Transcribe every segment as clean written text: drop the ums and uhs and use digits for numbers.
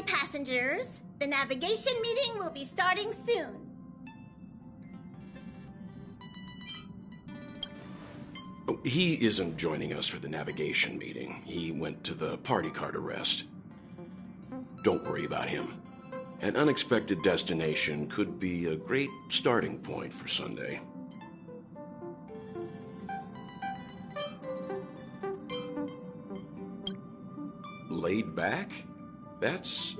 passengers. The navigation meeting will be starting soon. He isn't joining us for the navigation meeting. He went to the party card arrest. Don't worry about him. An unexpected destination could be a great starting point for Sunday. Laid back? That's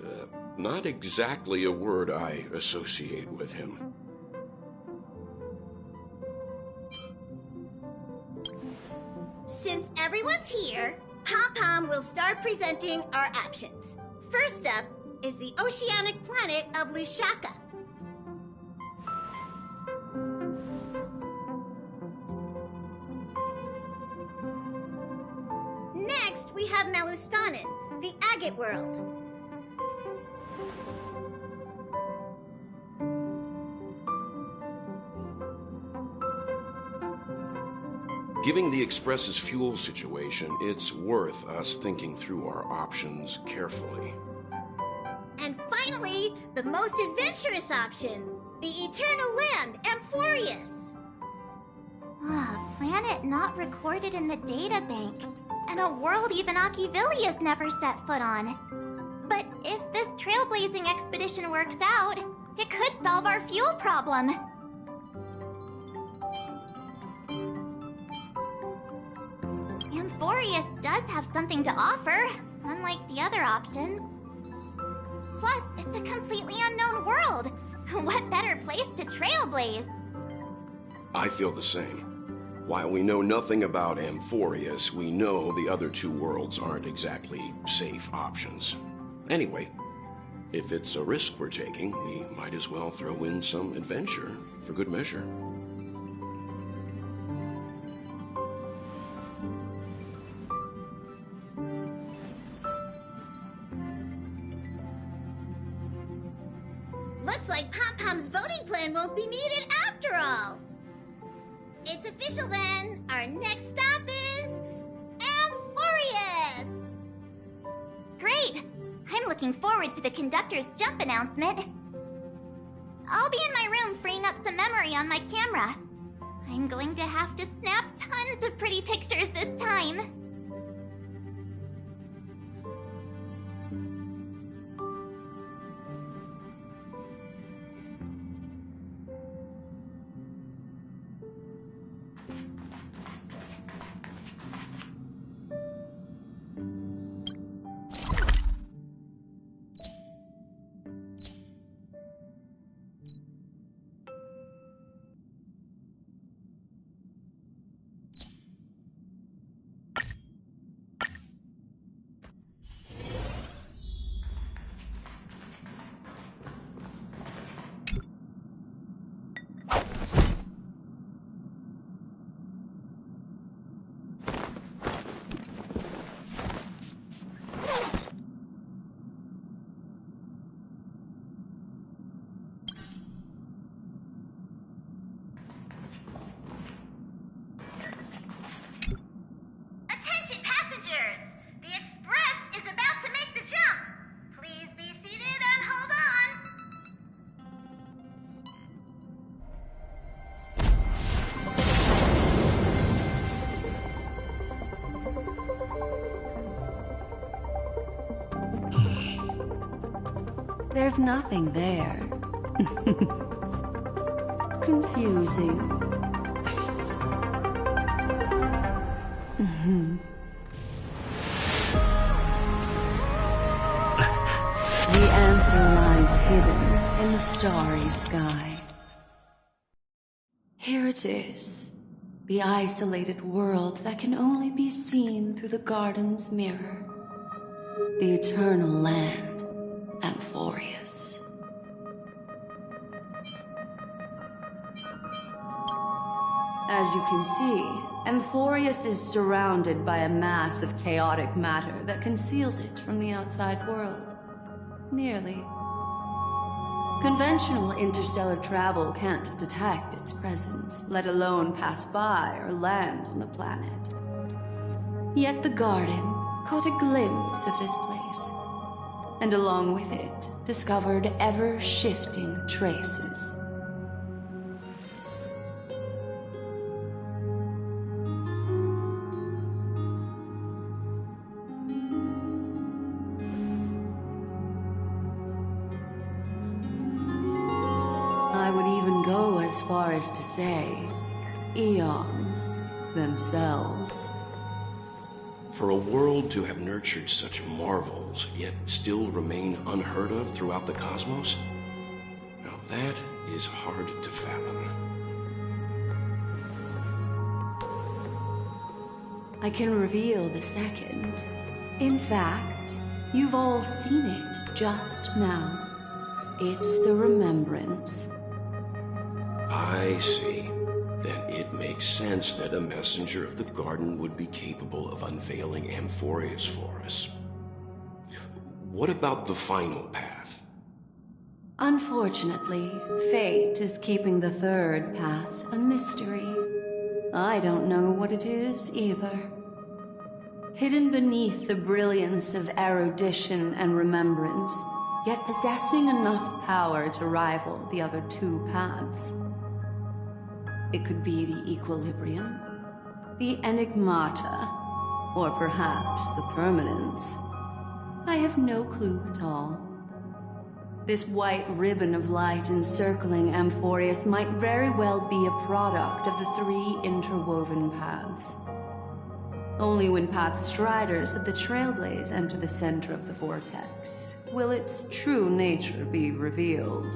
not exactly a word I associate with him. Since everyone's here, Pom-Pom will start presenting our options. First up is the oceanic planet of Lushaka. Next, we have Malustanin, the agate world. Given the Express's fuel situation, it's worth us thinking through our options carefully. And finally, the most adventurous option, the eternal land, Amphoreus. Planet not recorded in the databank, and a world even Akivilius never set foot on. But if this trailblazing expedition works out, it could solve our fuel problem. Amphoreus does have something to offer, unlike the other options. Plus, it's a completely unknown world. What better place to trailblaze? I feel the same. While we know nothing about Amphoreus, we know the other two worlds aren't exactly safe options. Anyway, if it's a risk we're taking, we might as well throw in some adventure for good measure. Looks like Pom-Pom's voting plan won't be needed after all. It's official then. Our next stop is Amphoreus! Great! I'm looking forward to the conductor's jump announcement. I'll be in my room freeing up some memory on my camera. I'm going to have to snap tons of pretty pictures this time. There's nothing there. Confusing. The answer lies hidden in the starry sky. Here it is, the isolated world that can only be seen through the garden's mirror. The eternal land, Amphoreus. As you can see, Amphoreus is surrounded by a mass of chaotic matter that conceals it from the outside world. Nearly. Conventional interstellar travel can't detect its presence, let alone pass by or land on the planet. Yet the garden caught a glimpse of this place. and along with it, discovered ever-shifting traces. I would even go as far as to say, eons themselves. For a world to have nurtured such marvels, yet still remain unheard of throughout the cosmos? Now that is hard to fathom. I can reveal the second. In fact, you've all seen it just now. It's the remembrance. I see. Then it makes sense that a messenger of the garden would be capable of unveiling Amphoreus for us. What about the final path? Unfortunately, fate is keeping the third path a mystery. I don't know what it is either. Hidden beneath the brilliance of erudition and remembrance, yet possessing enough power to rival the other two paths. It could be the equilibrium, the enigmata, or perhaps the permanence. I have no clue at all. This white ribbon of light encircling Amphoreus might very well be a product of the three interwoven paths. Only when path striders of the Trailblaze enter the center of the vortex will its true nature be revealed.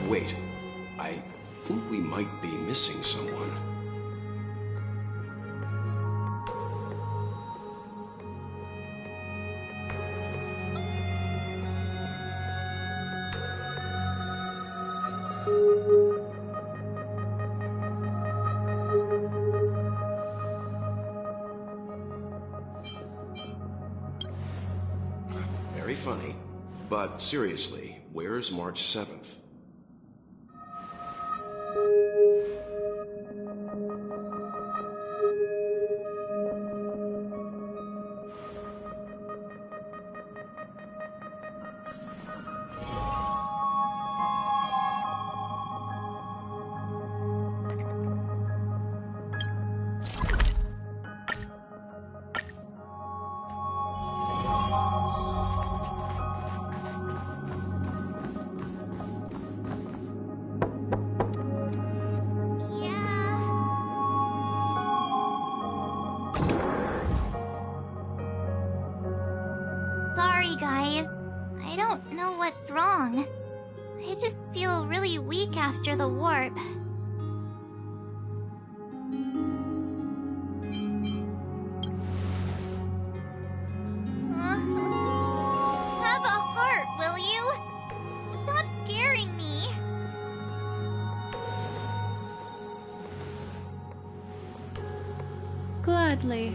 Wait, I think we might be missing someone. Very funny. But seriously, where's March 7th? Sorry, guys. I don't know what's wrong. I just feel really weak after the warp. Have a heart, will you? Stop scaring me. Gladly.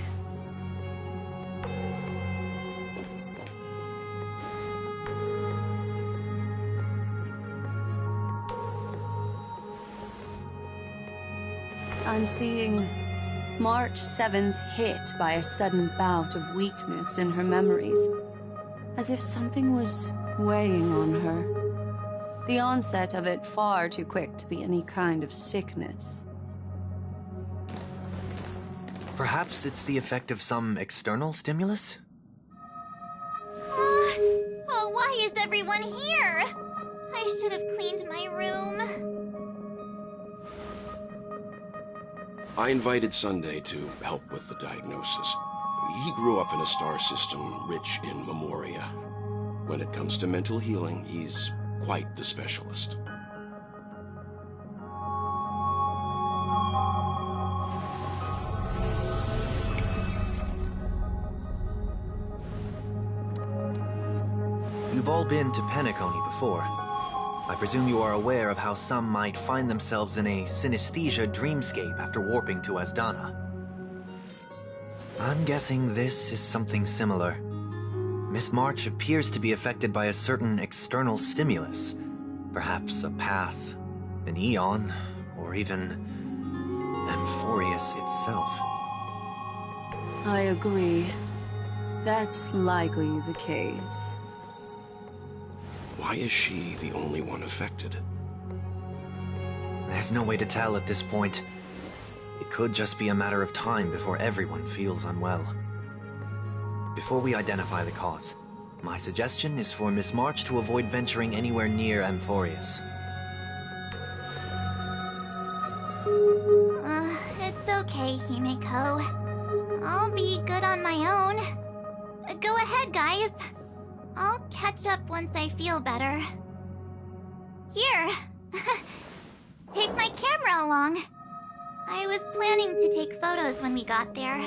I'm seeing March 7th hit by a sudden bout of weakness in her memories, as if something was weighing on her. The onset of it far too quick to be any kind of sickness. Perhaps it's the effect of some external stimulus? Oh, why is everyone here? I should have cleaned my room. I invited Sunday to help with the diagnosis. He grew up in a star system rich in memoria. When it comes to mental healing, he's quite the specialist. You've all been to Penacony before. I presume you are aware of how some might find themselves in a synesthesia dreamscape after warping to Asdana. I'm guessing this is something similar. Miss March appears to be affected by a certain external stimulus. Perhaps a path, an eon, or even Amphoreus itself. I agree. That's likely the case. Why is she the only one affected? There's no way to tell at this point. It could just be a matter of time before everyone feels unwell. Before we identify the cause, my suggestion is for Miss March to avoid venturing anywhere near Amphoreus. It's okay, Himeko. I'll be good on my own. Go ahead, guys. I'll catch up once I feel better. Here. Take my camera along. I was planning to take photos when we got there,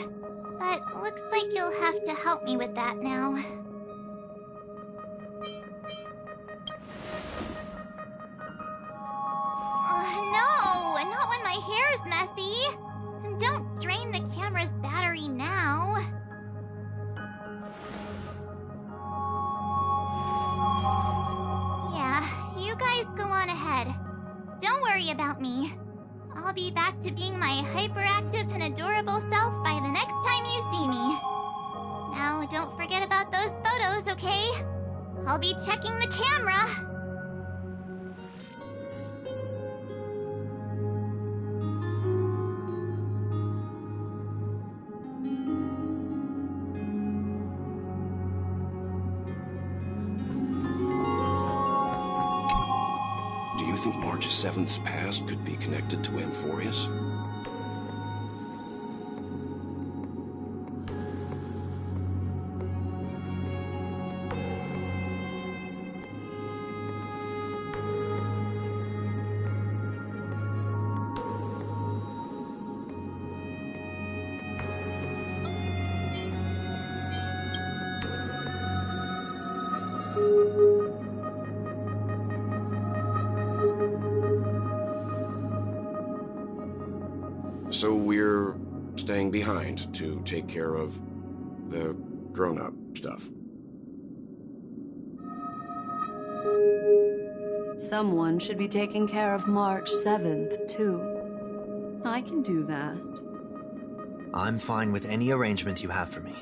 but looks like you'll have to help me with that now. No, not when my hair's messy. Don't drain the camera's battery now. Yeah, you guys go on ahead. Don't worry about me. I'll be back to being my hyperactive and adorable self by the next time you see me. Now, don't forget about those photos, okay? I'll be checking the camera. Do you think March's 7th's past could be connected to Amphoreus? So we're staying behind to take care of the grown-up stuff. Someone should be taking care of March 7th, too. I can do that. I'm fine with any arrangement you have for me.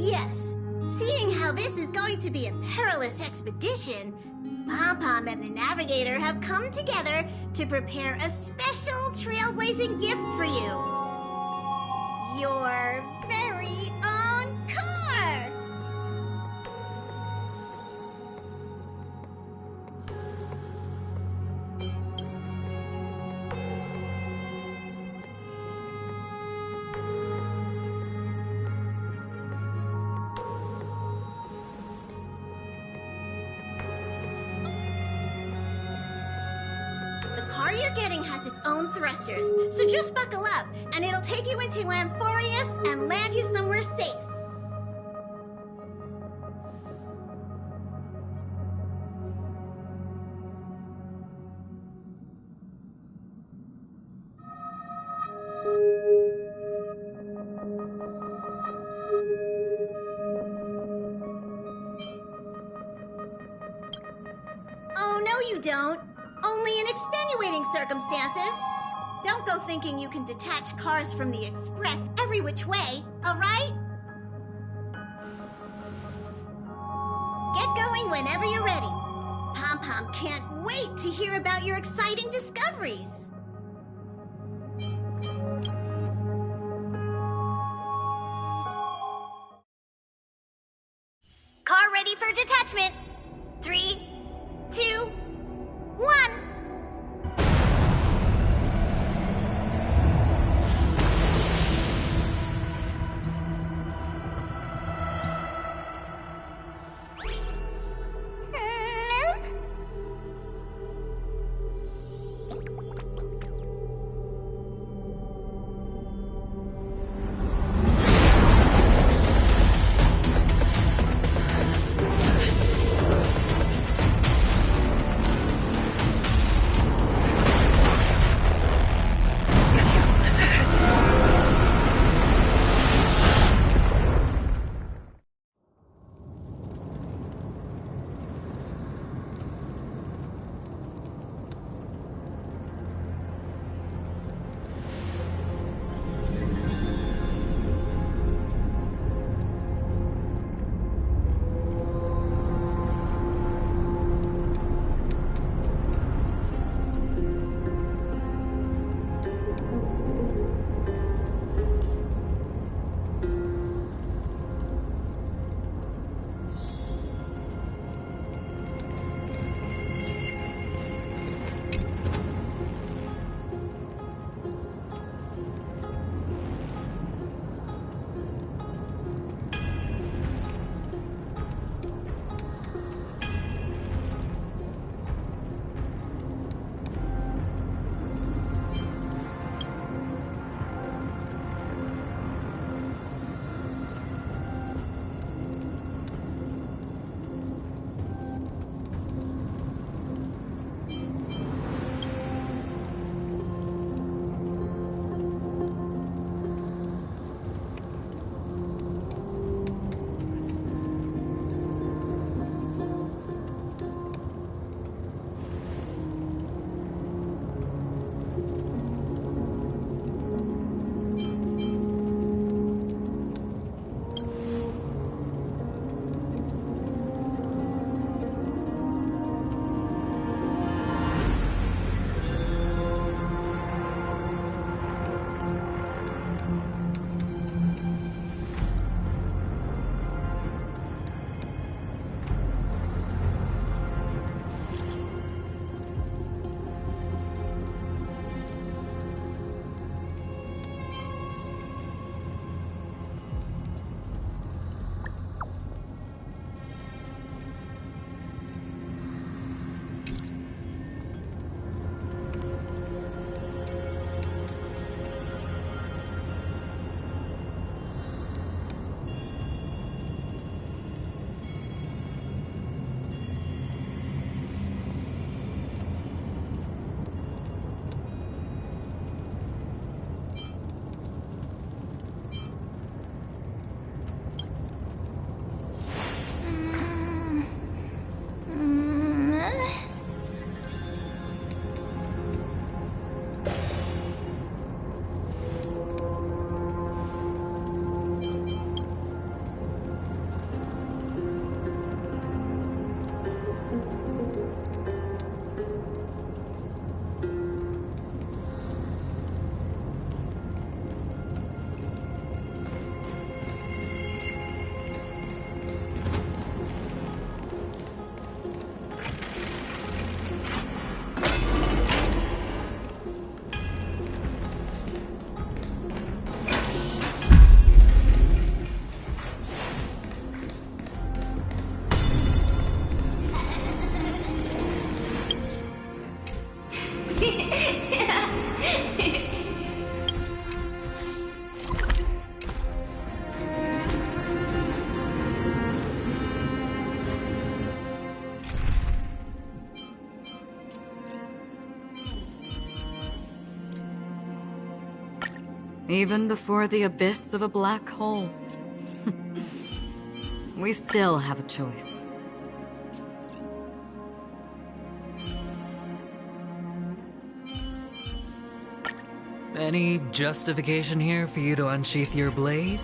Yes, seeing how this is going to be a perilous expedition, Pom-Pom and the Navigator have come together to prepare a special trailblazing gift for you. Your very own car! The car you're getting has its own thrusters, so just buckle up, and it'll take you into Amphoreus and land you somewhere safe. Oh, no you don't. Only in extenuating circumstances. Don't go thinking you can detach cars from the express every which way, all right? Get going whenever you're ready. Pom-Pom can't wait to hear about your exciting discoveries. Car ready for detachment. Even before the abyss of a black hole, we still have a choice. Any justification here for you to unsheath your blade?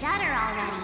shutter already.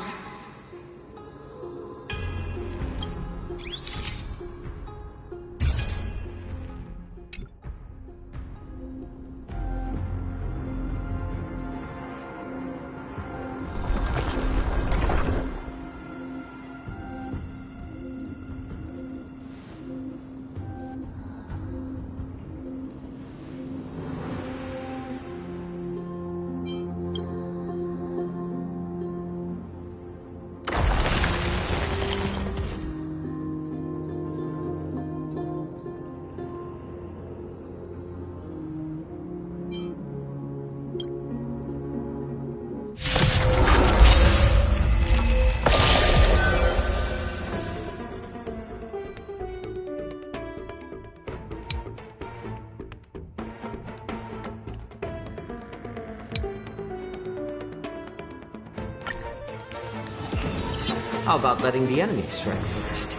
How about letting the enemy strike first?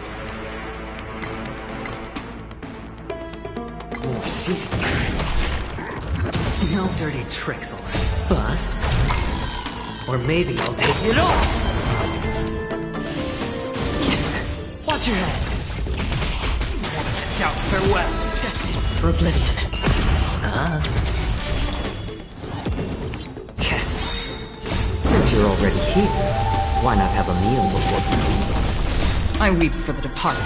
More season. No dirty tricks, alright. Bust. Or maybe I'll take it off! Watch your head! Out, farewell! Destined for oblivion. Since you're already here, why not have a meal before you leave? I weep for the departed.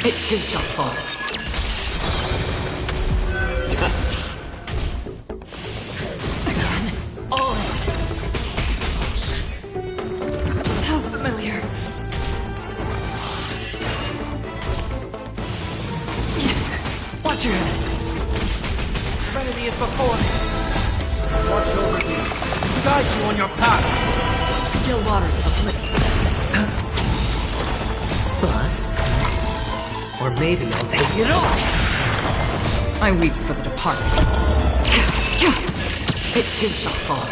It too shall fall. Again. All right. How familiar. Watch your head! Serenity is before me! Watch over you, guide you on your path! Still waters of oblivion. Bust. Or maybe I'll take it off! I weep for the departed. It too shall fall.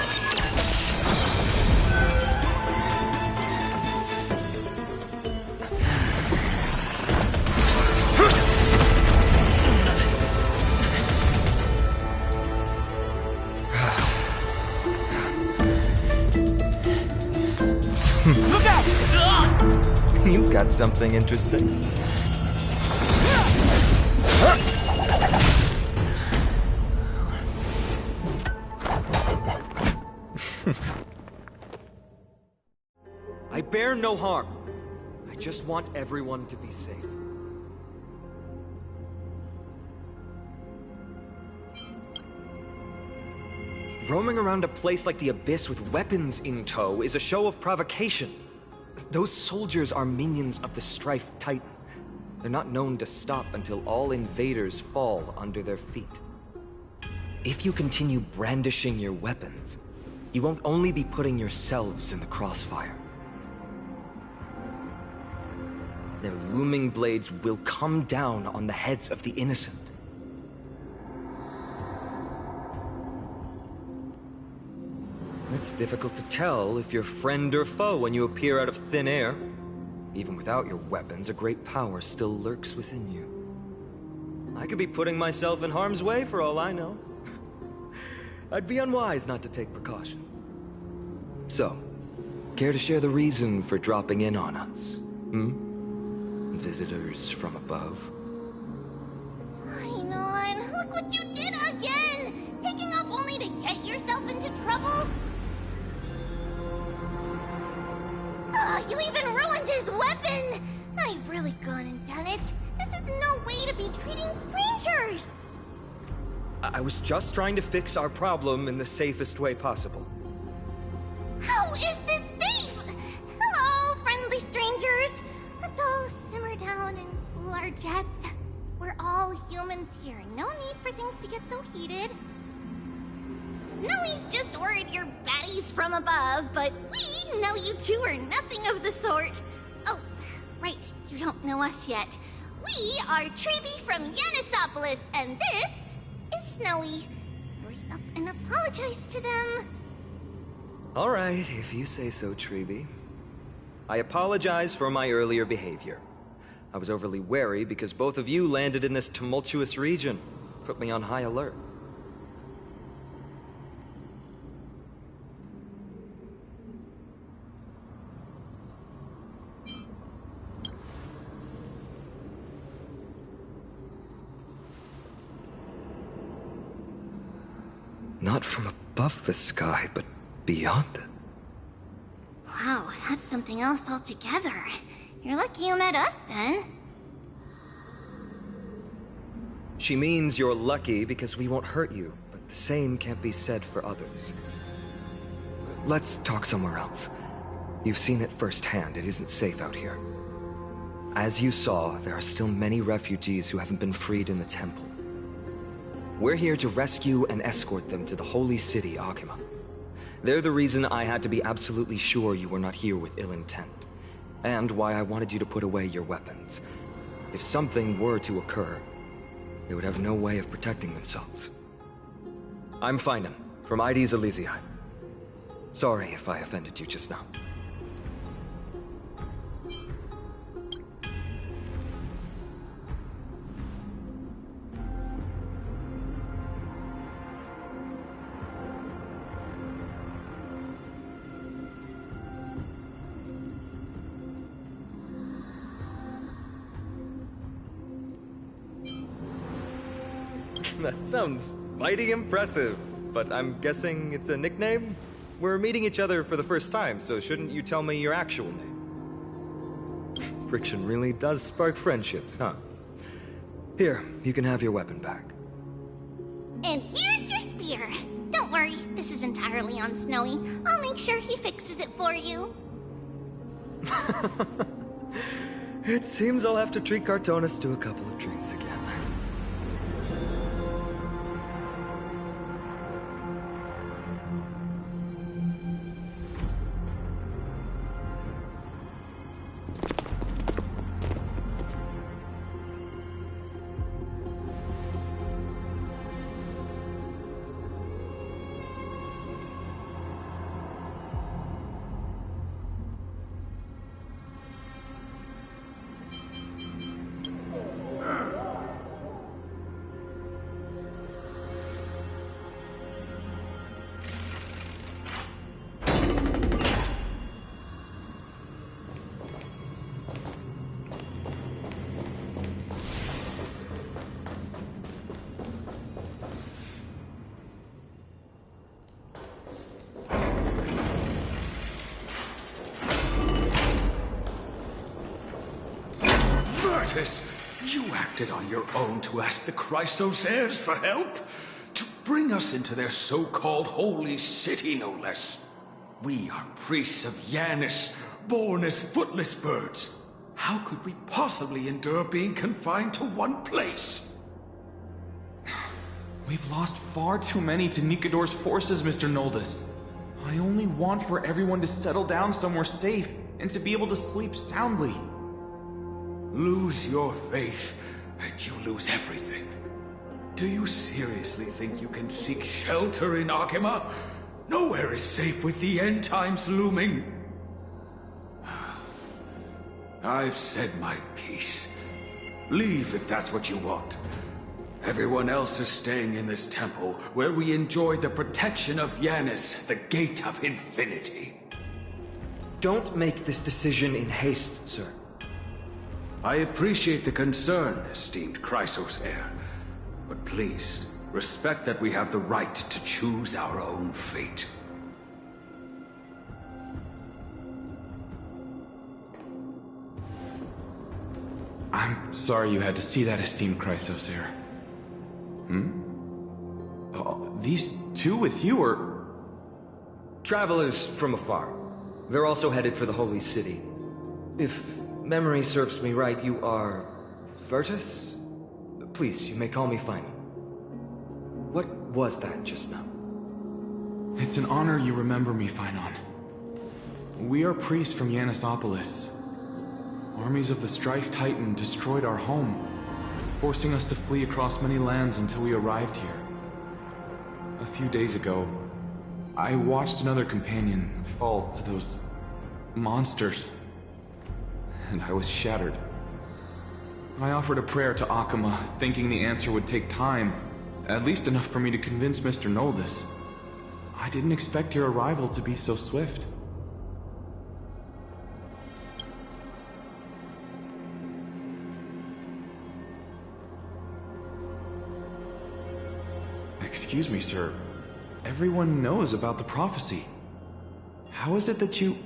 Look out! You've got something interesting. I bear no harm. I just want everyone to be safe. Roaming around a place like the Abyss with weapons in tow is a show of provocation. Those soldiers are minions of the strifetitan. They're not known to stop until all invaders fall under their feet. If you continue brandishing your weapons, you won't only be putting yourselves in the crossfire. Their looming blades will come down on the heads of the innocent. It's difficult to tell if you're friend or foe when you appear out of thin air. Even without your weapons, a great power still lurks within you. I could be putting myself in harm's way for all I know. I'd be unwise not to take precautions. So, care to share the reason for dropping in on us? Visitors from above? Fine on, look what you did again! Taking off only to get yourself into trouble? You even ruined his weapon! I've really gone and done it. This is no way to be treating strangers! I was just trying to fix our problem in the safest way possible. How is this safe? Hello, friendly strangers. Let's all simmer down and cool our jets. We're all humans here. No need for things to get so heated. Snowy's just worried you're baddies from above, but we know you two are nothing of the sort. Oh, right, you don't know us yet. We are Treeby from Yanisopolis, and this is Snowy. Hurry up and apologize to them. All right, if you say so, Treeby. I apologize for my earlier behavior. I was overly wary because both of you landed in this tumultuous region. Put me on high alert. Not from above the sky, but beyond it. Wow, that's something else altogether. You're lucky you met us, then. She means you're lucky because we won't hurt you, but the same can't be said for others. Let's talk somewhere else. You've seen it firsthand, it isn't safe out here. As you saw, there are still many refugees who haven't been freed in the temple. We're here to rescue and escort them to the holy city, Akima. They're the reason I had to be absolutely sure you were not here with ill intent, and why I wanted you to put away your weapons. If something were to occur, they would have no way of protecting themselves. I'm Finan, from ID's Elysiae. Sorry if I offended you just now. That sounds mighty impressive, but I'm guessing it's a nickname? We're meeting each other for the first time, so shouldn't you tell me your actual name? Friction really does spark friendships, huh? Here, you can have your weapon back. And here's your spear. Don't worry, this is entirely on Snowy. I'll make sure he fixes it for you. It seems I'll have to treat Cartonis to a couple of drinks again. You acted on your own to ask the Chrysos heirs for help? To bring us into their so-called holy city, no less. We are priests of Yanis, born as footless birds. How could we possibly endure being confined to one place? We've lost far too many to Nikador's forces, Mr. Noldus. I only want for everyone to settle down somewhere safe and to be able to sleep soundly. Lose your faith, and you lose everything. Do you seriously think you can seek shelter in Akima? Nowhere is safe with the end times looming. I've said my piece. Leave if that's what you want. Everyone else is staying in this temple, where we enjoy the protection of Yanis, the gate of infinity. Don't make this decision in haste, sir. I appreciate the concern, esteemed Chrysos heir. But please, respect that we have the right to choose our own fate. I'm sorry you had to see that, esteemed Chrysos heir. These two with you are... Travelers from afar. They're also headed for the Holy City. If memory serves me right, you are... Virtus? Please, you may call me Final. What was that just now? It's an honor you remember me, Phynon. We are priests from Yanisopolis. Armies of the strifetitan destroyed our home, forcing us to flee across many lands until we arrived here. A few days ago, I watched another companion fall to those monsters, and I was shattered. I offered a prayer to Akima, thinking the answer would take time, at least enough for me to convince Mr. Noldus. I didn't expect your arrival to be so swift. Excuse me, sir. Everyone knows about the prophecy. How is it that you...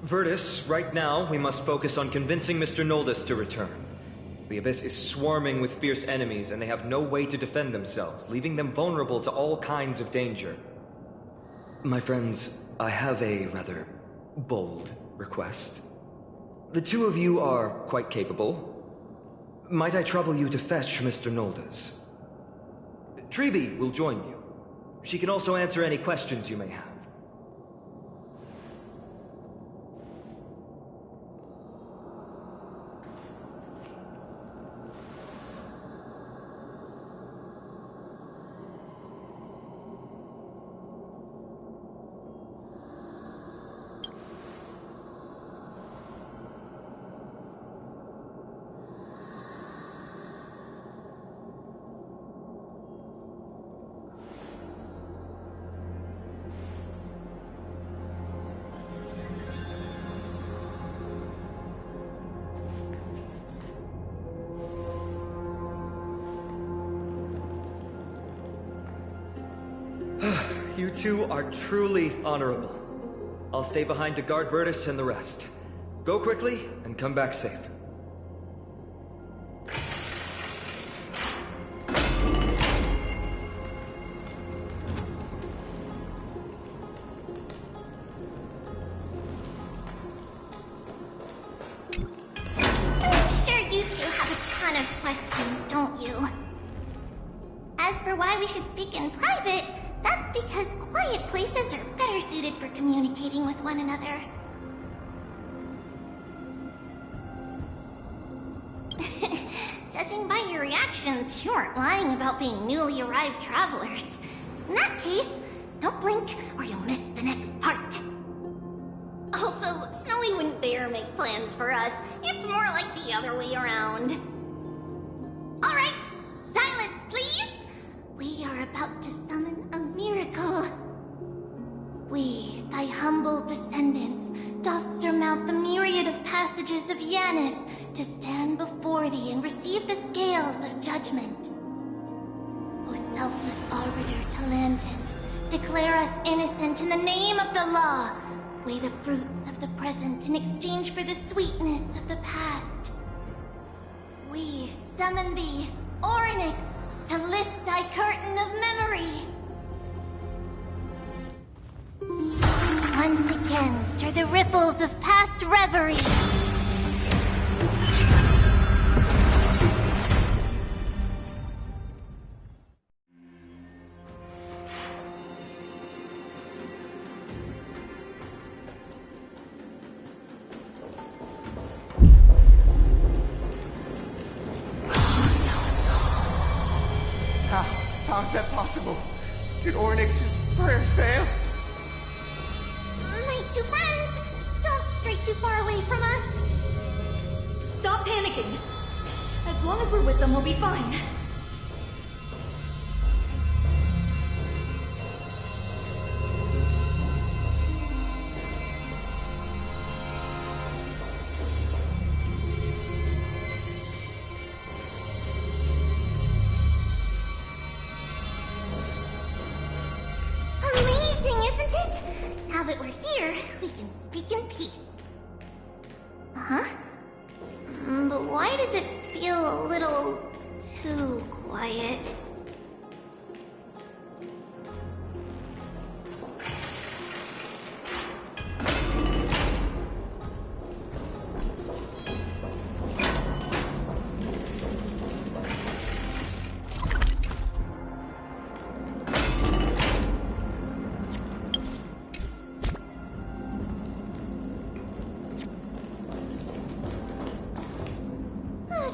Virtus, right now, we must focus on convincing Mr. Noldus to return. The Abyss is swarming with fierce enemies, and they have no way to defend themselves, leaving them vulnerable to all kinds of danger. My friends, I have a rather bold request. The two of you are quite capable. Might I trouble you to fetch Mr. Noldus? Treeby will join you. She can also answer any questions you may have. You two are truly honorable. I'll stay behind to guard Virtus and the rest. Go quickly and come back safe. I'm sure you two have a ton of questions, don't you? As for why we should speak in private, that's because quiet places are better suited for communicating with one another. Judging by your reactions, you aren't lying about being newly arrived travelers. In that case, don't blink or you'll miss the next part. Also, Snowy wouldn't dare make plans for us. It's more like the other way around. Alright, silence please! We are about to summon a miracle. We, thy humble descendants, doth surmount the myriad of passages of Yanis to stand before thee and receive the scales of judgment. O selfless arbiter Talantin, declare us innocent in the name of the law. Weigh the fruits of the present in exchange for the sweetness of the past. We summon thee, Orynyx, to lift thy curtain of memory. Once again, stir the ripples of past reverie. How is that possible? Did Orynyx's prayer fail? My two friends, don't stray too far away from us. Stop panicking. As long as we're with them, we'll be fine. Now that we're here, we can speak in peace. Uh-huh. But why does it feel a little too quiet?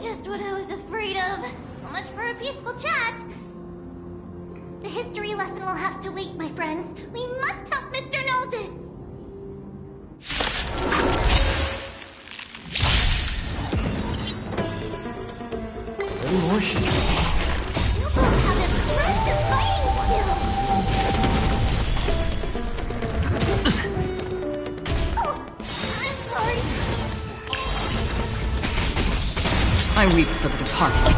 Just what I was afraid of. So much for a peaceful chat. The history lesson will have to wait, my friends. We must help Mr. Noldis. Any more shit? You both have impressive fighting skills. Oh, I'm sorry. I weep for the departed.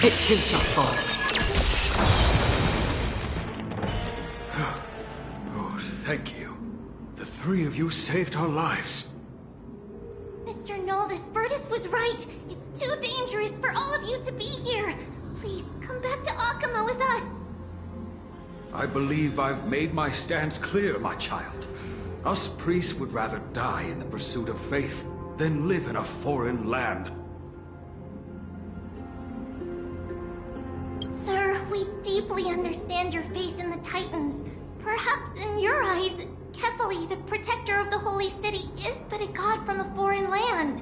It too shall fall. Oh, thank you. The three of you saved our lives. Mr. Noldis, Virtus was right. It's too dangerous for all of you to be here. Please, come back to Akima with us. I believe I've made my stance clear, my child. Us priests would rather die in the pursuit of faith than live in a foreign land. Sir, we deeply understand your faith in the Titans. Perhaps in your eyes, Kefali, the protector of the holy city, is but a god from a foreign land.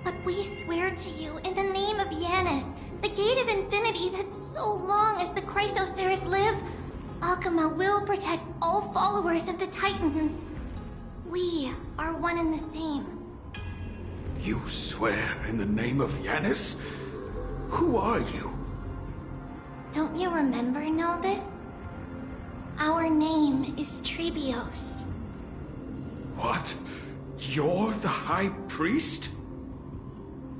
But we swear to you, in the name of Yanis, the gate of infinity that so long as the Chrysosers live, Akima will protect all followers of the Titans. We are one and the same. You swear in the name of Yanis? Who are you? Don't you remember, Noldis? Our name is Trebios. What? You're the High Priest?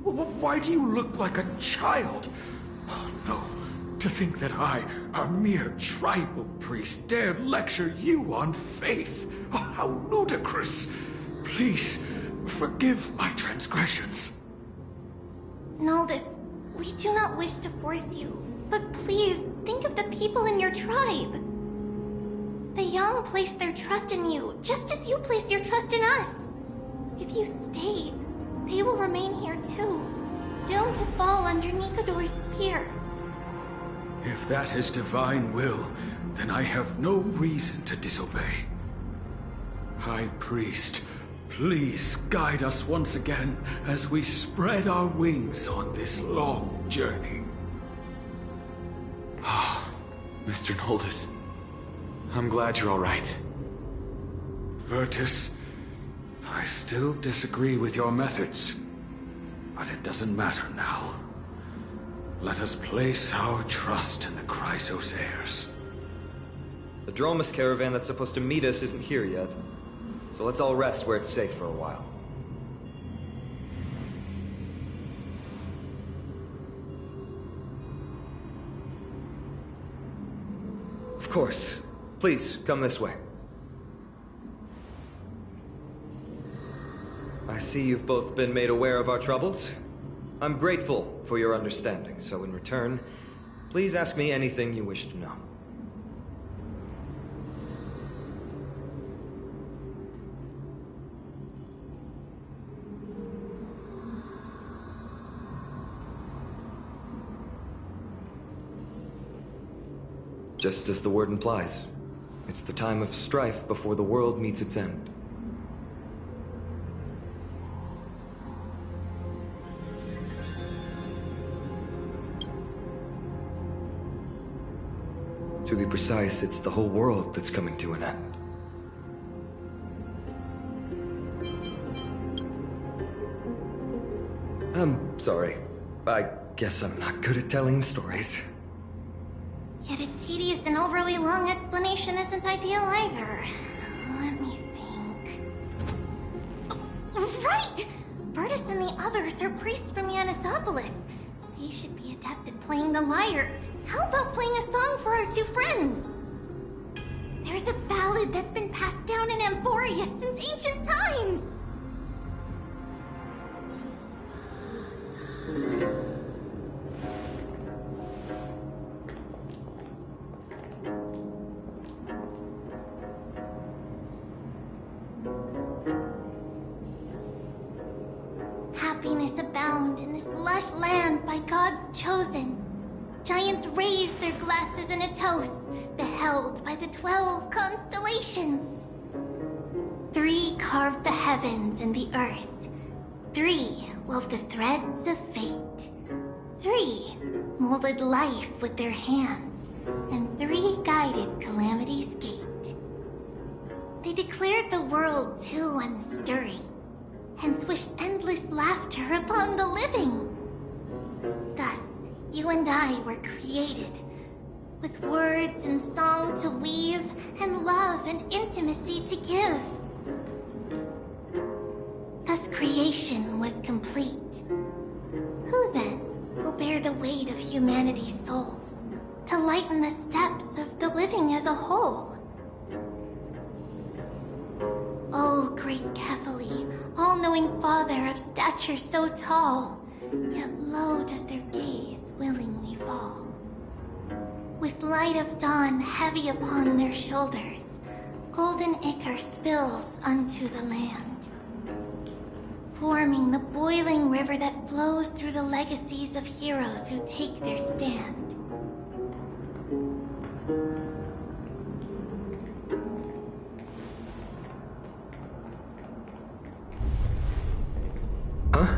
Why do you look like a child? Oh no, to think that I, A mere tribal priest dare lecture you on faith. Oh, how ludicrous! Please, forgive my transgressions. Noldus, we do not wish to force you, but please think of the people in your tribe. The young place their trust in you, just as you place your trust in us. If you stay, they will remain here too, doomed to fall under Nikador's spear. If that is divine will, then I have no reason to disobey. High Priest, please guide us once again as we spread our wings on this long journey. Ah, Mr. Noldus. I'm glad you're all right. Virtus, I still disagree with your methods, but it doesn't matter now. Let us place our trust in the Chrysos heirs. The Dromus caravan that's supposed to meet us isn't here yet, so let's all rest where it's safe for a while. Of course. Please, come this way. I see you've both been made aware of our troubles. I'm grateful for your understanding, so in return, please ask me anything you wish to know. Just as the word implies, it's the time of strife before the world meets its end. To be precise, it's the whole world that's coming to an end. I'm sorry. I guess I'm not good at telling stories. Yet a tedious and overly long explanation isn't ideal either. Let me think. Right! Virtus and the others are priests from Yanisopolis. They should be adept at playing the lyre. How about playing a song for our two friends? There's a ballad that's been passed down in Amphoreus since ancient times! Happiness abound in this lush land by God's chosen. Giants raise their glasses in a toast, beheld by the 12 constellations. 3 carved the heavens and the earth. 3 wove the threads of fate. 3 molded life with their hands, and 3 guided calamity's gate. They declared the world too unstirring, hence wished endless laughter upon the living. Thus, you and I were created, with words and song to weave, and love and intimacy to give. Thus creation was complete. Who then will bear the weight of humanity's souls, to lighten the steps of the living as a whole? O great Kephali, all-knowing Father of stature so tall, yet low does their gaze willingly fall. With light of dawn heavy upon their shoulders, golden ichor spills unto the land, forming the boiling river that flows through the legacies of heroes who take their stand. Huh?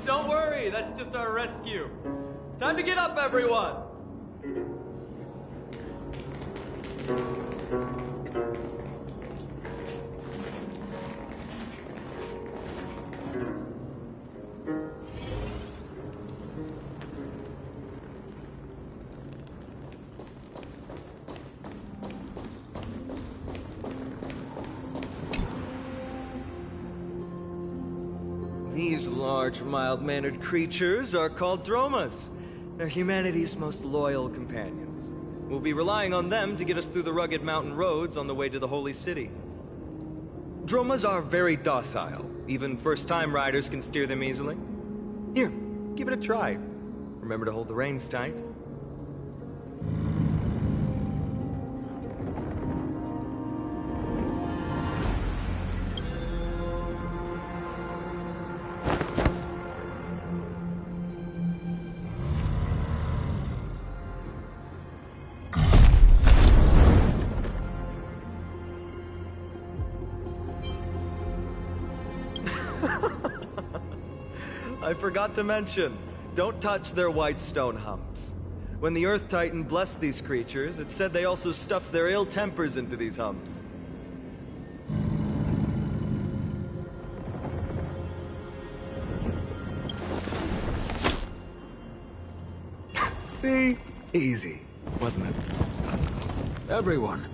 Don't worry, that's just our rescue. Time to get up, everyone! These large, mild-mannered creatures are called dromas. They're humanity's most loyal companions. We'll be relying on them to get us through the rugged mountain roads on the way to the Holy City. Dromas are very docile. Even first-time riders can steer them easily. Here, give it a try. Remember to hold the reins tight. I forgot to mention, don't touch their white stone humps. When the Earth Titan blessed these creatures, it said they also stuffed their ill tempers into these humps. See? Easy, wasn't it? Everyone,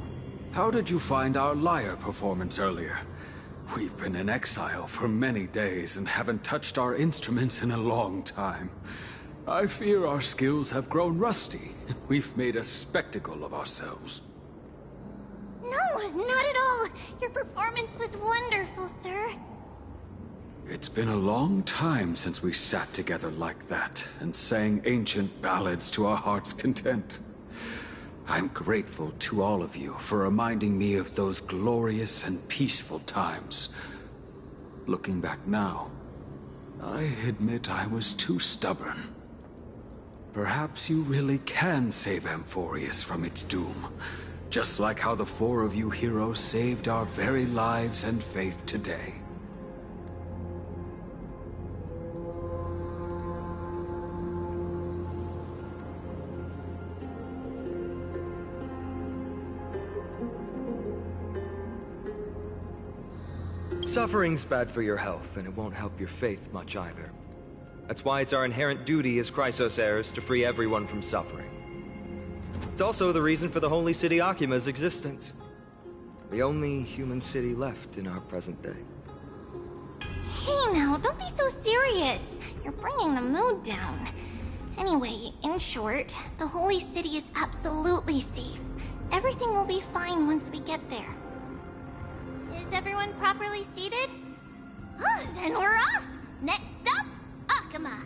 how did you find our lyre performance earlier? We've been in exile for many days and haven't touched our instruments in a long time. I fear our skills have grown rusty. We've made a spectacle of ourselves. No, not at all. Your performance was wonderful, sir. It's been a long time since we sat together like that and sang ancient ballads to our heart's content. I'm grateful to all of you for reminding me of those glorious and peaceful times. Looking back now, I admit I was too stubborn. Perhaps you really can save Amphoreus from its doom, just like how the four of you heroes saved our very lives and faith today. Suffering's bad for your health, and it won't help your faith much either. That's why it's our inherent duty as Chrysos heirs to free everyone from suffering. It's also the reason for the Holy City Akima's existence. The only human city left in our present day. Hey now, don't be so serious. You're bringing the mood down. Anyway, in short, the Holy City is absolutely safe. Everything will be fine once we get there. Is everyone properly seated? Then we're off! Next stop, Akima!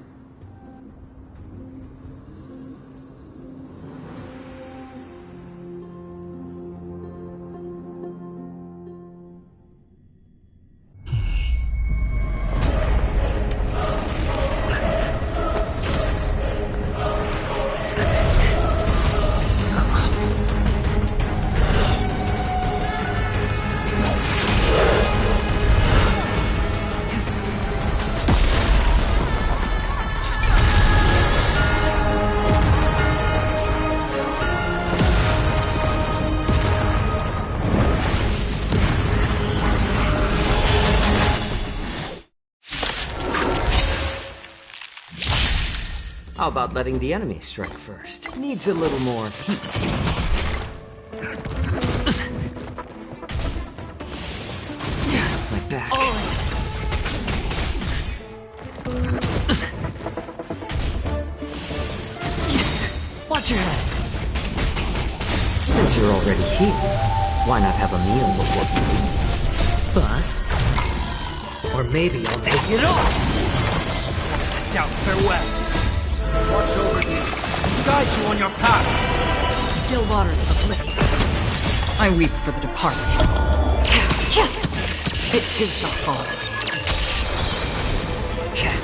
How about letting the enemy strike first? Needs a little more heat. My back. Watch your head. Since you're already here, why not have a meal before you leave? Bust? Or maybe I'll take it off! Doubt farewell. Watch over you. Guide you on your path. Still waters of oblivion. I weep for the departed. It too shall fall. Again.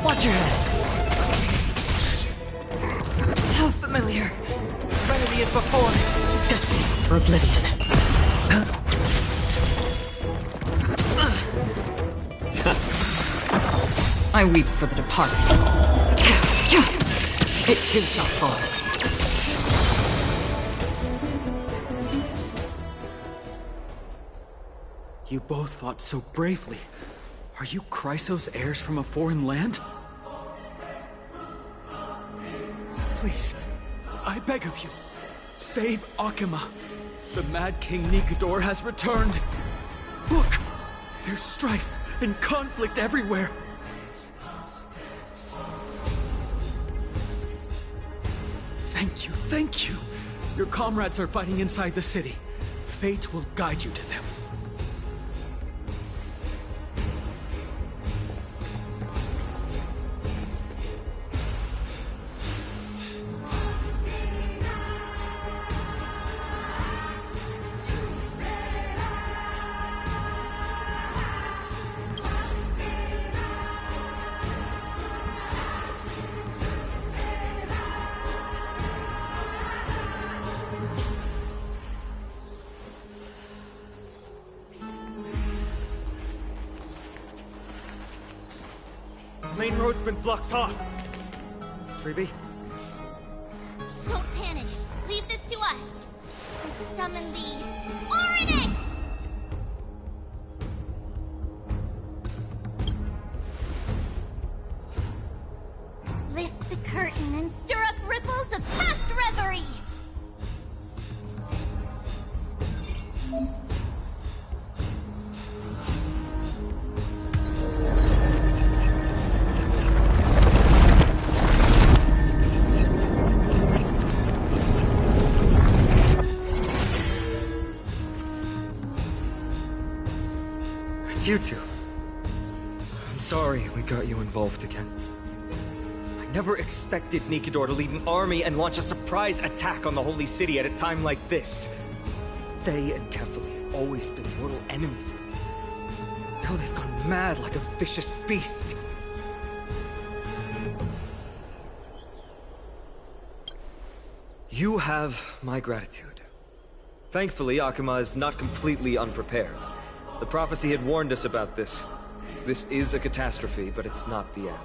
Watch your head. How familiar. Serenity is before me. Destined for oblivion. I weep for the departed. It too shall fall. You both fought so bravely. Are you Chrysos heirs from a foreign land? Please, I beg of you, save Akima. The Mad King Nikador has returned. Look, there's strife and conflict everywhere. Thank you. Your comrades are fighting inside the city. Fate will guide you to them. Main road's been blocked off. Freebie? Don't panic. Leave this to us. Let's summon the Oryx! Lift the curtain and stir up ripples of past reverie! You two. I'm sorry we got you involved again. I never expected Nikador to lead an army and launch a surprise attack on the Holy City at a time like this. They and Kefali have always been mortal enemies with me. Now they've gone mad like a vicious beast. You have my gratitude. Thankfully, Akima is not completely unprepared. The prophecy had warned us about this. This is a catastrophe, but it's not the end.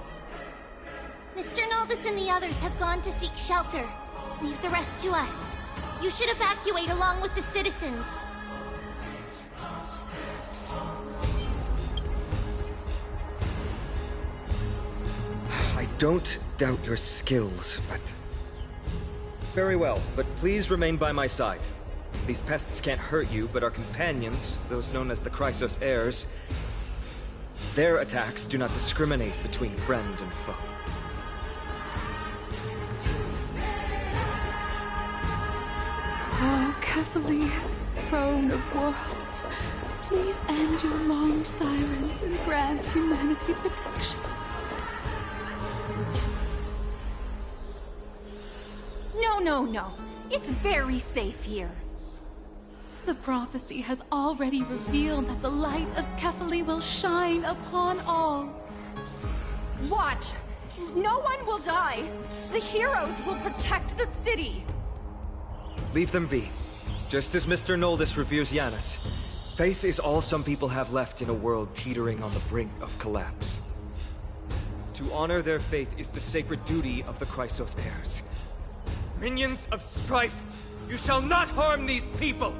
Mr. Naldis and the others have gone to seek shelter. Leave the rest to us. You should evacuate along with the citizens. I don't doubt your skills, but... Very well, but please remain by my side. These pests can't hurt you, but our companions, those known as the Chrysos heirs, their attacks do not discriminate between friend and foe. Oh, Kefali, throne of worlds, please end your long silence and grant humanity protection. No. It's very safe here. The prophecy has already revealed that the light of Kefali will shine upon all. Watch! No one will die! The heroes will protect the city! Leave them be. Just as Mr. Naldis reveres Yanis, faith is all some people have left in a world teetering on the brink of collapse. To honor their faith is the sacred duty of the Chrysos heirs. Minions of strife, you shall not harm these people!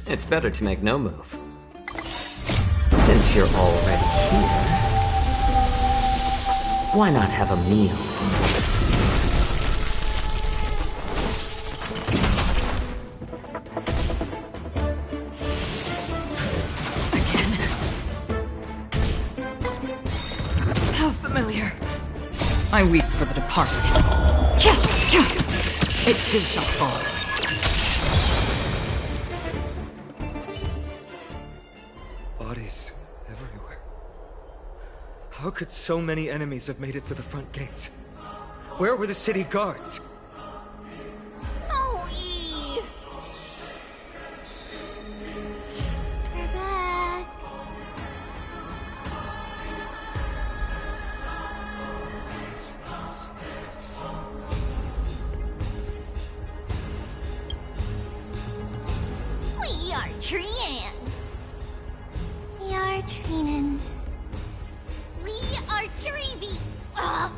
It's better to make no move. Since you're already here, why not have a meal? How familiar. I weep for the departed. It too shall fall. Bodies everywhere. How could so many enemies have made it to the front gates? Where were the city guards? Chloe! We're back. We are Trian. We are Trinan. We are Trevi.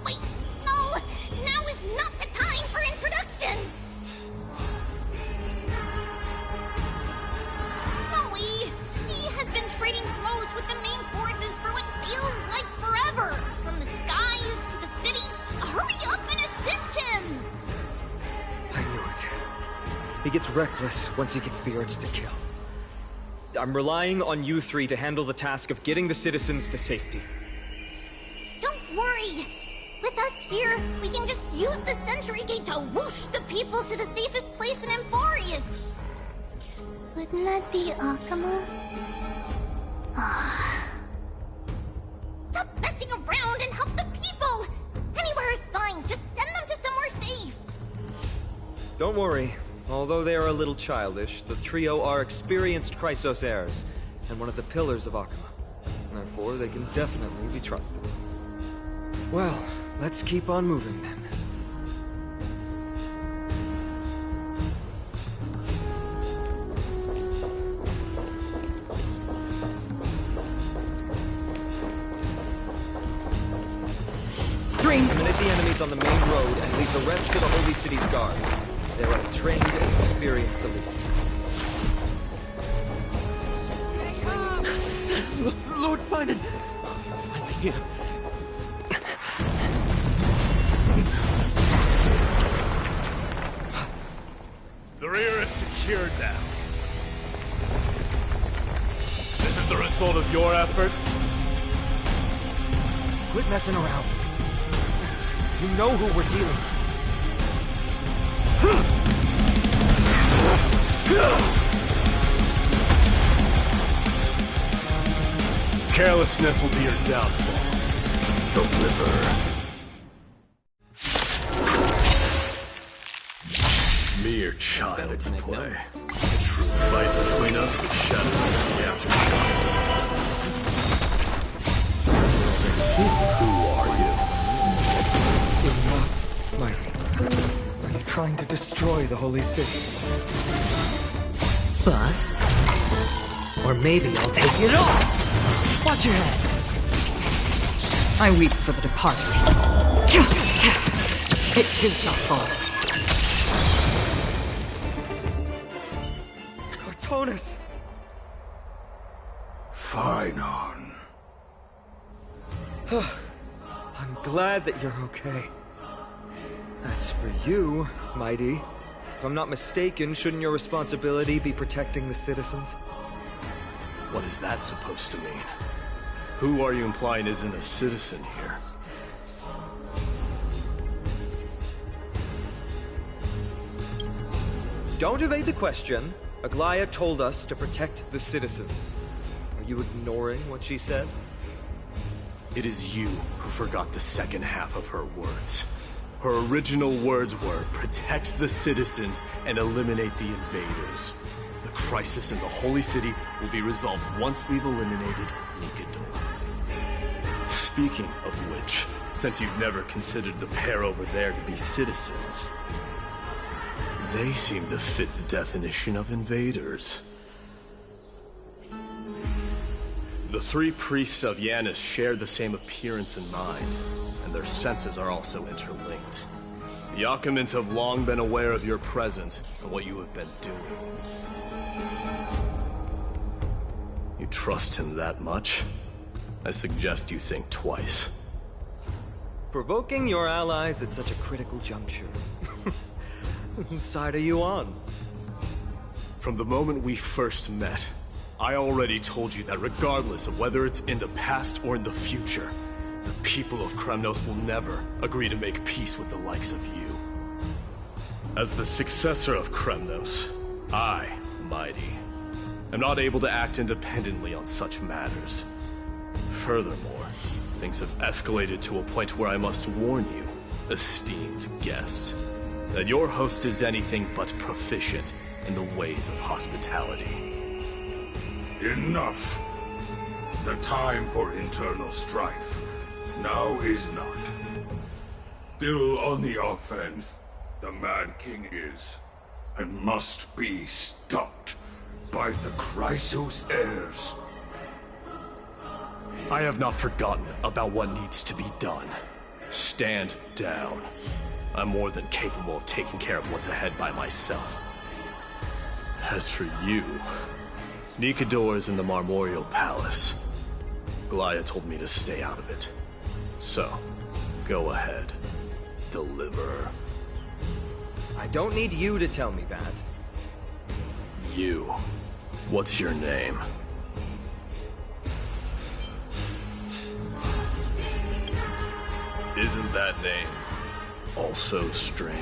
Wait, no! Now is not the time for introductions! Snowy, Steve has been trading blows with the main forces for what feels like forever. gets reckless once he gets the urge to kill. I'm relying on you three to handle the task of getting the citizens to safety. Don't worry! With us here, we can just use the sentry gate to whoosh the people to the safest place in Amphoreus! Wouldn't that be Akima? Stop messing around and help the people! Anywhere is fine, just send them to somewhere safe! Don't worry. Although they are a little childish, the trio are experienced Chrysos heirs, and one of the pillars of Akima. Therefore, they can definitely be trusted. Well, let's keep on moving then. Eliminate the enemies on the main road and leave the rest to the Holy City's guard. They are a trained and experienced elite. Lord Finan! Finally here. The rear is secured now. This is the result of your efforts? Quit messing around. You know who we're dealing with. Carelessness will be your downfall. Deliver. Mere child's play. A true fight between us would shatter the aftershocks. Who are you? Enough, Mighty. Are you trying to destroy the Holy City? Bust? Or maybe I'll take it all! Watch your head! I weep for the departed. It too shall fall. Cortonus! Finan. I'm glad that you're okay. As for you, Mighty, if I'm not mistaken, shouldn't your responsibility be protecting the citizens? What is that supposed to mean? Who are you implying isn't a citizen here? Don't evade the question. Aglaia told us to protect the citizens. Are you ignoring what she said? It is you who forgot the second half of her words. Her original words were, protect the citizens and eliminate the invaders. The crisis in the Holy City will be resolved once we've eliminated Nikador. Speaking of which, since you've never considered the pair over there to be citizens, they seem to fit the definition of invaders. The three priests of Yanis share the same appearance and mind, and their senses are also interlinked. The Akimans have long been aware of your presence and what you have been doing. You trust him that much? I suggest you think twice. Provoking your allies at such a critical juncture. Whose side are you on? From the moment we first met, I already told you that regardless of whether it's in the past or in the future, the people of Kremnos will never agree to make peace with the likes of you. As the successor of Kremnos, I, Mighty, am not able to act independently on such matters. Furthermore, things have escalated to a point where I must warn you, esteemed guests, that your host is anything but proficient in the ways of hospitality. Enough. The time for internal strife now is not. Still on the offense, the Mad King is, and must be stopped by the Chrysos heirs. I have not forgotten about what needs to be done. Stand down. I'm more than capable of taking care of what's ahead by myself. As for you, Nikador is in the Marmorial Palace. Aglaia told me to stay out of it. So, go ahead. Deliver. I don't need you to tell me that. You. What's your name? Isn't that name also strange?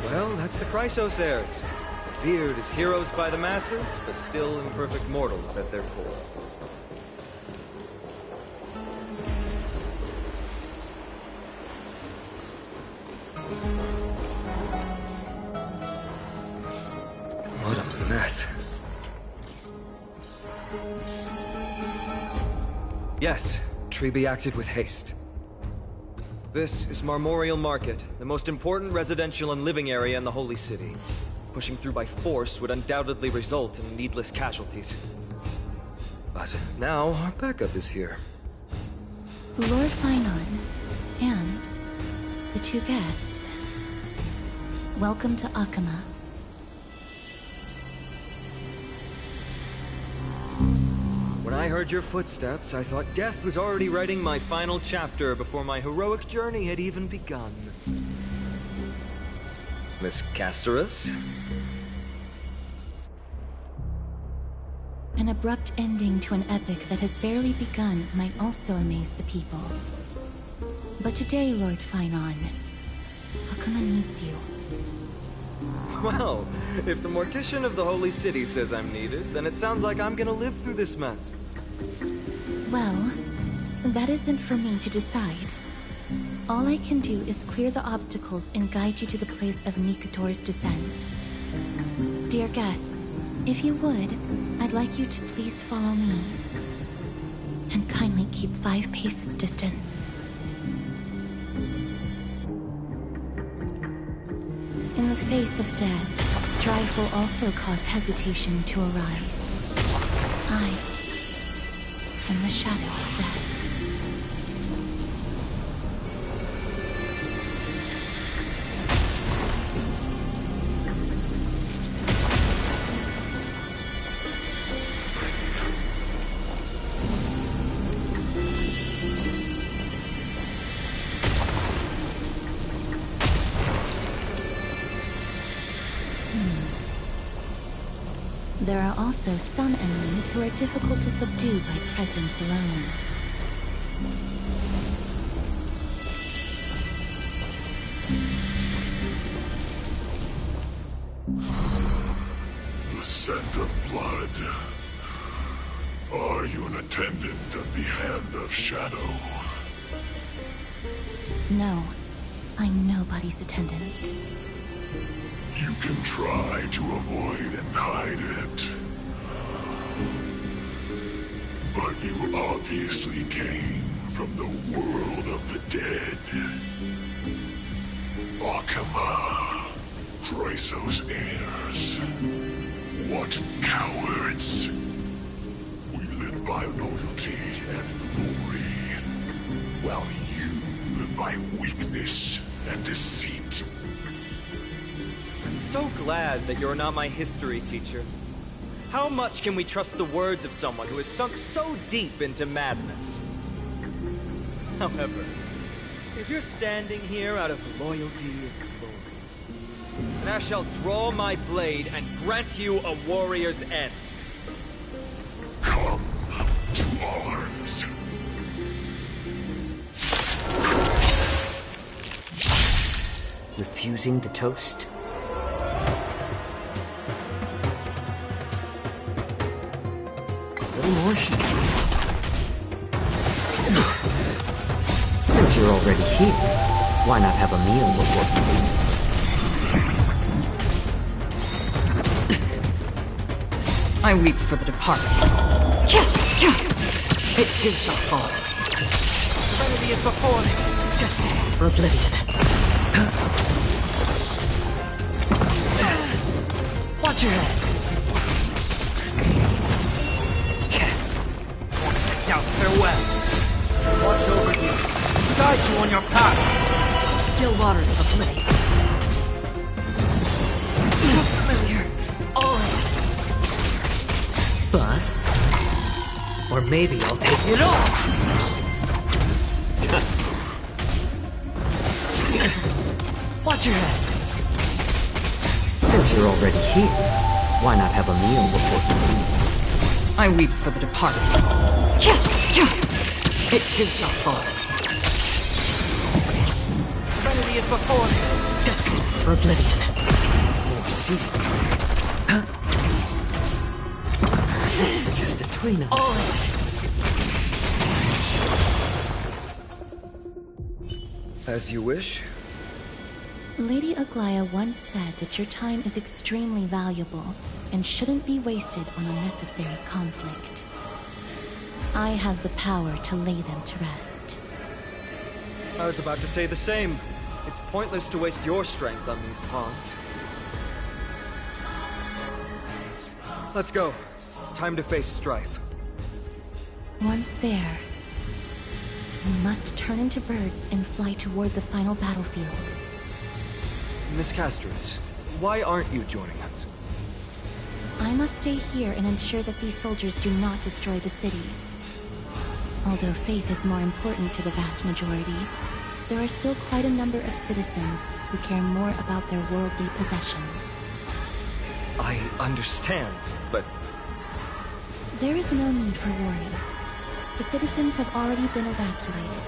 Well, that's the Chrysos heirs. Revered as heroes by the masses, but still imperfect mortals at their core. What a mess. Yes, Treeby acted with haste. This is Marmorial Market, the most important residential and living area in the Holy City. Pushing through by force would undoubtedly result in needless casualties. But now our backup is here. Lord Finon, and the two guests. Welcome to Akima. When I heard your footsteps, I thought death was already writing my final chapter before my heroic journey had even begun. Miss Castorus? An abrupt ending to an epic that has barely begun might also amaze the people. But today, Lord Finon, Akima needs you. Well, if the Mortician of the Holy City says I'm needed, then it sounds like I'm gonna live through this mess. Well, that isn't for me to decide. All I can do is clear the obstacles and guide you to the place of Nicator's descent. Dear guests, if you would, I'd like you to please follow me. And kindly keep 5 paces distance. In the face of death, strife will also cause hesitation to arise. I am the shadow of death. There are also some enemies who are difficult to subdue by presence alone. The scent of blood. Are you an attendant of the Hand of Shadow? No, I'm nobody's attendant. You can try to avoid and hide it. But you obviously came from the world of the dead. Akima, Chrysos heirs. What cowards! We live by loyalty and glory, while you live by weakness and deceit. I'm so glad that you're not my history teacher. How much can we trust the words of someone who has sunk so deep into madness? However, if you're standing here out of loyalty and glory, then I shall draw my blade and grant you a warrior's end. Come to arms. Refusing the toast? A little more heat. Since you're already here, why not have a meal before you leave? I weep for the departed. It too shall fall. Serenity is before me. Destined for oblivion. Watch your head. Out farewell. Watch over you. Guide you on your path. Still waters of oblivion. Familiar. All right. Bust? Or maybe I'll take it all! Watch your head. Since you're already here, why not have a meal before you leave? I weep for the departed. It too shall fall. Serenity is before me. Destined for oblivion. More season. It's just between us. All right. As you wish. Lady Aglaya once said that your time is extremely valuable and shouldn't be wasted on unnecessary conflict. I have the power to lay them to rest. I was about to say the same. It's pointless to waste your strength on these pawns. Let's go. It's time to face strife. Once there, you must turn into birds and fly toward the final battlefield. Miss Castrum, why aren't you joining us? I must stay here and ensure that these soldiers do not destroy the city. Although faith is more important to the vast majority, there are still quite a number of citizens who care more about their worldly possessions. I understand, but... There is no need for worry. The citizens have already been evacuated,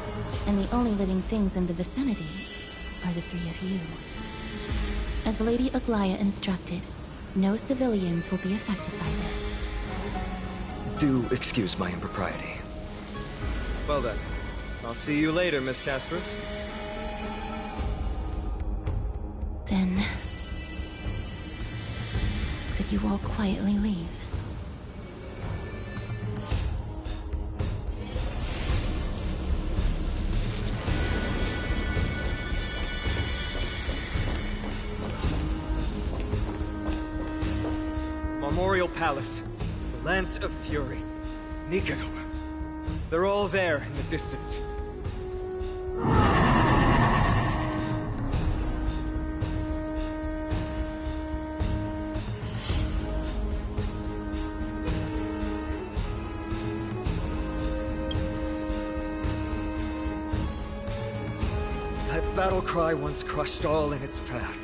and the only living things in the vicinity are the three of you. As Lady Aglaya instructed, no civilians will be affected by this. Do excuse my impropriety. Well then, I'll see you later, Miss Castrum. Then... could you all quietly leave? Memorial Palace, the Lance of Fury, Nicator. They're all there in the distance. That battle cry once crushed all in its path.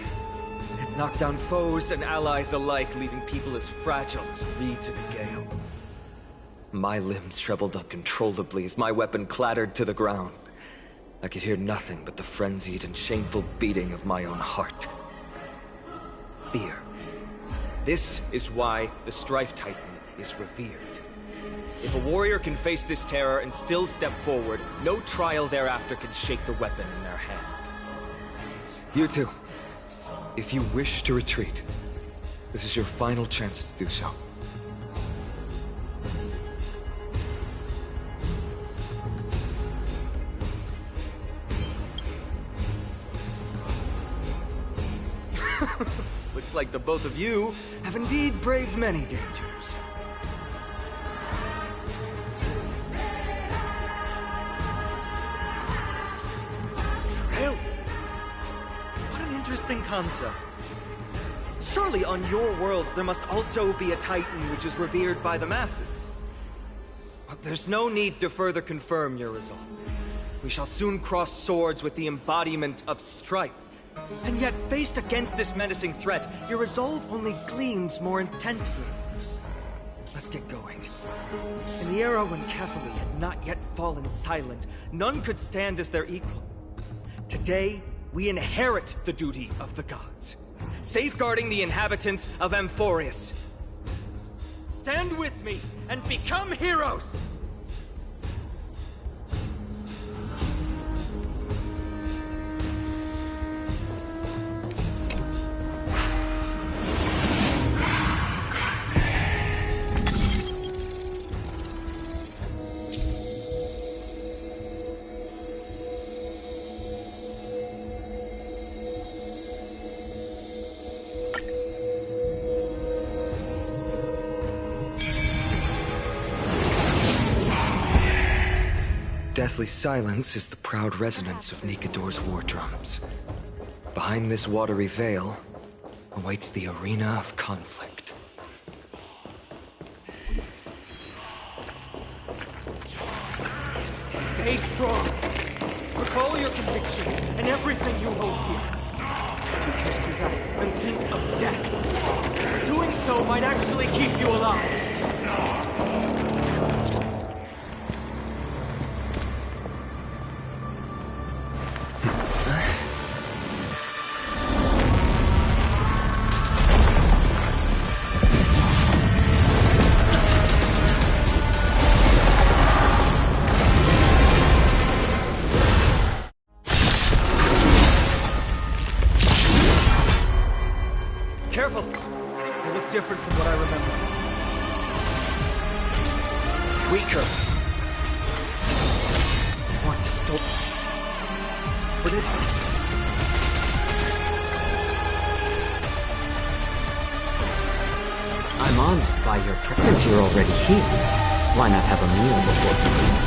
It knocked down foes and allies alike, leaving people as fragile as reeds in a gale. My limbs trembled uncontrollably as my weapon clattered to the ground. I could hear nothing but the frenzied and shameful beating of my own heart. Fear. This is why the strifetitan is revered. If a warrior can face this terror and still step forward, no trial thereafter can shake the weapon in their hand. You two, if you wish to retreat, this is your final chance to do so. Looks like the both of you have indeed braved many dangers. Trail? What an interesting concept. Surely on your worlds there must also be a titan which is revered by the masses. But there's no need to further confirm your resolve. We shall soon cross swords with the embodiment of strife. And yet, faced against this menacing threat, your resolve only gleams more intensely. Let's get going. In the era when Kefali had not yet fallen silent, none could stand as their equal. Today, we inherit the duty of the gods, safeguarding the inhabitants of Amphoreus. Stand with me and become heroes! Deathly silence is the proud resonance of Nicator's war drums. Behind this watery veil awaits the arena of conflict. Stay strong. Recall your convictions and everything you hold dear. keep you alive! Careful! They look different from what I remember. Weaker. More distorted. I'm honored by your presence. Since you're already here, why not have a meal before you leave?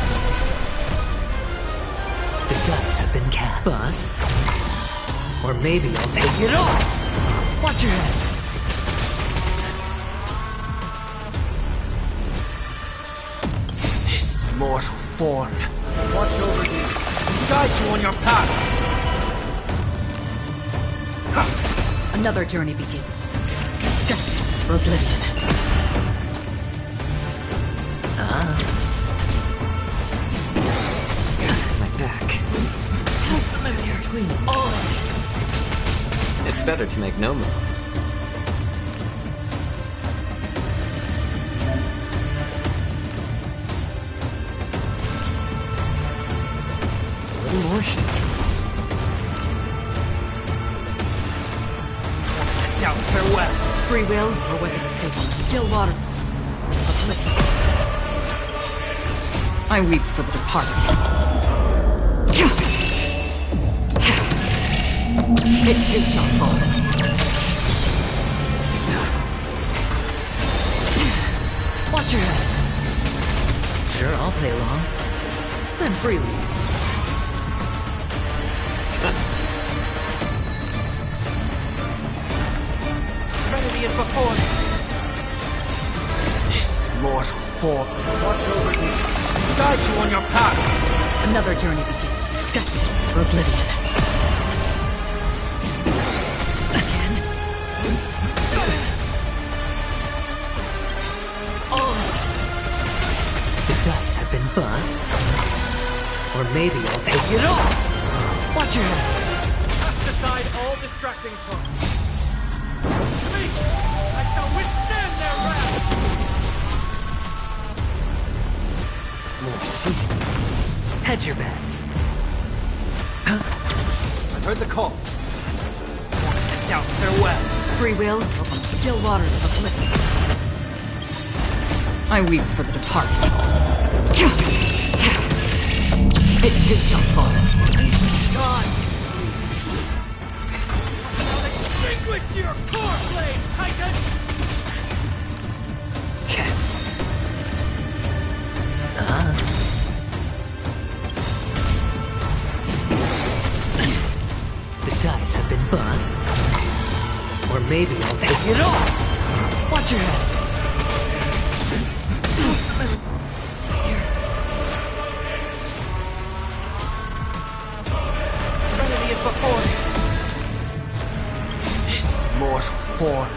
The dice have been cast. Bust. Or maybe I'll take it all! Watch your head! This mortal form. Watch over you. Guide you on your path. Another journey begins. Destined for oblivion. My back. That's just a twinge. It's better to make no move. A little more heat. Down, farewell. Free will, or was it a fable? Still water. I weep for the departed. It too shall fall. Watch your head. Sure, I'll play along. Spend freely. Serenity is before me. This mortal form. Watch over you. Guide you on your path. Another journey begins. Destined for oblivion. Bust. Or maybe I'll take it all. Watch your head. Cast aside all distracting thoughts. Speak! I shall withstand their wrath! More season. Hedge your bets. I heard the call. Down, farewell. Free will, still waters of oblivion. I weep for the departed. It too shall fall. God! I'll extinguish your core blade, Titan! The dice have been bust. Or maybe I'll take it all. Watch your head. Before me. This mortal form.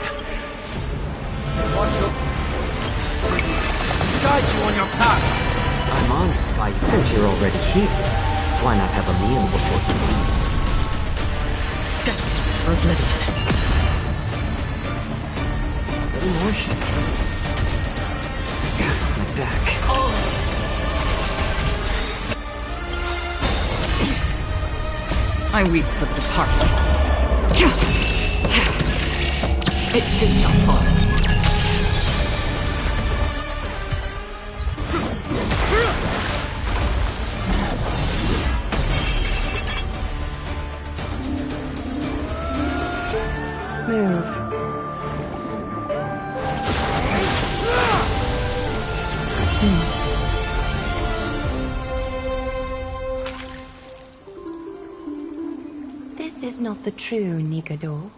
Watch your... Guide you on your path. I'm honored by you. Since you're already here, why not have a meal before you leave? Destined for oblivion. A little more heat. My back. I weep for the departed. It too shall fall. Move. This is not the true Nikador,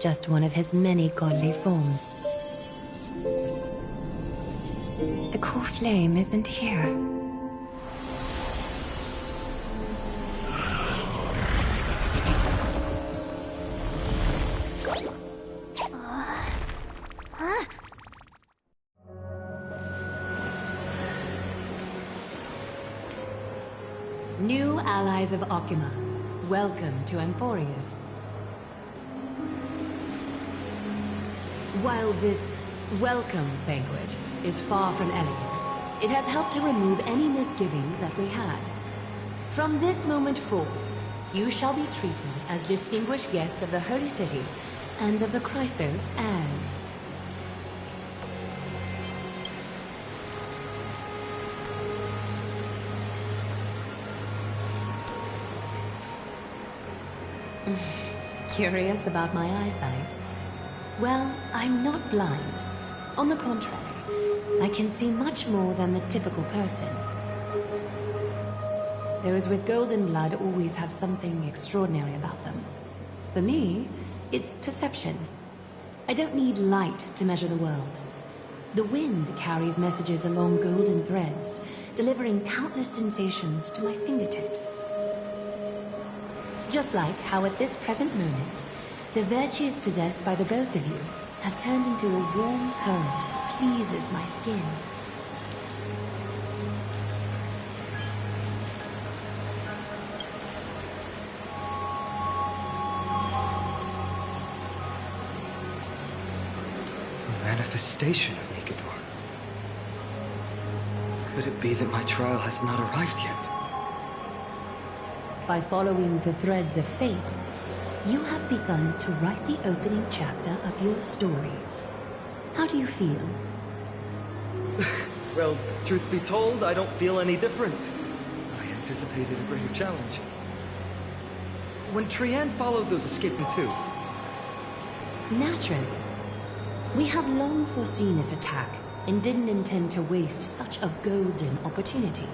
just one of his many godly forms. The core flame isn't here. allies of Akima. Welcome to Amphoreus. While this welcome banquet is far from elegant, it has helped to remove any misgivings that we had. From this moment forth, you shall be treated as distinguished guests of the Holy City and of the Chrysos heirs. Curious about my eyesight? Well, I'm not blind. On the contrary, I can see much more than the typical person. Those with golden blood always have something extraordinary about them. For me, it's perception. I don't need light to measure the world. The wind carries messages along golden threads, delivering countless sensations to my fingertips. Just like how at this present moment, the virtues possessed by the both of you have turned into a warm current that pleases my skin. A manifestation of Nikador. Could it be that my trial has not arrived yet? By following the threads of fate, you have begun to write the opening chapter of your story. How do you feel? Well, truth be told, I don't feel any different. I anticipated a greater challenge. When Trian followed those escaping too. Naturally. We have long foreseen this attack and didn't intend to waste such a golden opportunity.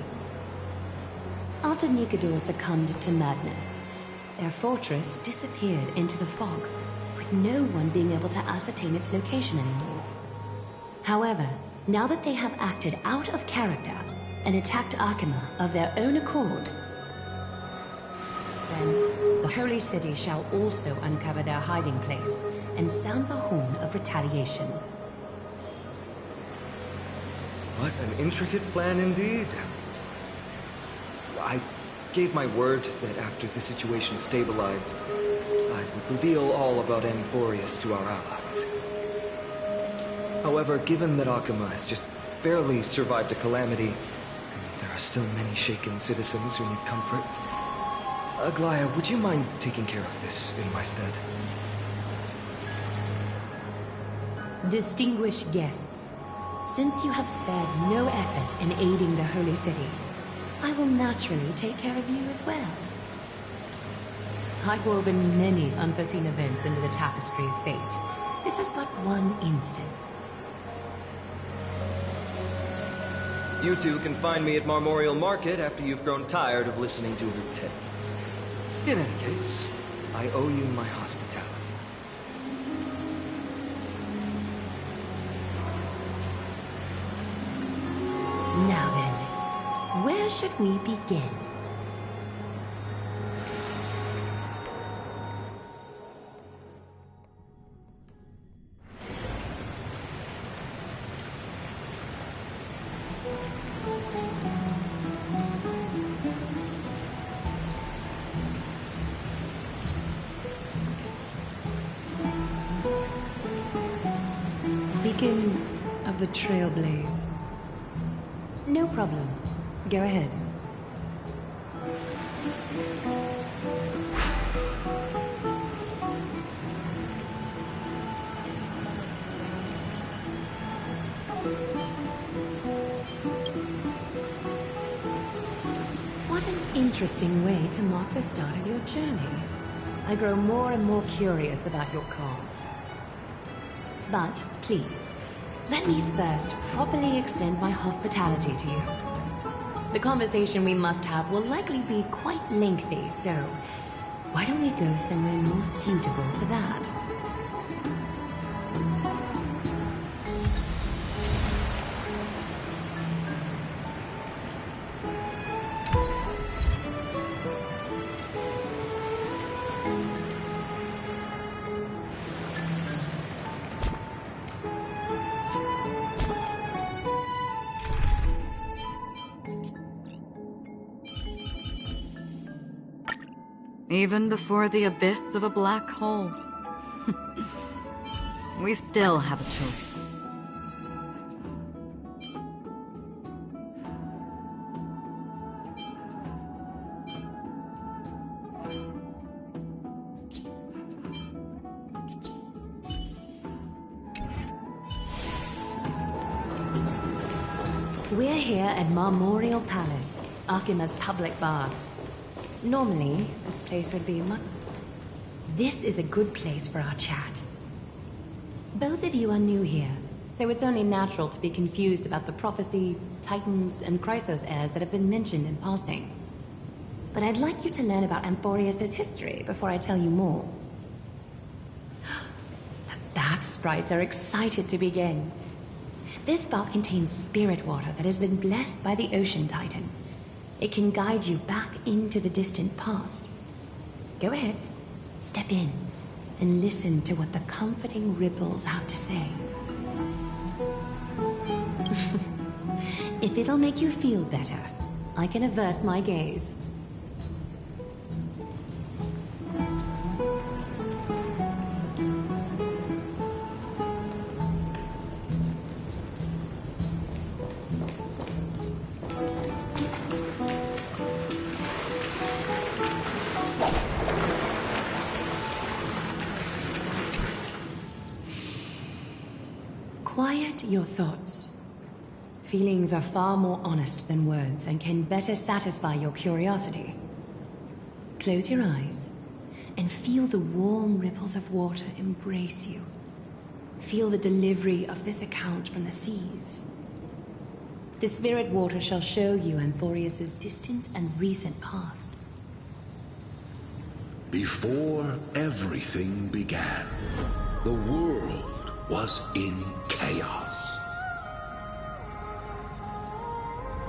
After Nikador succumbed to madness, their fortress disappeared into the fog, with no one being able to ascertain its location anymore. However, now that they have acted out of character and attacked Akima of their own accord, then the Holy City shall also uncover their hiding place and sound the horn of retaliation. What an intricate plan indeed. I gave my word that after the situation stabilized, I would reveal all about Amphoreus to our allies. However, given that Akima has just barely survived a calamity, and there are still many shaken citizens who need comfort, Aglaya, would you mind taking care of this in my stead? Distinguished guests, since you have spared no effort in aiding the Holy City, I will naturally take care of you as well. I've woven many unforeseen events into the tapestry of fate. This is but one instance. You two can find me at Marmorial Market after you've grown tired of listening to her tales. In any case, I owe you my hospitality. Now then, where should we begin? Beacon of the Trailblaze. No problem. Go ahead. What an interesting way to mark the start of your journey. I grow more and more curious about your cause. But please, let me first properly extend my hospitality to you. The conversation we must have will likely be quite lengthy, so why don't we go somewhere more suitable for that? Even before the abyss of a black hole. We still have a choice. We're here at Marmoreal Palace, Akima's public baths. Normally, this place would be much... This is a good place for our chat. Both of you are new here, so it's only natural to be confused about the prophecy, titans, and Chrysos heirs that have been mentioned in passing. But I'd like you to learn about Amphoreus' history before I tell you more. The bath sprites are excited to begin. This bath contains spirit water that has been blessed by the Ocean Titan. It can guide you back into the distant past. Go ahead, step in, and listen to what the comforting ripples have to say. If it'll make you feel better, I can avert my gaze. Quiet your thoughts. Feelings are far more honest than words and can better satisfy your curiosity. Close your eyes and feel the warm ripples of water embrace you. Feel the delivery of this account from the seas. The spirit water shall show you Amphoreus' distant and recent past. Before everything began, the world was in chaos.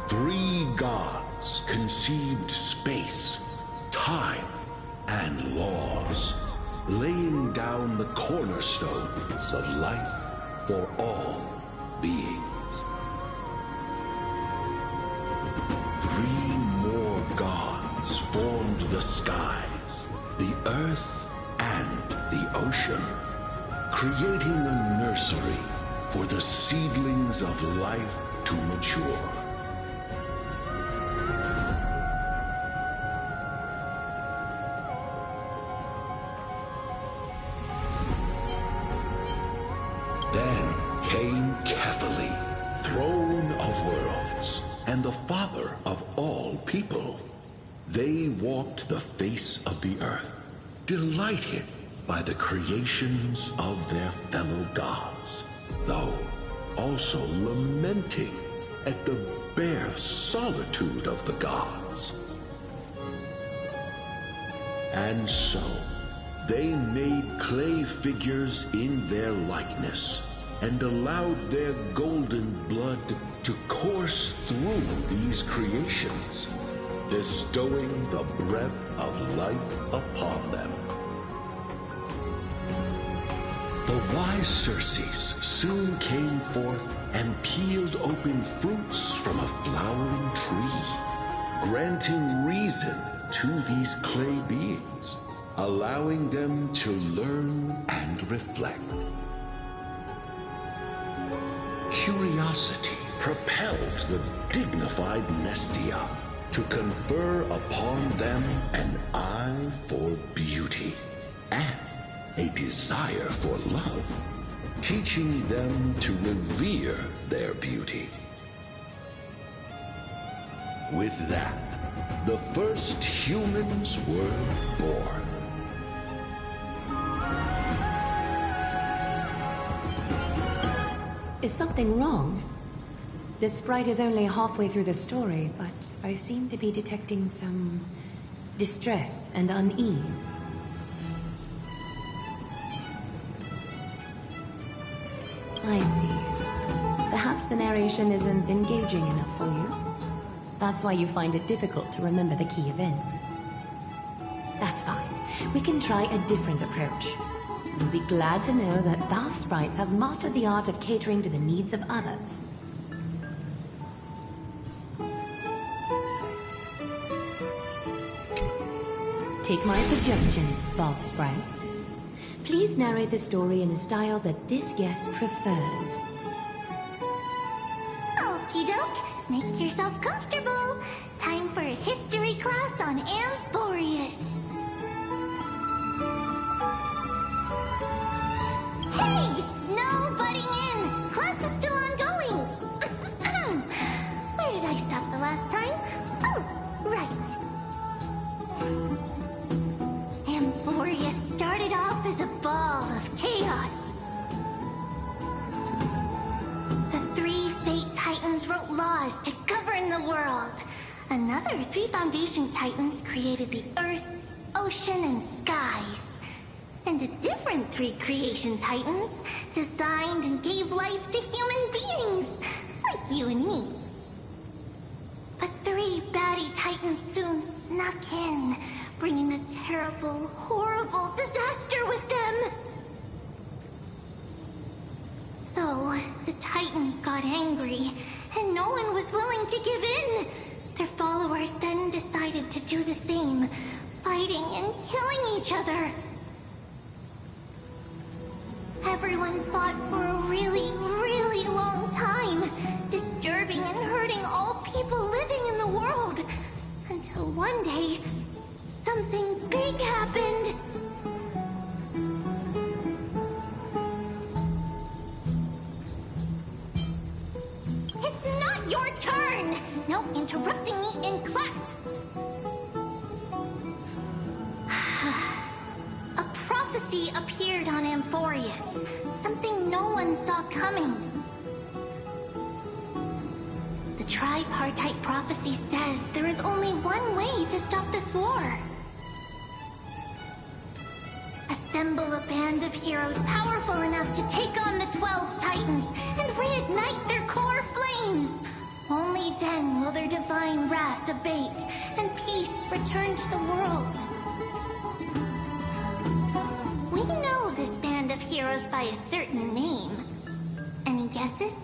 3 gods conceived space, time, and laws, laying down the cornerstones of life for all beings. 3 more gods formed the skies, the earth, and the ocean, creating a nursery for the seedlings of life to mature. Then came Kefali, throne of worlds, and the father of all people. They walked the face of the earth, delighted by the creations of their fellow gods, though also lamenting at the bare solitude of the gods. And so, they made clay figures in their likeness, and allowed their golden blood to course through these creations, bestowing the breath of life upon them. The wise Circes soon came forth and peeled open fruits from a flowering tree, granting reason to these clay beings, allowing them to learn and reflect. Curiosity propelled the dignified Nestia to confer upon them an eye for beauty and a desire for love, teaching them to revere their beauty. With that, the first humans were born. Is something wrong? The sprite is only halfway through the story, but I seem to be detecting some distress and unease. I see. Perhaps the narration isn't engaging enough for you. That's why you find it difficult to remember the key events. That's fine. We can try a different approach. You'll be glad to know that bath sprites have mastered the art of catering to the needs of others. take my suggestion, Bath Sprites. Please narrate the story in a style that this guest prefers. Okie doke. Make yourself comfortable. Time for a history class on Amphoreus. Hey! No butting in! Class is still ongoing! Where did I stop the last time? Oh, right. Amphoreus started off as a ball of chaos. The 3 Fate Titans wrote laws to govern the world. Another 3 Foundation Titans created the earth, ocean, and skies. And a different 3 Creation Titans designed and gave life to human beings, like you and me. But 3 baddie Titans soon snuck in, bringing a terrible, horrible disaster with them. So, the Titans got angry, and no one was willing to give in. Their followers then decided to do the same, fighting and killing each other. Everyone fought for a really, really long time, disturbing and hurting all people living in the world. Until one day, something big happened. It's not your turn! No interrupting me in class! A prophecy appeared on Amphoreus, something no one saw coming. The tripartite prophecy says there is only one way to stop this war. Assemble a band of heroes powerful enough to take on the 12 Titans and reignite their core flames. Only then will their divine wrath abate and peace return to the world. We know this band of heroes by a certain name. Any guesses?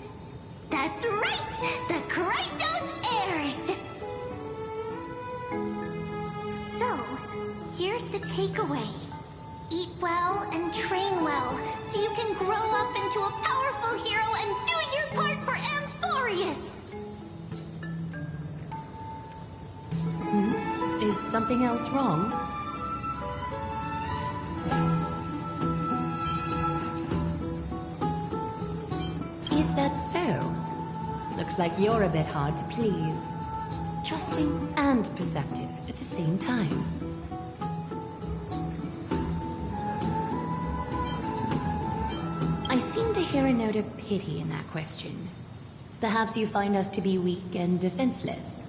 That's right! The Chrysos Heirs! So, here's the takeaway. Eat well and train well, so you can grow up into a powerful hero and do your part for Amphoreus! Is something else wrong? Is that so? Looks like you're a bit hard to please. Trusting and perceptive at the same time. I seem to hear a note of pity in that question. Perhaps you find us to be weak and defenseless.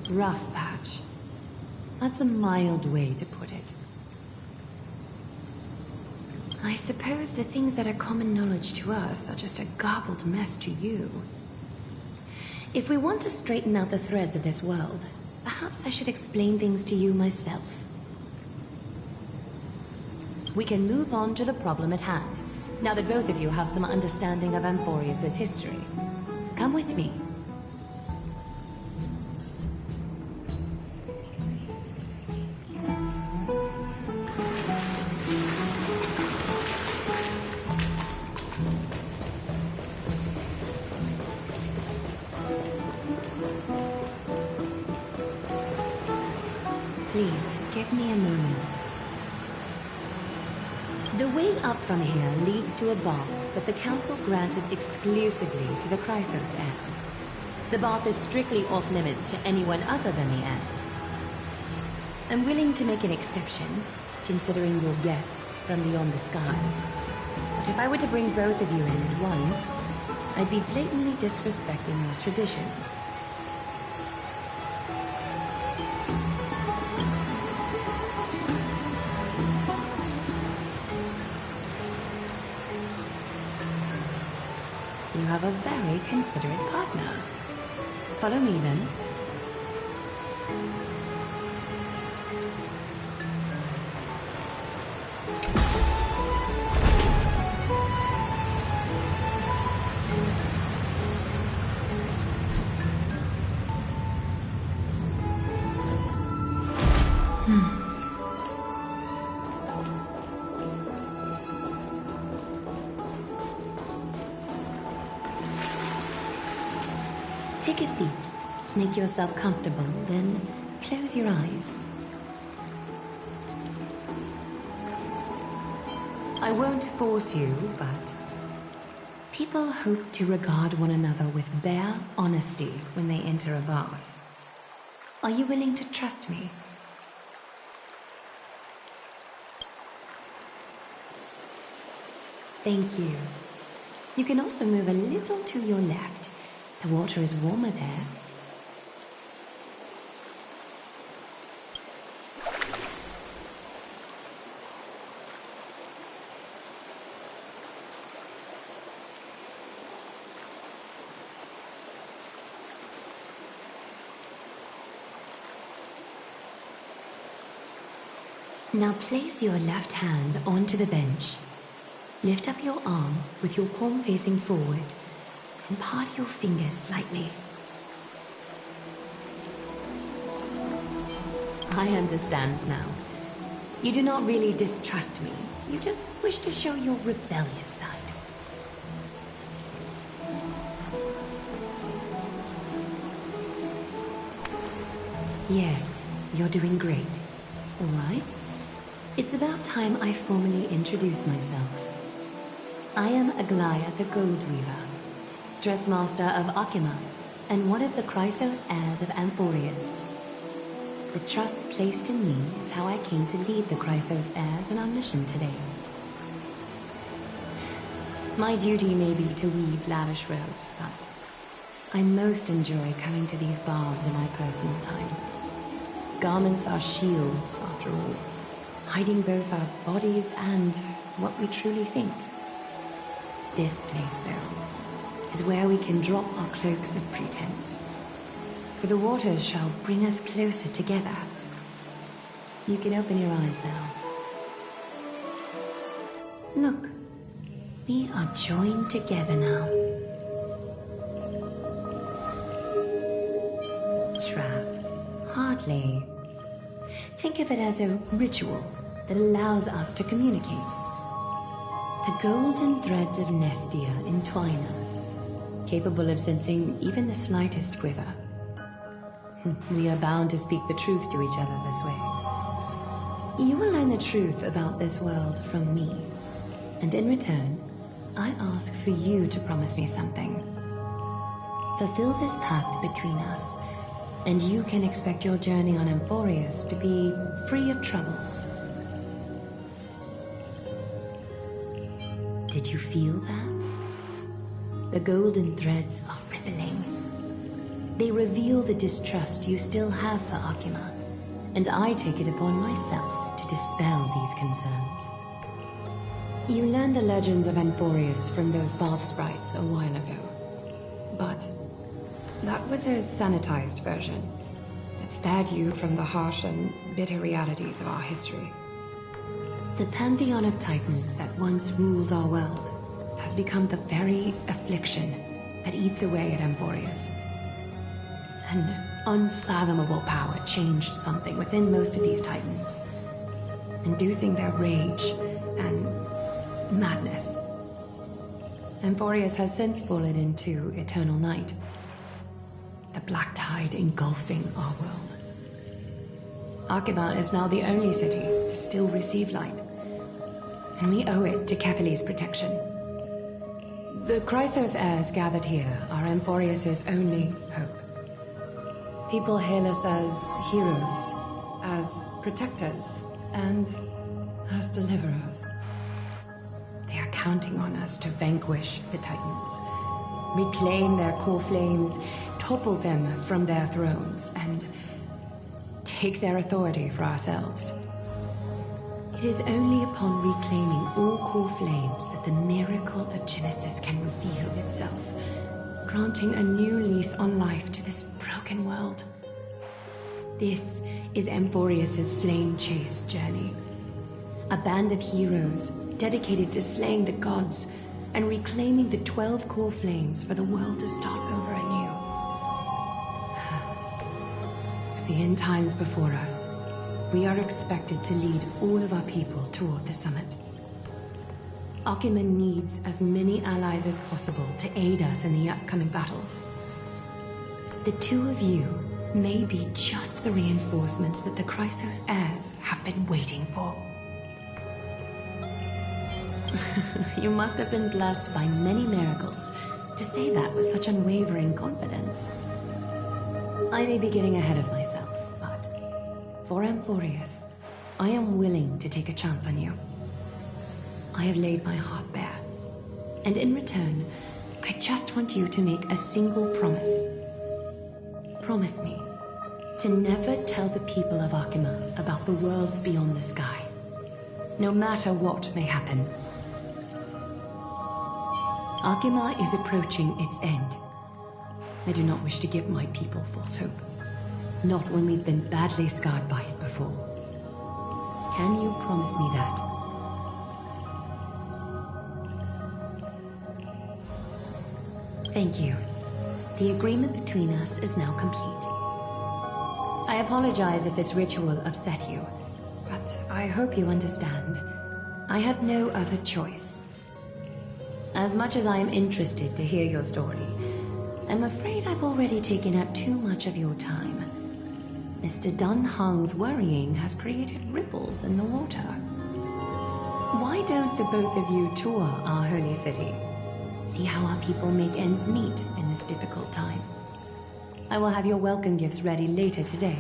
Rough patch. That's a mild way to put it. I suppose the things that are common knowledge to us are just a garbled mess to you. If we want to straighten out the threads of this world, perhaps I should explain things to you myself. We can move on to the problem at hand, now that both of you have some understanding of Amphoreus' history. Come with me. Please, give me a moment. The way up from here leads to a bath that the Council granted exclusively to the Chrysos heirs. The bath is strictly off-limits to anyone other than the heirs. I'm willing to make an exception, considering you're guests from beyond the sky. But if I were to bring both of you in at once, I'd be blatantly disrespecting our traditions. You have a very considerate partner. Follow me, then. Take a seat. Make yourself comfortable, then close your eyes. I won't force you, but people hope to regard one another with bare honesty when they enter a bath. Are you willing to trust me? Thank you. You can also move a little to your left. The water is warmer there. Now place your left hand onto the bench. Lift up your arm with your palm facing forward and part your fingers slightly. I understand now. You do not really distrust me. You just wish to show your rebellious side. Yes, you're doing great. All right. It's about time I formally introduce myself. I am Aglaia the Gold Weaver, Dressmaster of Akima, and one of the Chrysos heirs of Amphoreus. The trust placed in me is how I came to lead the Chrysos heirs in our mission today. My duty may be to weave lavish robes, but I most enjoy coming to these baths in my personal time. Garments are shields, after all, hiding both our bodies and what we truly think. This place, though, is where we can drop our cloaks of pretense. For the waters shall bring us closer together. You can open your eyes now. Look, we are joined together now. Trap. Hardly. Think of it as a ritual that allows us to communicate. The golden threads of Nestia entwine us, capable of sensing even the slightest quiver. We are bound to speak the truth to each other this way. You will learn the truth about this world from me, and in return, I ask for you to promise me something. Fulfill this pact between us, and you can expect your journey on Amphoreus to be free of troubles. Did you feel that? The golden threads are rippling. They reveal the distrust you still have for Akima, and I take it upon myself to dispel these concerns. You learned the legends of Amphoreus from those bath sprites a while ago, but that was a sanitized version that spared you from the harsh and bitter realities of our history. The pantheon of titans that once ruled our world has become the very affliction that eats away at Amphoreus. An unfathomable power changed something within most of these titans, inducing their rage and madness. Amphoreus has since fallen into eternal night, the black tide engulfing our world. Akima is now the only city to still receive light, and we owe it to Kefali's protection. The Chrysos heirs gathered here are Amphoreus' only hope. People hail us as heroes, as protectors, and as deliverers. They are counting on us to vanquish the Titans, reclaim their core flames, topple them from their thrones, and take their authority for ourselves. It is only upon reclaiming all core flames that the miracle of Genesis can reveal itself, granting a new lease on life to this broken world. This is Amphoreus' flame chase journey. A band of heroes dedicated to slaying the gods and reclaiming the 12 core flames for the world to start over anew. With the end times before us, we are expected to lead all of our people toward the summit. Akima needs as many allies as possible to aid us in the upcoming battles. The two of you may be just the reinforcements that the Chrysos heirs have been waiting for. You must have been blessed by many miracles to say that with such unwavering confidence. I may be getting ahead of myself, but for Amphoreus, I am willing to take a chance on you. I have laid my heart bare, and in return, I just want you to make a single promise. Promise me to never tell the people of Akima about the worlds beyond the sky, no matter what may happen. Akima is approaching its end. I do not wish to give my people false hope, not when we've been badly scarred by it before. Can you promise me that? Thank you. The agreement between us is now complete. I apologize if this ritual upset you, but I hope you understand. I had no other choice. As much as I am interested to hear your story, I'm afraid I've already taken up too much of your time. Mr. Dunhung's worrying has created ripples in the water. Why don't the both of you tour our holy city? See how our people make ends meet in this difficult time. I will have your welcome gifts ready later today.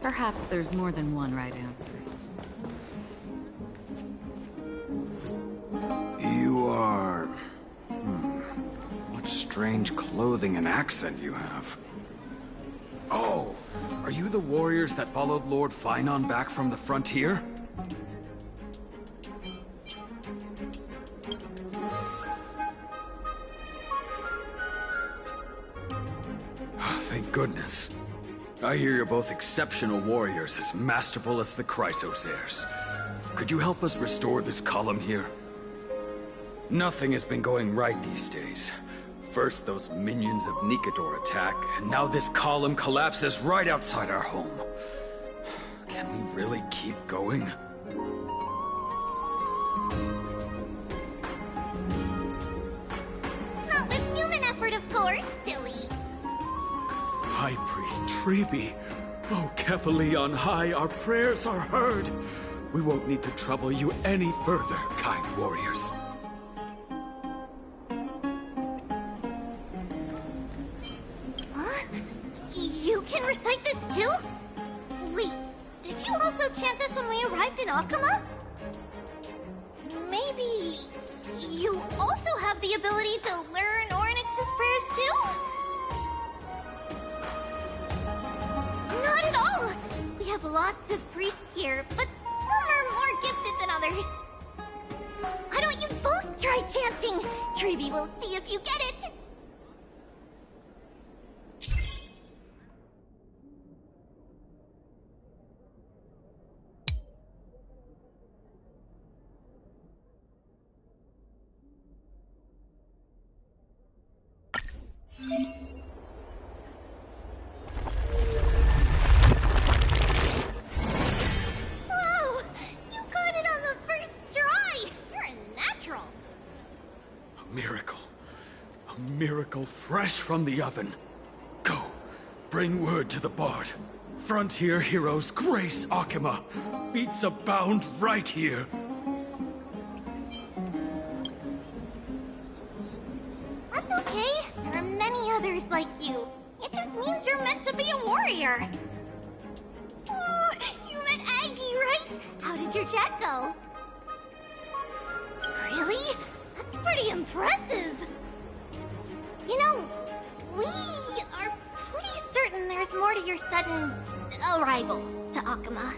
Perhaps there's more than one right answer. You are... What strange clothing and accent you have. Oh, are you the warriors that followed Lord Finon back from the frontier? Thank goodness. I hear you're both exceptional warriors, as masterful as the Chrysos heirs. Could you help us restore this column here? Nothing has been going right these days. First those minions of Nikador attack, and now this column collapses right outside our home. Can we really keep going? You're silly. High Priest Treeby. Oh, Kefali on high, our prayers are heard. We won't need to trouble you any further, kind warriors. Huh? You can recite this too? Wait, did you also chant this when we arrived in Akima? Maybe you also have the ability to learn Ornyx's prayers too? Not at all! We have lots of priests here, but some are more gifted than others. Why don't you both try chanting? Treeby will see if you get it! Wow! You got it on the first try! You're a natural! A miracle. A miracle fresh from the oven. Go, bring word to the Bard. Frontier heroes grace Akima. Feats abound right here. That's okay. There are many others like you. It just means you're meant to be a warrior. Oh, you met Aggie, right? How did your chat go? Really? That's pretty impressive. You know, we are pretty certain there's more to your sudden arrival to Akima.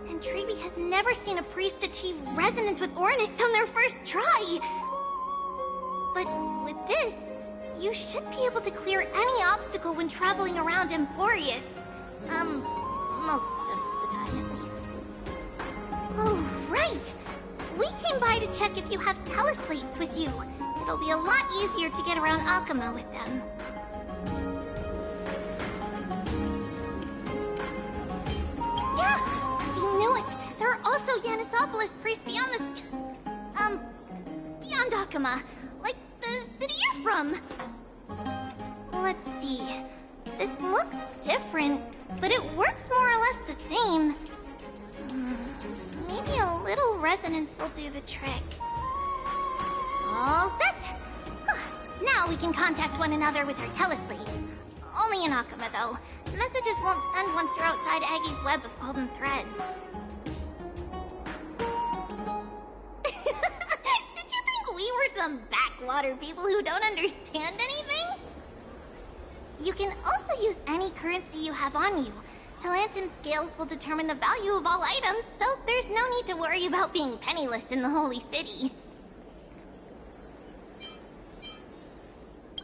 And Treeby has never seen a priest achieve resonance with Ornyx on their first try. But with this, you should be able to clear any obstacle when traveling around Amphoreus. Most of the time at least. Oh, right! We came by to check if you have teleslates with you. It'll be a lot easier to get around Akima with them. Yeah! You knew it! There are also Yanisopolis priests beyond the beyond Akima. Like the city you're from. Let's see. This looks different, but it works more or less the same. Maybe a little resonance will do the trick. All set! Now we can contact one another with our teleslates. Only in Akima, though. Messages won't send once you're outside Aggie's web of golden threads. Did you think we were some backwater people who don't understand anything? You can also use any currency you have on you. Talantan scales will determine the value of all items, so there's no need to worry about being penniless in the Holy City.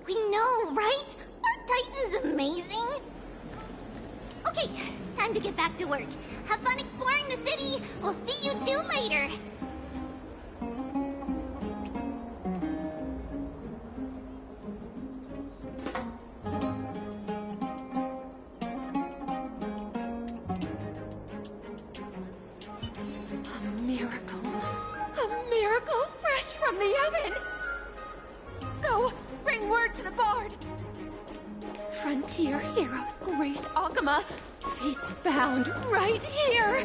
We know, right? Aren't Titans amazing? Okay, time to get back to work. Have fun exploring the city. We'll see you two later. A miracle fresh from the oven! Go, bring word to the Bard! Frontier heroes grace Akima. Fates bound right here!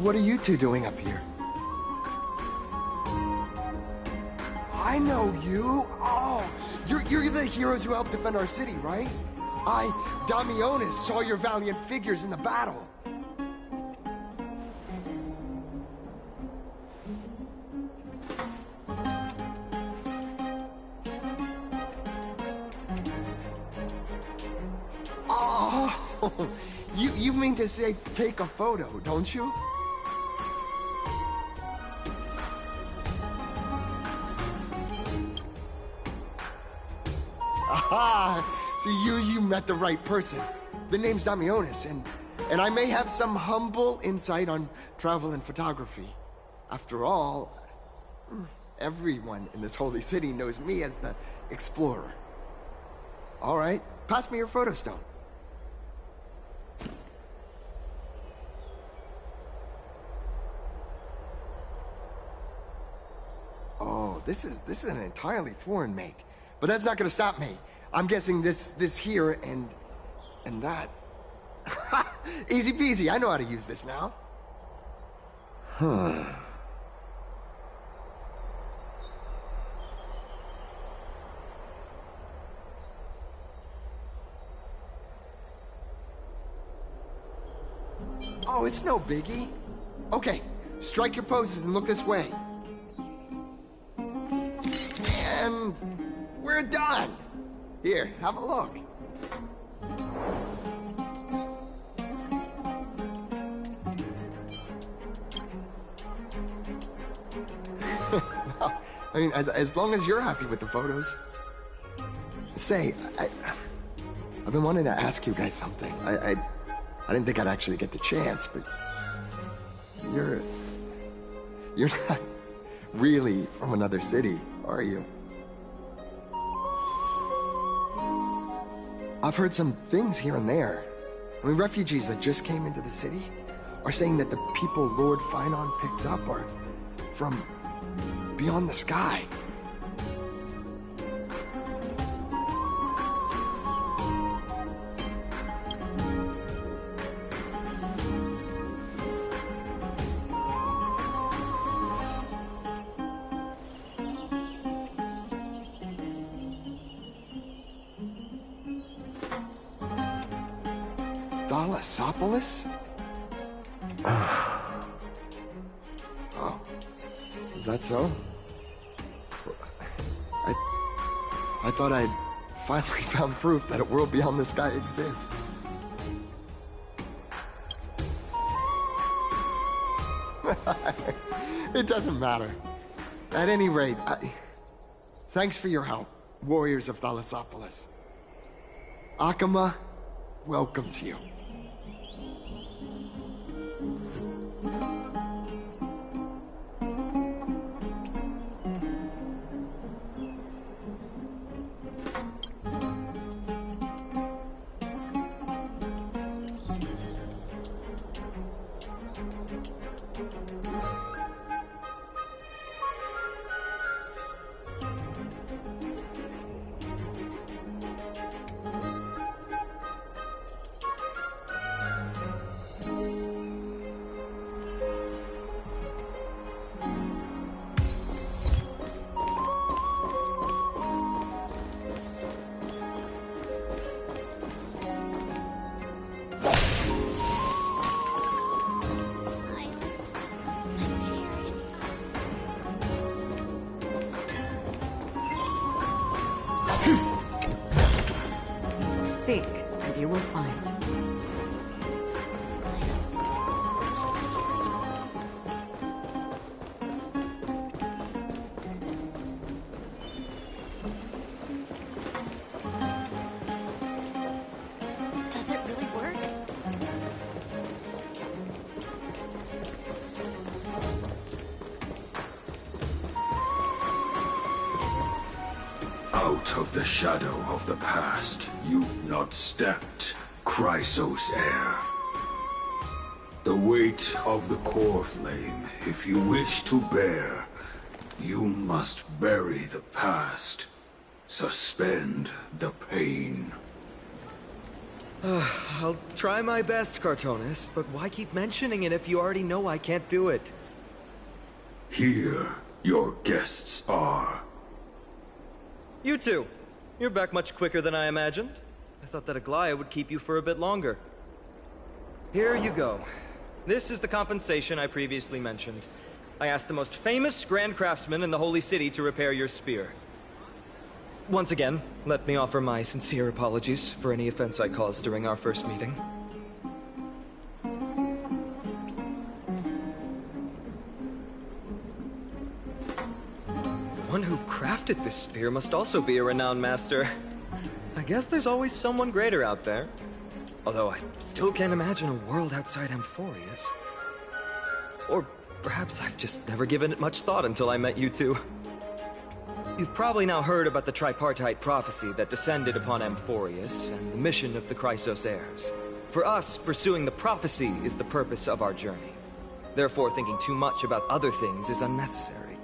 What are you two doing up here? I know you! Oh! You're the heroes who helped defend our city, right? I, Damionis, saw your valiant figures in the battle. Oh! You mean to say take a photo, don't you? Aha! See, you met the right person. The name's Damionis, and I may have some humble insight on travel and photography. After all, Everyone in this holy city knows me as the explorer. All right, pass me your photo stone. Oh, this is an entirely foreign make. But that's not gonna stop me. I'm guessing this here and that. Easy peasy, I know how to use this now. Huh. Oh, it's no biggie. Okay, strike your poses and look this way. And we're done. Here, have a look. Well, I mean, as long as you're happy with the photos. Say, I've been wanting to ask you guys something. I didn't think I'd actually get the chance, but you're not really from another city, are you? I've heard some things here and there. I mean, refugees that just came into the city are saying that the people Lord Finon picked up are from beyond the sky. Thalassopolis? Oh, is that so? I thought I'd finally found proof that a world beyond the sky exists. It doesn't matter. At any rate, thanks for your help, warriors of Thalassopolis. Akima welcomes you. Seek, and you will find. Does it really work? Out of the shadow of the past, you've not stepped, Chrysos heir. The weight of the core flame, if you wish to bear, you must bury the past. Suspend the pain. I'll try my best, Cartonis, but why keep mentioning it if you already know I can't do it? Here, your guests are. You two. You're back much quicker than I imagined. I thought that Aglaya would keep you for a bit longer. Here you go. This is the compensation I previously mentioned. I asked the most famous Grand Craftsman in the Holy City to repair your spear. Once again, let me offer my sincere apologies for any offense I caused during our first meeting. The one who crafted this spear must also be a renowned master. I guess there's always someone greater out there. Although I still can't imagine a world outside Amphoreus. Or perhaps I've just never given it much thought until I met you two. You've probably now heard about the tripartite prophecy that descended upon Amphoreus and the mission of the Chrysos heirs. For us, pursuing the prophecy is the purpose of our journey. Therefore, thinking too much about other things is unnecessary.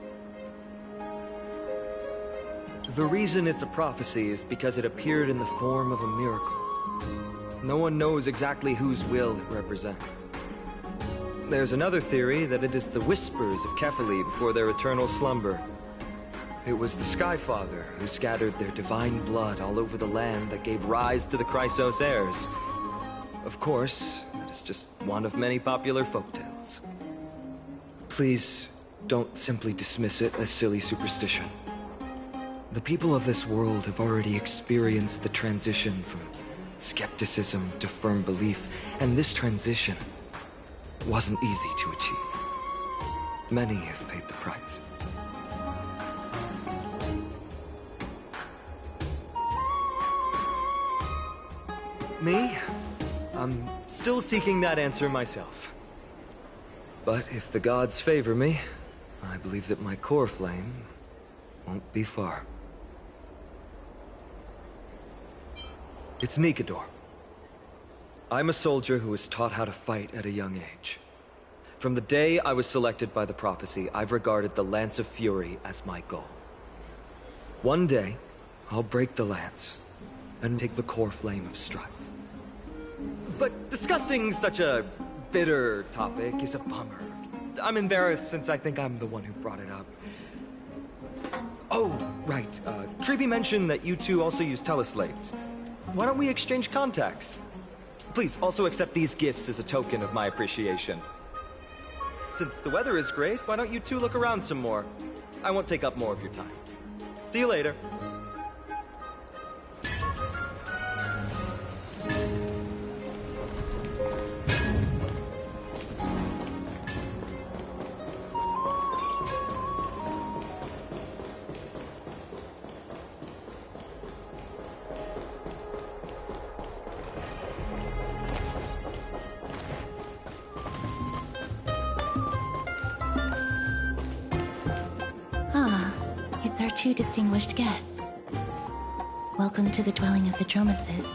The reason it's a prophecy is because it appeared in the form of a miracle. No one knows exactly whose will it represents. There's another theory that it is the whispers of Kefali before their eternal slumber. It was the Skyfather who scattered their divine blood all over the land that gave rise to the Chrysos heirs. Of course, that is just one of many popular folktales. Please, don't simply dismiss it as silly superstition. The people of this world have already experienced the transition from skepticism to firm belief, and this transition wasn't easy to achieve. Many have paid the price. Me? I'm still seeking that answer myself. But if the gods favor me, I believe that my core flame won't be far. It's Nikador. I'm a soldier who was taught how to fight at a young age. From the day I was selected by the prophecy, I've regarded the Lance of Fury as my goal. One day, I'll break the lance and take the core flame of strife. But discussing such a bitter topic is a bummer. I'm embarrassed since I think I'm the one who brought it up. Oh, right. Triby mentioned that you two also use teleslates. Why don't we exchange contacts? Please also accept these gifts as a token of my appreciation. Since the weather is great, why don't you two look around some more? I won't take up more of your time. See you later. Two distinguished guests. Welcome to the dwelling of the Dromeses.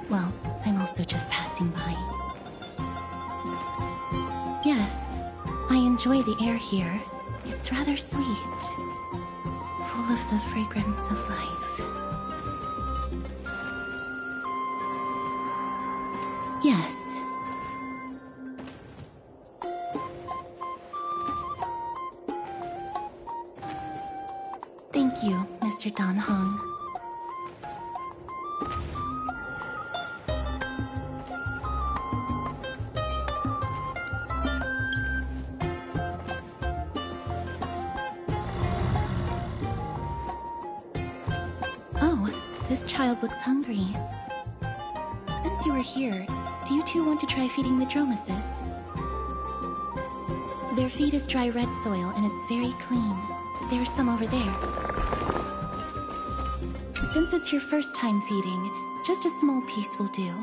Well, I'm also just passing by. Yes, I enjoy the air here. It's rather sweet, full of the fragrance of life. Yes. Thank you, Mr. Dan Hong. Oh, this child looks hungry. Since you are here, do you two want to try feeding the Dromeses? Their feed is dry red soil and it's very clean. There's some over there. Since it's your first time feeding, just a small piece will do.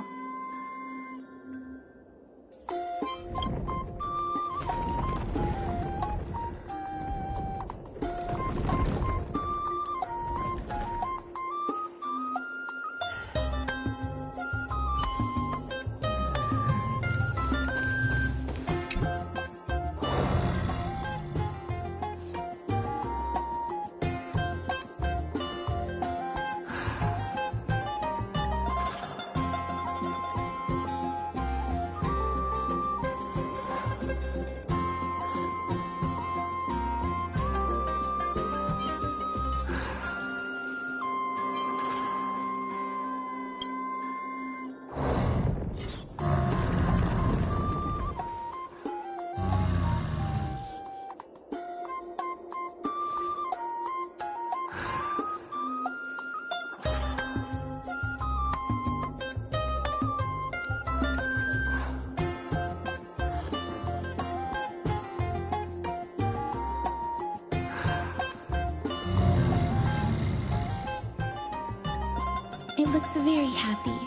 It looks very happy.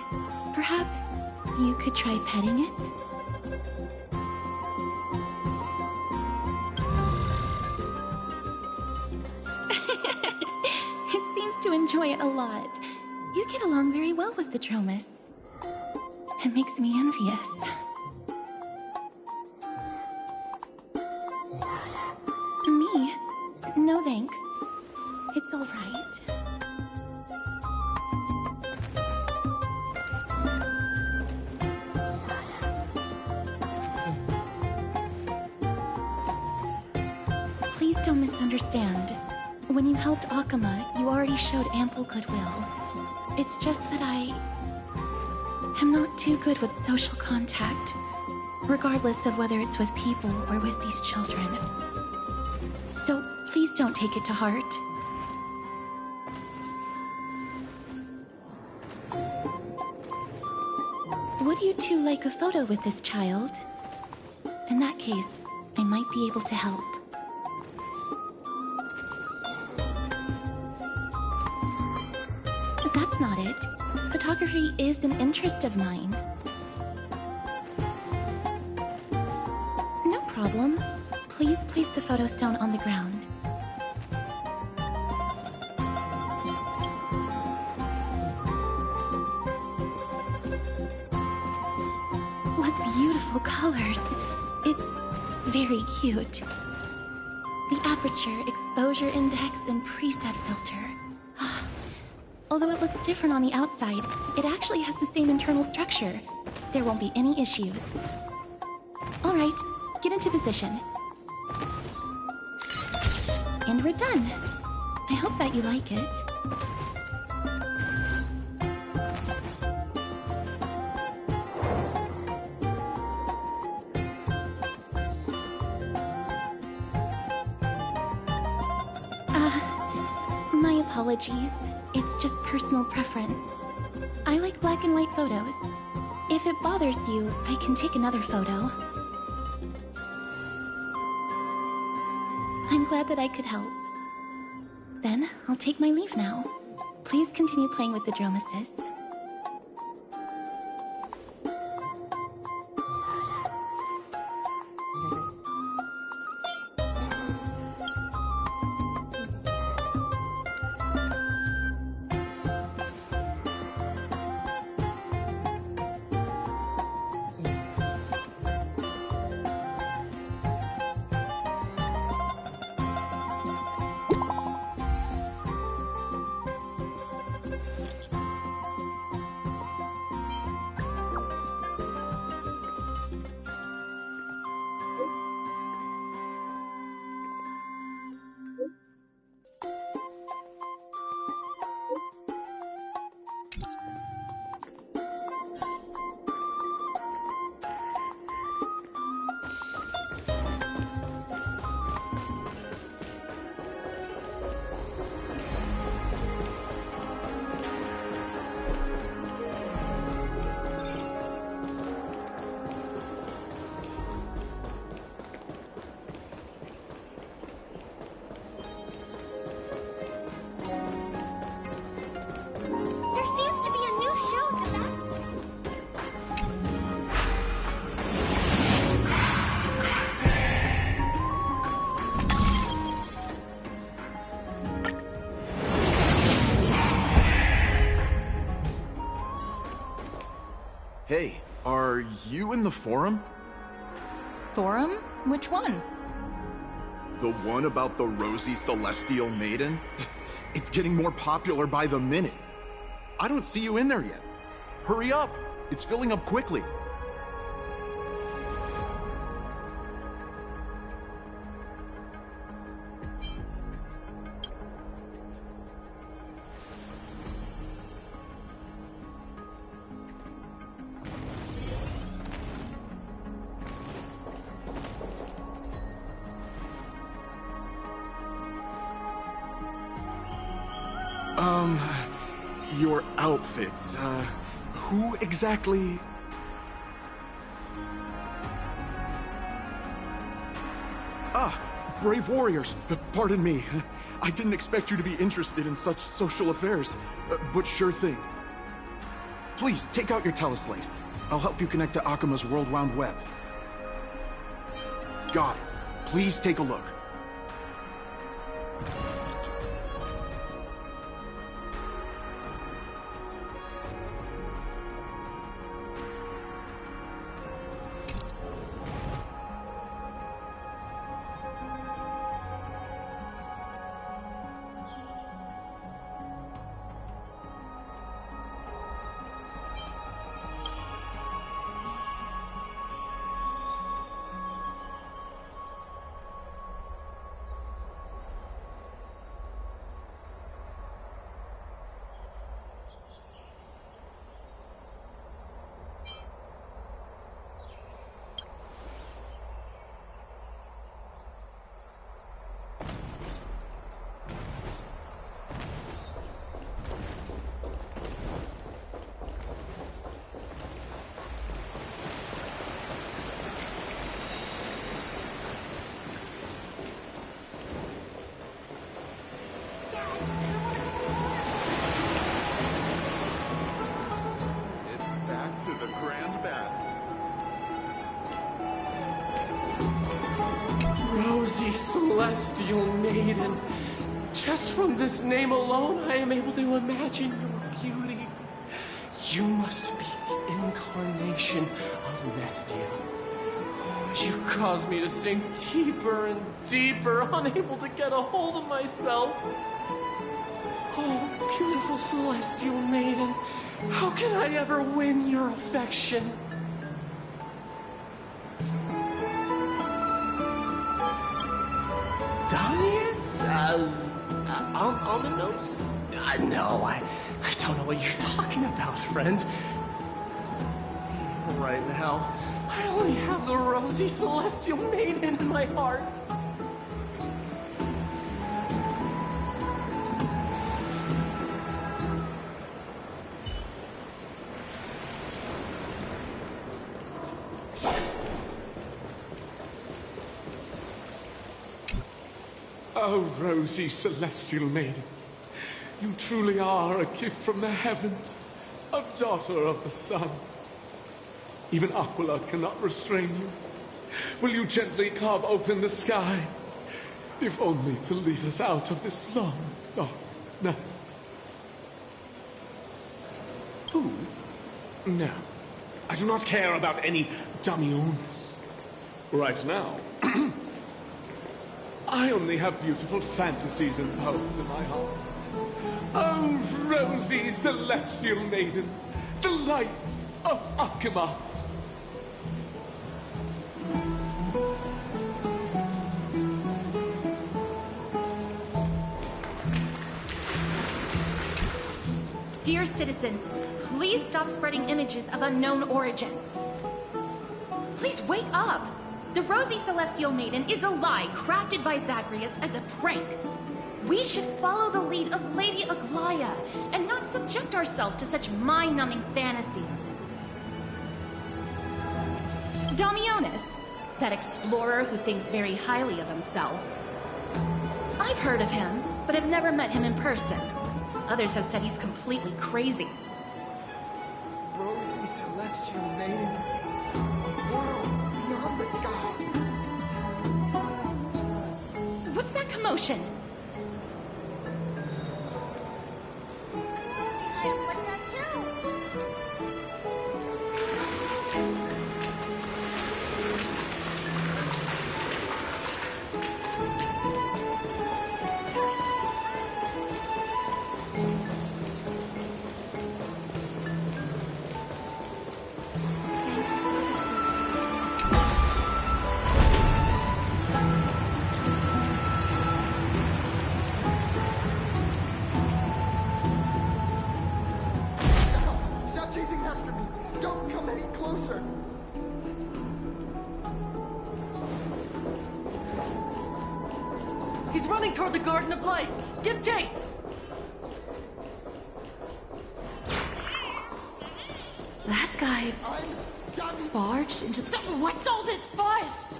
Perhaps you could try petting it? to enjoy it a lot. You get along very well with the Dromus. It makes me envious. Me? No thanks. It's all right. Please don't misunderstand. When you helped Akima, you already showed ample goodwill. It's just that I am not too good with social contact, regardless of whether it's with people or with these children. So please don't take it to heart. Would you two like a photo with this child? In that case, I might be able to help. But that's not it. Photography is an interest of mine. No problem. Please place the photo stone on the ground. What beautiful colors. It's very cute. The aperture, exposure index, and preset filter. Although it looks different on the outside, it actually has the same internal structure. There won't be any issues. All right, get into position. And we're done. I hope that you like it. My apologies. It's just personal preference. I like black and white photos. If it bothers you, I can take another photo. I'm glad that I could help. Then, I'll take my leave now. Please continue playing with the Dromuses. Hey, are you in the forum? Forum? Which one? The one about the rosy celestial maiden? It's getting more popular by the minute. I don't see you in there yet. Hurry up! It's filling up quickly. Your outfits, who exactly? Ah, brave warriors. Pardon me. I didn't expect you to be interested in such social affairs, but sure thing. Please, take out your teleslate. I'll help you connect to Akima's World Round Web. Got it. Please take a look. celestial maiden. Just from this name alone, I am able to imagine your beauty. You must be the incarnation of Nestia. Oh, you cause me to sink deeper and deeper, unable to get a hold of myself. Oh, beautiful celestial maiden, how can I ever win your affection? Damius? Ominos? No, I don't know what you're talking about, friend. Right now, I only have the rosy celestial maiden in my heart. Oh, rosy celestial maiden, you truly are a gift from the heavens, a daughter of the sun. Even Aquila cannot restrain you. Will you gently carve open the sky, if only to lead us out of this long, dark night? Who? No, I do not care about any Damiones. Right now, I only have beautiful fantasies and poems in my heart. Oh, rosy celestial maiden, the light of Akima. Dear citizens, please stop spreading images of unknown origins. Please wake up! The Rosy Celestial Maiden is a lie crafted by Zagreus as a prank. We should follow the lead of Lady Aglaya and not subject ourselves to such mind-numbing fantasies. Damionis, that explorer who thinks very highly of himself. I've heard of him, but have never met him in person. Others have said he's completely crazy. Rosy Celestial Maiden, a world beyond the sky. What's that commotion? He's running toward the Garden of Life! Give chase! That guy barged into the... What's all this fuss?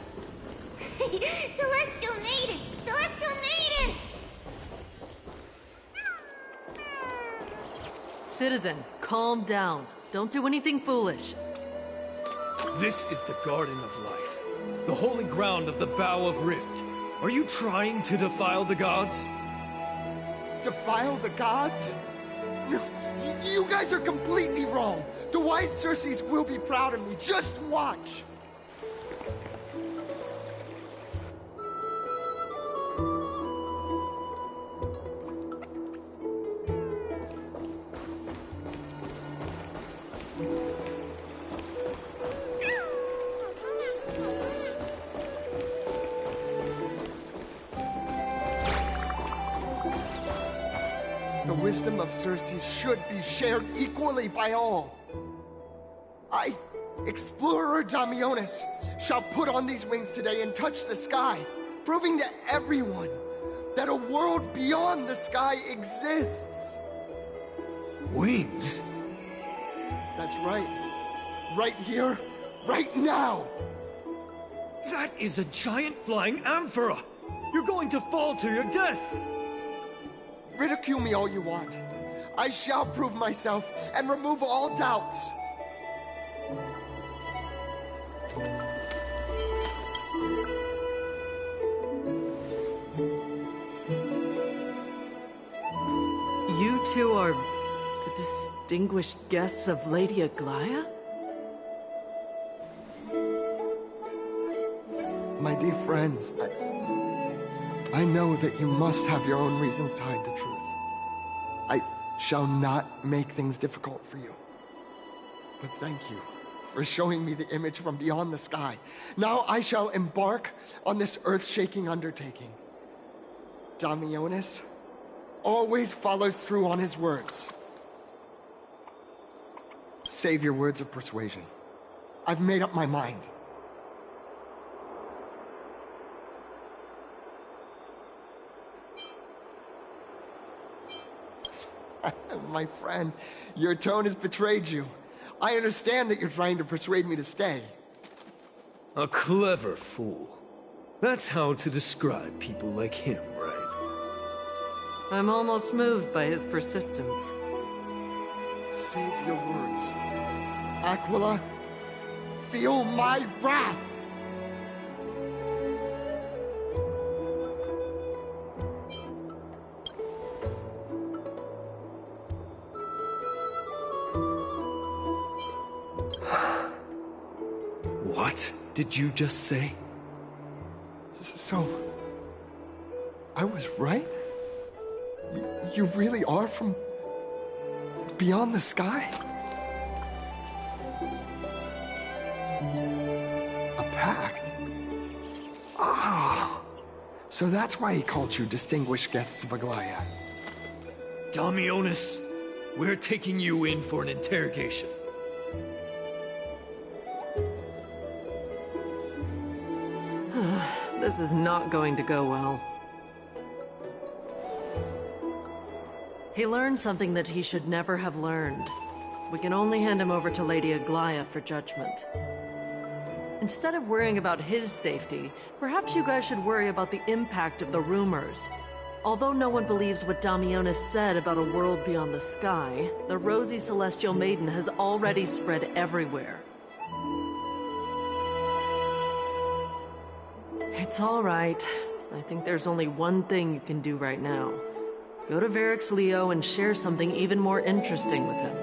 Celestial Maiden! Celestial Maiden! Citizen, calm down. Don't do anything foolish. This is the Garden of Life, the holy ground of the Bow of Rift. Are you trying to defile the gods? Defile the gods? No, you guys are completely wrong. The wise Circes will be proud of me. Just watch. The wisdom of Circes should be shared equally by all. I, Explorer Damionis, shall put on these wings today and touch the sky, proving to everyone that a world beyond the sky exists. Wings? That's right. Right here, right now. That is a giant flying amphora! You're going to fall to your death! Ridicule me all you want. I shall prove myself and remove all doubts. two are the distinguished guests of Lady Aglaya? My dear friends, I know that you must have your own reasons to hide the truth. I shall not make things difficult for you. But thank you for showing me the image from beyond the sky. Now I shall embark on this earth-shaking undertaking. Damionis always follows through on his words. Save your words of persuasion. I've made up my mind. My friend, your tone has betrayed you. I understand that you're trying to persuade me to stay. A clever fool. That's how to describe people like him, right? I'm almost moved by his persistence. Save your words. Aquila, feel my wrath! What did you just say? So, I was right? You really are from beyond the sky? A pact? Ah! So that's why he called you distinguished guests of Aglaya. Damionis, we're taking you in for an interrogation. This is not going to go well. He learned something that he should never have learned. We can only hand him over to Lady Aglaya for judgment. Instead of worrying about his safety, perhaps you guys should worry about the impact of the rumors. Although no one believes what Damionis said about a world beyond the sky, the rosy celestial maiden has already spread everywhere. It's all right. I think there's only one thing you can do right now. Go to Varix Leo and share something even more interesting with him.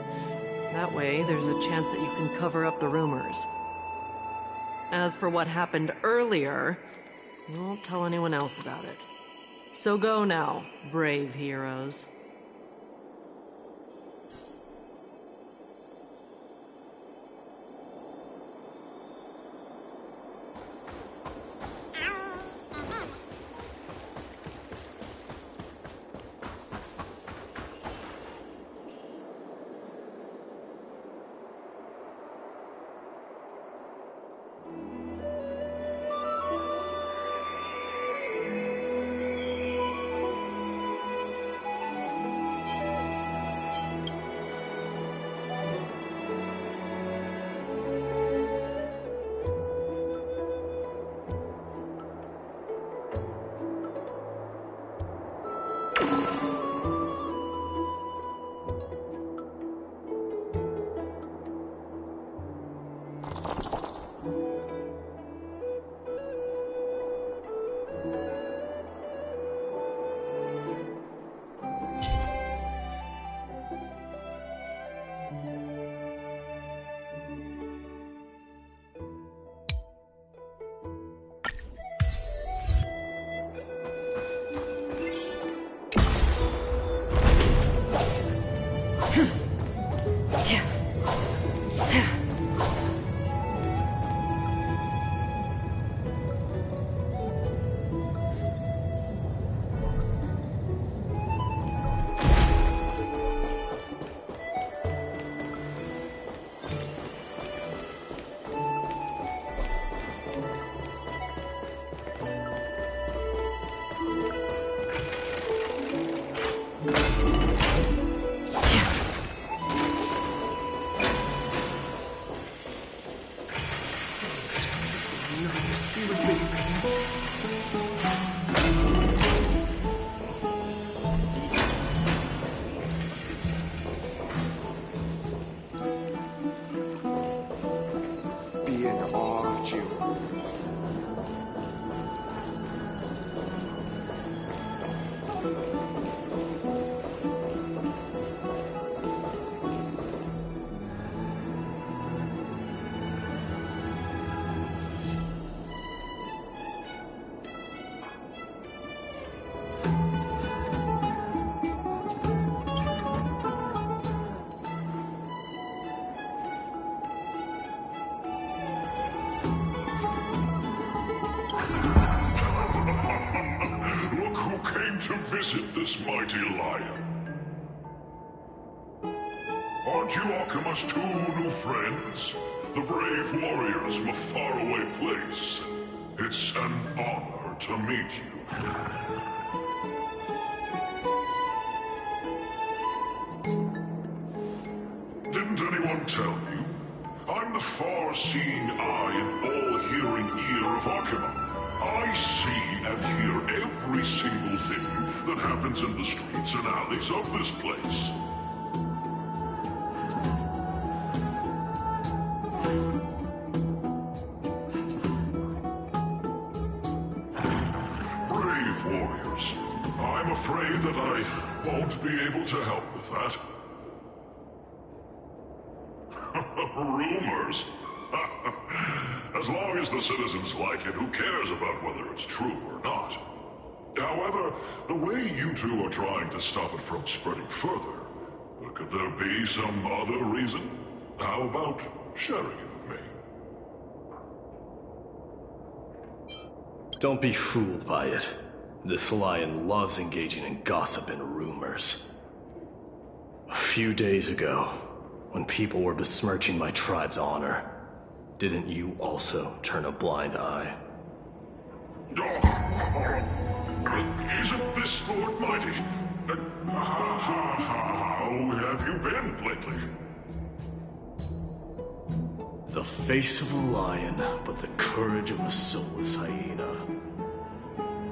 That way, there's a chance that you can cover up the rumors. As for what happened earlier, you won't tell anyone else about it. So go now, brave heroes. to visit this mighty lion? Aren't you Akima's two new friends? The brave warriors from a faraway place. It's an honor to meet you. Didn't anyone tell you? I'm the far-seeing eye and all-hearing ear of Akima. I see and hear every single thing that happens in the streets and alleys of this place. Brave warriors. I'm afraid that I won't be able to help with that. Rumors? As long as the citizens like it, who cares about whether it's true or not? However, the way you two are trying to stop it from spreading further, could there be some other reason? How about sharing it with me? Don't be fooled by it. This lion loves engaging in gossip and rumors. A few days ago, when people were besmirching my tribe's honor, didn't you also turn a blind eye? Isn't this Lord Mighty? How have you been lately? The face of a lion, but the courage of a soulless hyena.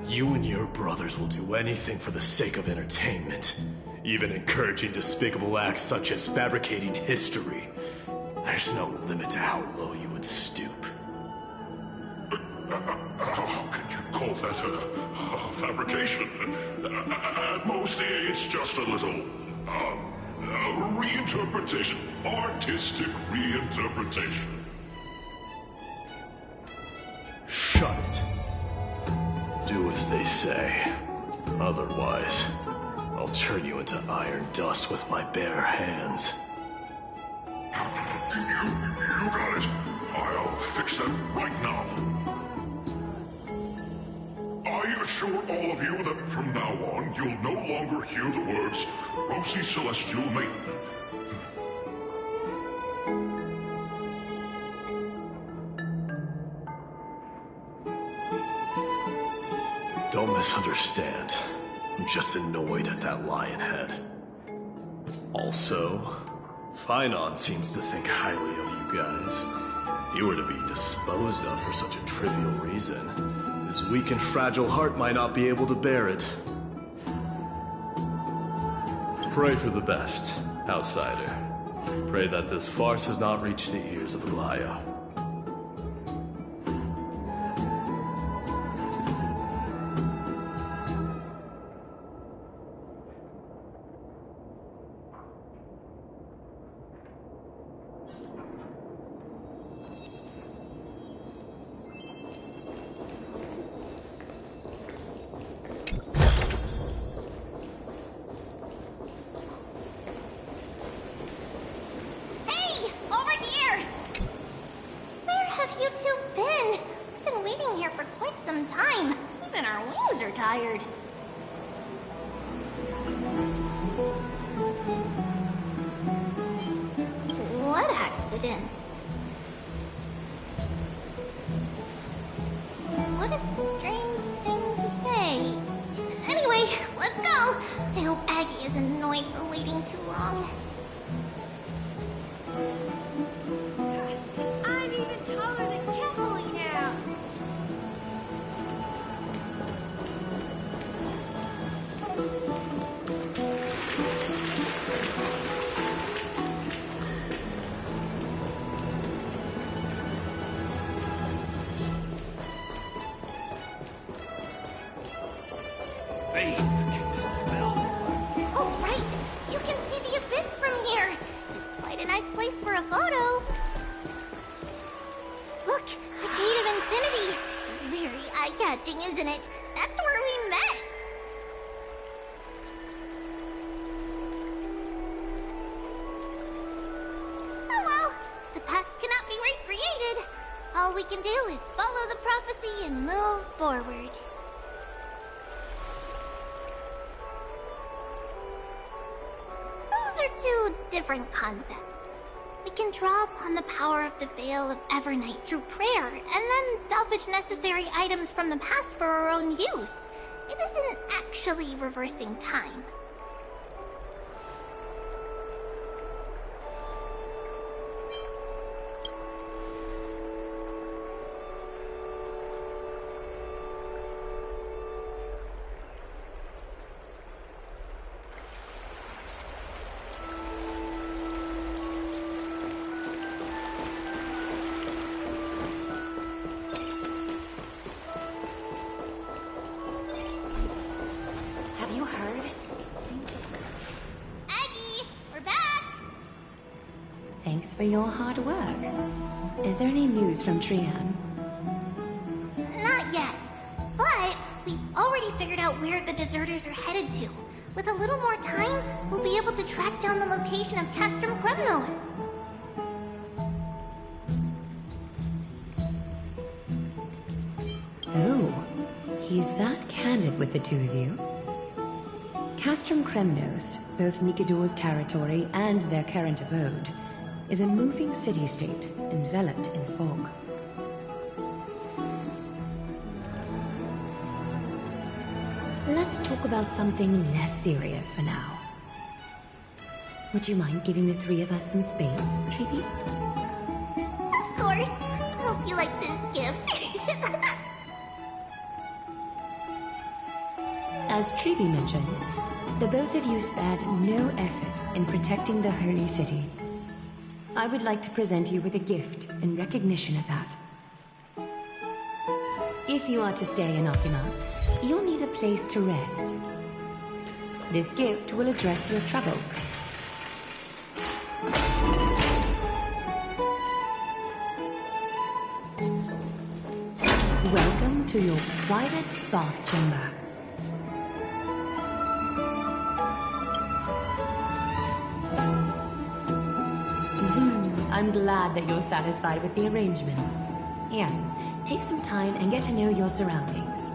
You and your brothers will do anything for the sake of entertainment, even encouraging despicable acts such as fabricating history. There's no limit to how low you would stoop. How can you call that a fabrication? At most, it's just a little, reinterpretation. Artistic reinterpretation. Shut it. Do as they say. Otherwise, I'll turn you into iron dust with my bare hands. You got it. I'll fix that right now. I assure all of you that from now on, you'll no longer hear the words Rosy Celestial Maiden. Don't misunderstand. I'm just annoyed at that lion head. Also, Finon seems to think highly of you guys. If you were to be disposed of for such a trivial reason, his weak and fragile heart might not be able to bear it. Pray for the best, outsider. Pray that this farce has not reached the ears of Glaya. What a strange thing to say. Anyway, let's go. I hope Aggie is annoyed for waiting too long. I'm even taller than Kimberly now. Oh, right! You can see the abyss from here! It's quite a nice place for a photo. Look! The Gate of Infinity! It's very eye-catching, isn't it? That's where we met! Oh well! The past cannot be recreated. All we can do is follow the prophecy and move forward. two different concepts. We can draw upon the power of the Veil of Evernight through prayer, and then salvage necessary items from the past for our own use. It isn't actually reversing time. Thanks for your hard work. Is there any news from Trian? Not yet, but we've already figured out where the deserters are headed to. With a little more time, we'll be able to track down the location of Castrum Kos. Oh, he's that candid with the two of you. Castrum Kos, both Nikador's territory and their current abode, is a moving city-state enveloped in fog. Let's talk about something less serious for now. Would you mind giving the three of us some space, Treeby? Of course. Hope you like this gift. As Treeby mentioned, the both of you spared no effort in protecting the holy city. I would like to present you with a gift in recognition of that. If you are to stay in Akima, you'll need a place to rest. This gift will address your troubles. Welcome to your private bath chamber. I'm glad that you're satisfied with the arrangements. Here, take some time and get to know your surroundings.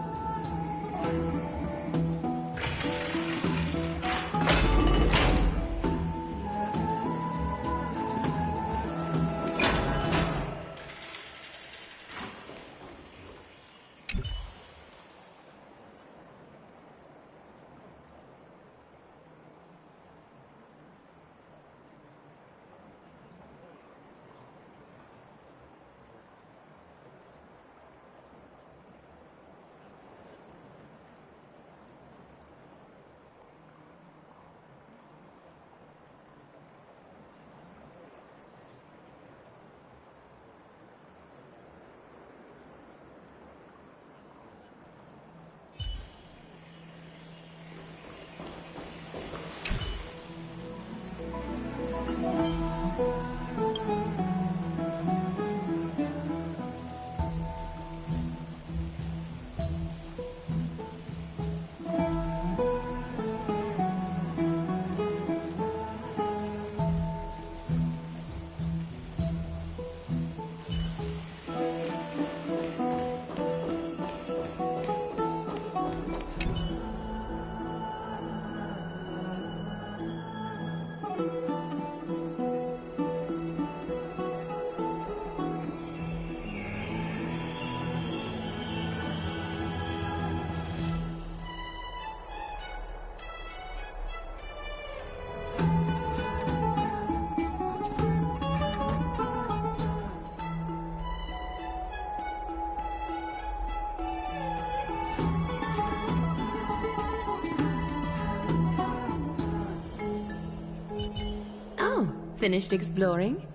Finished exploring?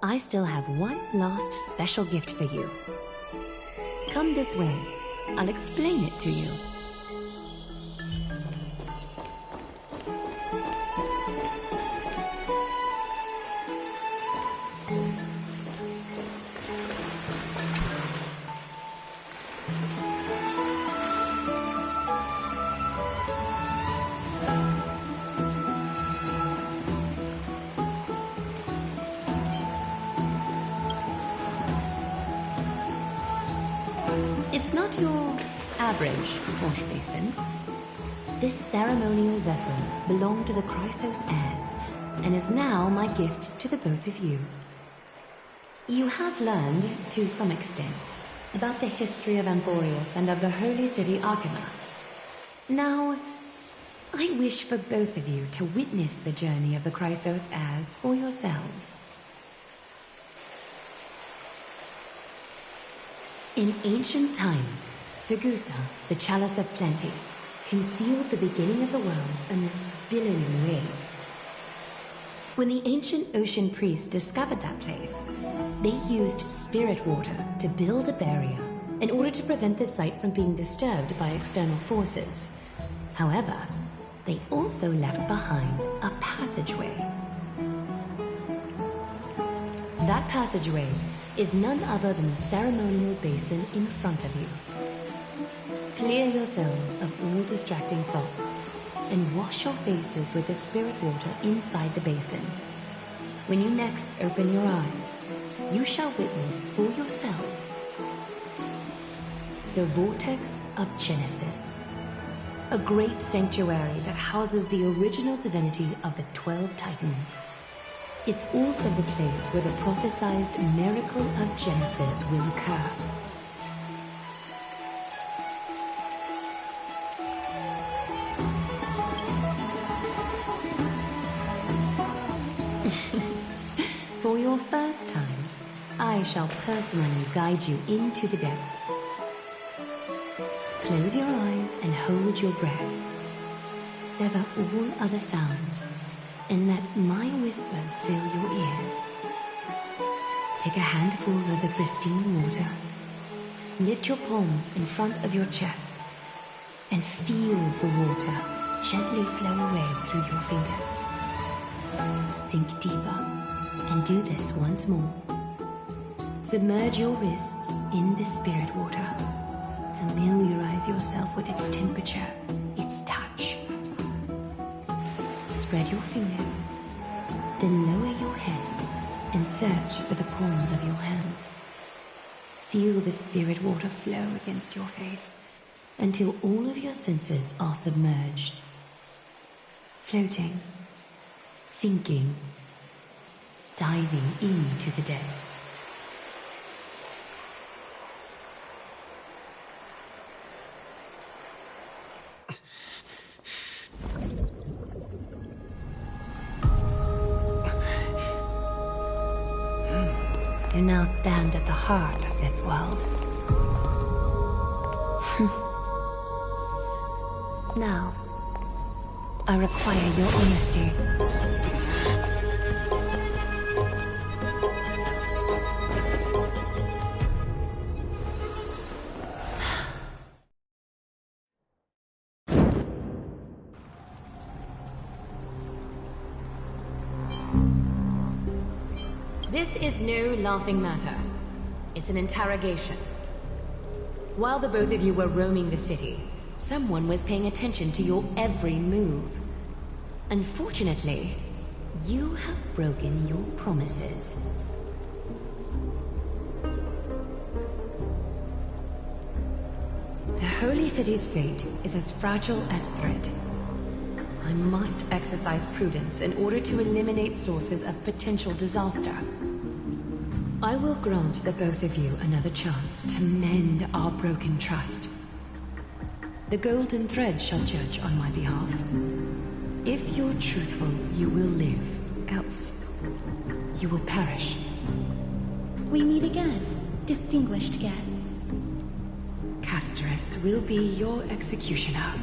I still have one last special gift for you. Come this way. I'll explain it to you. It's not your average wash basin. This ceremonial vessel belonged to the Chrysos heirs and is now my gift to the both of you. You have learned, to some extent, about the history of Amphoreus and of the holy city Akima. Now, I wish for both of you to witness the journey of the Chrysos heirs for yourselves. In ancient times, Fegusa, the chalice of plenty, concealed the beginning of the world amidst billowing waves. When the ancient ocean priests discovered that place, they used spirit water to build a barrier in order to prevent the site from being disturbed by external forces. However, they also left behind a passageway. That passageway is none other than the ceremonial basin in front of you. Clear yourselves of all distracting thoughts and wash your faces with the spirit water inside the basin. When you next open your eyes, you shall witness for yourselves the vortex of Genesis, a great sanctuary that houses the original divinity of the 12 Titans. It's also the place where the prophesized miracle of Genesis will occur. For your first time, I shall personally guide you into the depths. Close your eyes and hold your breath. Sever all other sounds and let my whispers fill your ears. Take a handful of the pristine water. Lift your palms in front of your chest and feel the water gently flow away through your fingers. Sink deeper and do this once more. Submerge your wrists in the spirit water. Familiarize yourself with its temperature, its touch. Spread your fingers, then lower your head and search for the palms of your hands. Feel the spirit water flow against your face until all of your senses are submerged. Floating, sinking, diving into the depths. You now stand at the heart of this world. Now, I require your honesty. This is no laughing matter. It's an interrogation. While the both of you were roaming the city, someone was paying attention to your every move. Unfortunately, you have broken your promises. The Holy City's fate is as fragile as thread. I must exercise prudence in order to eliminate sources of potential disaster. I will grant the both of you another chance to mend our broken trust. The golden thread shall judge on my behalf. If you're truthful, you will live. Else, you will perish. We meet again, distinguished guests. Castres will be your executioner.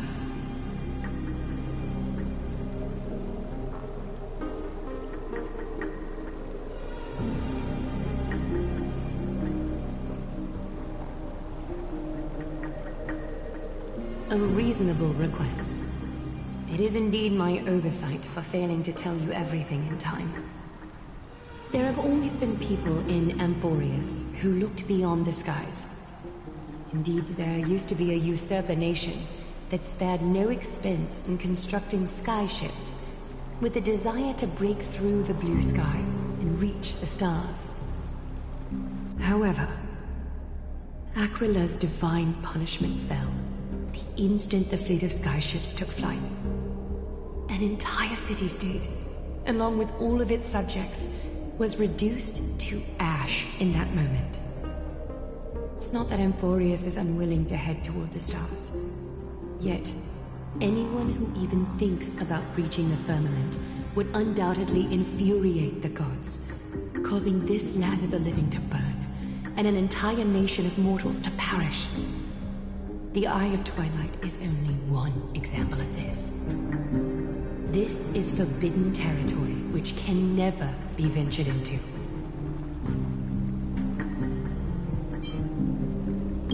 A reasonable request. It is indeed my oversight for failing to tell you everything in time. There have always been people in Amphoreus who looked beyond the skies. Indeed, there used to be a usurper nation that spared no expense in constructing skyships with the desire to break through the blue sky and reach the stars. However, Aquila's divine punishment fell the instant the fleet of skyships took flight. An entire city-state, along with all of its subjects, was reduced to ash in that moment. It's not that Amphoreus is unwilling to head toward the stars. Yet, anyone who even thinks about breaching the firmament would undoubtedly infuriate the gods, causing this land of the living to burn, and an entire nation of mortals to perish. The Eye of Twilight is only one example of this. This is forbidden territory which can never be ventured into.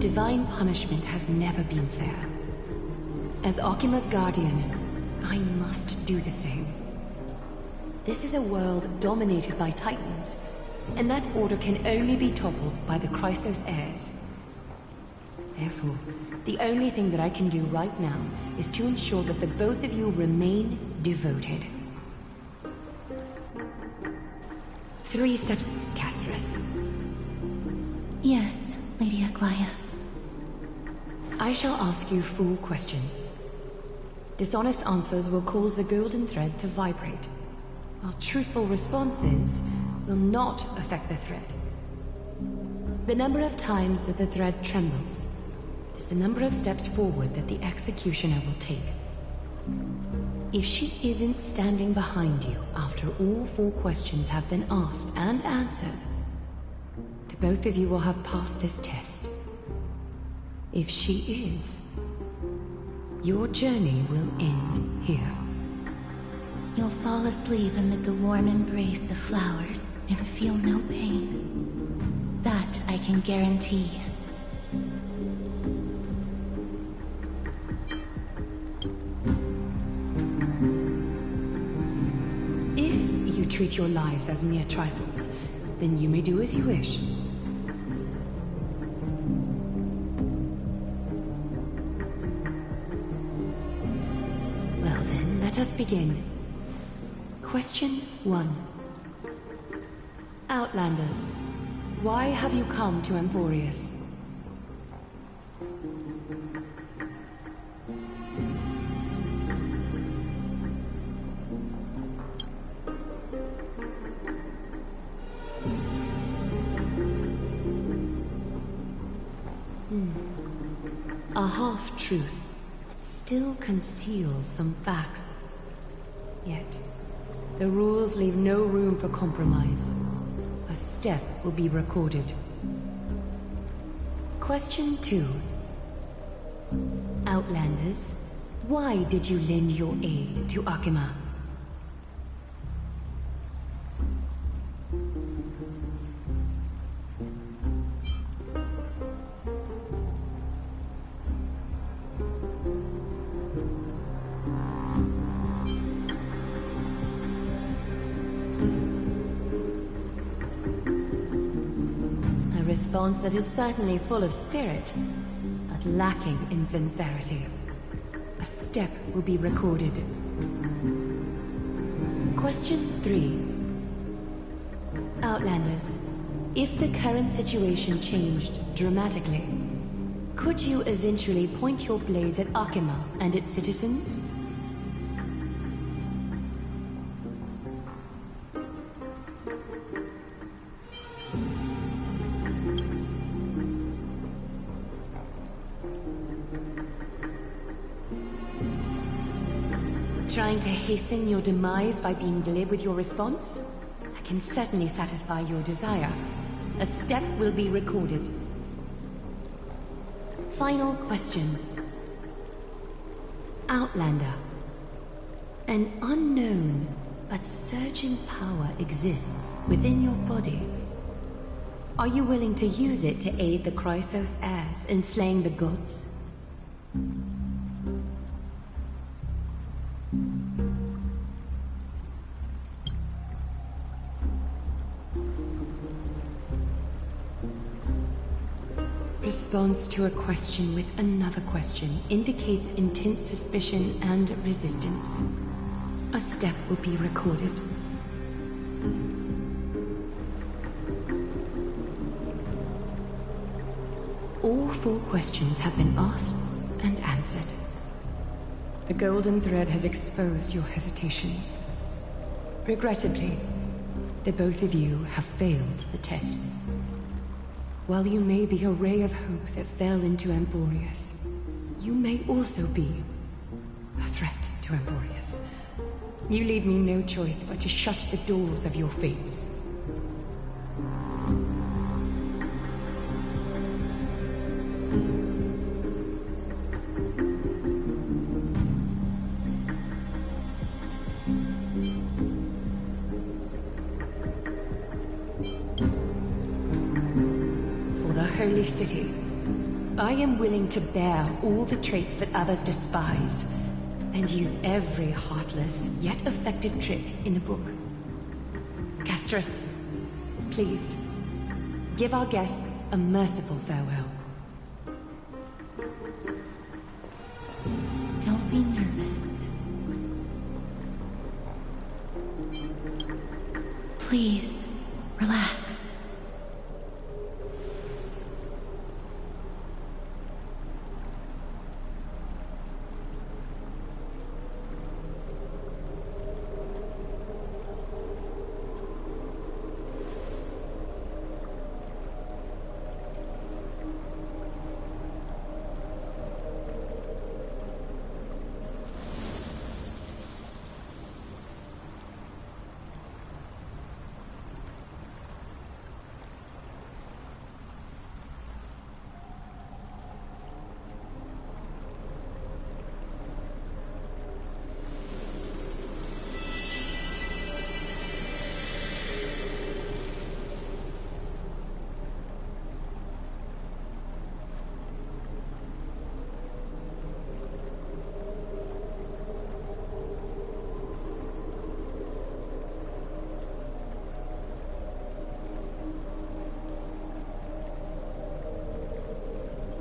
Divine punishment has never been fair. As Akima's guardian, I must do the same. This is a world dominated by titans, and that order can only be toppled by the Chrysos heirs. Therefore, the only thing that I can do right now is to ensure that the both of you remain devoted. 3 steps, Castrum. Yes, Lady Aglaia. I shall ask you 4 questions. Dishonest answers will cause the golden thread to vibrate, while truthful responses will not affect the thread. The number of times that the thread trembles is the number of steps forward that the executioner will take. If she isn't standing behind you after all 4 questions have been asked and answered, the both of you will have passed this test. If she is, your journey will end here. You'll fall asleep amid the warm embrace of flowers and feel no pain. That I can guarantee. If you treat your lives as mere trifles, then you may do as you wish. Well then, let us begin. Question 1. Outlanders, why have you come to Amphoreus? A half-truth still conceals some facts. Yet, the rules leave no room for compromise. A step will be recorded. Question 2. Outlanders, why did you lend your aid to Akima? Response that is certainly full of spirit, but lacking in sincerity. A step will be recorded. Question 3. Outlanders, if the current situation changed dramatically, could you eventually point your blades at Akima and its citizens? Trying to hasten your demise by being glib with your response? I can certainly satisfy your desire. A step will be recorded. Final question. Outlander. An unknown but surging power exists within your body. Are you willing to use it to aid the Chrysos heirs in slaying the gods? Response to a question with another question indicates intense suspicion and resistance. A step will be recorded. All 4 questions have been asked and answered. The golden thread has exposed your hesitations. Regrettably, the both of you have failed the test. While you may be a ray of hope that fell into Amphoreus, you may also be a threat to Amphoreus. You leave me no choice but to shut the doors of your fates. Holy City, I am willing to bear all the traits that others despise, and use every heartless yet effective trick in the book. Castrus, please, give our guests a merciful farewell. Don't be nervous. Please, relax.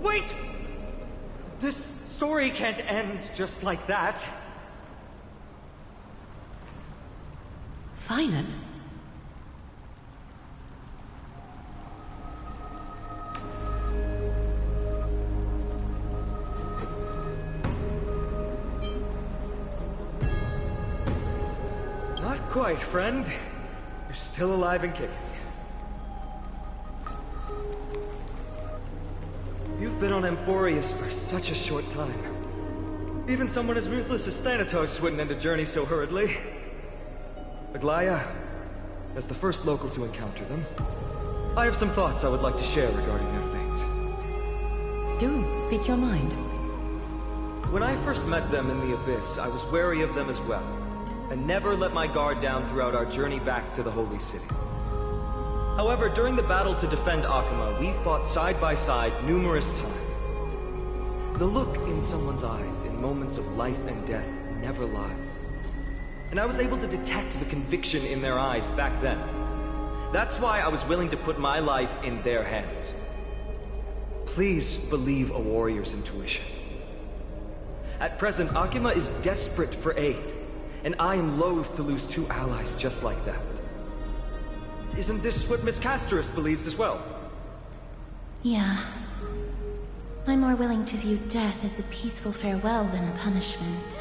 Wait! This story can't end just like that. Finan? Not quite, friend. You're still alive and kicking. You've been on Amphoreus for such a short time. Even someone as ruthless as Thanatos wouldn't end a journey so hurriedly. Aglaya, as the first local to encounter them, I have some thoughts I would like to share regarding their fates. Do speak your mind. When I first met them in the Abyss, I was wary of them as well, and never let my guard down throughout our journey back to the Holy City. However, during the battle to defend Akima, we fought side by side numerous times. The look in someone's eyes in moments of life and death never lies. And I was able to detect the conviction in their eyes back then. That's why I was willing to put my life in their hands. Please believe a warrior's intuition. At present, Akima is desperate for aid, and I am loath to lose two allies just like that. Isn't this what Miss Castrus believes as well? Yeah. I'm more willing to view death as a peaceful farewell than a punishment.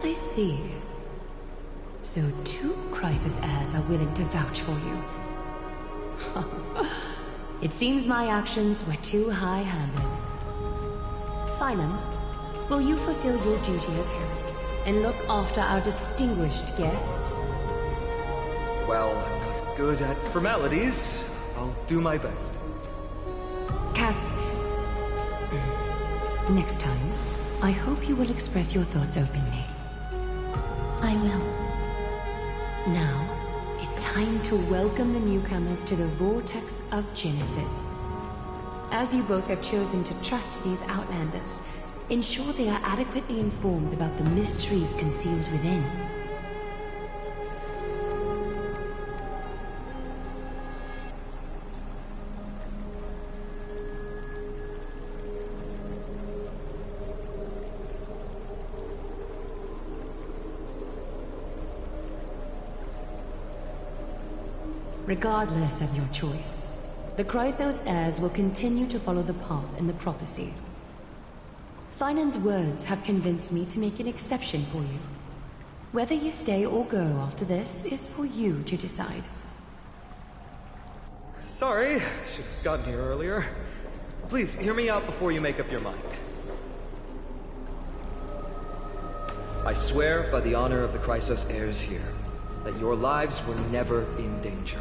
I see. So two crisis heirs are willing to vouch for you. It seems my actions were too high-handed. Finan, will you fulfill your duty as host and look after our distinguished guests? Well, I'm not good at formalities. I'll do my best. Cass, next time, I hope you will express your thoughts openly. I will. Now, it's time to welcome the newcomers to the Vortex of Genesis. As you both have chosen to trust these Outlanders, ensure they are adequately informed about the mysteries concealed within. Regardless of your choice, the Chrysos heirs will continue to follow the path in the prophecy. Finan's words have convinced me to make an exception for you. Whether you stay or go after this is for you to decide. Sorry, should have gotten here earlier. Please, hear me out before you make up your mind. I swear by the honor of the Chrysos heirs here, that your lives were never in danger.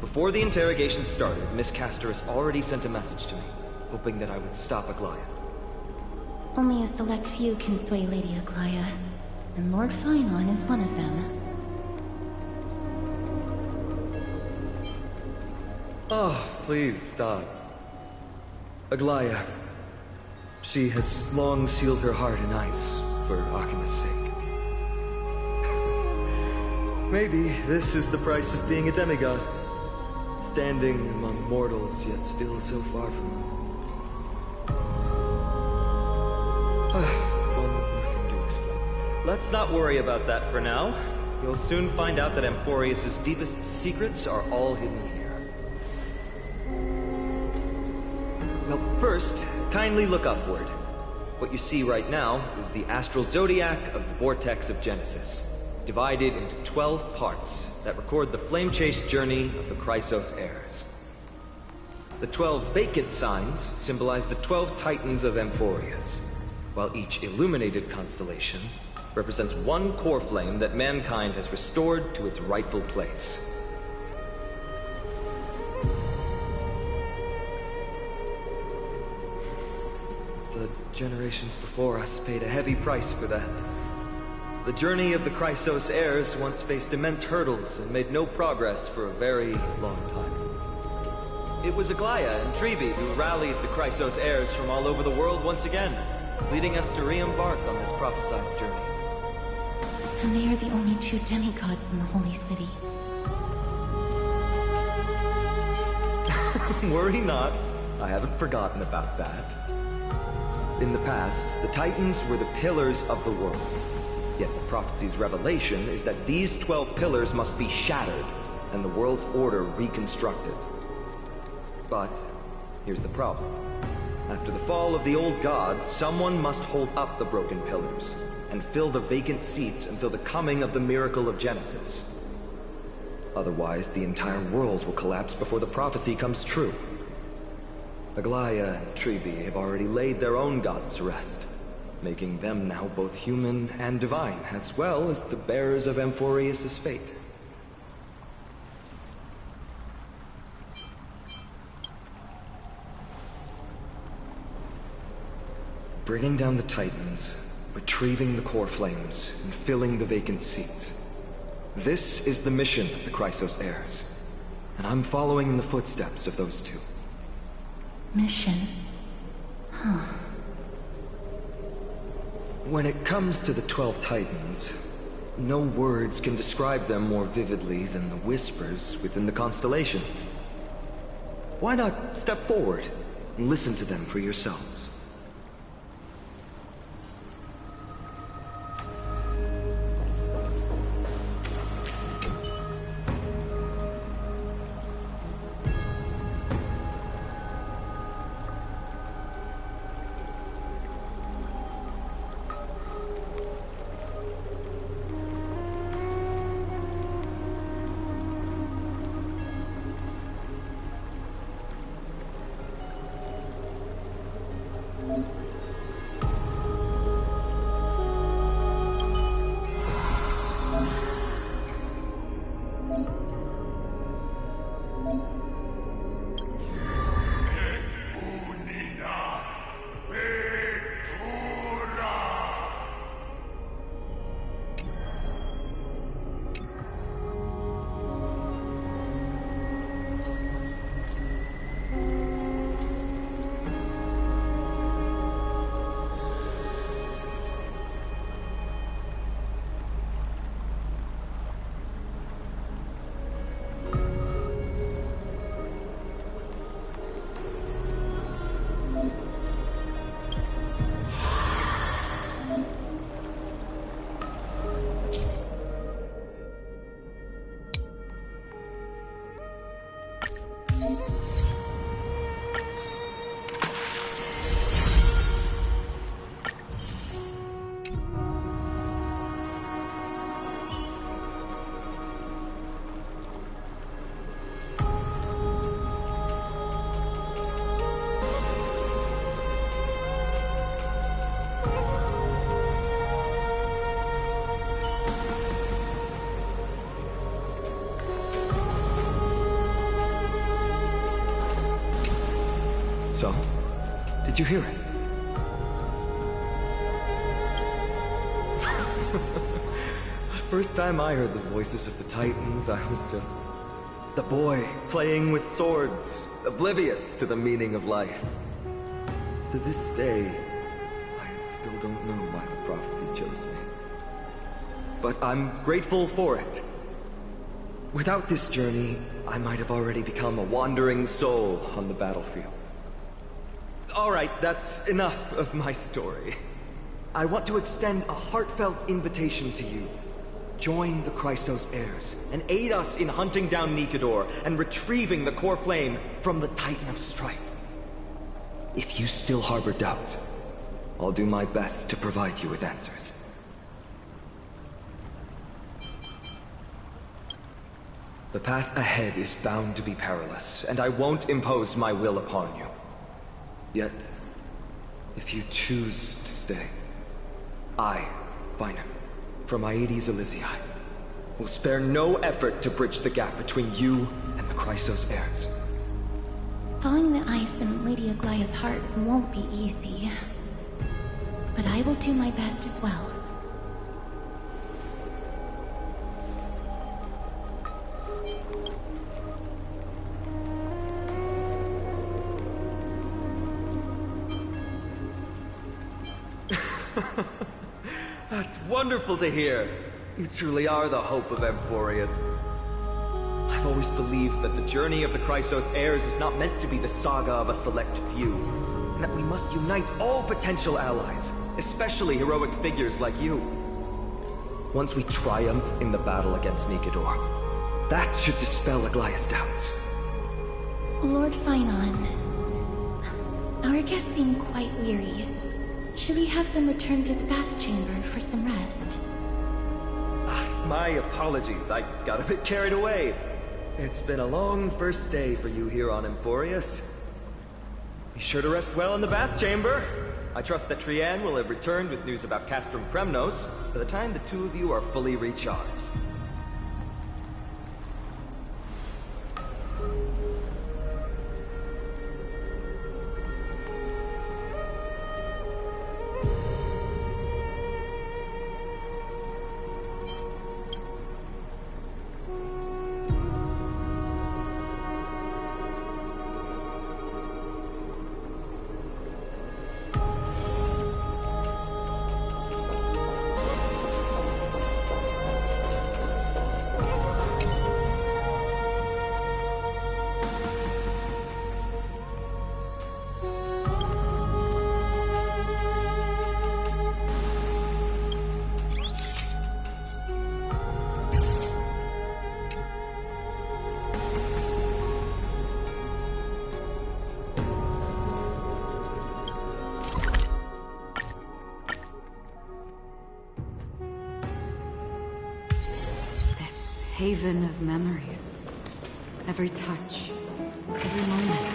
Before the interrogation started, Miss Castorus already sent a message to me, hoping that I would stop Aglaia. Only a select few can sway Lady Aglaia, and Lord Finon is one of them. Oh, please stop. Aglaia. She has long sealed her heart in ice for Akima's sake. Maybe this is the price of being a demigod. Standing among mortals, yet still so far from them. One more thing to explain. Let's not worry about that for now. You'll soon find out that Amphoreus' deepest secrets are all hidden here. Well, first, kindly look upward. What you see right now is the astral zodiac of the vortex of Genesis, divided into 12 parts that record the flame-chased journey of the Chrysos heirs. The 12 vacant signs symbolize the 12 titans of Amphoreus, while each illuminated constellation represents one core flame that mankind has restored to its rightful place. The generations before us paid a heavy price for that. The journey of the Chrysos heirs once faced immense hurdles and made no progress for a very long time. It was Aglaia and Tribi who rallied the Chrysos heirs from all over the world once again, leading us to re-embark on this prophesized journey. And they are the only two demigods in the Holy City. Worry not, I haven't forgotten about that. In the past, the Titans were the pillars of the world. Yet the prophecy's revelation is that these 12 pillars must be shattered, and the world's order reconstructed. But here's the problem. After the fall of the old gods, someone must hold up the broken pillars, and fill the vacant seats until the coming of the miracle of Genesis. Otherwise, the entire world will collapse before the prophecy comes true. Aglaia and Tribi have already laid their own gods to rest, making them now both human and divine, as well as the bearers of Amphoreus' fate. Bringing down the Titans, retrieving the core flames, and filling the vacant seats. This is the mission of the Chrysos heirs, and I'm following in the footsteps of those two. Mission? Huh. When it comes to the 12 Titans, no words can describe them more vividly than the whispers within the constellations. Why not step forward and listen to them for yourselves? So, did you hear it? The first time I heard the voices of the Titans, I was just the boy playing with swords, oblivious to the meaning of life. To this day, I still don't know why the prophecy chose me. But I'm grateful for it. Without this journey, I might have already become a wandering soul on the battlefield. Alright, that's enough of my story. I want to extend a heartfelt invitation to you. Join the Chrysos heirs, and aid us in hunting down Nikedor and retrieving the core flame from the Titan of Strife. If you still harbor doubts, I'll do my best to provide you with answers. The path ahead is bound to be perilous, and I won't impose my will upon you. Yet, if you choose to stay, I, Finam, from Aedes Elysiae, will spare no effort to bridge the gap between you and the Chrysos heirs. Thawing the ice in Lady Aglaya's heart won't be easy. But I will do my best as well. That's wonderful to hear. You truly are the hope of Amphoreus. I've always believed that the journey of the Chrysos heirs is not meant to be the saga of a select few, and that we must unite all potential allies, especially heroic figures like you. Once we triumph in the battle against Nikedor, that should dispel Aglaya's doubts. Lord Finon, our guests seem quite weary. Should we have them return to the bath chamber for some rest? My apologies, I got a bit carried away. It's been a long first day for you here on Amphoreus. Be sure to rest well in the bath chamber. I trust that Trianne will have returned with news about Castrum Kos by the time the two of you are fully recharged. Haven of memories. Every touch, every moment.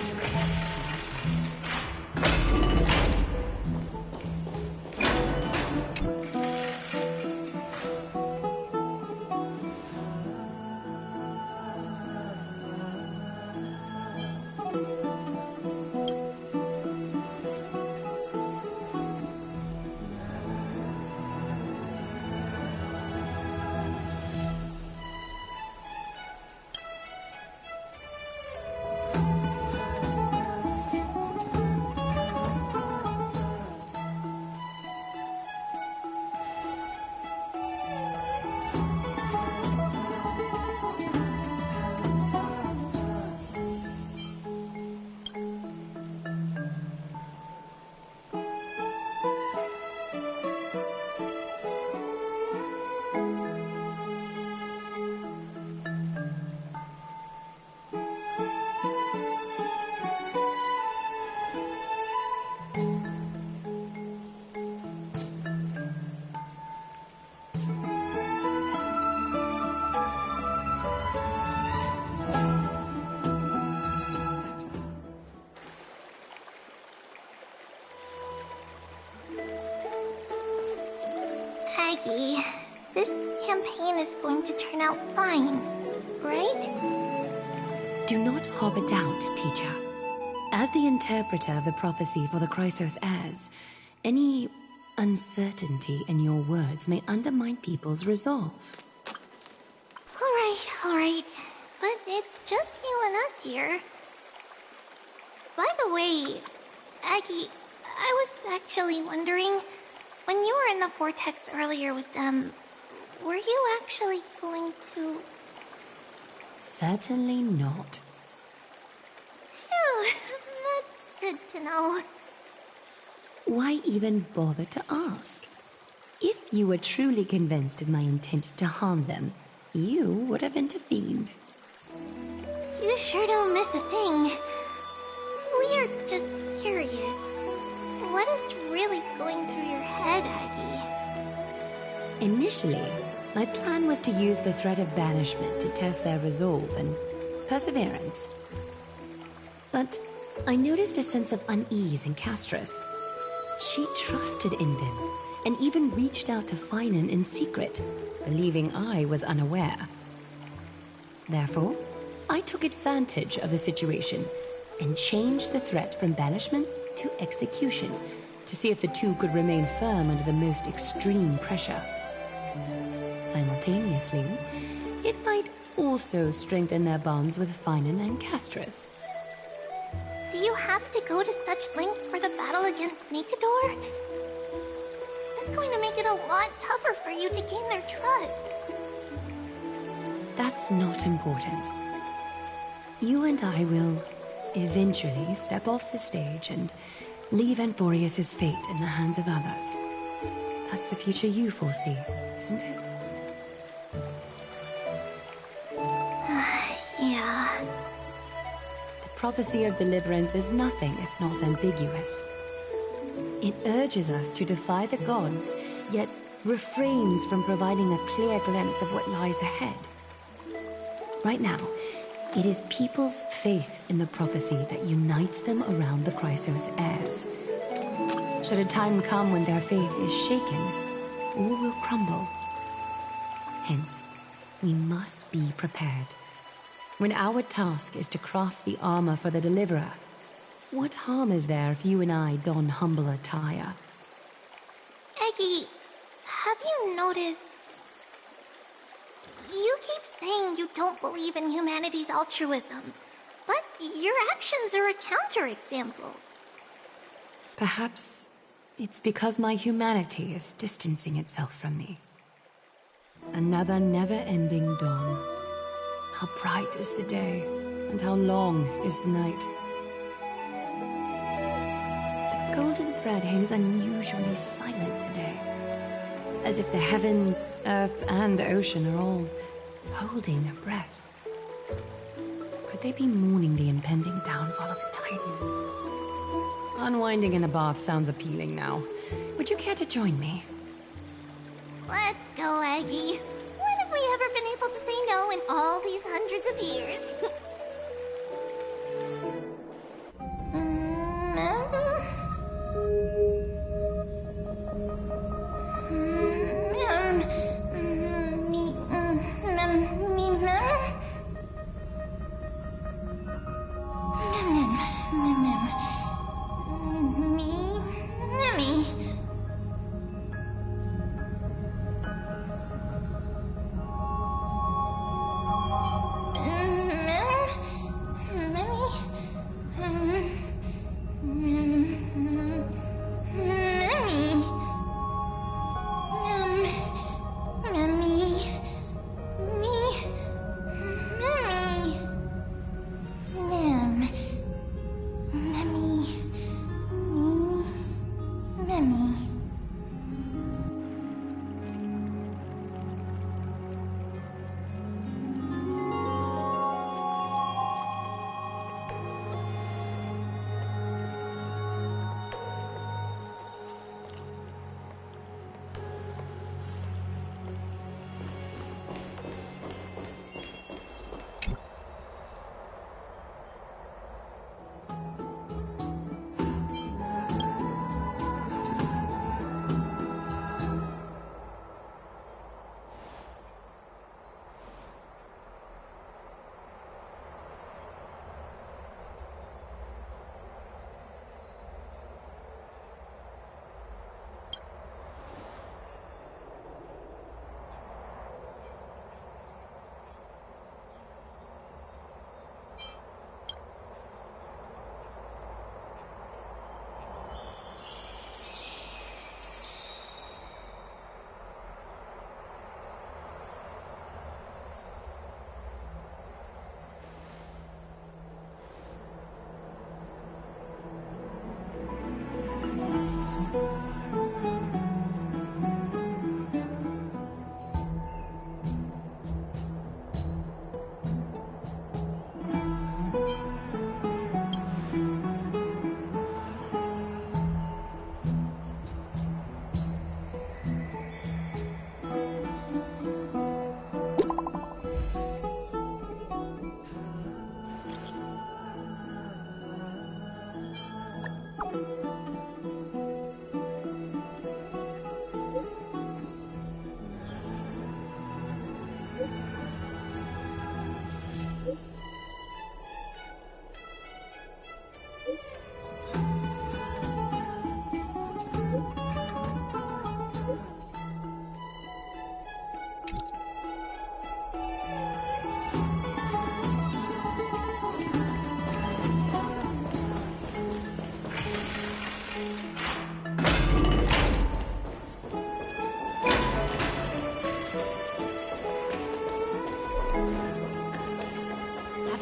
Aggie, this campaign is going to turn out fine, right? Do not harbor doubt, teacher. As the interpreter of the prophecy for the Chrysos heirs, any uncertainty in your words may undermine people's resolve. Alright. But it's just you and us here. By the way, Aggie, I was actually wondering, when you were in the vortex earlier with them, were you actually going to... Certainly not. Phew, that's good to know. Why even bother to ask? If you were truly convinced of my intent to harm them, you would have intervened. You sure don't miss a thing. We are just curious. What is really going through your head, Aggie? Initially, my plan was to use the threat of banishment to test their resolve and perseverance. But I noticed a sense of unease in Castrum. She trusted in them, and even reached out to Finan in secret, believing I was unaware. Therefore, I took advantage of the situation and changed the threat from banishment to execution to see if the two could remain firm under the most extreme pressure. Simultaneously, it might also strengthen their bonds with Finan and Castrum. Do you have to go to such lengths for the battle against Nikador? That's going to make it a lot tougher for you to gain their trust. That's not important. You and I will eventually step off the stage and leave Amphoreus' fate in the hands of others. That's the future you foresee, isn't it? Yeah. The prophecy of deliverance is nothing if not ambiguous. It urges us to defy the gods, yet refrains from providing a clear glimpse of what lies ahead. Right now, it is people's faith in the prophecy that unites them around the Chrysos heirs. Should a time come when their faith is shaken, all will crumble. Hence, we must be prepared. When our task is to craft the armor for the deliverer, what harm is there if you and I don humble attire? Eggie, have you noticed... You keep saying you don't believe in humanity's altruism, but your actions are a counterexample. Perhaps it's because my humanity is distancing itself from me. Another never-ending dawn. How bright is the day, and how long is the night. The golden thread hangs unusually silent today, as if the heavens, earth, and ocean are all holding their breath. Could they be mourning the impending downfall of a titan? Unwinding in a bath sounds appealing now. Would you care to join me? Let's go, Aggie. When have we ever been able to say no in all these hundreds of years?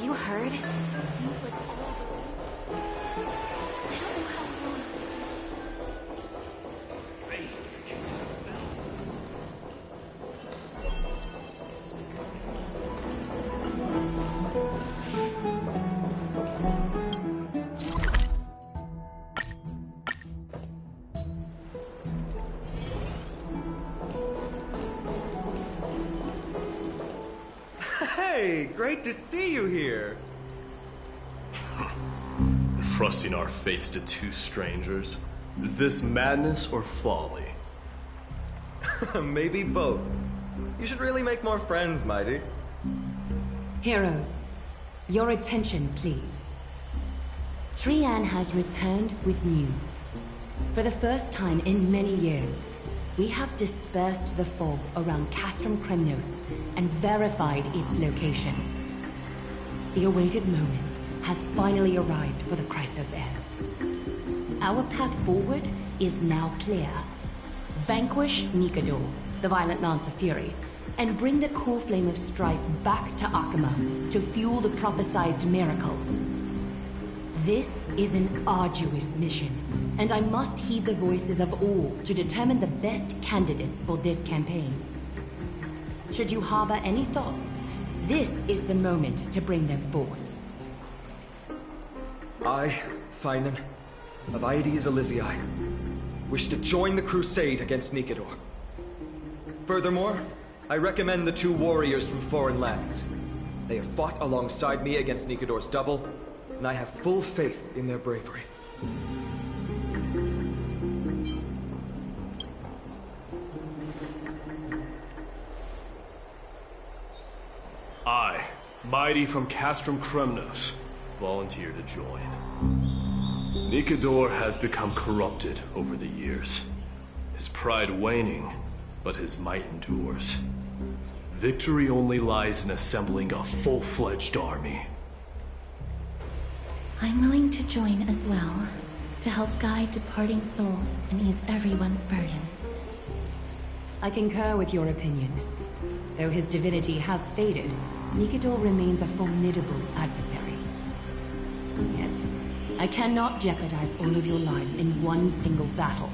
you heard? It seems like all the... I don't know how long... Hey, great to see you here. Trusting our fates to two strangers? Is this madness or folly? Maybe both. You should really make more friends, Mighty. Heroes, your attention, please. Trian has returned with news. For the first time in many years, we have dispersed the fog around Castrum Kos and verified its location. The awaited moment has finally arrived for the Chrysos heirs. Our path forward is now clear. Vanquish Nikador, the violent Lance of Fury, and bring the core flame of strife back to Akima to fuel the prophesized miracle. This is an arduous mission, and I must heed the voices of all to determine the best candidates for this campaign. Should you harbor any thoughts, this is the moment to bring them forth. I, Finan, of Aedes Elysiae, wish to join the crusade against Nikador. Furthermore, I recommend the two warriors from foreign lands. They have fought alongside me against Nikador's double, and I have full faith in their bravery. I, Mighty from Castrum Kos, volunteer to join. Nikador has become corrupted over the years. His pride waning, but his might endures. Victory only lies in assembling a full-fledged army. I'm willing to join as well, to help guide departing souls and ease everyone's burdens. I concur with your opinion. Though his divinity has faded, Nikador remains a formidable adversary. Yet, I cannot jeopardize all of your lives in one single battle.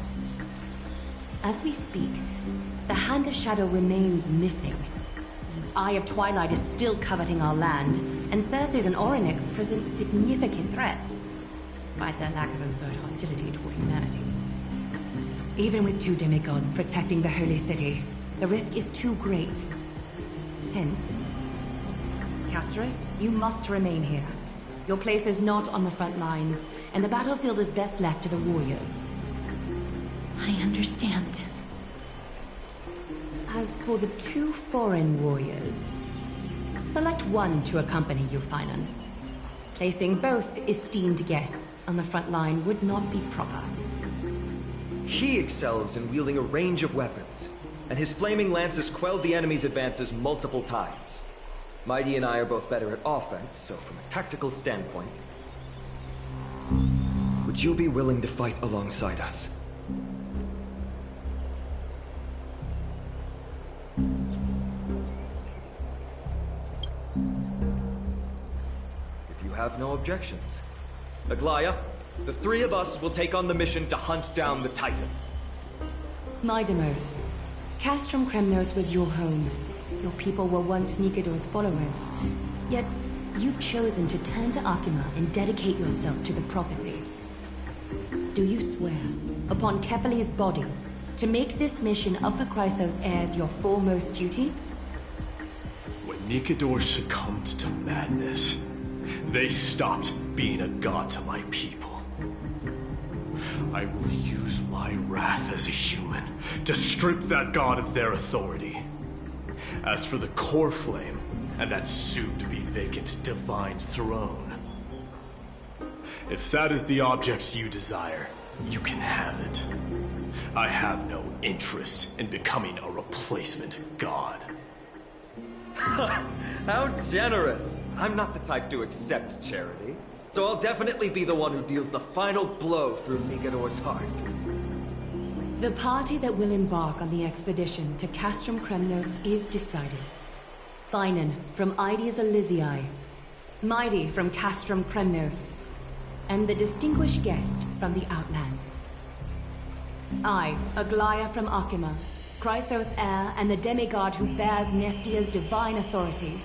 As we speak, the Hand of Shadow remains missing. The Eye of Twilight is still coveting our land, and Circes and Orynyx present significant threats, despite their lack of overt hostility toward humanity. Even with two demigods protecting the Holy City, the risk is too great. Hence, Casterus, you must remain here. Your place is not on the front lines, and the battlefield is best left to the warriors. I understand. As for the two foreign warriors, select one to accompany you, Finan. Placing both esteemed guests on the front line would not be proper. He excels in wielding a range of weapons, and his flaming lances quelled the enemy's advances multiple times. Mighty and I are both better at offense, so from a tactical standpoint... Would you be willing to fight alongside us? If you have no objections. Aglaya, the three of us will take on the mission to hunt down the Titan. Mydemos, Castrum Kos was your home. Your people were once Nikador's followers. Yet, you've chosen to turn to Akima and dedicate yourself to the prophecy. Do you swear, upon Kefali's body, to make this mission of the Chrysos heirs your foremost duty? When Nikador succumbed to madness, they stopped being a god to my people. I will use my wrath as a human to strip that god of their authority. As for the core flame, and that soon-to-be vacant divine throne, if that is the object you desire, you can have it. I have no interest in becoming a replacement god. How generous! I'm not the type to accept charity, so I'll definitely be the one who deals the final blow through Nikador's heart. The party that will embark on the expedition to Castrum Kos is decided. Finan from Aedes Elysiae, Mighty from Castrum Kos, and the distinguished guest from the Outlands. I, Aglaia from Akima, Chrysos' heir and the demigod who bears Nestia's divine authority,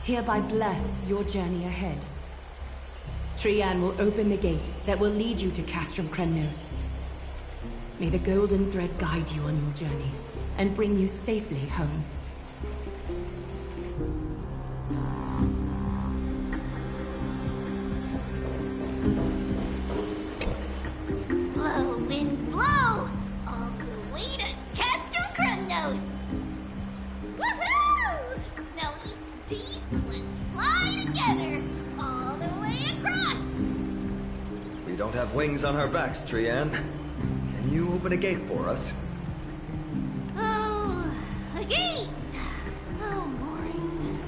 hereby bless your journey ahead. Trian will open the gate that will lead you to Castrum Kos. May the golden thread guide you on your journey and bring you safely home. Blow, wind, blow! All the way to Castrum Kos! Woohoo! Snowy deep, let's fly together all the way across! We don't have wings on our backs, Trian. Can you open a gate for us? Oh, a gate! Oh, boring.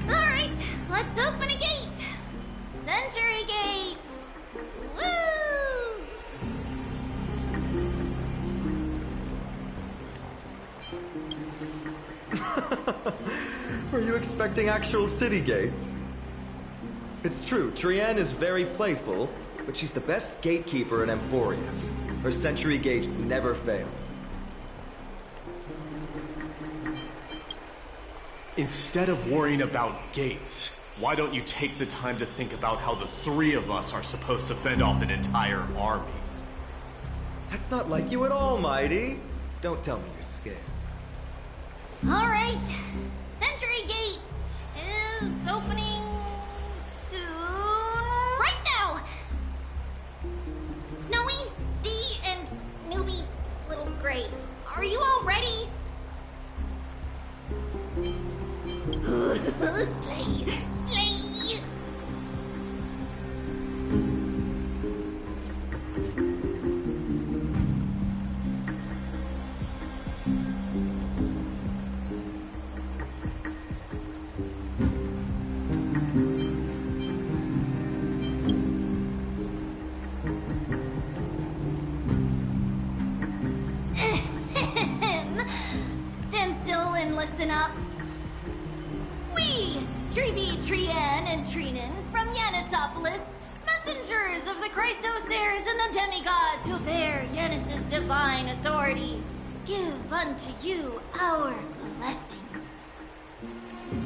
Alright, let's open a gate! Century gate! Woo! Were you expecting actual city gates? It's true, Trian is very playful, but she's the best gatekeeper in Amphoreus. Her century gate never fails. Instead of worrying about gates, why don't you take the time to think about how the three of us are supposed to fend off an entire army? That's not like you at all, Mighty. Don't tell me you're scared. Alright, Century Gate is opening soon. Right now! Snowy, Dee, and Newbie Little Gray, are you all ready? Slay! Slay! Stand still and listen up. We, Tribi, Trian, and Trinan from Yanisopolis, messengers of the Chrysos heirs and the demigods who bear Yanis's divine authority, give unto you our blessings.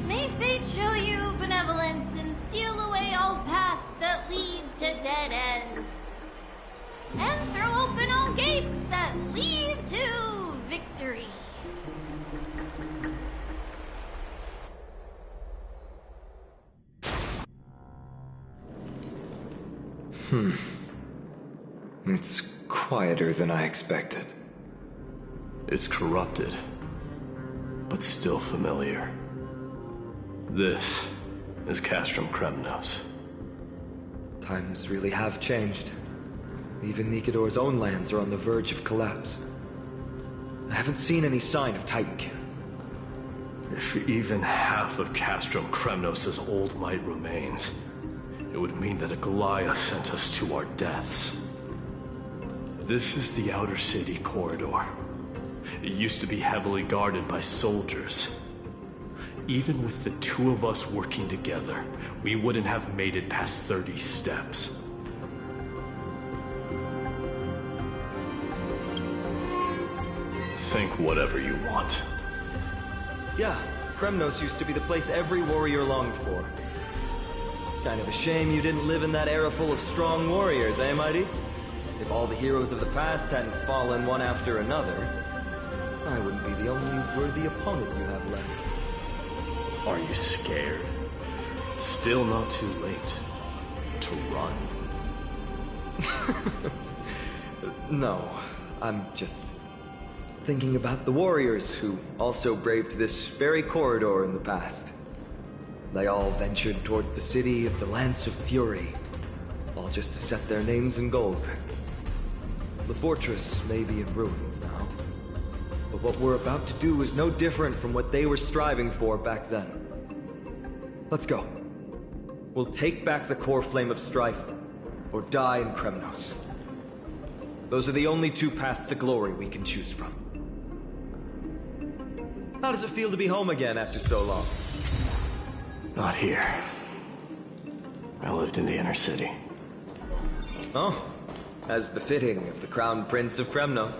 May fate show you benevolence and seal away all paths that lead to dead ends, and throw open all gates that lead to victory. It's quieter than I expected. It's corrupted, but still familiar. This is Castrum Kos. Times really have changed. Even Nikador's own lands are on the verge of collapse. I haven't seen any sign of Titankin. If even half of Castrum Kos' old might remains, it would mean that Aglaia sent us to our deaths. This is the outer city corridor. It used to be heavily guarded by soldiers. Even with the two of us working together, we wouldn't have made it past 30 steps. Think whatever you want. Yeah, Kremnos used to be the place every warrior longed for. Kind of a shame you didn't live in that era full of strong warriors, eh, Mighty? If all the heroes of the past hadn't fallen one after another, I wouldn't be the only worthy opponent you have left. Are you scared? It's still not too late to run. No, I'm just thinking about the warriors who also braved this very corridor in the past. They all ventured towards the city of the Lance of Fury, all just to set their names in gold. The fortress may be in ruins now, but what we're about to do is no different from what they were striving for back then. Let's go. We'll take back the core flame of strife, or die in Kremnos. Those are the only two paths to glory we can choose from. How does it feel to be home again after so long? Not here. I lived in the inner city. Oh, as befitting of the Crown Prince of Kremnos.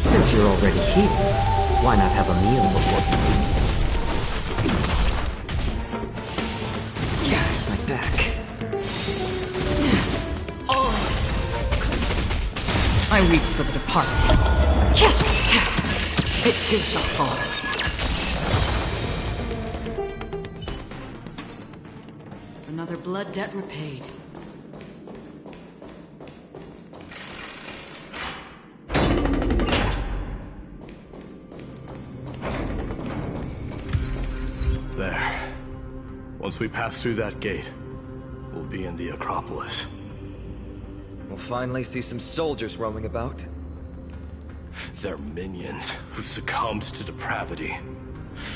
Since you're already here, why not have a meal before you leave? Yeah, my back. I weep for the departed. It too shall fall. Another blood debt repaid. There. Once we pass through that gate, we'll be in the Acropolis. We'll finally see some soldiers roaming about. They're minions who succumbed to depravity.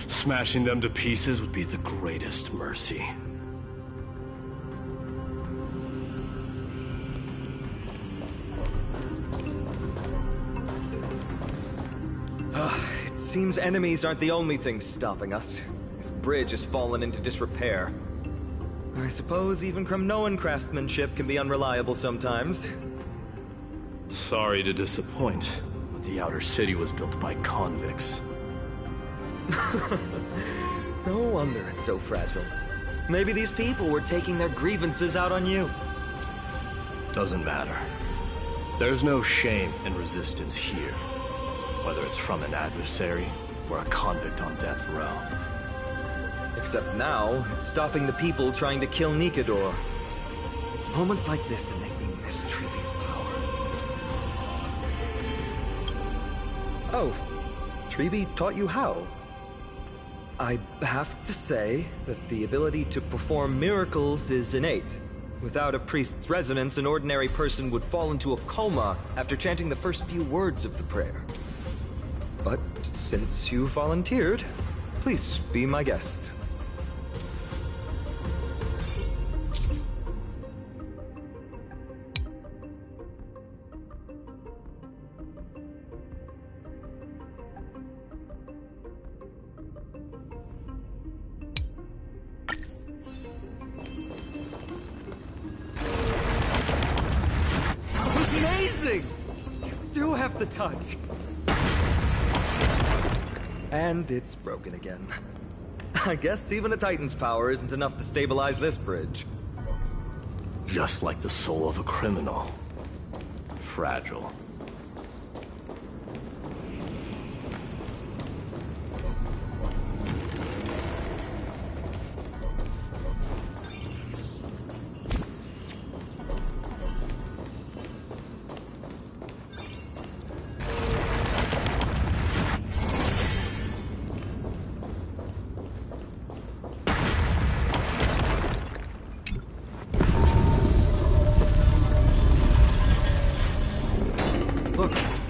Smashing them to pieces would be the greatest mercy. It seems enemies aren't the only things stopping us. This bridge has fallen into disrepair. I suppose even Kremnoan craftsmanship can be unreliable sometimes. Sorry to disappoint, but the outer city was built by convicts. No wonder it's so fragile. Maybe these people were taking their grievances out on you. Doesn't matter. There's no shame in resistance here, whether it's from an adversary or a convict on death row. Except now, it's stopping the people trying to kill Nikador. It's moments like this that make me miss Treeby's power. Oh, Treeby taught you how? I have to say that the ability to perform miracles is innate. Without a priest's resonance, an ordinary person would fall into a coma after chanting the first few words of the prayer. But since you volunteered, please be my guest. Amazing! You do have the touch. And it's broken again. I guess even a Titan's power isn't enough to stabilize this bridge. Just like the soul of a criminal. Fragile.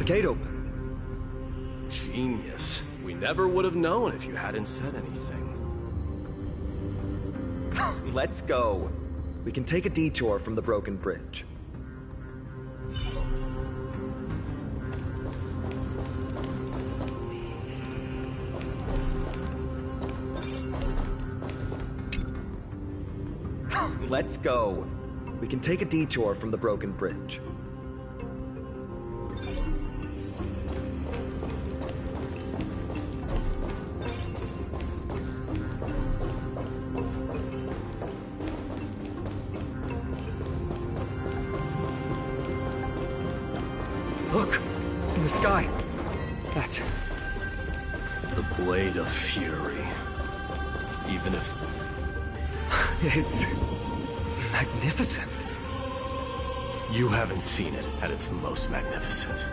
Gate open. Genius. We never would have known if you hadn't said anything. Let's go. We can take a detour from the broken bridge. Let's go. We can take a detour from the broken bridge. Look! In the sky! That's... the Blade of Fury. Even if... it's... magnificent. You haven't seen it at its most magnificent.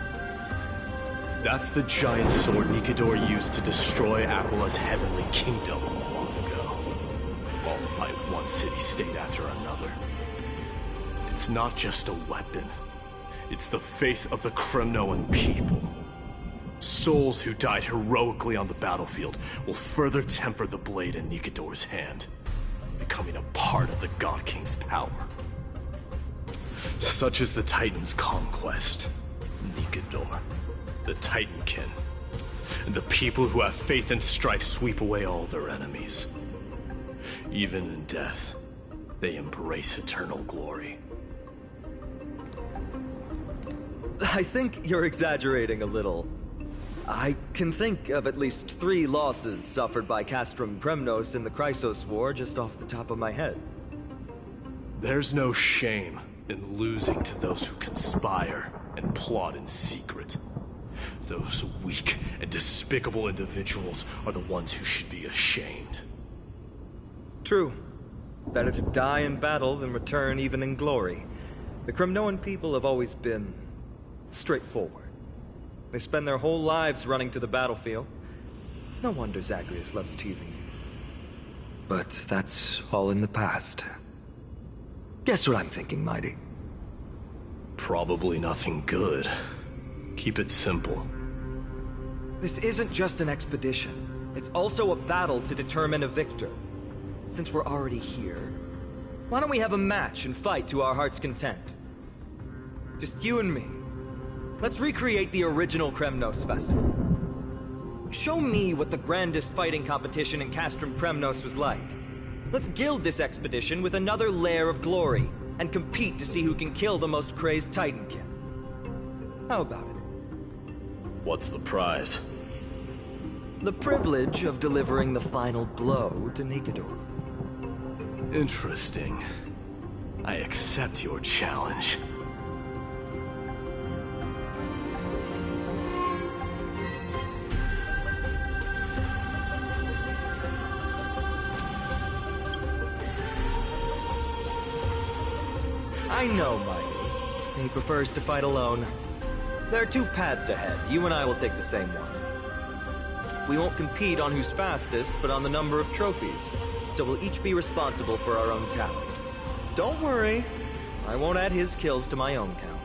That's the giant sword Nikador used to destroy Aquila's heavenly kingdom long ago. Followed by one city-state after another. It's not just a weapon. It's the faith of the Kremnoan people. Souls who died heroically on the battlefield will further temper the blade in Nikador's hand, becoming a part of the God King's power. Such is the Titan's conquest. Nicanor, the Titankin, and the people who have faith in strife sweep away all their enemies. Even in death, they embrace eternal glory. I think you're exaggerating a little. I can think of at least 3 losses suffered by Castrum Kos in the Chrysos War just off the top of my head. There's no shame in losing to those who conspire and plot in secret. Those weak and despicable individuals are the ones who should be ashamed. True. Better to die in battle than return even in glory. The Kremnoan people have always been straightforward. They spend their whole lives running to the battlefield. No wonder Zagreus loves teasing you. But that's all in the past. Guess what I'm thinking, Mighty? Probably nothing good. Keep it simple. This isn't just an expedition. It's also a battle to determine a victor. Since we're already here, why don't we have a match and fight to our heart's content? Just you and me. Let's recreate the original Kremnos festival. Show me what the grandest fighting competition in Castrum Kos was like. Let's gild this expedition with another layer of glory, and compete to see who can kill the most crazed Titankin. How about it? What's the prize? The privilege of delivering the final blow to Nicanor. Interesting. I accept your challenge. I know, Mighty. He prefers to fight alone. There are 2 paths ahead. You and I will take the same one. We won't compete on who's fastest, but on the number of trophies. So we'll each be responsible for our own tally. Don't worry. I won't add his kills to my own count.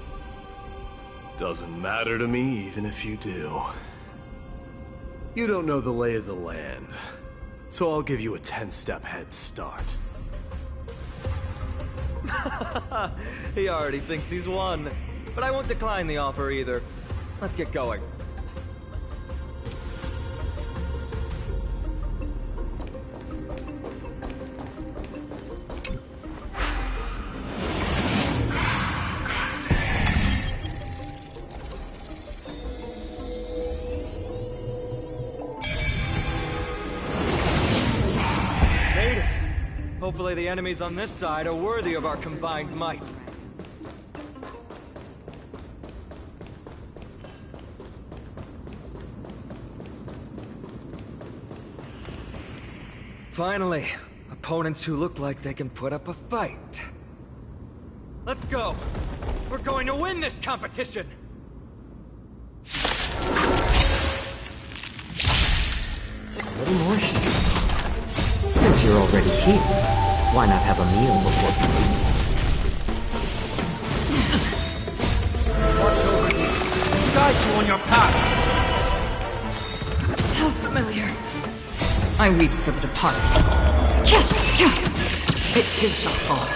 Doesn't matter to me, even if you do. You don't know the lay of the land, so I'll give you a 10-step head start. He already thinks he's won. But I won't decline the offer either. Let's get going. Made it! Hopefully the enemies on this side are worthy of our combined might. Finally, opponents who look like they can put up a fight. Let's go! We're going to win this competition! A little more heat. Since you're already here, why not have a meal before you leave? Watch over you. Guide you on your path. How familiar. I weep for the departed. It too shall fall.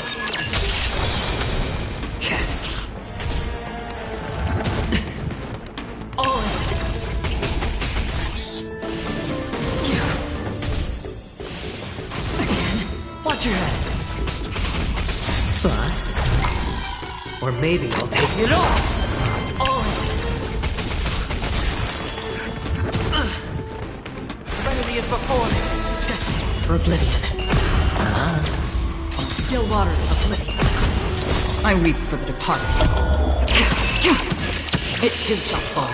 Watch your head. Bust. Or maybe I'll take it off. Serenity is before me. Destined for oblivion. Still waters of oblivion. I weep for the departed. It too shall fall.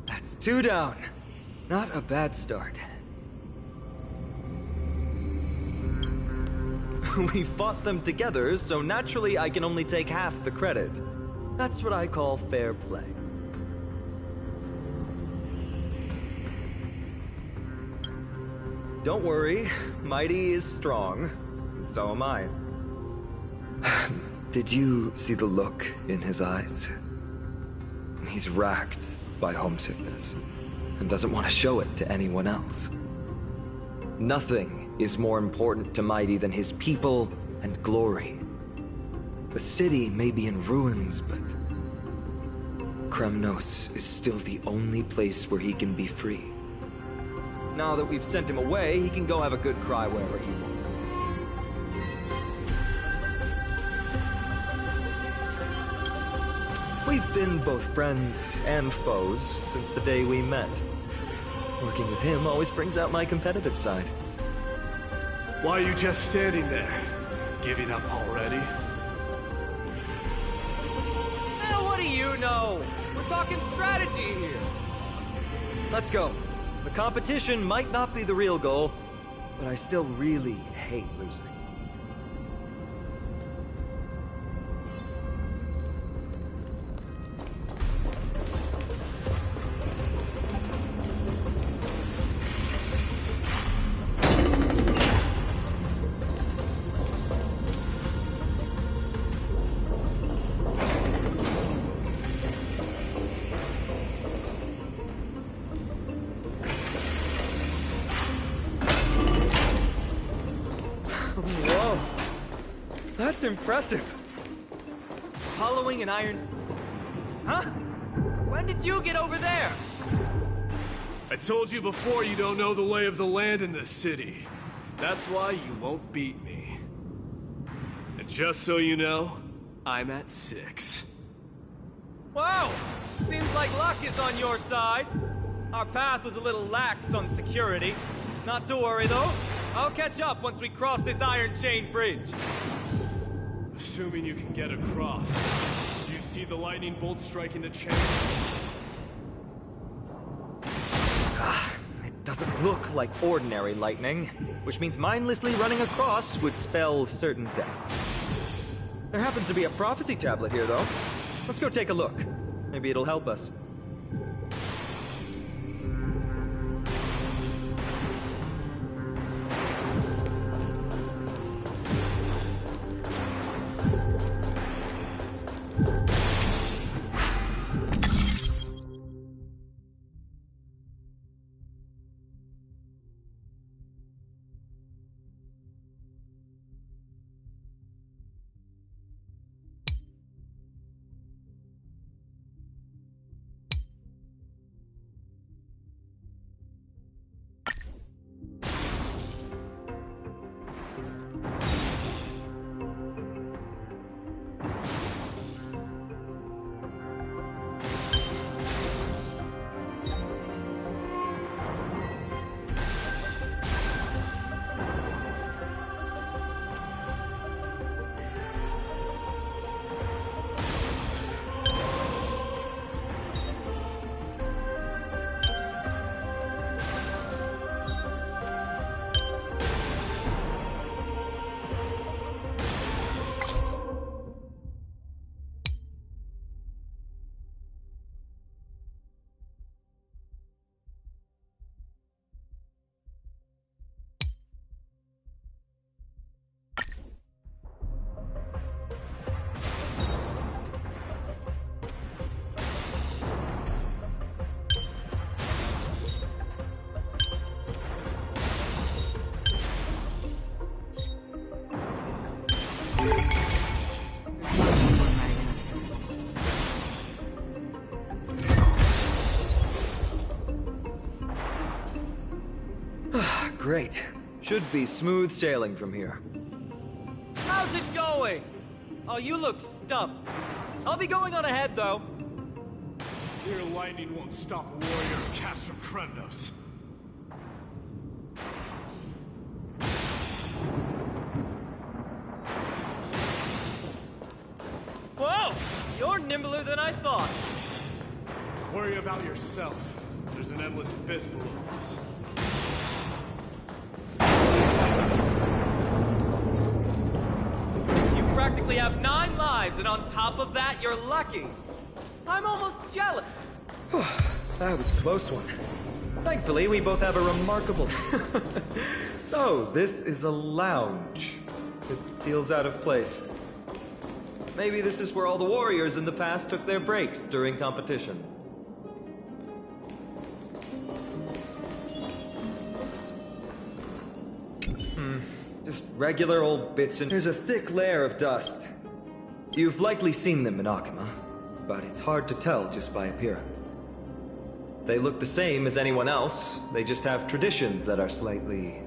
That's 2 down. Not a bad start. We fought them together, so naturally I can only take half the credit. That's what I call fair play. Don't worry, Mighty is strong, and so am I. Did you see the look in his eyes? He's racked by homesickness. and doesn't want to show it to anyone else. Nothing is more important to Mighty than his people and glory. The city may be in ruins, but Kremnos is still the only place where he can be free. Now that we've sent him away, he can go have a good cry wherever he wants. We've been both friends and foes since the day we met. Working with him always brings out my competitive side. Why are you just standing there? Giving up already? Now, what do you know? We're talking strategy here. Let's go. The competition might not be the real goal, but I still really hate losing. Impressive. Hollowing an iron... Huh? When did you get over there? I told you before you don't know the lay of the land in this city. That's why you won't beat me. And just so you know, I'm at 6. Wow! Seems like luck is on your side. Our path was a little lax on security. Not to worry, though. I'll catch up once we cross this iron chain bridge. Assuming you can get across. Do you see the lightning bolt striking the chain? It doesn't look like ordinary lightning, which means mindlessly running across would spell certain death. There happens to be a prophecy tablet here, though. Let's go take a look. Maybe it'll help us. Great. Should be smooth sailing from here. How's it going? Oh, you look stumped. I'll be going on ahead, though. Your lightning won't stop a warrior of Castrum Kos. Whoa! You're nimbler than I thought. Worry about yourself. There's an endless abyss below us. You practically have 9 lives, and on top of that, you're lucky. I'm almost jealous. That was a close one. Thankfully, we both have a remarkable... So, this is a lounge. It feels out of place. Maybe this is where all the warriors in the past took their breaks during competitions. Just regular old bits and there's a thick layer of dust. You've likely seen them in Akima, but it's hard to tell just by appearance. They look the same as anyone else, they just have traditions that are slightly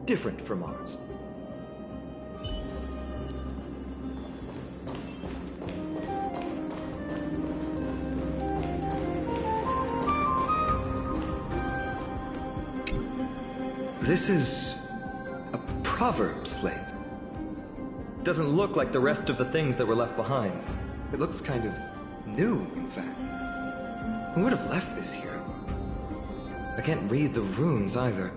different from ours. This is a proverb slate. It doesn't look like the rest of the things that were left behind. It looks kind of new, in fact. Who would have left this here? I can't read the runes either.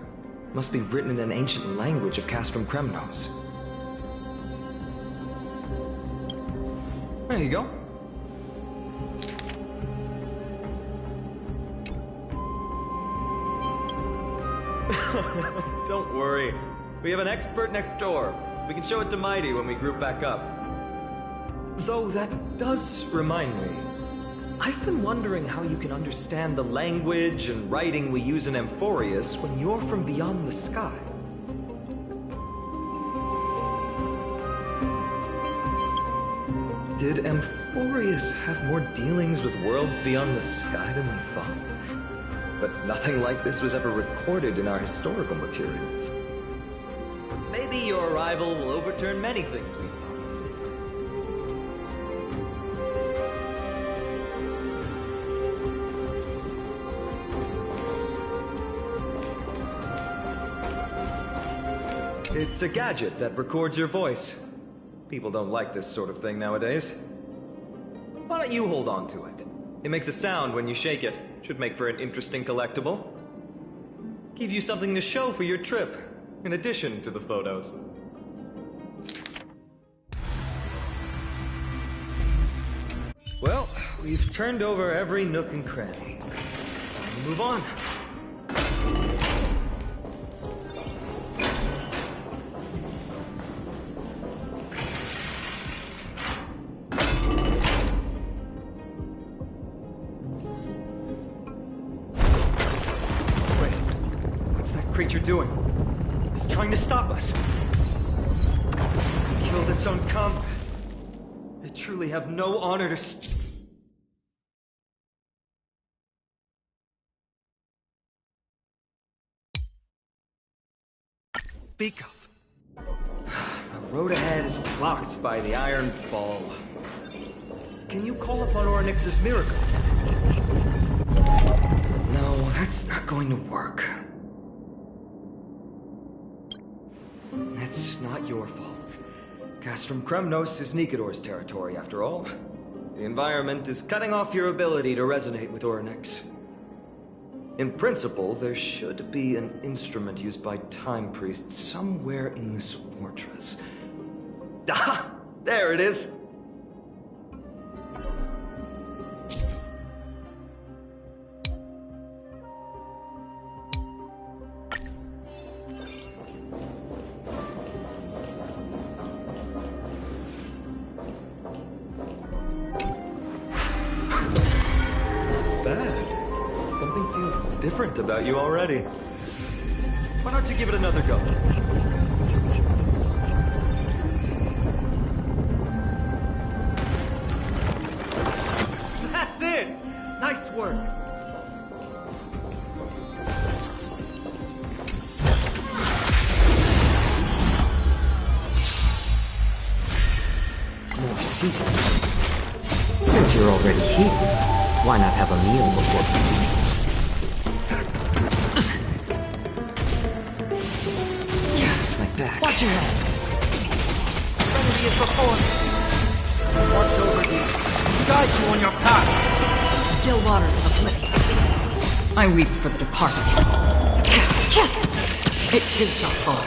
Must be written in an ancient language of Castrum Kos. There you go. Don't worry. We have an expert next door. We can show it to Mighty when we group back up. Though that does remind me. I've been wondering how you can understand the language and writing we use in Amphoreus when you're from beyond the sky. Did Amphoreus have more dealings with worlds beyond the sky than we thought? But nothing like this was ever recorded in our historical materials. Maybe your arrival will overturn many things we thought. It's a gadget that records your voice. People don't like this sort of thing nowadays. Why don't you hold on to it? It makes a sound when you shake it. Should make for an interesting collectible. Give you something to show for your trip, in addition to the photos. Well, we've turned over every nook and cranny. It's time to move on. Doing? It's trying to stop us. It killed its own comp. They truly have no honor to speak of. The road ahead is blocked by the iron ball. Can you call upon Ornyx's miracle? No, that's not going to work. It's not your fault. Castrum Kos is Nikodor's territory, after all. The environment is cutting off your ability to resonate with Ornyx. In principle, there should be an instrument used by time priests somewhere in this fortress. Ah! There it is! Different about you already. Why don't you give it another go? That's it! Nice work! More seasoning. Since you're already here, why not have a meal before we leave? Watch your head. Remedy is before you. Watch over you. Guide you on your path. Still waters of oblivion. I weep for the departed. It too shall fall.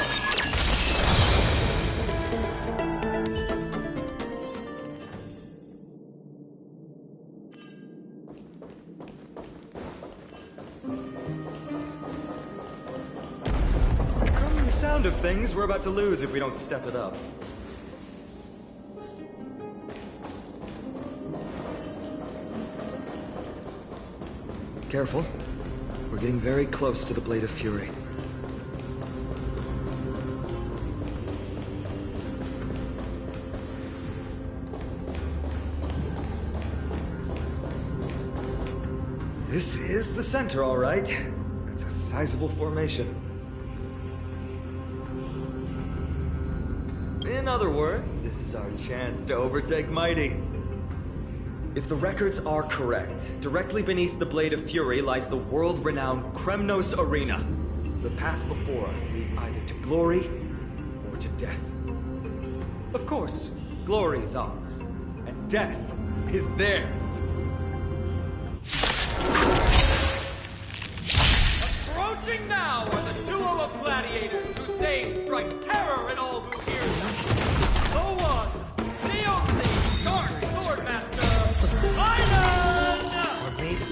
Of things we're about to lose if we don't step it up. Careful. We're getting very close to the Blade of Fury. is the center, all right. That's a sizable formation. In other words, this is our chance to overtake Mighty. If the records are correct, directly beneath the Blade of Fury lies the world-renowned Kremnos Arena. The path before us leads either to glory or to death. Of course, glory is ours, and death is theirs. Approaching now are the duo of gladiators whose names strike terror in all who hear them. The one, the only, Dark Swordmaster, Island! Or maybe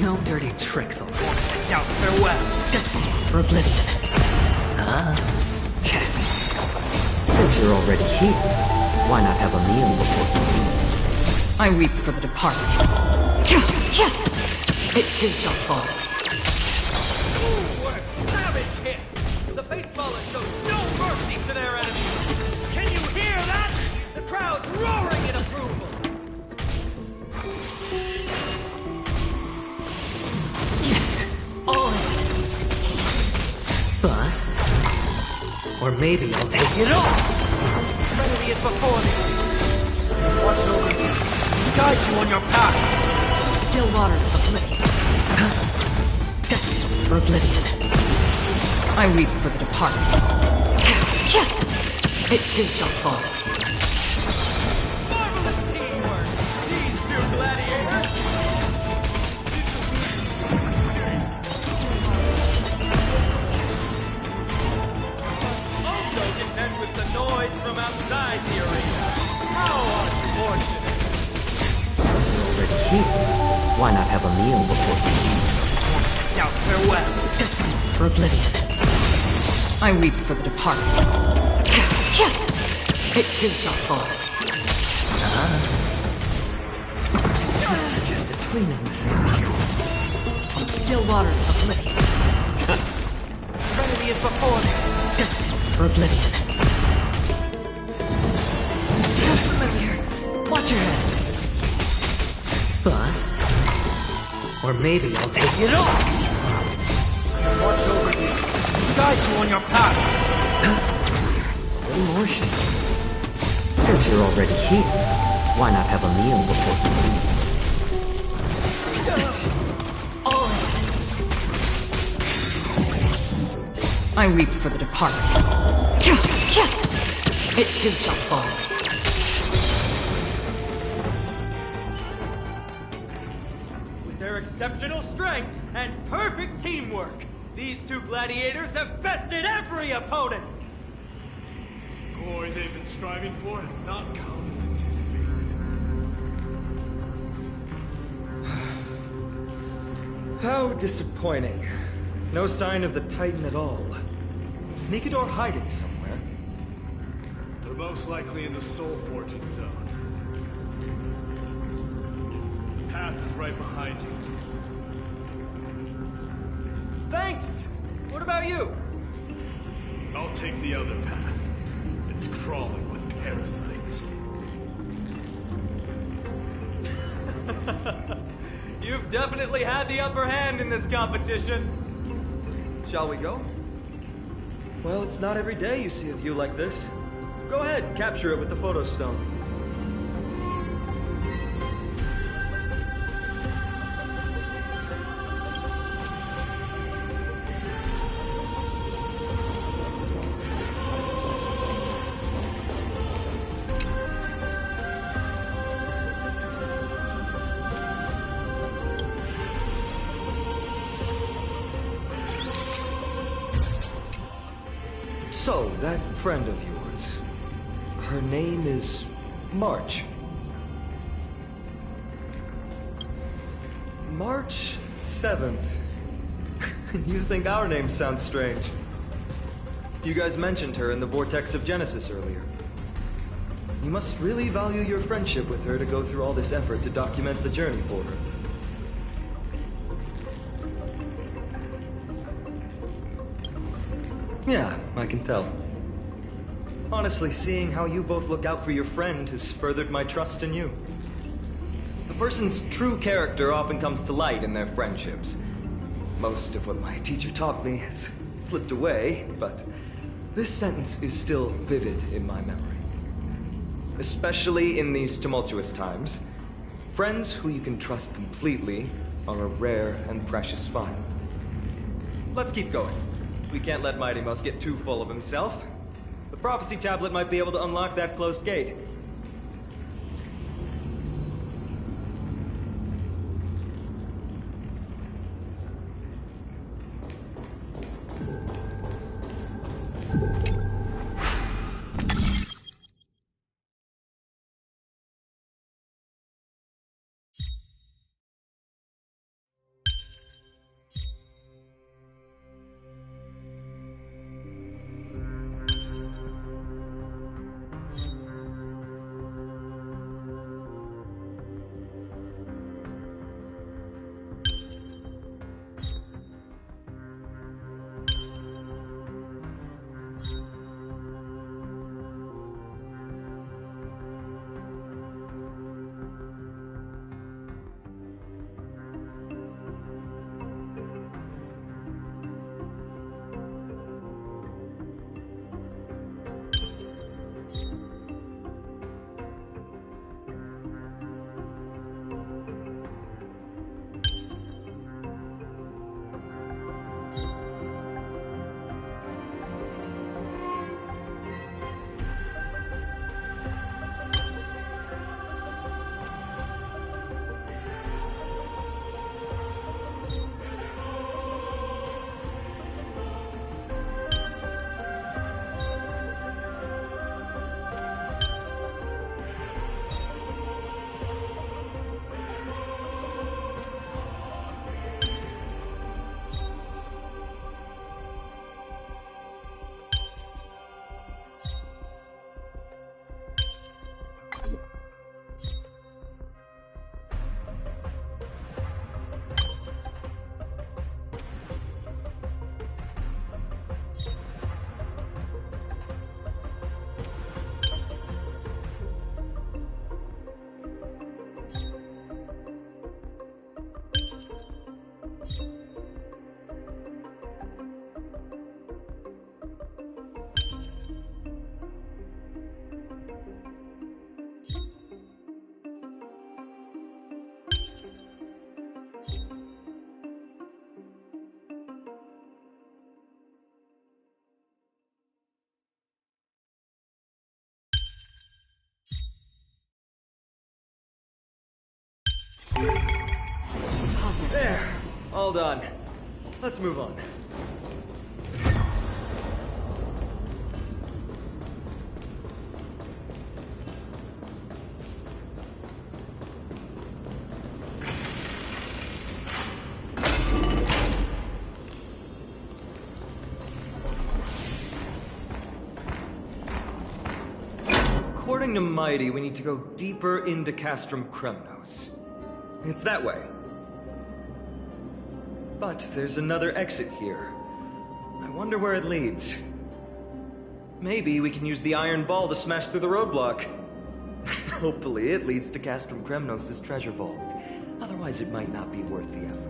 No dirty tricks, I'll doubt farewell. Destiny for oblivion. Since you're already here, why not have a meal before you leave? I weep for the departed. It too shall fall. Ooh, what a savage hit! The baseballers show no mercy to their enemies. Can you hear that? The crowd's roaring in approval. Bust. Or maybe I'll take it off. Trinity is before me. Watch over you. Guide you on your path. Still waters of oblivion. Destined for oblivion. I weep for the departed. It too shall fall. Marvelous teamwork, these two gladiators. Also contend with the noise from outside the arena. How unfortunate. Since you're already here, why not have a meal before you leave? Doubt farewell. Destined for oblivion. I weep for the departed. It too shall fall. I'd suggest a twin on the same. Still waters of oblivion. Trinity is before me. Destined for oblivion. Familiar. Watch your head. Bust. Or maybe I'll take it off. Watch over you. Guide you on your path. One more hit. Since you're already here, why not have a meal before you leave? I weep for the departed. It too shall fall. With their exceptional strength and perfect teamwork, these two gladiators have bested every opponent! The glory they've been striving for has not come as anticipated. How disappointing. No sign of the Titan at all. Sneakador hiding somewhere. They're most likely in the Soul Fortune zone. The path is right behind you. Thanks! What about you? I'll take the other path. It's crawling with parasites. You've definitely had the upper hand in this competition. Shall we go? Well, it's not every day you see a view like this. Go ahead, capture it with the photo stone. So, that friend of yours, her name is March. March 7th. You think our name sounds strange. You guys mentioned her in the Vortex of Genesis earlier. You must really value your friendship with her to go through all this effort to document the journey for her. Yeah, I can tell. Honestly, seeing how you both look out for your friend has furthered my trust in you. A person's true character often comes to light in their friendships. Most of what my teacher taught me has slipped away, but this sentence is still vivid in my memory. Especially in these tumultuous times, friends who you can trust completely are a rare and precious find. Let's keep going. We can't let Mighty Mouse get too full of himself. The prophecy tablet might be able to unlock that closed gate. There, all done. Let's move on. According to Mighty, we need to go deeper into Castrum Kos. It's that way. But there's another exit here. I wonder where it leads. Maybe we can use the iron ball to smash through the roadblock. Hopefully it leads to Castrum Kos' treasure vault. Otherwise it might not be worth the effort.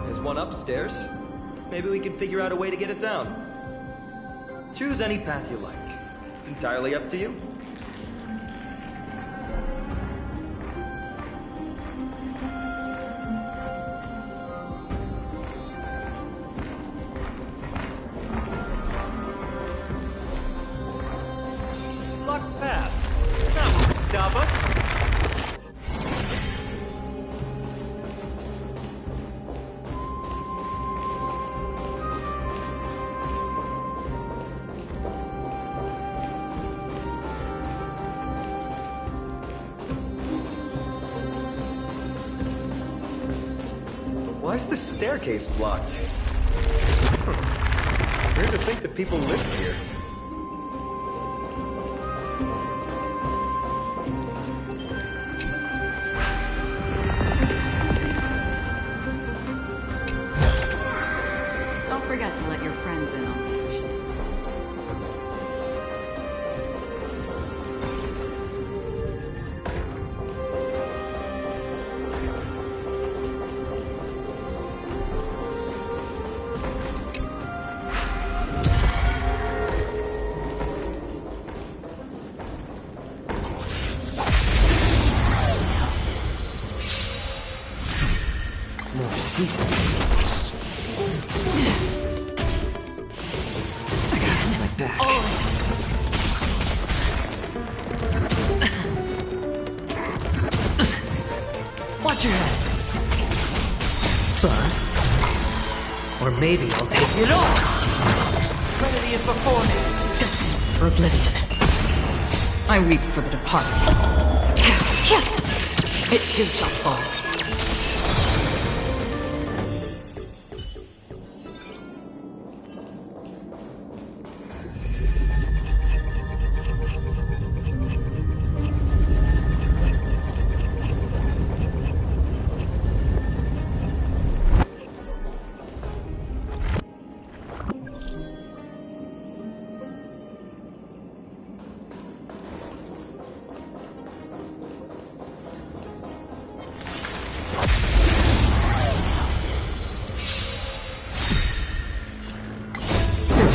There's one upstairs. Maybe we can figure out a way to get it down. Choose any path you like. It's entirely up to you. Locked path. That won't stop us. Why is the staircase blocked? Weird to think that people lived here. Don't forget to let your friends in on the action. season. Like that. Watch your head. Bust. Or maybe I'll take it all. Serenity is before me. Destined for oblivion. I weep for the departed. It too shall fall.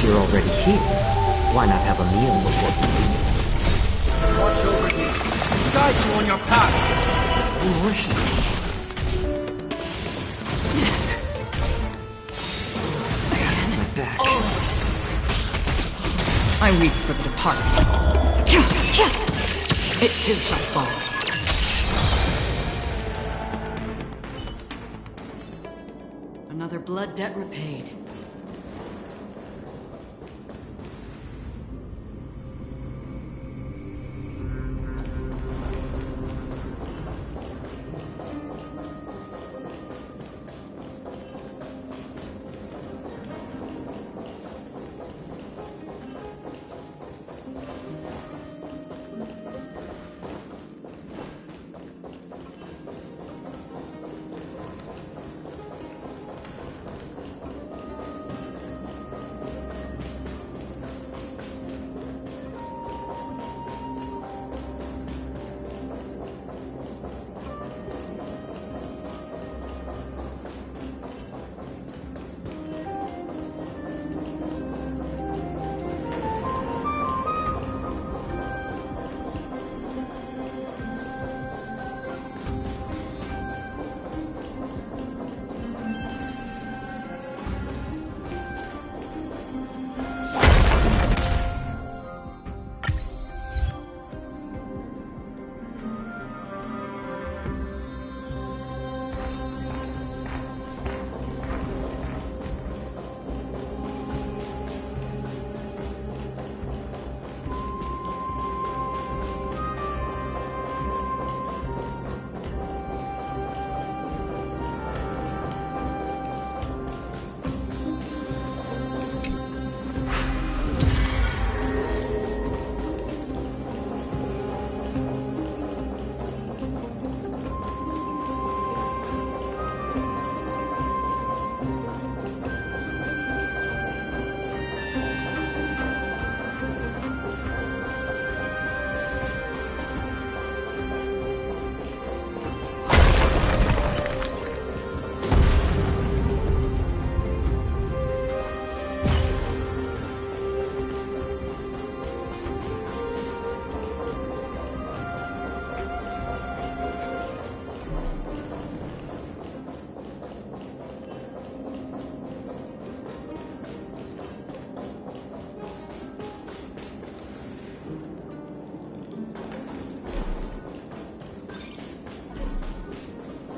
You're already here. Why not have a meal before you leave? Watch over you. Guide you on your path. We worship you. Like that. I weep for the departed. It too shall fall. Another blood debt repaid.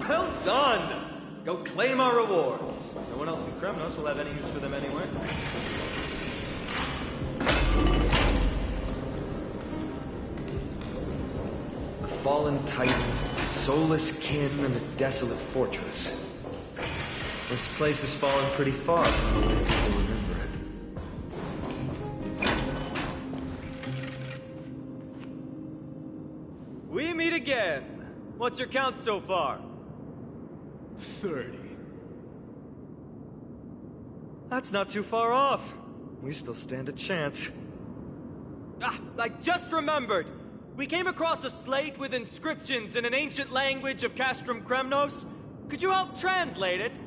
Well done! Go claim our rewards. No one else in Kremnos will have any use for them anyway. A fallen titan, soulless kin, and a desolate fortress. This place has fallen pretty far from the way people remember it. We meet again. What's your count so far? 30. That's not too far off. We still stand a chance. Ah, I just remembered! We came across a slate with inscriptions in an ancient language of Castrum Kos. Could you help translate it?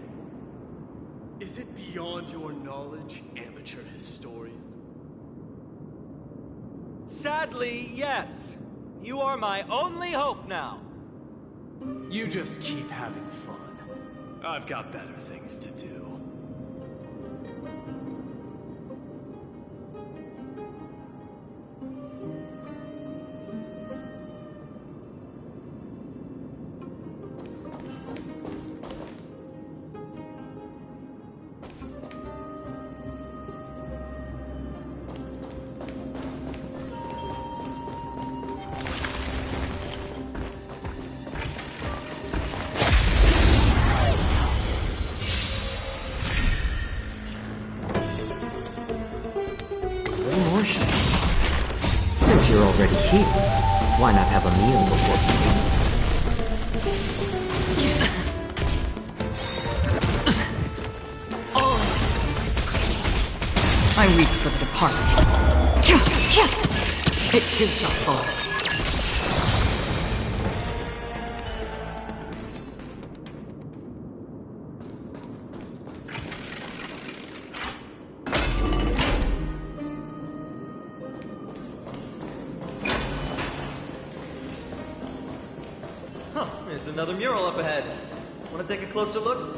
Is it beyond your knowledge, amateur historian? Sadly, yes. You are my only hope now. You just keep having fun. I've got better things to do. Since you're already here, why not have a meal before you leave? I weep for the departed. It too shall fall. There's another mural up ahead. Want to take a closer look?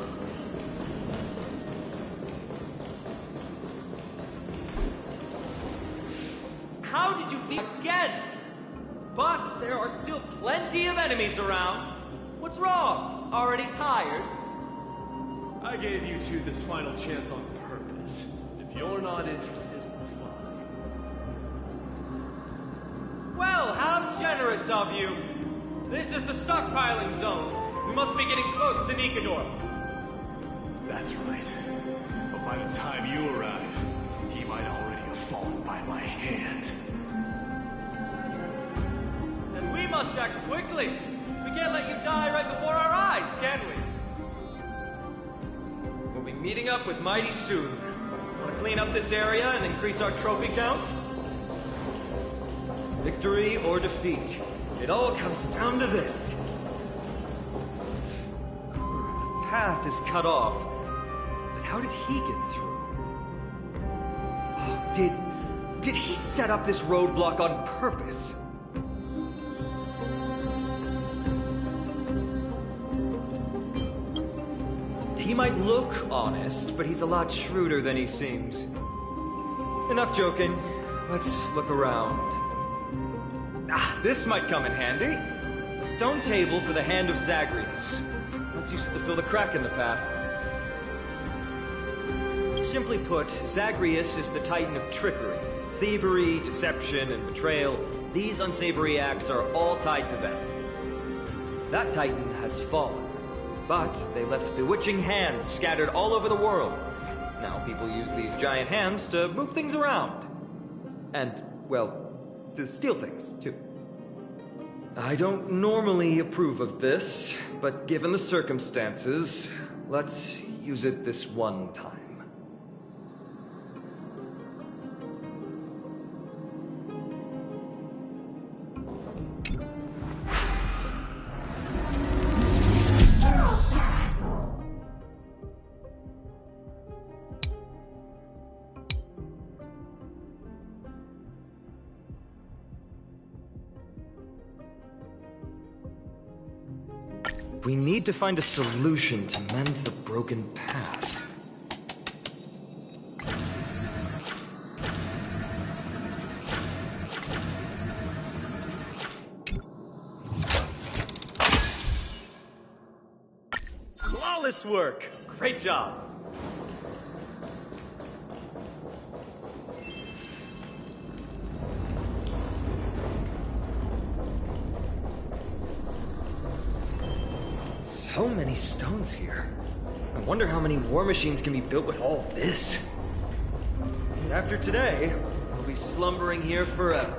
How did you beat again? But there are still plenty of enemies around. What's wrong? Already tired? I gave you two this final chance on purpose. If you're not interested, fine. Well, how generous of you. This is the stockpiling zone. We must be getting close to Nikador. That's right. But by the time you arrive, he might already have fallen by my hand. And we must act quickly. We can't let you die right before our eyes, can we? We'll be meeting up with Mighty soon. Want to clean up this area and increase our trophy count? Victory or defeat. It all comes down to this. The path is cut off. But how did he get through? Oh, did he set up this roadblock on purpose? He might look honest, but he's a lot shrewder than he seems. Enough joking. Let's look around. This might come in handy. A stone table for the hand of Zagreus. Let's use it to fill the crack in the path. Simply put, Zagreus is the titan of trickery, thievery, deception, and betrayal. These unsavory acts are all tied to them. That titan has fallen, but they left bewitching hands scattered all over the world. Now people use these giant hands to move things around. And, well, to steal things, too. I don't normally approve of this, but given the circumstances, let's use it this one time. We need to find a solution to mend the broken path. Flawless work! Great job! So many stones here. I wonder how many war machines can be built with all this. And after today, we'll be slumbering here forever.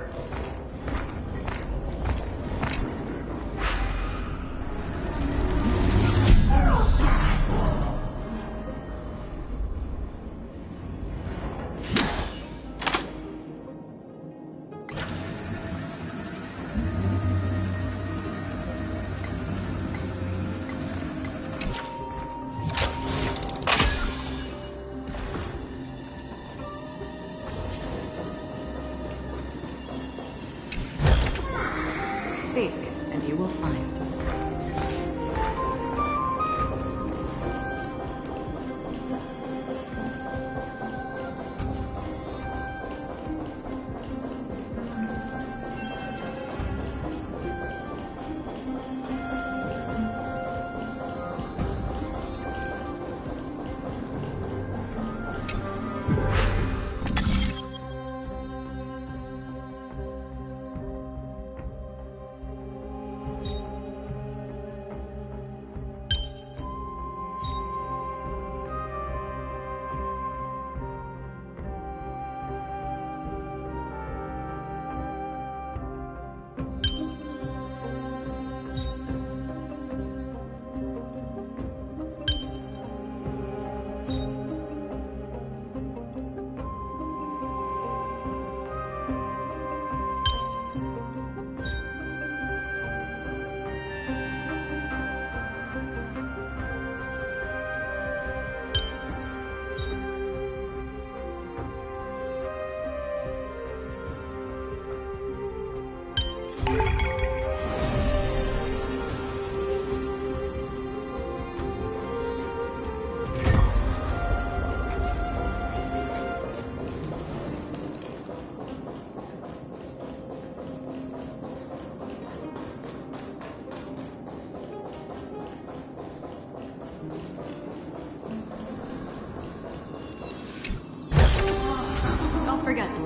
Seek, and you will find.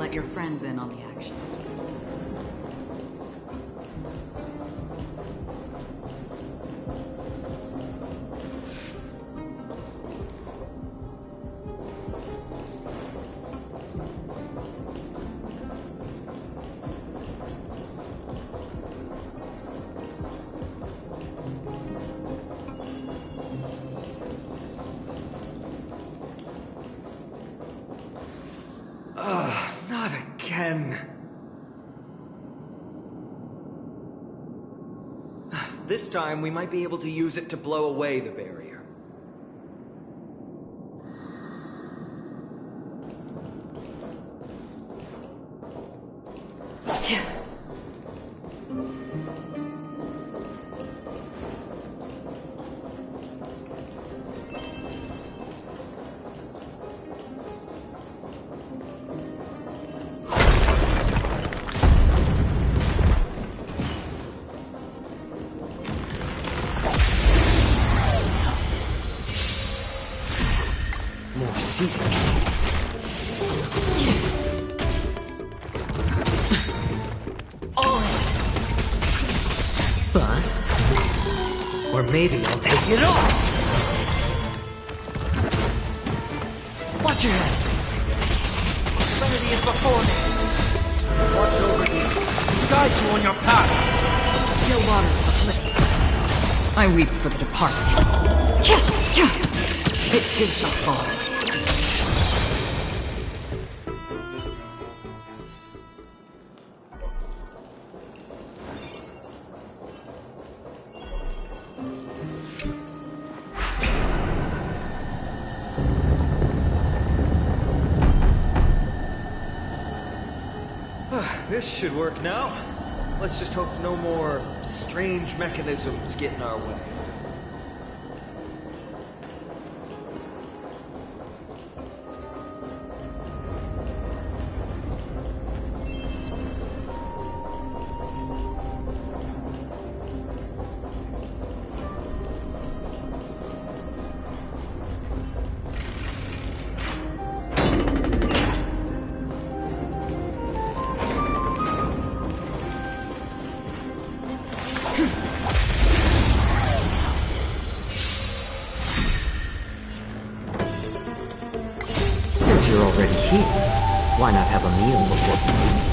let your friends in on the action. Not again. This time, we might be able to use it to blow away the barrier. Bust. Or maybe I'll take it off! Watch your head! Serenity is before me! Watch over you! Guide you on your path! Still waters the flame. I weep for the departed. It too shall fall. This should work now. Let's just hope no more strange mechanisms get in our way. Since you're already here, why not have a meal before you leave?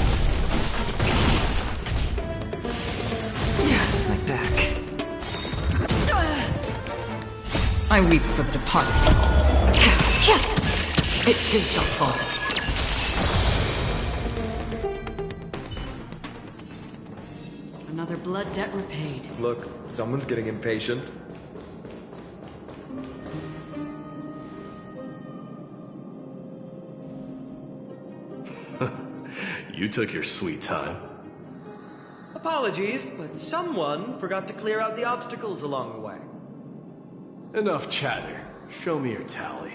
My back. I weep for the departed. It too shall fall. Another blood debt repaid. Look, someone's getting impatient. You took your sweet time. Apologies, but someone forgot to clear out the obstacles along the way. Enough chatter. Show me your tally.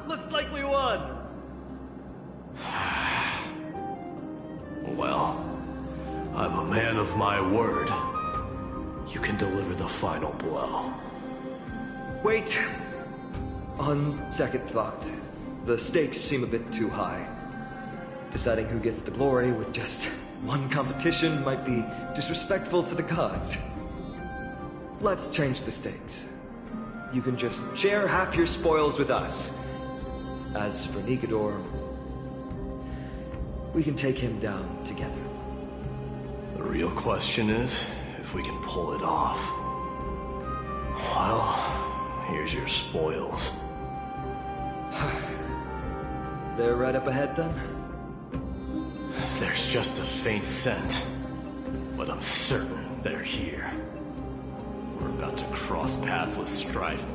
Looks like we won! Well, I'm a man of my word. You can deliver the final blow. Wait. On second thought, the stakes seem a bit too high. Deciding who gets the glory with just one competition might be disrespectful to the gods. Let's change the stakes. You can just share half your spoils with us. As for Nikador, we can take him down together. The real question is if we can pull it off. Well, here's your spoils. They're right up ahead then? There's just a faint scent, but I'm certain they're here. We're about to cross paths with strife.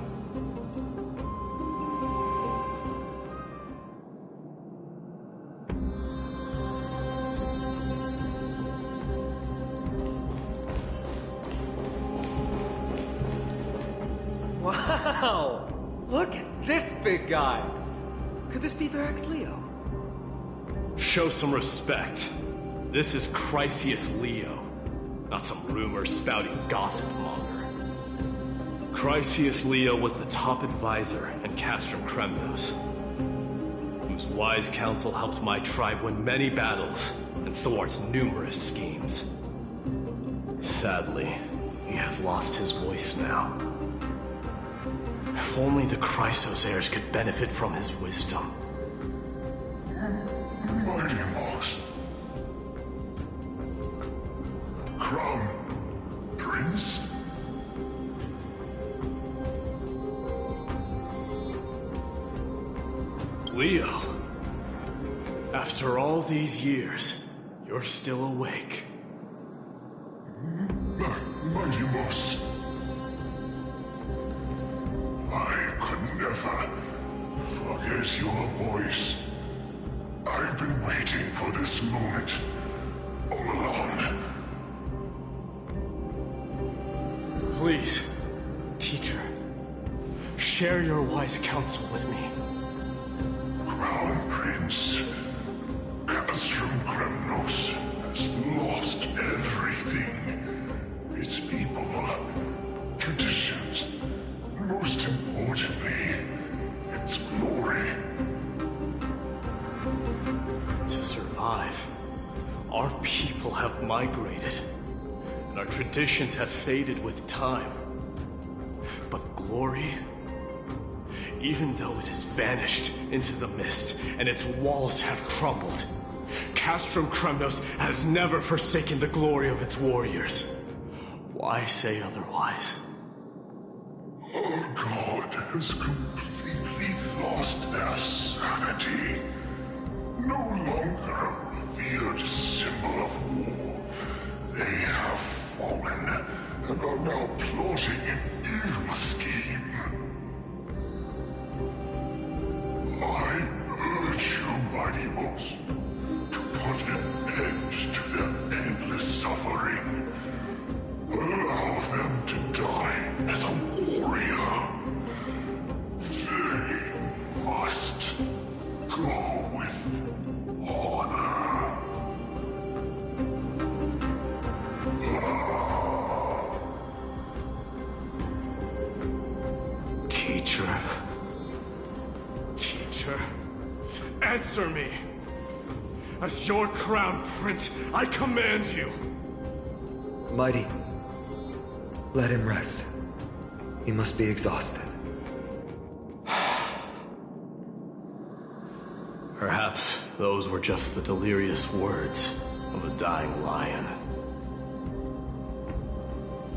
Wow! Look at this big guy! Could this be Varric's Leo? show some respect. This is Chrysius Leo, not some rumor-spouting gossip monger. Chrysius Leo was the top advisor in Castrum Kos, whose wise counsel helped my tribe win many battles and thwarts numerous schemes. Sadly, he has lost his voice now. If only the Chrysos heirs could benefit from his wisdom. Mighty Moss. Crown Prince? Leo, after all these years, you're still awake. Mighty Moss. I could never forget your voice. I've been waiting for this moment all along. Please, teacher, share your wise counsel with me. Crown Prince, Castrum Kos has lost everything. Its people, traditions, most importantly, its glory. To survive, our people have migrated, and our traditions have faded with time. But glory, even though it has vanished into the mist and its walls have crumbled, Castrum Kos has never forsaken the glory of its warriors. Why say otherwise? Our god has completely lost their sanity. No longer a revered symbol of war. They have fallen and are now plotting an evil scheme. I urge you, Mighty Moss, to put an end to their endless suffering. Allow them to die as a warrior. They must go with honor. Teacher. Teacher, answer me. As your crown prince, I command you. Mighty, let him rest. He must be exhausted. Perhaps those were just the delirious words of a dying lion.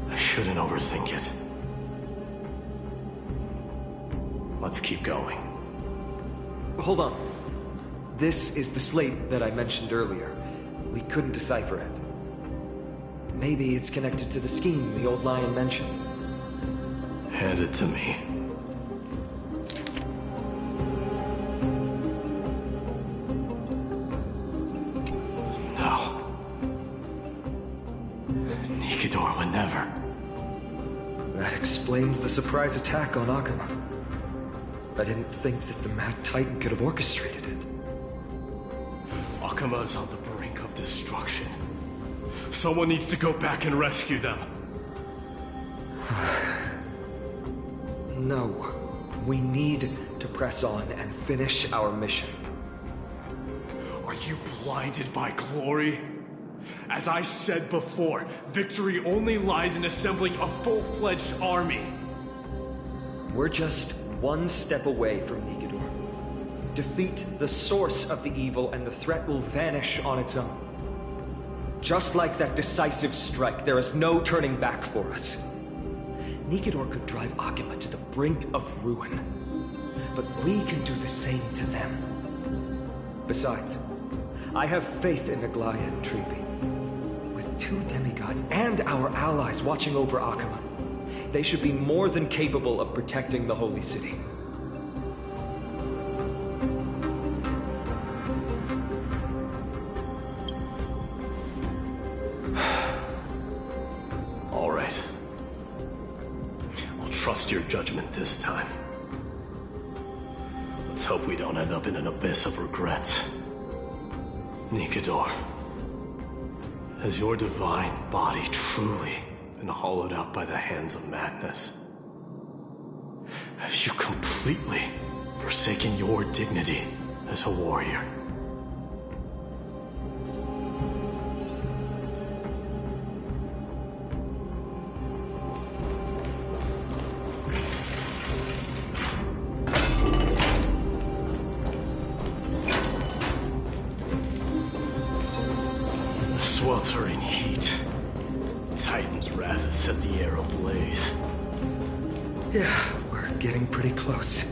I shouldn't overthink it. Let's keep going. Hold on. This is the slate that I mentioned earlier. We couldn't decipher it. Maybe it's connected to the scheme the old lion mentioned. Hand it to me. No. Nikidor would never. That explains the surprise attack on Akima. I didn't think that the Mad Titan could have orchestrated it. Akima is on the brink of destruction. Someone needs to go back and rescue them. No. We need to press on and finish our mission. Are you blinded by glory? As I said before, victory only lies in assembling a full-fledged army. We're just one step away from Nikidor. Defeat the source of the evil and the threat will vanish on its own. Just like that decisive strike, there is no turning back for us. Nikidor could drive Akima to the brink of ruin, but we can do the same to them. Besides, I have faith in Aglaia and Tribi. With two demigods and our allies watching over Akima, they should be more than capable of protecting the Holy City. All right. I'll trust your judgment this time. Let's hope we don't end up in an abyss of regrets. Nikador, has your divine body truly been hollowed out by the hands of madness? Have you completely forsaken your dignity as a warrior? Sweltering heat. The Titan's wrath has set the air ablaze. Yeah, we're getting pretty close.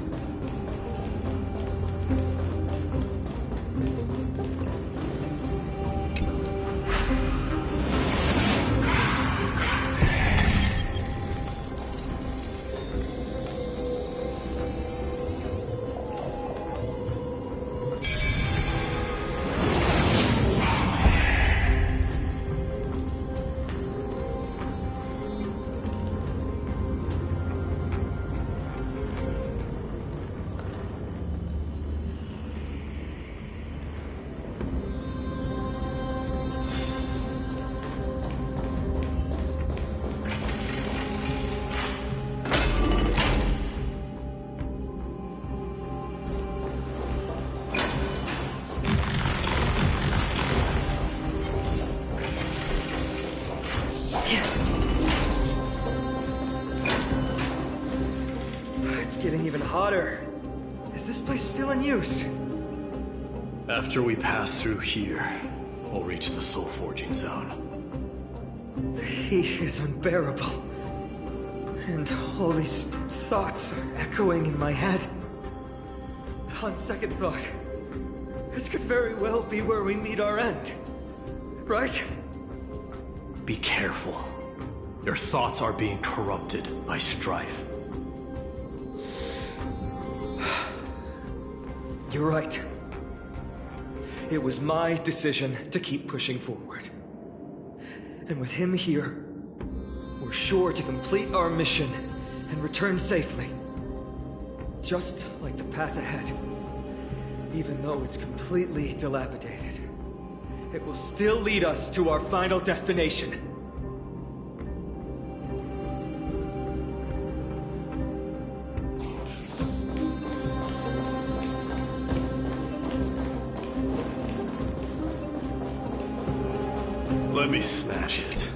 After we pass through here, we'll reach the soul forging zone. The heat is unbearable. And all these thoughts are echoing in my head. On second thought, this could very well be where we meet our end. Right? Be careful. Your thoughts are being corrupted by strife. You're right. It was my decision to keep pushing forward. And with him here, we're sure to complete our mission and return safely. Just like the path ahead. Even though it's completely dilapidated, it will still lead us to our final destination. Let me smash it.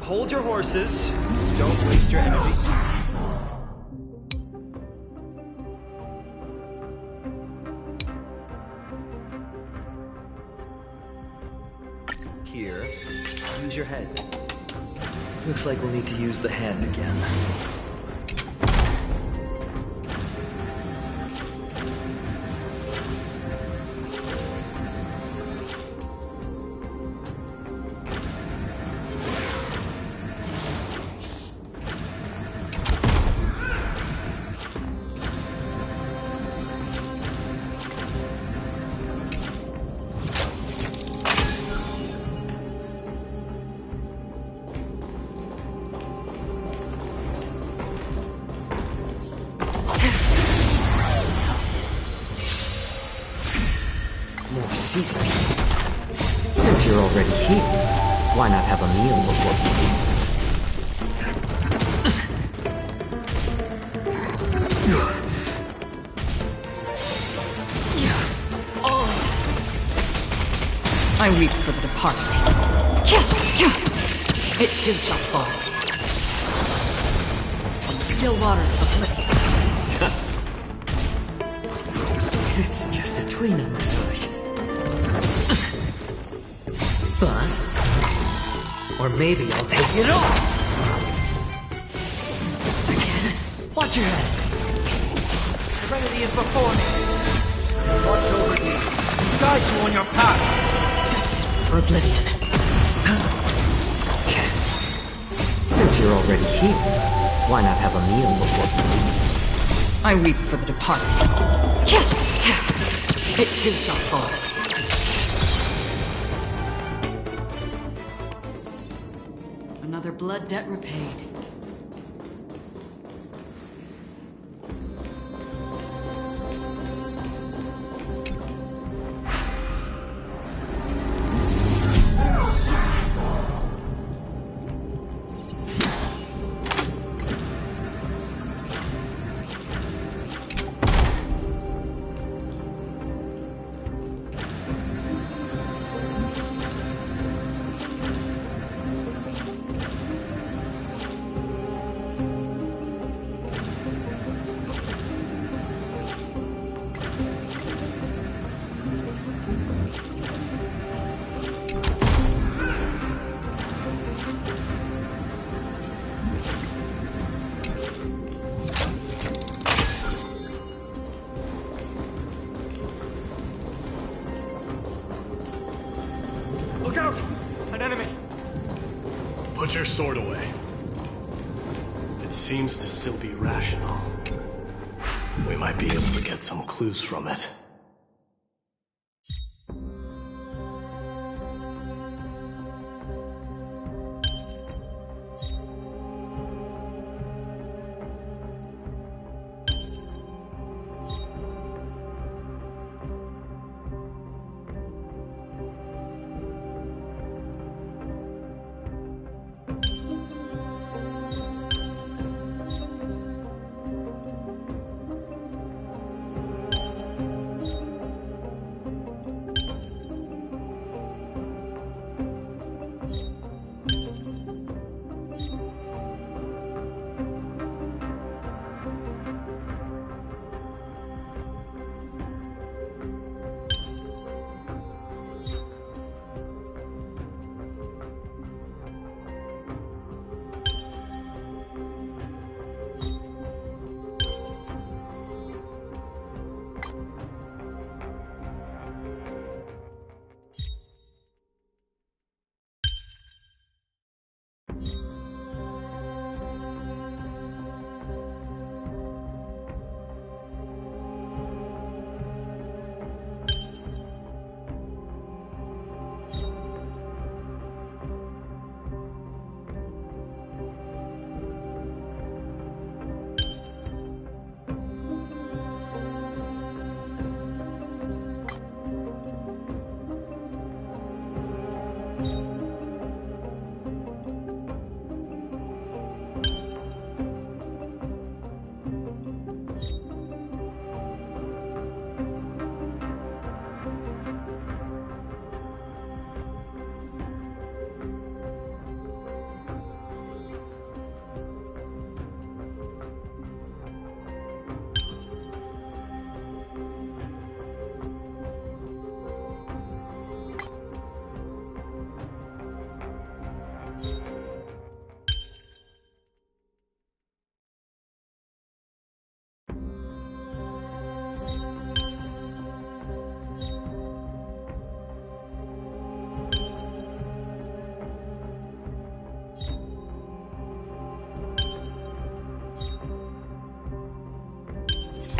Hold your horses. Don't waste your energy. Here, use your head. Looks like we'll need to use the hand again. Since you're already here, why not have a meal before you eat? I weep for the departed. It too shall fall. From the still waters of oblivion. It's just a tweener massage. Bust. Or maybe I'll take it off. Watch your head. The remedy is before me. Watch over you. Guide you on your path. Destined for oblivion. Since you're already here, why not have a meal before you leave? I weep for the departed. It too shall fall. Another blood debt repaid. Put your sword away. It seems to still be rational. We might be able to get some clues from it.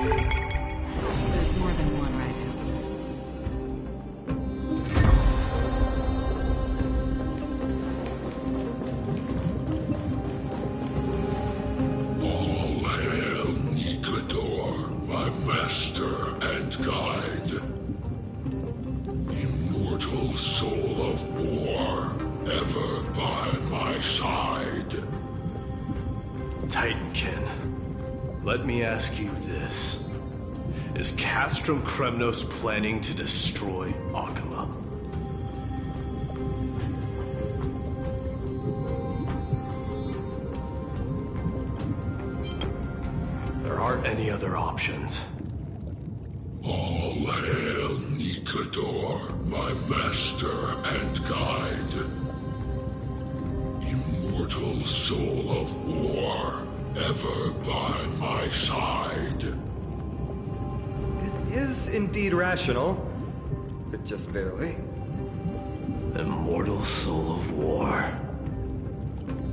There's more than one right answer. All hail Nikador, my master and guide. Immortal soul of war, ever by my side. Titankin, let me ask you this. Is Castrum Kos planning to destroy Akima? There aren't any other options. All hail Nikador, my master and guide. Immortal soul of war, ever by my side. It is indeed rational, but just barely. Immortal soul of war.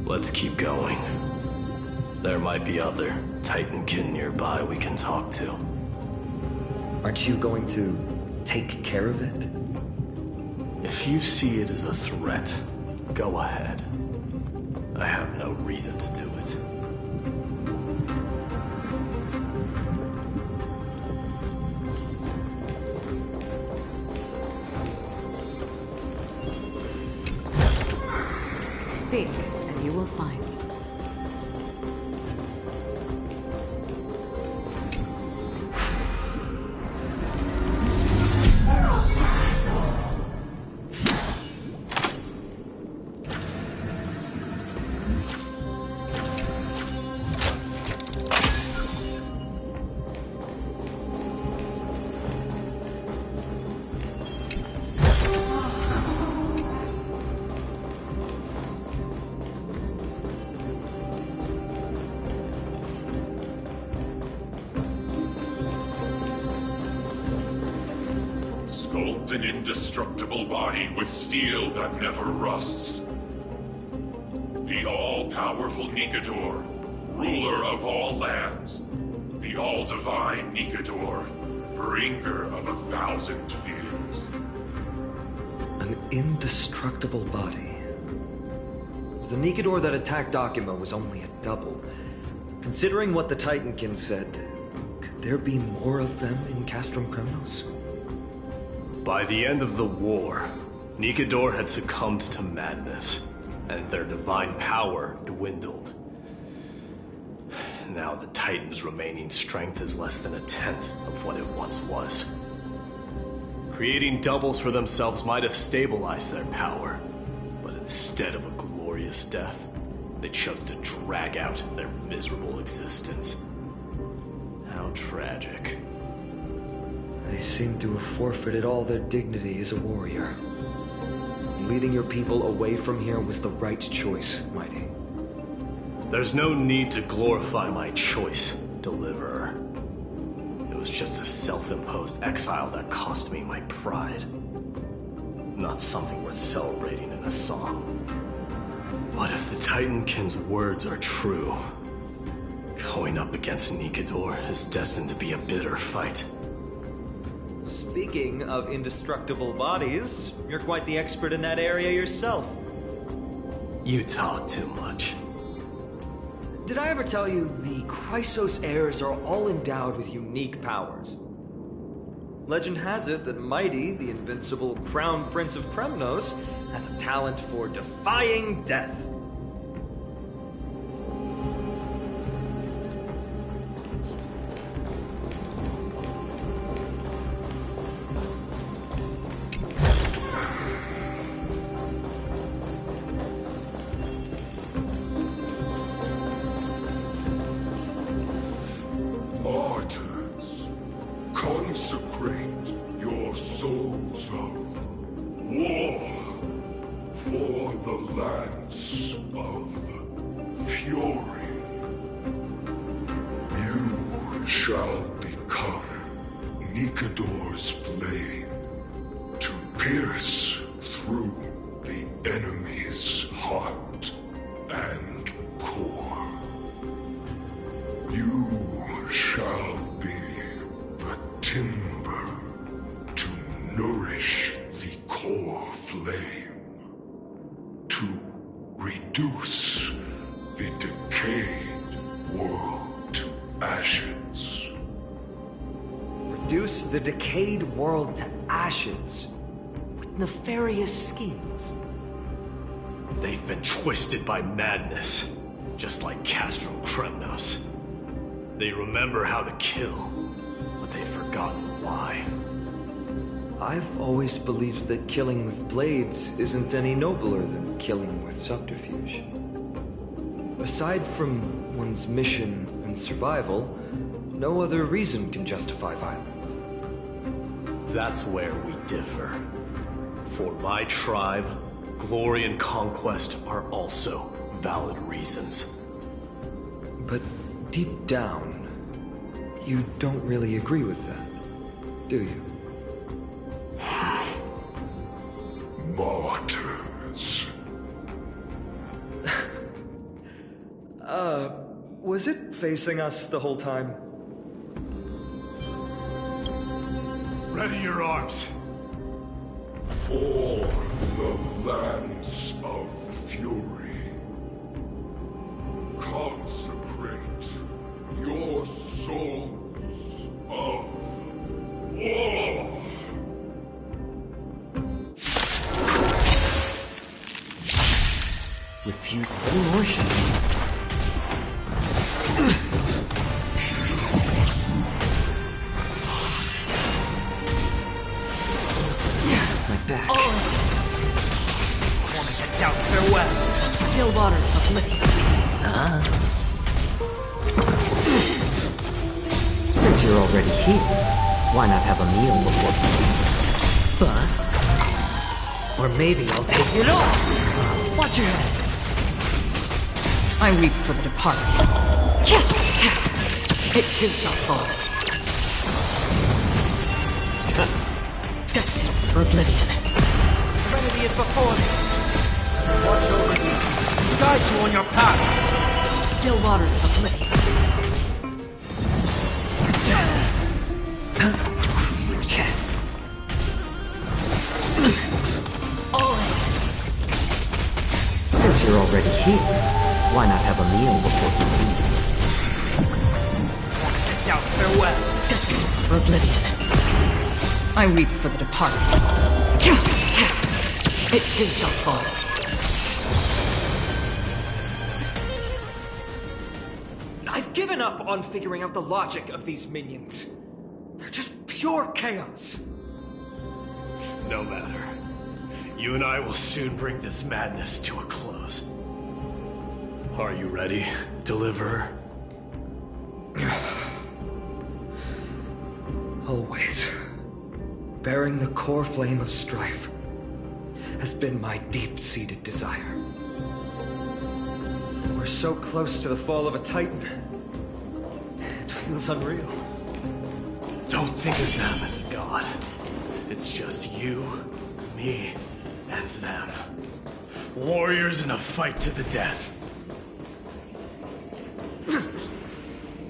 Let's keep going. There might be other Titankin nearby we can talk to. Aren't you going to take care of it? If you see it as a threat, go ahead. I have no reason to do it. Seek, and you will find. Sculpt an indestructible body with steel that never rusts. The all-powerful Nikador, ruler of all lands. The all-divine Nikador, bringer of 1,000 fears. An indestructible body. The Nikador that attacked Akima was only a double. Considering what the Titankin said, could there be more of them in Castrum Kos? By the end of the war, Nikador had succumbed to madness, and their divine power dwindled. Now the Titan's remaining strength is less than 1/10 of what it once was. Creating doubles for themselves might have stabilized their power, but instead of a glorious death, they chose to drag out their miserable existence. How tragic. They seem to have forfeited all their dignity as a warrior. Leading your people away from here was the right choice, Mighty. There's no need to glorify my choice, Deliverer. It was just a self-imposed exile that cost me my pride. Not something worth celebrating in a song. What if the Titankin's words are true? Going up against Nikador is destined to be a bitter fight. Speaking of indestructible bodies, you're quite the expert in that area yourself. You talk too much. Did I ever tell you the Chrysos heirs are all endowed with unique powers? Legend has it that Mighty, the invincible Crown Prince of Kremnos, has a talent for defying death. Martyrs, consecrate your souls of war for the lance of fury. You shall become Nikador's blade to pierce through the enemy's heart and core. You shall be the timber to nourish the core flame, to reduce the decayed world to ashes. Reduce the decayed world to ashes with nefarious schemes. They've been twisted by madness, just like Castrum Kos. They remember how to kill, but they've forgotten why. I've always believed that killing with blades isn't any nobler than killing with subterfuge. Aside from one's mission and survival, no other reason can justify violence. That's where we differ. For my tribe, glory and conquest are also valid reasons. But deep down, you don't really agree with that, do you? Martyrs. Was it facing us the whole time? Ready your arms. For the lance of fury, consecrate your souls of war. Refute all worship. My back. Corners at doubt, farewell. Still waters of living. Since you're already here, why not have a meal before bust? Or maybe I'll take it off. Watch your head. I weep for the departed. It too shall fall. Destined for oblivion. Serenity is before me. Watch over you. Guide guide you on your path. Still waters of oblivion. Since you're already here, why not have a meal before you leave? Down, farewell. Destiny for oblivion. I weep for the departed. It too shall fall. I've given up on figuring out the logic of these minions. They're just pure chaos. No matter. You and I will soon bring this madness to a close. Are you ready, Deliverer? Always. Bearing the core flame of strife has been my deep-seated desire. We're so close to the fall of a Titan. It feels unreal. Don't think of them as a god. It's just you, me, and them. Warriors in a fight to the death.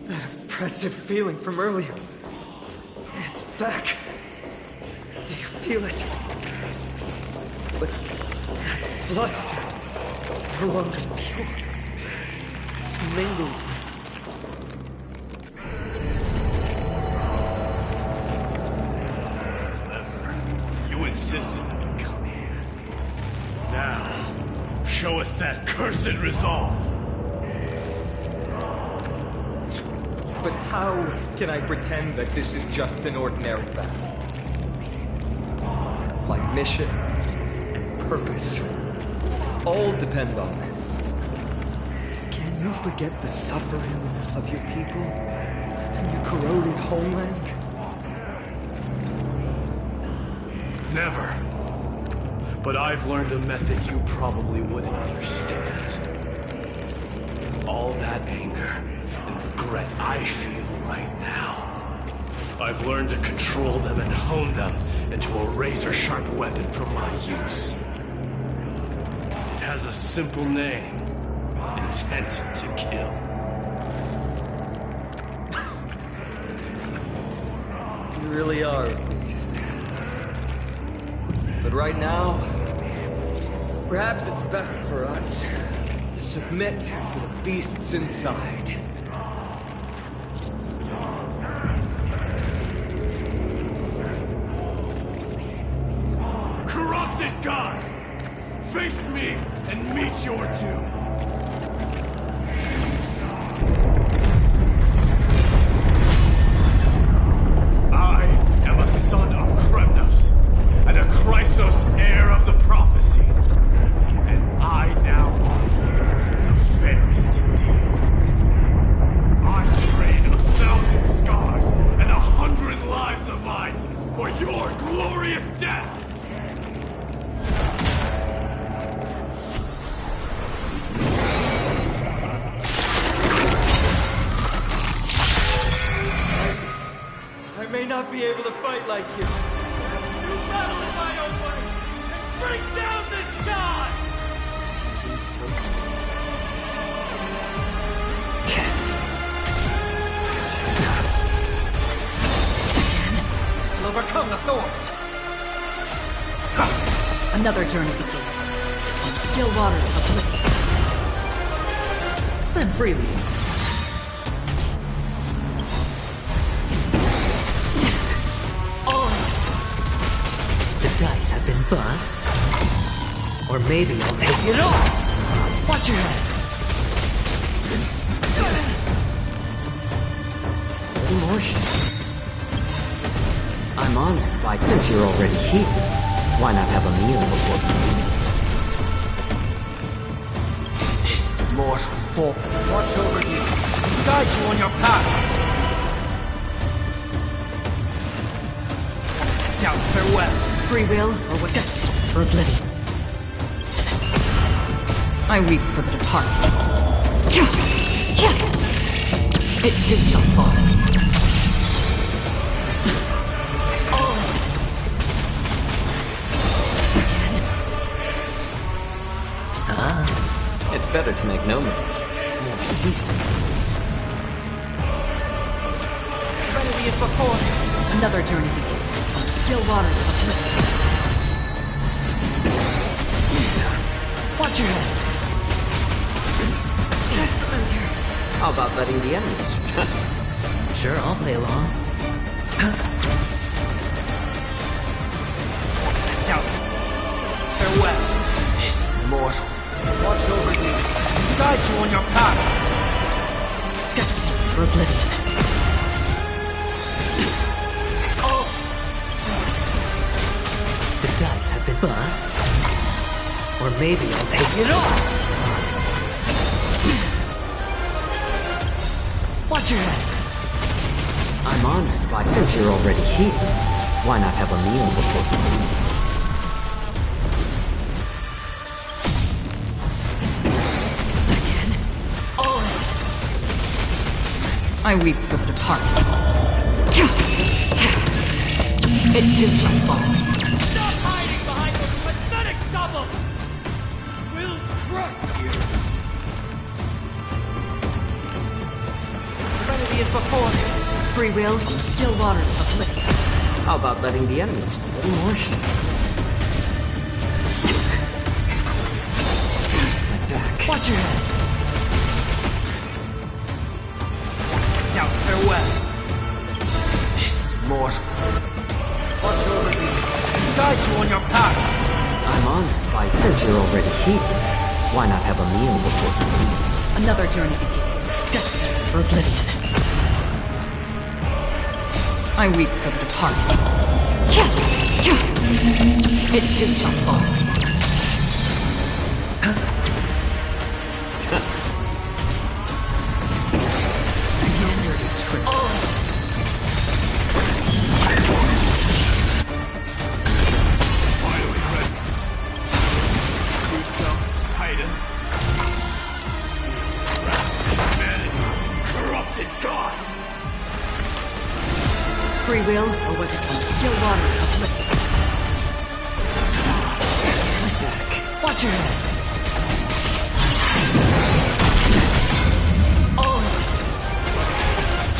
That oppressive feeling from earlier. It's back. Do you feel it? But that bluster is no longer pure. It's mingled with... You insisted that we come here. Now, show us that cursed resolve. But how can I pretend that this is just an ordinary battle? My mission and purpose all depend on this. Can you forget the suffering of your people and your corroded homeland? Never. But I've learned a method you probably wouldn't understand. All that anger and regret I feel right now. I've learned to control them and hone them into a razor-sharp weapon for my use. It has a simple name. Intent to kill. You really are a beast. But right now, perhaps it's best for us to submit to the beasts inside. Corrupted God! Face me and meet your doom! I am a son of Kremnos, and a Chrysos heir of the prophecy. And I now offer you the fairest deal. I trade 1,000 scars and 100 lives of mine for your glorious death! I may not be able to fight like you. You battle in my own way and bring down this god! Toast. We'll overcome the thorns. Another journey begins. On still waters of oblivion. Spend freely. The dice have been bust. Or maybe I'll take it all. Watch your head. A little more heat. I'm honored by... Since you're already here, why not have a meal before you leave? This mortal foe watch over you, guide you on your path. Now, farewell. Free will or what destiny for oblivion. I weep for the departed. It too shall fall. It's better to make no move. More seasoning. Serenity is before. Another journey begins. Still waters of the cliff. Watch your head. How about letting the enemies? Sure, I'll play along. Farewell. This mortal. Watch over you. Guide you on your path. Destined for oblivion. The dice have been bust. Or maybe I'll take it all. Watch your head. I'm honored by, since you're already here, why not have a meal before you leave? I weep for the departed. It too shall fall. Stop hiding behind those pathetic stubble! We'll crush you! Serenity is before. Free will, still waters of the cliff. How about letting the enemies do a little more shit? My back. Watch your head. Now farewell. This mortal. Watch over you. Guide you on your path. I'm honored by, since you're already here, why not have a meal before you leave? Another journey begins. Destined for oblivion. I weep for the departed. It too shall fall. Your dirty trick. Titan. Humanity. Corrupted God. Free will, or was it still waters of cliff? Watch your head.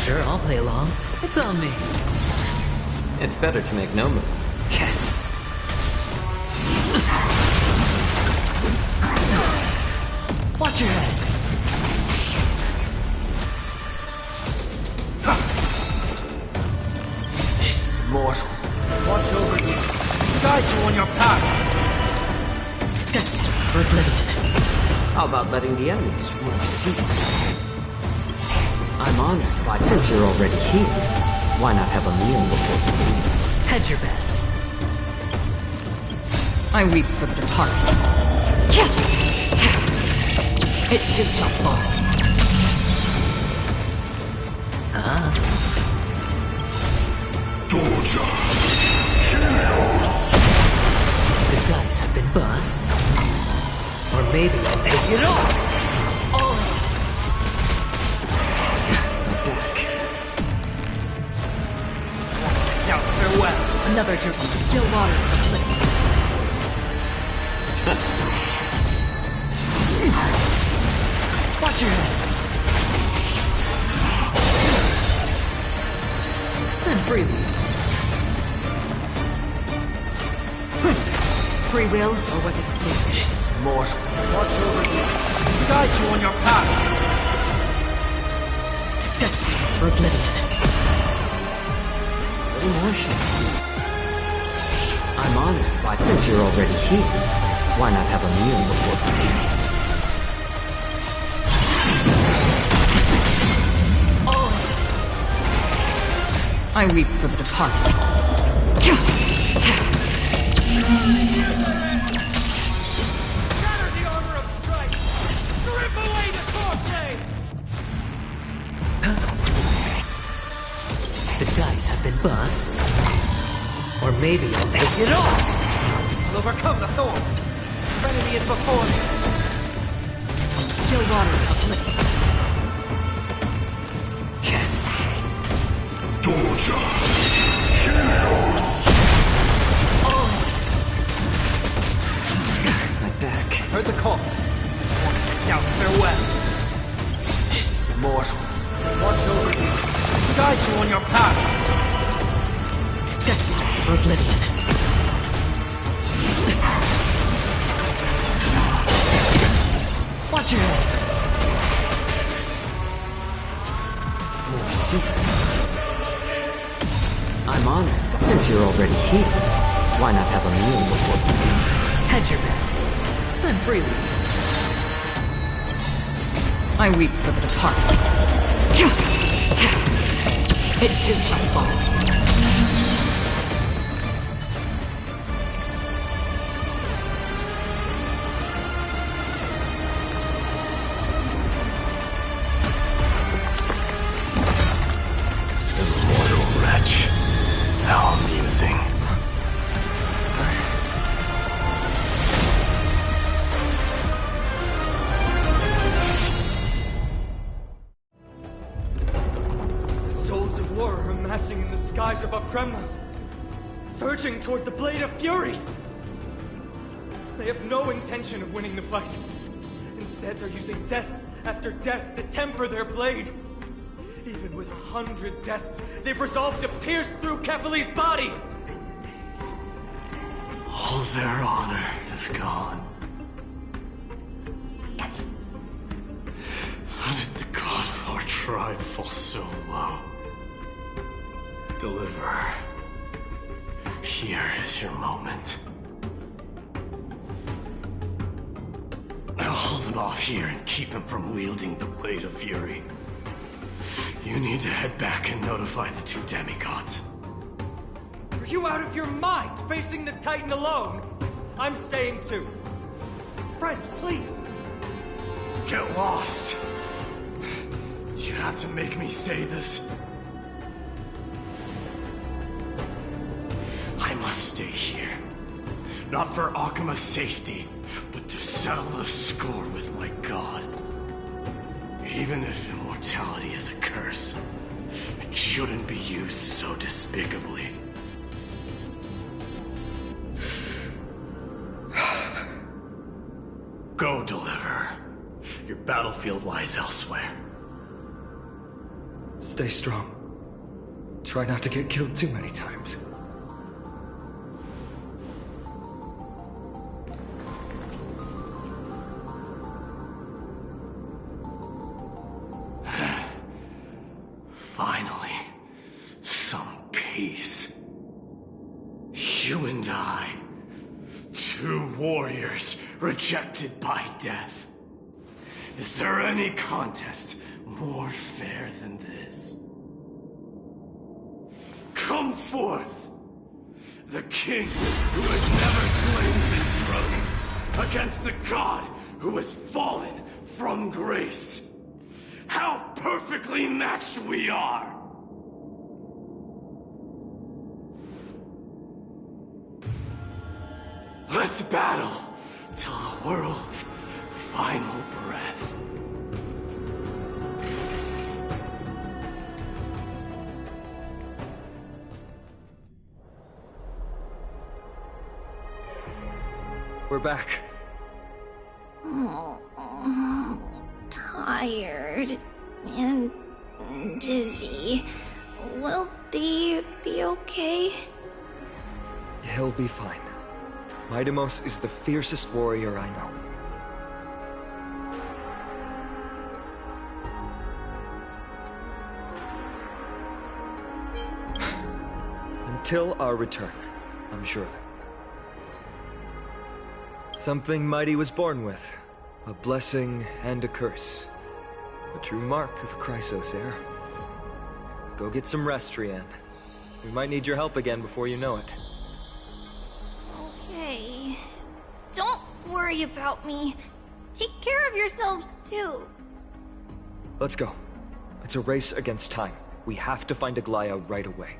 Sure, I'll play along. It's on me. It's better to make no move. Watch your head. This mortal. Watch over you. Guide you on your path. Destined for oblivion. How about letting the enemies more seasoning? I'm honored by, since you're already here, why not have a meal before you leave? Hedge your bets. I weep for the departed. It too shall fall. The dice have been bust. Or maybe I'll take it all. My back. Now farewell. Another journey. Still waters of the cliff. Watch your head. Spend freely. Free will, or was it fate? This mortal. Watch over you. Guide you on your path. Destined for oblivion. Little more shit. I'm honored by, since you're already here, why not have a meal before you leave? I weep for the departed. Shatter the armor of strife. Strip away the swordblade. The dice have been bust. Or maybe I'll take it all. We'll overcome the thorns. Serenity is before me. Still waters of cliff. My back. Heard the call. Now out, farewell. This mortals. Watch over you. Guide you on your path. Destined for oblivion. Watch your head. More season. I'm honored. Since you're already here, why not have a meal before? Hedge your bets. Spend freely. I weep for the departed. It is my fault. Immortal wretch. How amusing. The souls of war are amassing in the skies above Kremnos, surging toward the Blade of Fury. They have no intention of winning the fight. Instead, they're using death after death to temper their blade. Even with 100 deaths, they've resolved to pierce through Kefali's body! All their honor is gone. How did the god of our tribe fall so low? Deliverer, here is your moment. I'll hold him off here and keep him from wielding the Blade of Fury. You need to head back and notify the two demigods. Are you out of your mind, facing the Titan alone? I'm staying too. Friend, please. Get lost. Do you have to make me say this? I must stay here. Not for Akima's safety, but to settle the score with my god. Even if immortality is a curse, it shouldn't be used so despicably. Go, Deliverer. Your battlefield lies elsewhere. Stay strong. Try not to get killed too many times. Finally, some peace. You and I, two warriors rejected by death. Is there any contest more fair than this? Come forth, the king who has never claimed his throne, against the god who has fallen from grace. How perfectly matched we are! Let's battle till the world's final breath. We're back. Oh, tired and dizzy. Will they be okay? He'll be fine. Midamos is the fiercest warrior I know. Until our return, I'm sure of it. Something mighty was born with. A blessing and a curse. The true mark of Chrysos heir. Go get some rest, Trianne. We might need your help again before you know it. Okay. Don't worry about me. Take care of yourselves, too. Let's go. It's a race against time. We have to find Aglaya right away.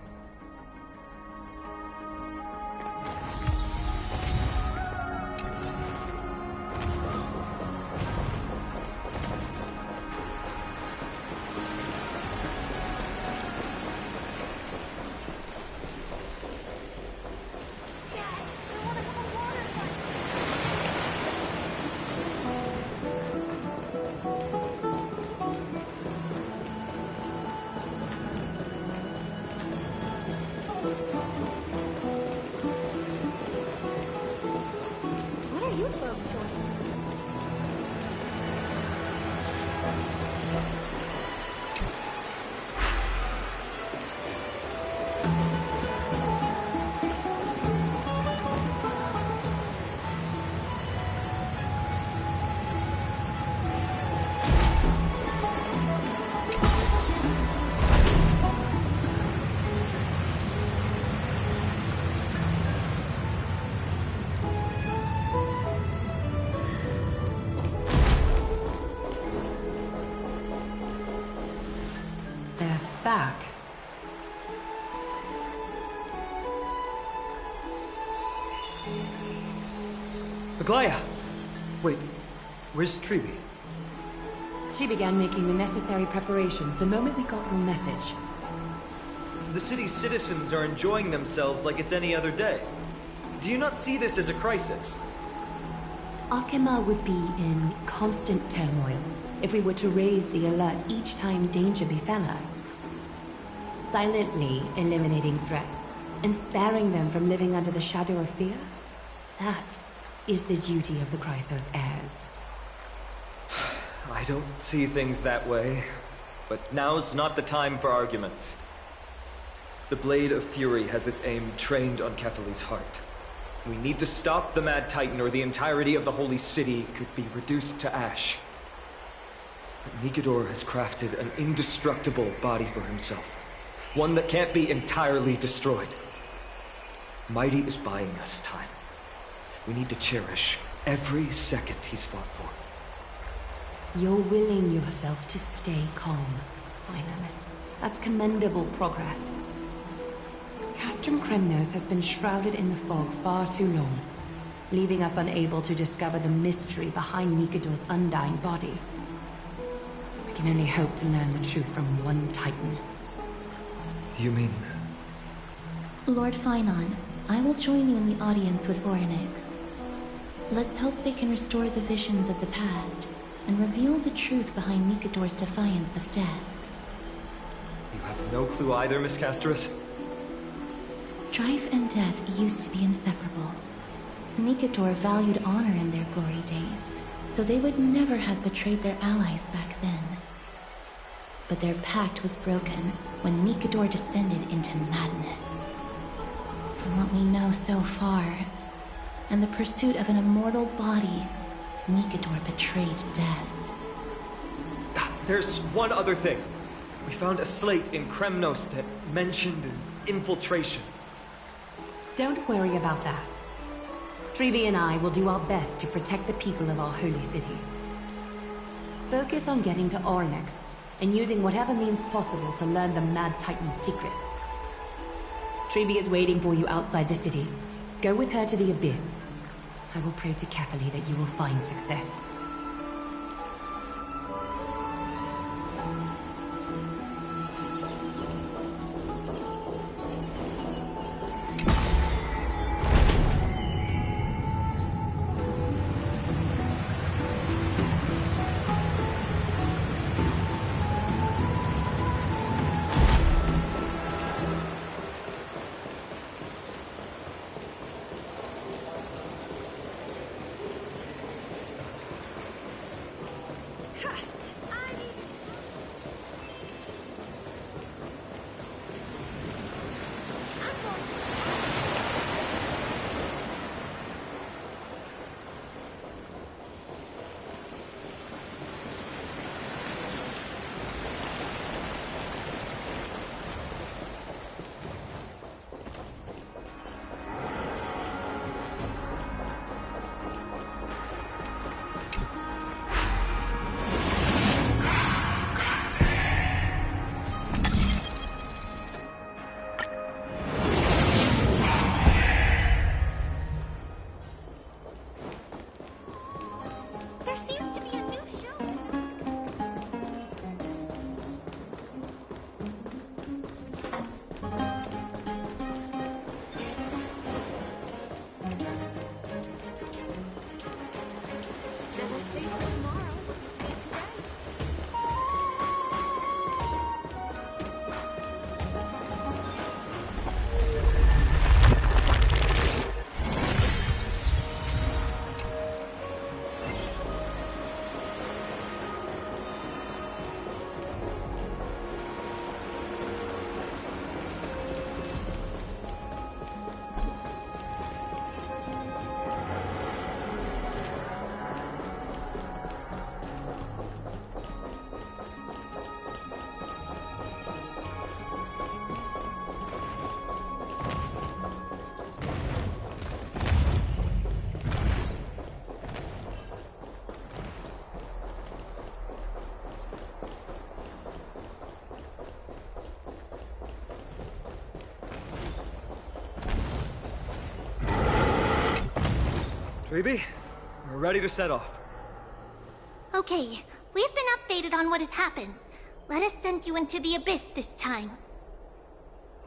back. Aglaya! Wait, where's Tribi? She began making the necessary preparations the moment we got your message. The city's citizens are enjoying themselves like it's any other day. Do you not see this as a crisis? Akima would be in constant turmoil if we were to raise the alert each time danger befell us. Silently eliminating threats and sparing them from living under the shadow of fear, that is the duty of the Chrysos heirs. I don't see things that way, but now's not the time for arguments. The Blade of Fury has its aim trained on Kefali's heart. We need to stop the Mad Titan or the entirety of the Holy City could be reduced to ash. But Nikedor has crafted an indestructible body for himself. One that can't be entirely destroyed. Mighty is buying us time. We need to cherish every second he's fought for. You're willing yourself to stay calm, finally. That's commendable progress. Castrum Kos has been shrouded in the fog far too long, leaving us unable to discover the mystery behind Nikedor's undying body. We can only hope to learn the truth from one Titan. You mean... Lord Finon, I will join you in the audience with Voronix. Let's hope they can restore the visions of the past and reveal the truth behind Nikedor's defiance of death. You have no clue either, Miss Casterus? Strife and death used to be inseparable. Nikedor valued honor in their glory days, so they would never have betrayed their allies back then. But their pact was broken when Nikedor descended into madness. From what we know so far, and the pursuit of an immortal body, Nikedor betrayed death. There's one other thing. We found a slate in Kremnos that mentioned an infiltration. Don't worry about that. Tribi and I will do our best to protect the people of our holy city. Focus on getting to Ornyx, and using whatever means possible to learn the Mad Titan's secrets. Tribi is waiting for you outside the city. Go with her to the Abyss. I will pray to Kefali that you will find success. Treeby, we're ready to set off. Okay, we've been updated on what has happened. Let us send you into the abyss this time.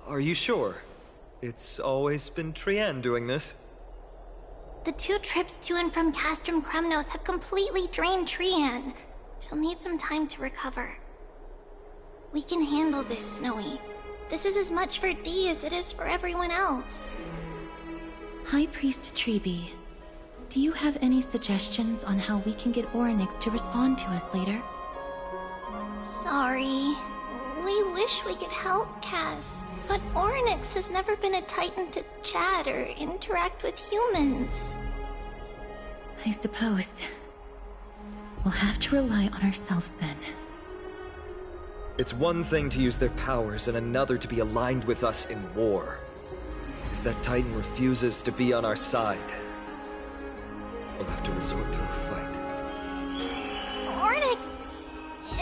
Are you sure? It's always been Trian doing this. The 2 trips to and from Castrum Kos have completely drained Trian. She'll need some time to recover. We can handle this, Snowy. This is as much for Dee as it is for everyone else. High Priest Treeby, do you have any suggestions on how we can get Orynyx to respond to us later? Sorry. We wish we could help, Cass, but Orynyx has never been a Titan to chat or interact with humans. I suppose. We'll have to rely on ourselves then. It's one thing to use their powers and another to be aligned with us in war. If that Titan refuses to be on our side, we'll have to resort to a fight. Orynyx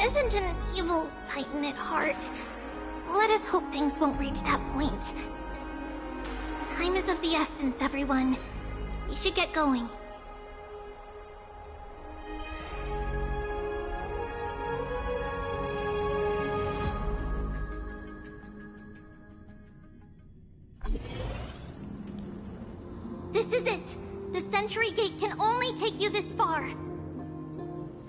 isn't an evil Titan at heart. Let us hope things won't reach that point. Time is of the essence, everyone. We should get going. This is it! The Sentry Gate can only take you this far.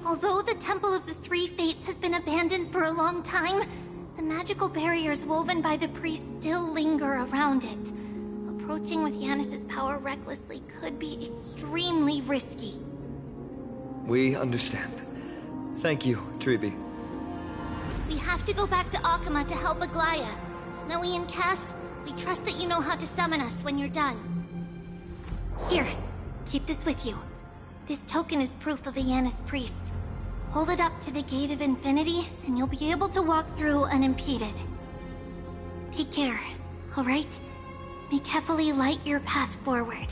Although the Temple of the Three Fates has been abandoned for a long time, the magical barriers woven by the priests still linger around it. Approaching with Yanis's power recklessly could be extremely risky. We understand. Thank you, Treeby. We have to go back to Akima to help Aglaya. Snowy and Cass, we trust that you know how to summon us when you're done. Here, keep this with you. This token is proof of a Yanis priest. Hold it up to the Gate of Infinity, and you'll be able to walk through unimpeded. Take care, alright? May carefully light your path forward.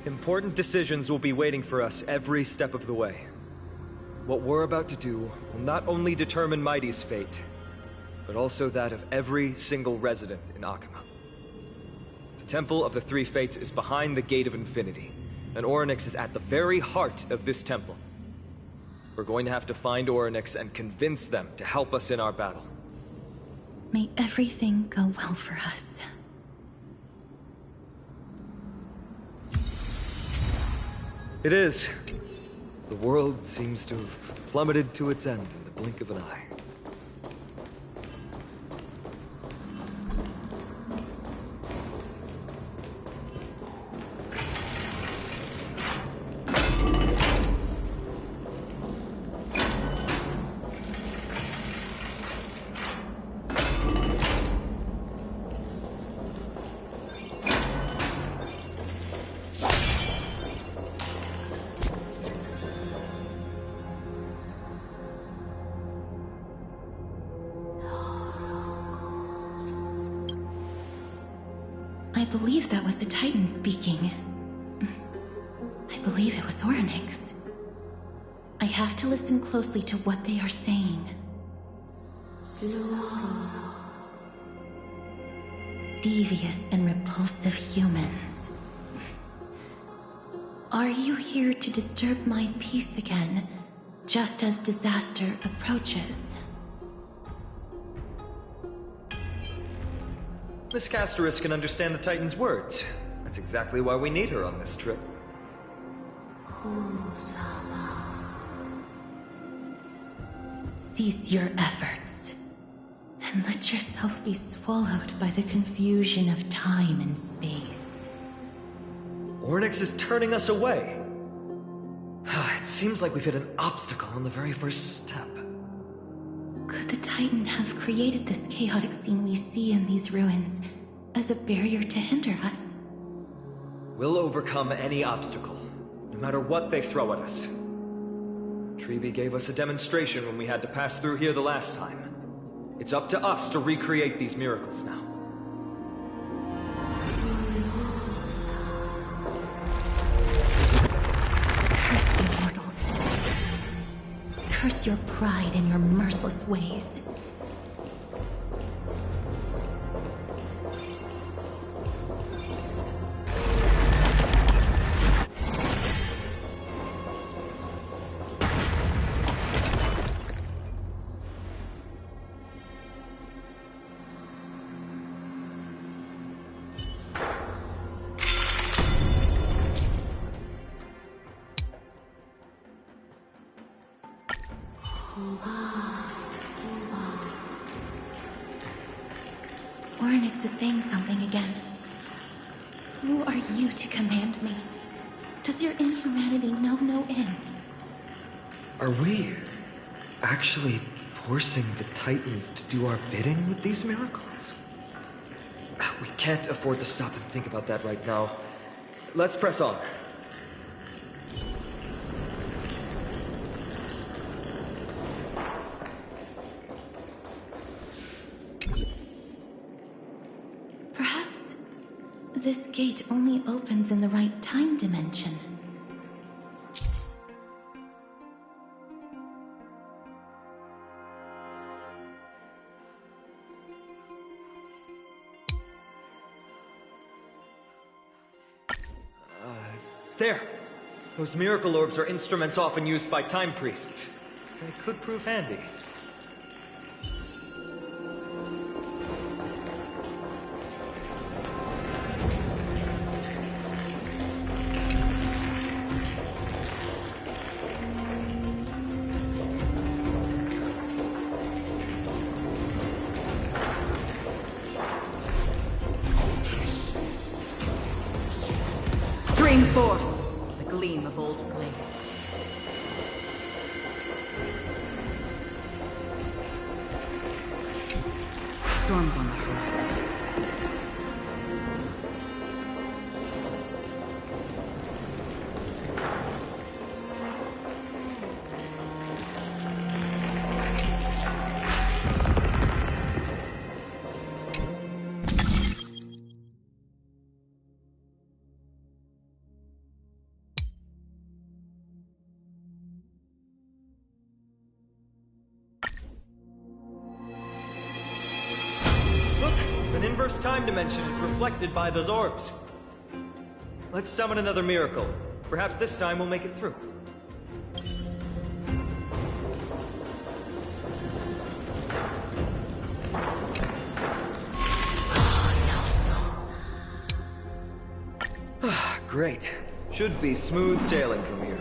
Important decisions will be waiting for us every step of the way. What we're about to do will not only determine Mighty's fate, but also that of every single resident in Akima. The Temple of the Three Fates is behind the Gate of Infinity, and Orynyx is at the very heart of this temple. We're going to have to find Orynyx and convince them to help us in our battle. May everything go well for us. It is. The world seems to have plummeted to its end in the blink of an eye. I believe that was the Titan speaking. I believe it was Orynyx. I have to listen closely to what they are saying. Devious and repulsive humans. Are you here to disturb my peace again, just as disaster approaches? Miss Castoris can understand the Titan's words. That's exactly why we need her on this trip. Cease your efforts, and let yourself be swallowed by the confusion of time and space. Orynyx is turning us away. It seems like we've hit an obstacle on the very first step. Could the Titan have created this chaotic scene we see in these ruins as a barrier to hinder us? We'll overcome any obstacle, no matter what they throw at us. Treeby gave us a demonstration when we had to pass through here the last time. It's up to us to recreate these miracles now. Curse the mortals. Curse your pride and your merciless ways. Orynyx is saying something again. Who are you to command me? Does your inhumanity know no end? Are we actually forcing the Titans to do our bidding with these miracles? We can't afford to stop and think about that right now. Let's press on. Perhaps this gate only opens in the right time dimension. There! Those miracle orbs are instruments often used by time priests. They could prove handy. Stream forth the gleam of old blades. Storms on the horizon. An inverse time dimension is reflected by those orbs. Let's summon another miracle. Perhaps this time we'll make it through. Great. Should be smooth sailing from here.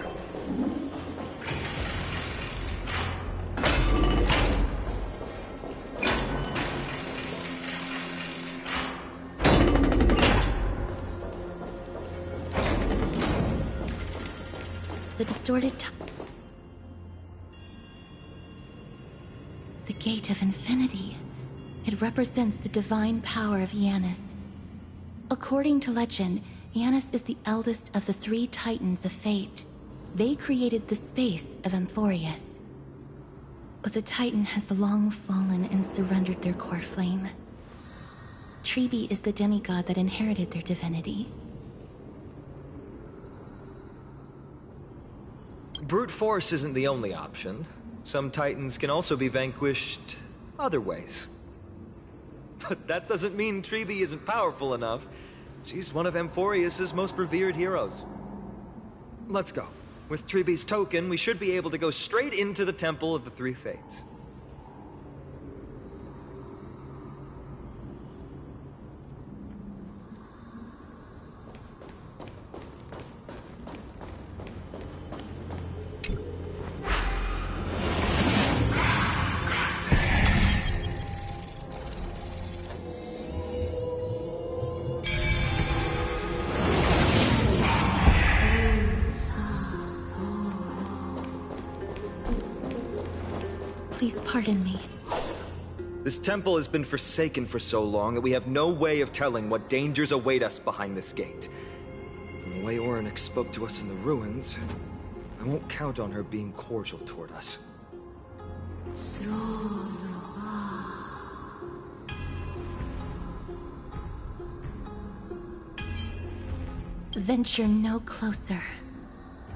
The distorted the Gate of Infinity. It represents the divine power of Janus. According to legend, Janus is the eldest of the 3 Titans of Fate. They created the space of Amphoreus. But the Titan has long fallen and surrendered their core flame. Tribi is the demigod that inherited their divinity. Brute force isn't the only option. Some Titans can also be vanquished other ways. But that doesn't mean Tribi isn't powerful enough. She's one of Amphoreus' most revered heroes. Let's go. With Tribi's token, we should be able to go straight into the Temple of the Three Fates. Please pardon me. This temple has been forsaken for so long that we have no way of telling what dangers await us behind this gate. From the way Orynyx spoke to us in the ruins, I won't count on her being cordial toward us. Venture no closer.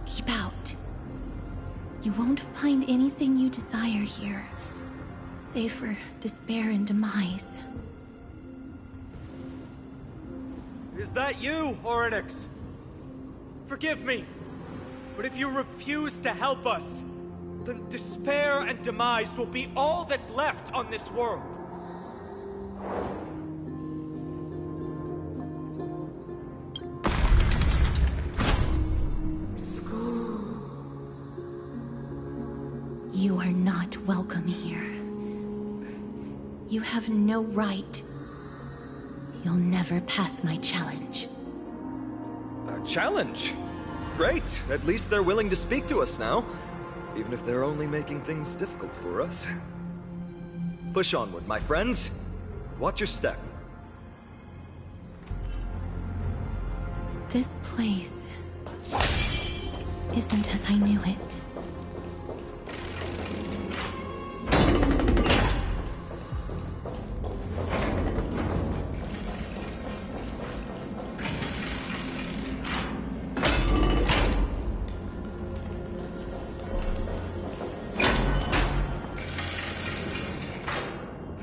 Keep out. You won't find anything you desire here, save for despair and demise. Is that you, Orynyx? Forgive me, but if you refuse to help us, then despair and demise will be all that's left on this world. You are not welcome here. You have no right. You'll never pass my challenge. A challenge? Great. At least they're willing to speak to us now. Even if they're only making things difficult for us. Push onward, my friends. Watch your step. This place isn't as I knew it.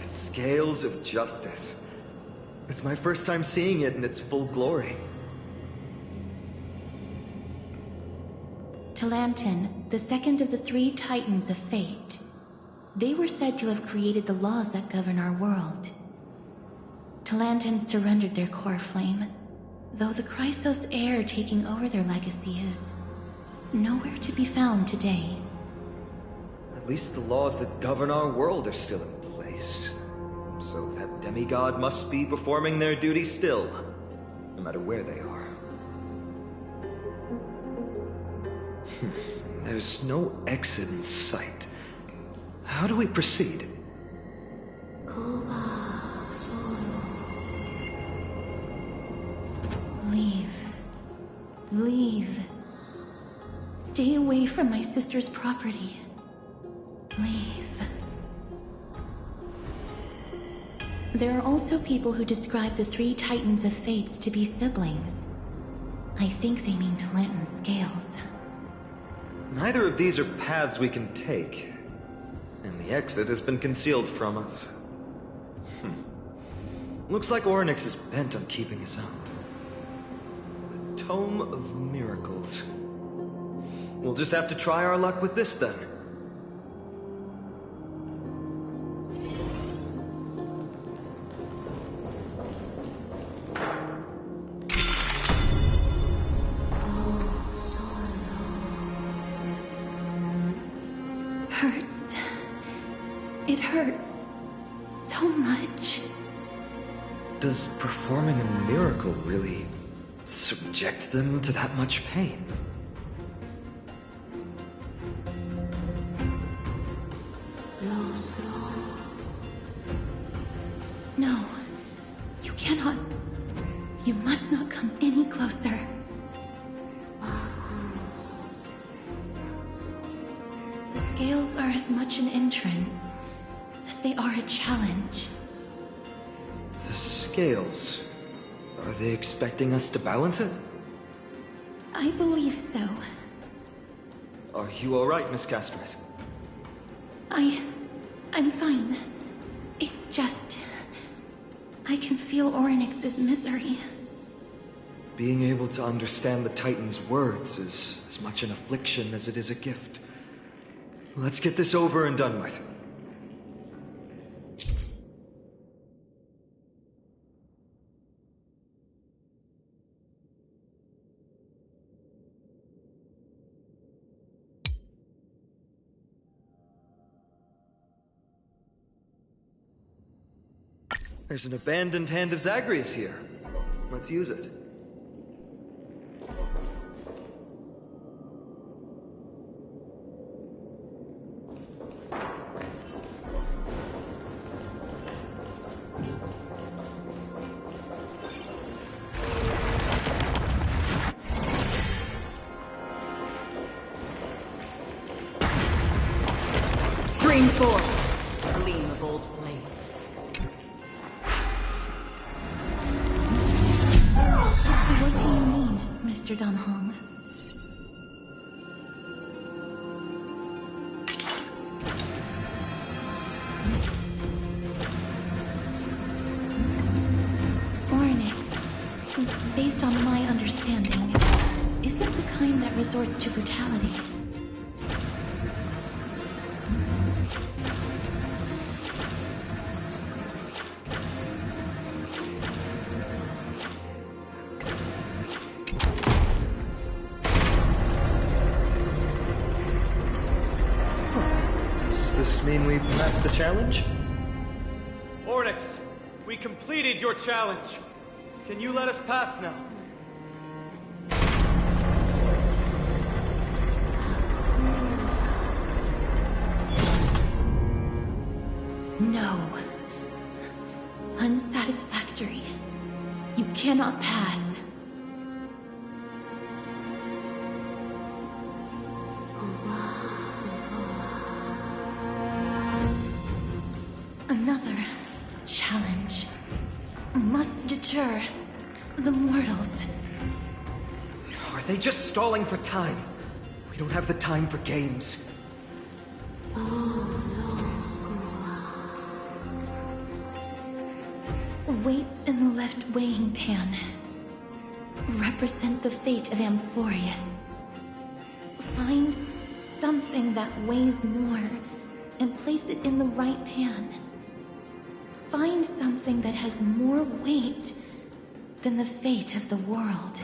Scales of justice. It's my first time seeing it in its full glory. Talantin, the second of the 3 Titans of Fate. They were said to have created the laws that govern our world. Talantin surrendered their core flame, though the Chrysos heir taking over their legacy is nowhere to be found today. At least the laws that govern our world are still in place. So that demigod must be performing their duty still, no matter where they are. There's no exit in sight. How do we proceed? Leave. Leave. Stay away from my sister's property. Leave. There are also people who describe the 3 Titans of Fates to be siblings. I think they mean Talantin's scales. Neither of these are paths we can take. And the exit has been concealed from us. Looks like Orynyx is bent on keeping us out. The Tome of Miracles. We'll just have to try our luck with this then. Hurts. It hurts so much. Does performing a miracle really subject them to that much pain? No. You cannot. You must not come any closer. The scales are as much an entrance as they are a challenge. The scales. Are they expecting us to balance it? I believe so. Are you alright, Miss Castres? I'm fine. It's just... I can feel Orynyx's misery. Being able to understand the Titan's words is as much an affliction as it is a gift. Let's get this over and done with. There's an abandoned hand of Zagreus here. Let's use it. Stream forth, gleam of old blades. What do you mean, Mr. Dunhong? Orynyx, based on my understanding, isn't the kind that resorts to brutality. this mean we've passed the challenge? Ornyx, we completed your challenge. Can you let us pass now? No. Unsatisfactory. You cannot pass. Another challenge must deter the mortals. Are they just stalling for time? We don't have the time for games. Weights in the left weighing pan represent the fate of Amphoreus. Find something that weighs more and place it in the right pan. Find something that has more weight than the fate of the world.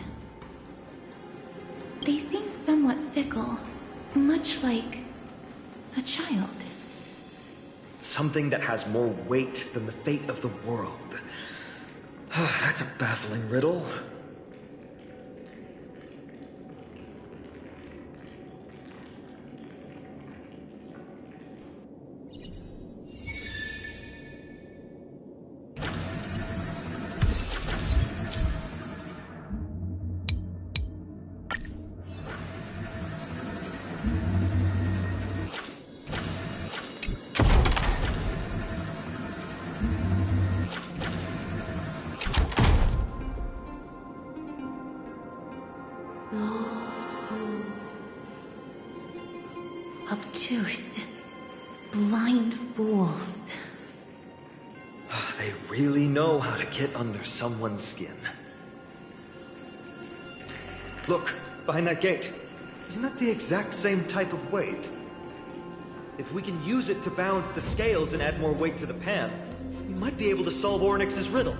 They seem somewhat fickle, much like a child. Something that has more weight than the fate of the world. That's a baffling riddle. Obtuse, blind fools. They really know how to get under someone's skin. Look, behind that gate. Isn't that the exact same type of weight? If we can use it to balance the scales and add more weight to the pan, we might be able to solve Ornyx's riddle.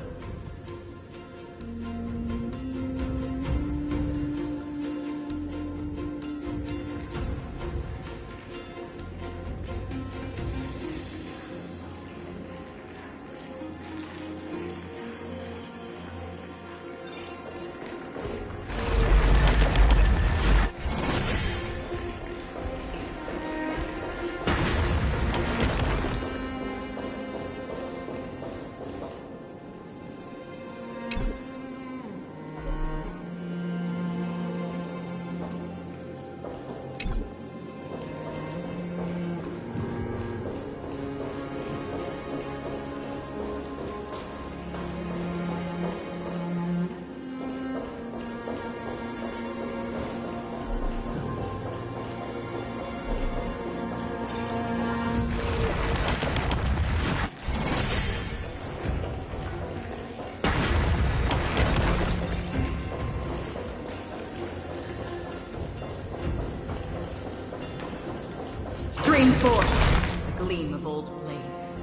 Stream forth, the gleam of old blades.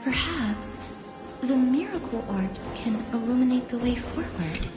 Perhaps the miracle orbs can illuminate the way forward.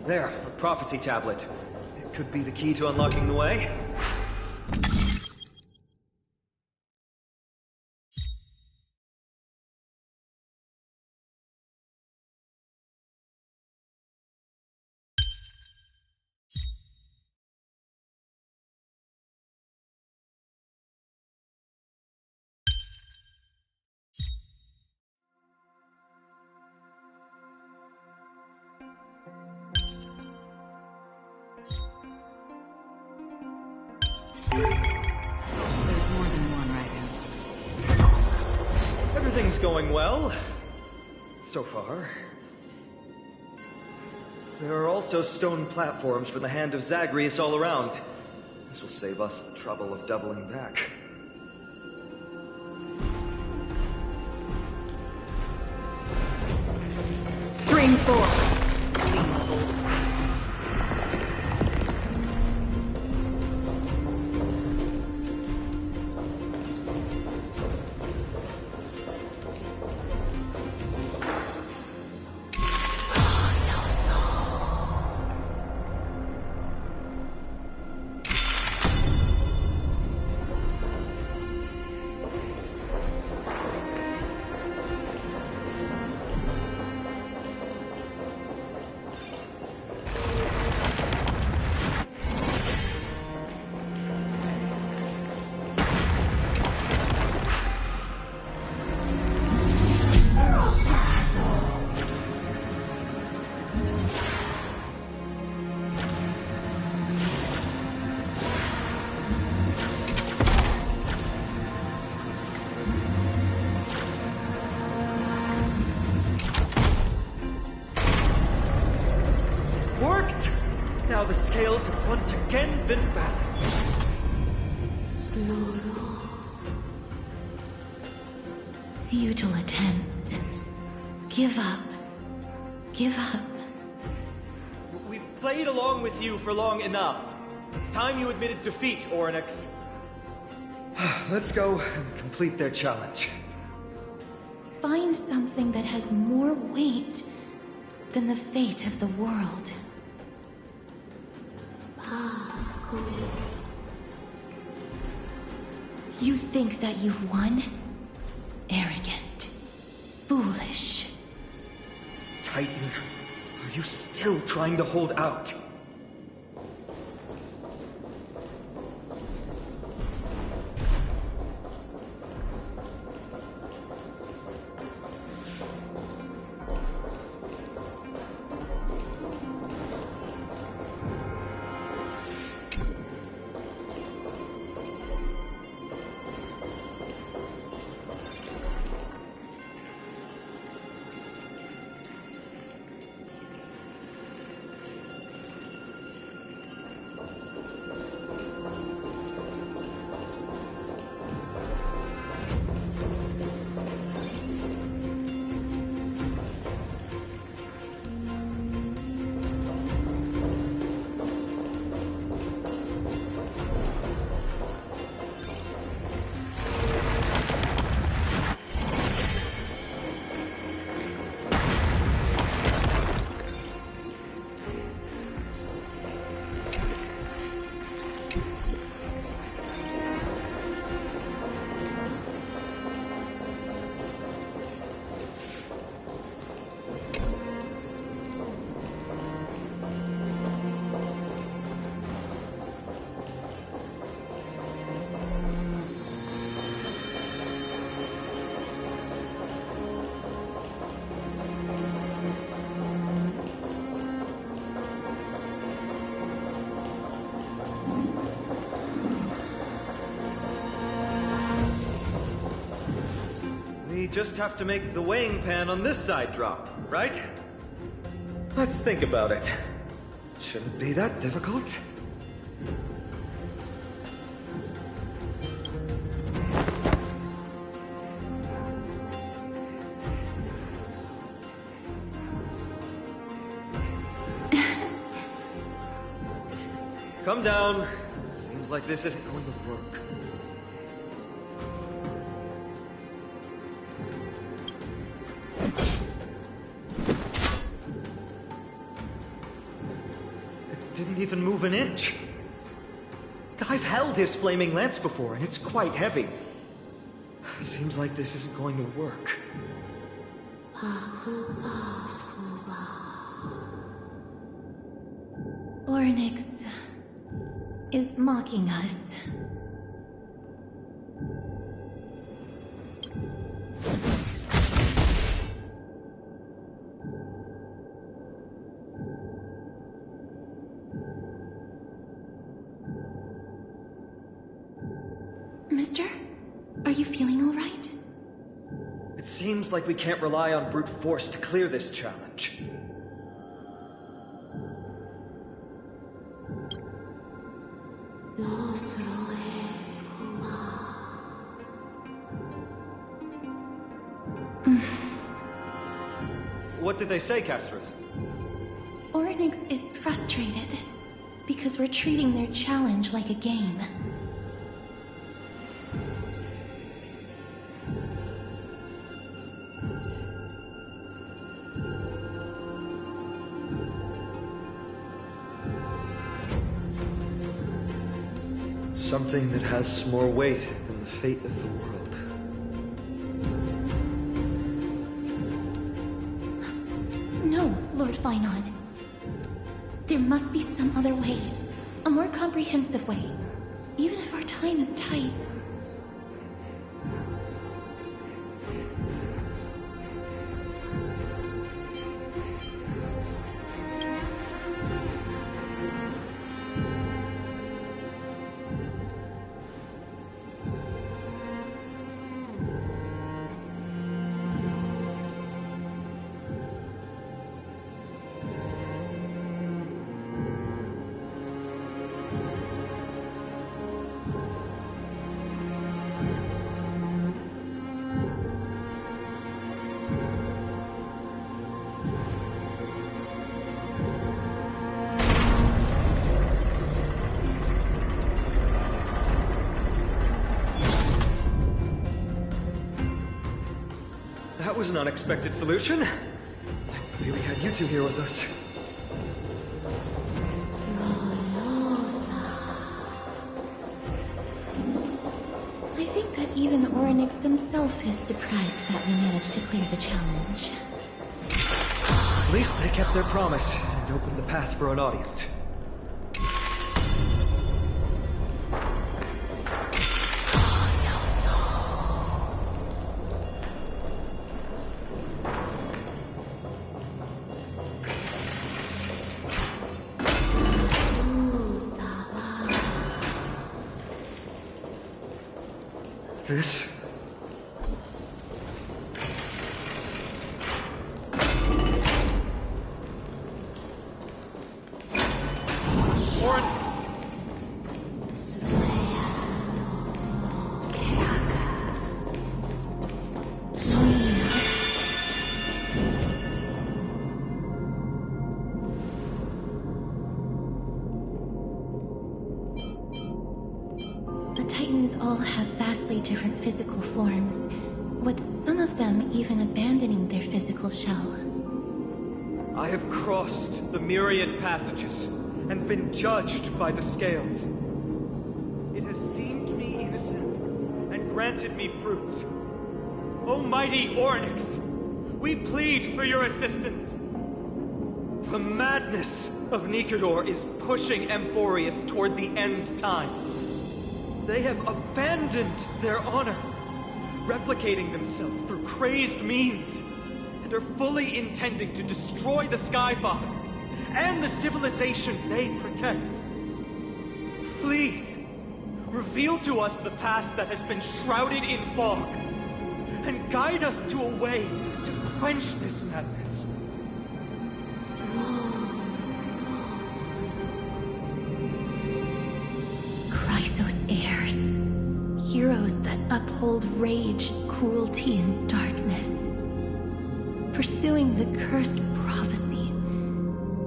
There, a prophecy tablet. It could be the key to unlocking the way. There's more than one right Everything's going well. So far. There are also stone platforms for the Hand of Zagreus all around. This will save us the trouble of doubling back. String 4. Now the scales have once again been balanced. Futile attempts. Give up. Give up. We've played along with you for long enough. It's time you admitted defeat, Orynyx. Let's go and complete their challenge. Find something that has more weight than the fate of the world. You think that you've won? Arrogant. Foolish. Titan, are you still trying to hold out? We just have to make the weighing pan on this side drop, right? Let's think about it. Shouldn't be that difficult. Come down. Seems like this isn't going to work. Didn't even move an inch. I've held his flaming lance before, and it's quite heavy. Seems like this isn't going to work. Orynyx is mocking us. Mister, are you feeling all right? It's seems like we can't rely on brute force to clear this challenge. What did they say, Castrum? Oryx is frustrated because we're treating their challenge like a game. Something that has more weight than the fate of the world. No, Lord Finon. There must be some other way. A more comprehensive way. Even if our time is tight. That was an unexpected solution. Thankfully we had you two here with us. I think that even Oryx himself is surprised that we managed to clear the challenge. At least they kept their promise and opened the path for an audience. This? All have vastly different physical forms, with some of them even abandoning their physical shell. I have crossed the myriad passages and been judged by the scales. It has deemed me innocent and granted me fruits. Almighty Oryx, we plead for your assistance. The madness of Nikedor is pushing Amphoreus toward the end times. They have abandoned their honor, replicating themselves through crazed means, and are fully intending to destroy the Skyfather and the civilization they protect. Please, reveal to us the past that has been shrouded in fog, and guide us to a way to quench this madness. Heirs. Heroes that uphold rage, cruelty, and darkness. Pursuing the cursed prophecy,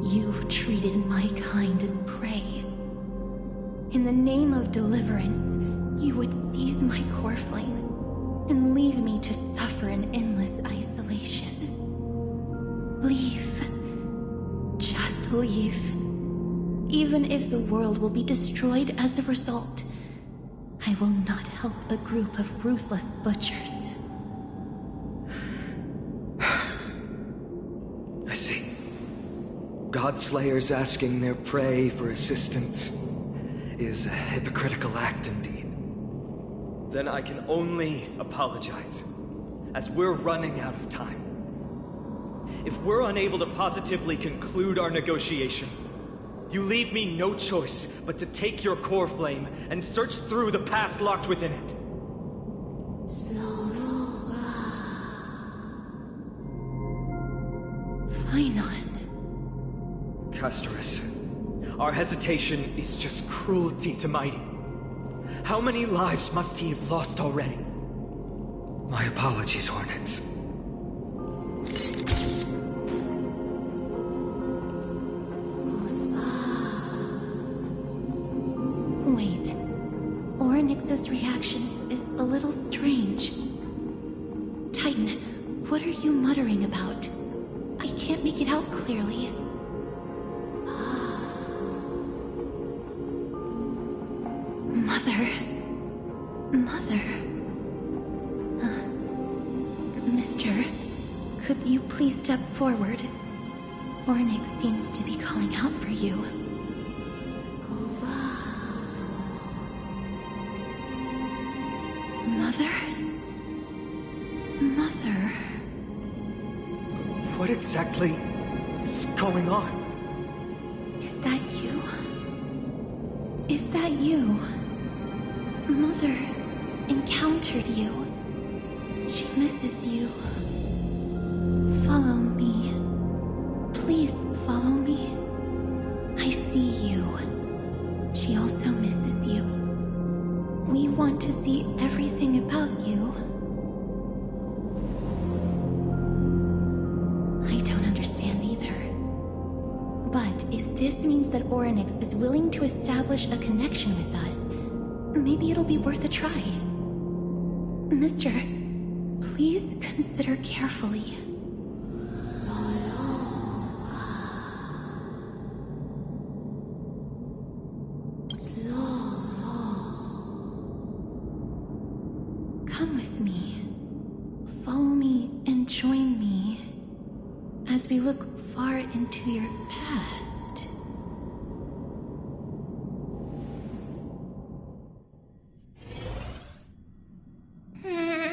you've treated my kind as prey. In the name of deliverance, you would seize my core flame and leave me to suffer in endless isolation. Leave. Just leave. Even if the world will be destroyed as a result, I will not help a group of ruthless butchers. I see. Godslayers asking their prey for assistance is a hypocritical act indeed. Then I can only apologize, as we're running out of time. If we're unable to positively conclude our negotiation, you leave me no choice but to take your core flame and search through the past locked within it. Phainon. Castorus, our hesitation is just cruelty to Mighty. How many lives must he have lost already? My apologies, Hornets. Wait. Orynyx's reaction is a little strange. Titan, what are you muttering about? I can't make it out clearly. Mother. Mister, could you please step forward? Orynyx seems to be calling out for you. Mother? What exactly is going on? Is that you? Is that you? Mother encountered you. She misses you. Follow me. Please follow me. I see you. She also misses you. We want to see everything about you. I don't understand either. But if this means that Orynyx is willing to establish a connection with us, maybe it'll be worth a try. Mister, please consider carefully. Come with me. Follow me and join me as we look far into your past. Me.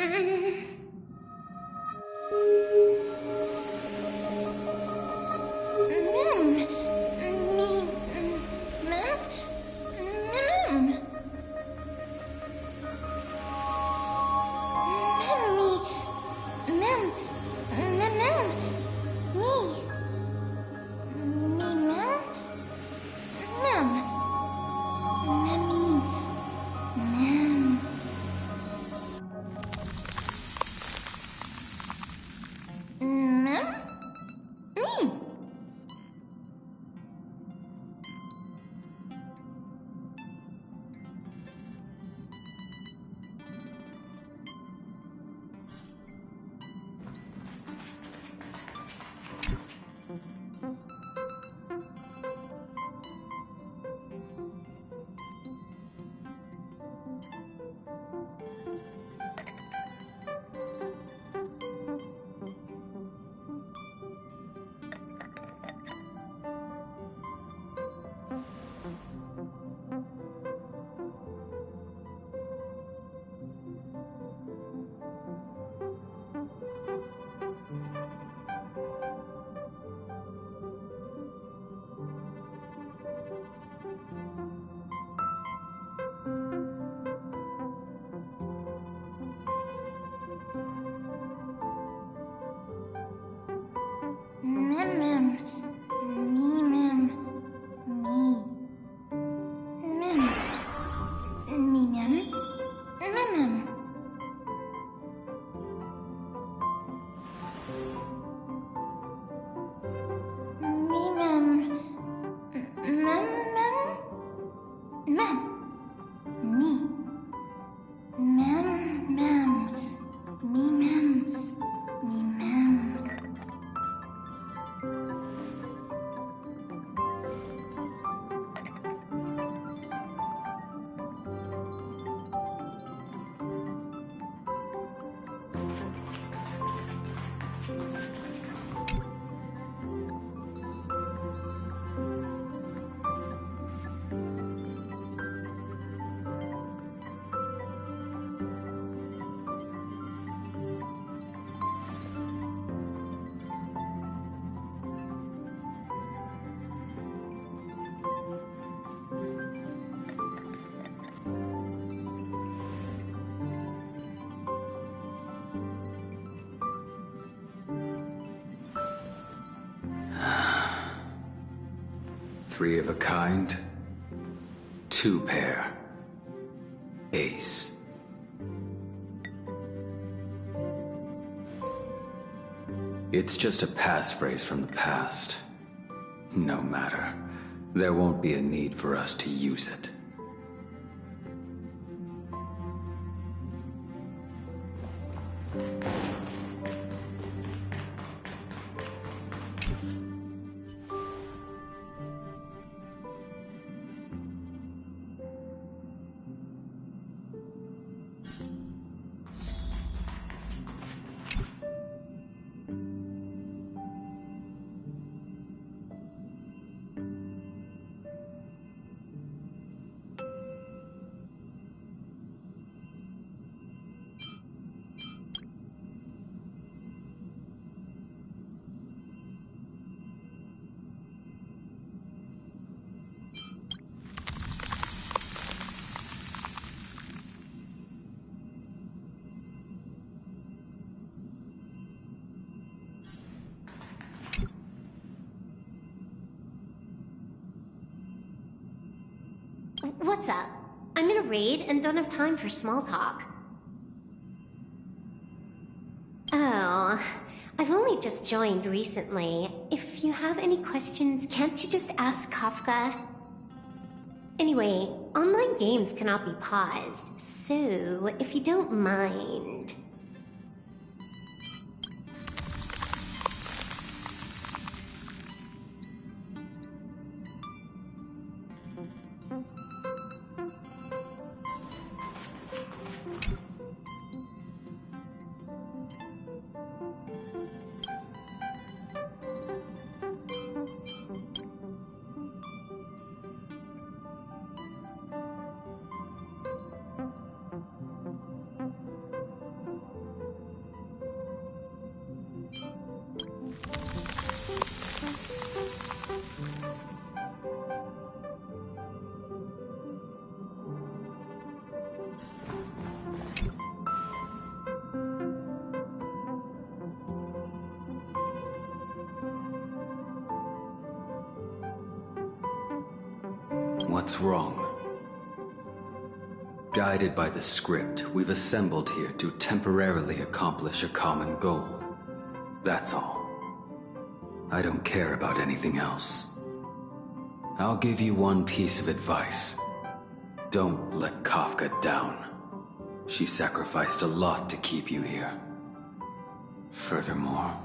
3 of a kind, 2 pair. Ace. It's just a passphrase from the past. No matter. There won't be a need for us to use it. What's up? I'm in a raid and don't have time for small talk. Oh, I've only just joined recently. If you have any questions, can't you just ask Kafka? Anyway, online games cannot be paused, so if you don't mind... What's wrong? Guided by the script, we've assembled here to temporarily accomplish a common goal. That's all. I don't care about anything else. I'll give you one piece of advice. Don't let Kafka down. She sacrificed a lot to keep you here. Furthermore...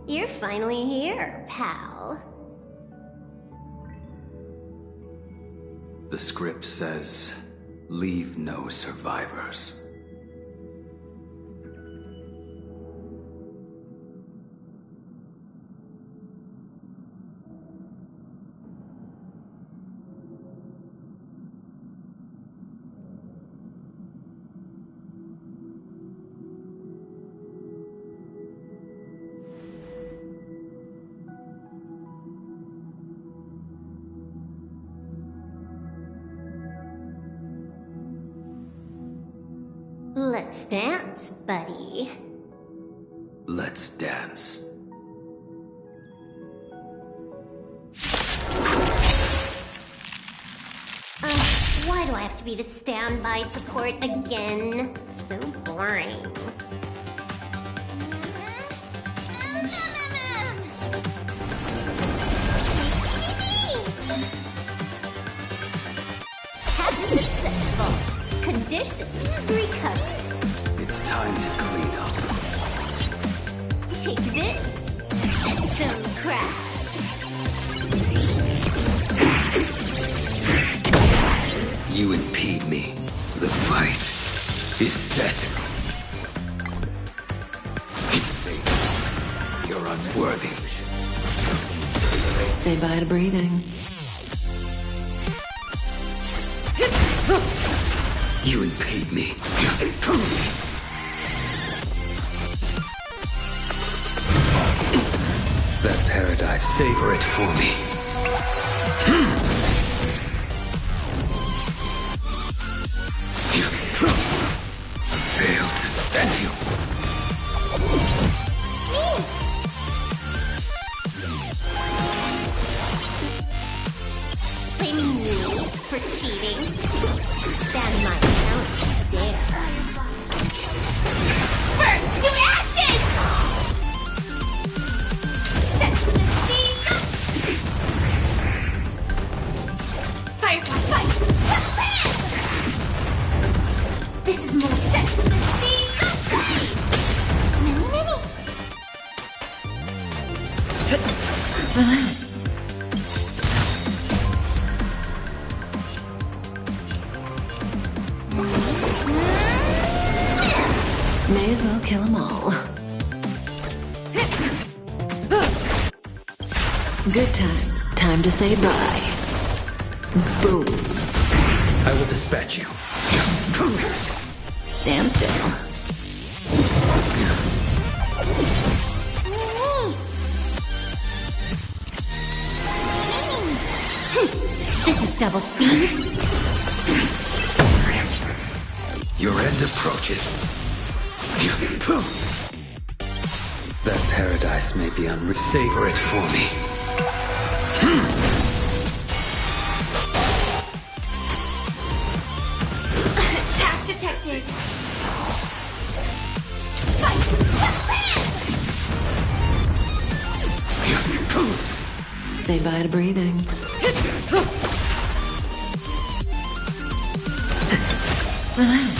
You're finally here, pal. The script says, leave no survivors. Let's dance, buddy. Let's dance. Why do I have to be the standby support again? So boring. Task successful. Condition recovered. It's time to clean up. Take this. System crash. You impede me. The fight is set. It's safe. You're unworthy. Say bye to breathing. You impede me. That paradise, savor it for me. Failed to stand you. Blaming me for cheating? Stand my ground, dare. Burn to ashes! Set to the sea! Firefly, fight! To land! This is more set to the sea! Many, many! May as well kill them all. Good times. Time to say bye. Boom. I will dispatch you. Stand still. This is double speed. Your end approaches. That paradise may be savor it for me. Attack detected. Fight to land. Say bye to breathing. Relax.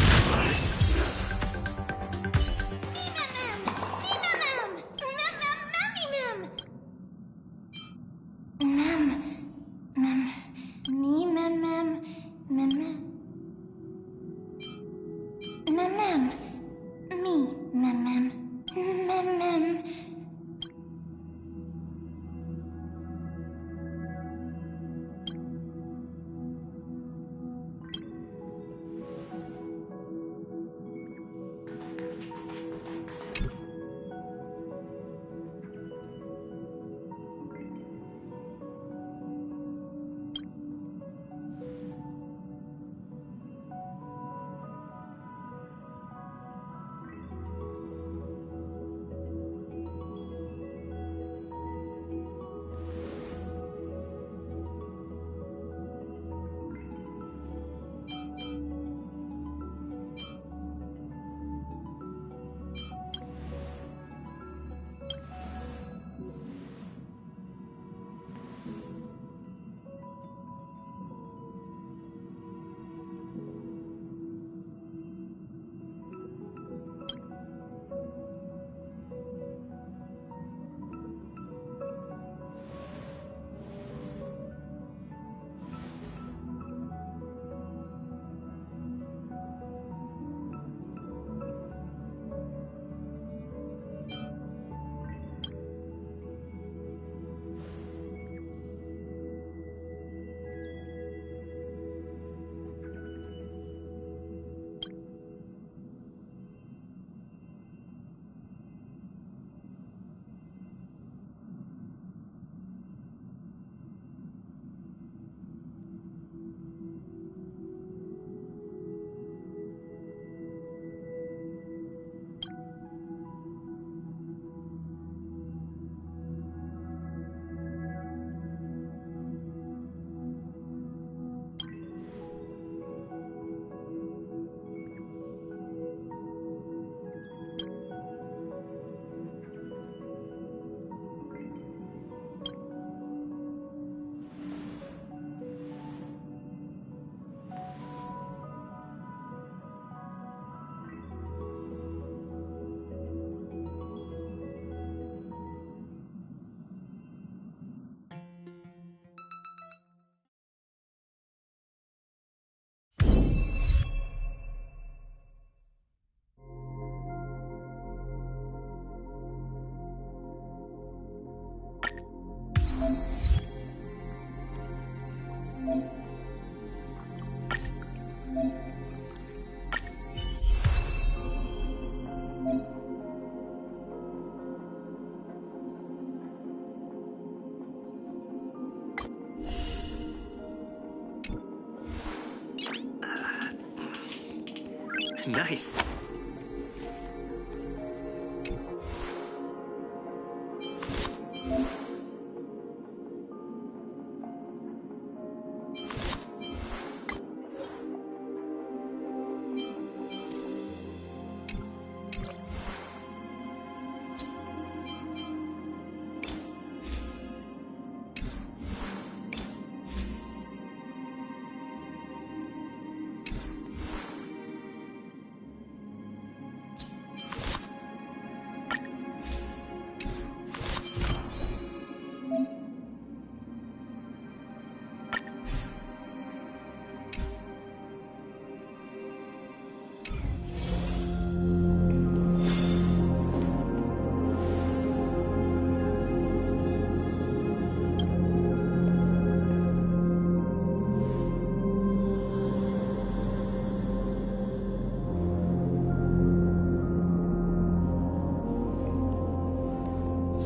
Nice.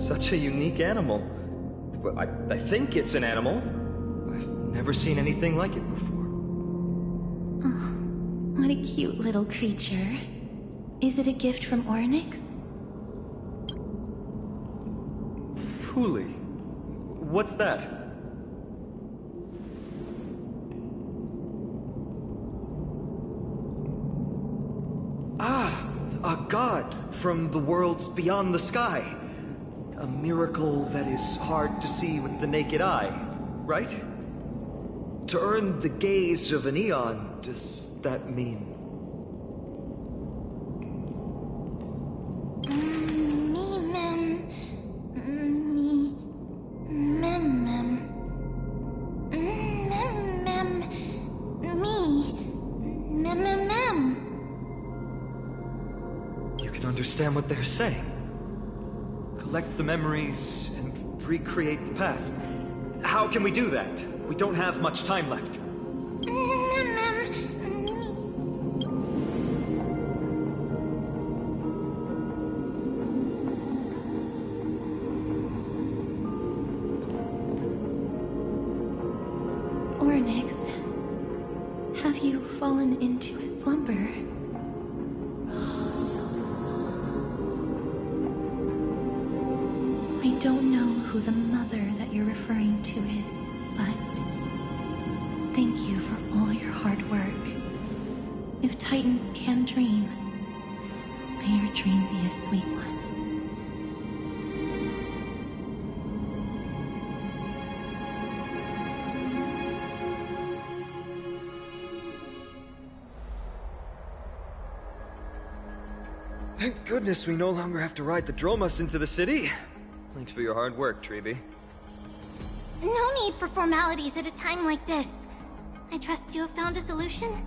Such a unique animal. I think it's an animal. I've never seen anything like it before. Oh, what a cute little creature. Is it a gift from Ornyx? Fooly. What's that? Ah, a god from the worlds beyond the sky. A miracle that is hard to see with the naked eye, right? To earn the gaze of an eon, does that mean? understand what they're saying. Collect the memories and recreate the past. How can we do that? We don't have much time left. Oryx, have you fallen into a slumber? I don't know who the mother that you're referring to is, but thank you for all your hard work. If Titans can dream, may your dream be a sweet one. Thank goodness we no longer have to ride the Dromas into the city. Thanks for your hard work, Treeby. No need for formalities at a time like this. I trust you have found a solution?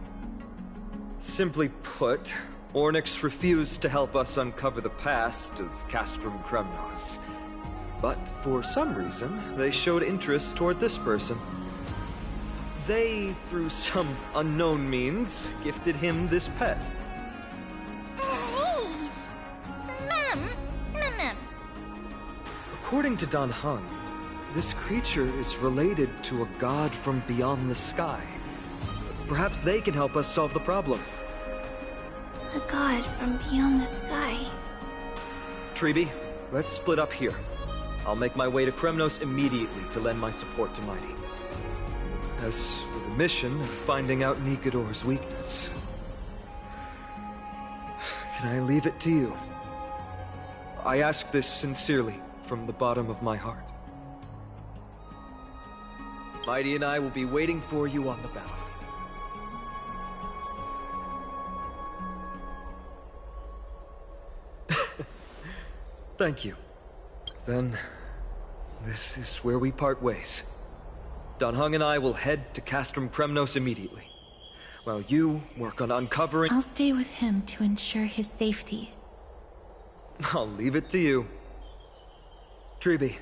Simply put, Ornyx refused to help us uncover the past of Castrum Kos. But for some reason, they showed interest toward this person. They, through some unknown means, gifted him this pet. According to Dan Heng, this creature is related to a god from beyond the sky. Perhaps they can help us solve the problem. A god from beyond the sky. Treeby, let's split up here. I'll make my way to Kremnos immediately to lend my support to Mighty. As for the mission of finding out Nikador's weakness, can I leave it to you? I ask this sincerely, from the bottom of my heart. Mighty and I will be waiting for you on the battlefield. Thank you. Then, this is where we part ways. Dan Heng and I will head to Castrum Kos immediately, while you work on uncovering— I'll stay with him to ensure his safety. I'll leave it to you. Treeby,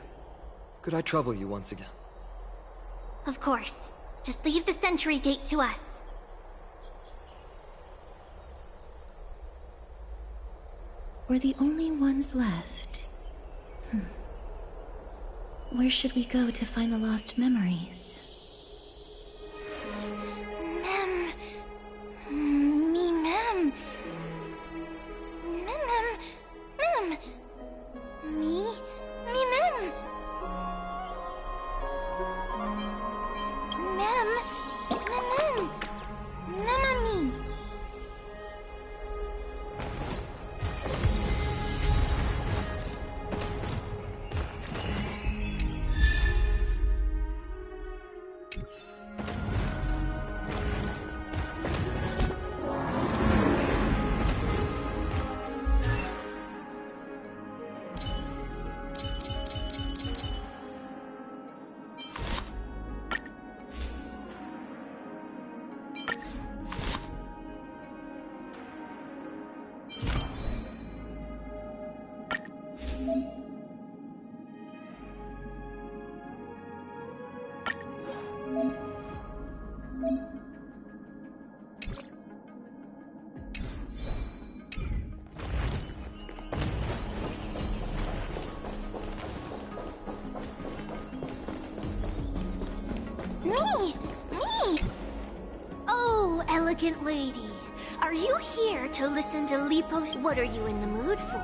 could I trouble you once again? Of course. Just leave the sentry gate to us. We're the only ones left. Where should we go to find the lost memories? Mem. Mem. Me, mem. Mem. Me! Oh, elegant lady. Are you here to listen to Lipos? What are you in the mood for?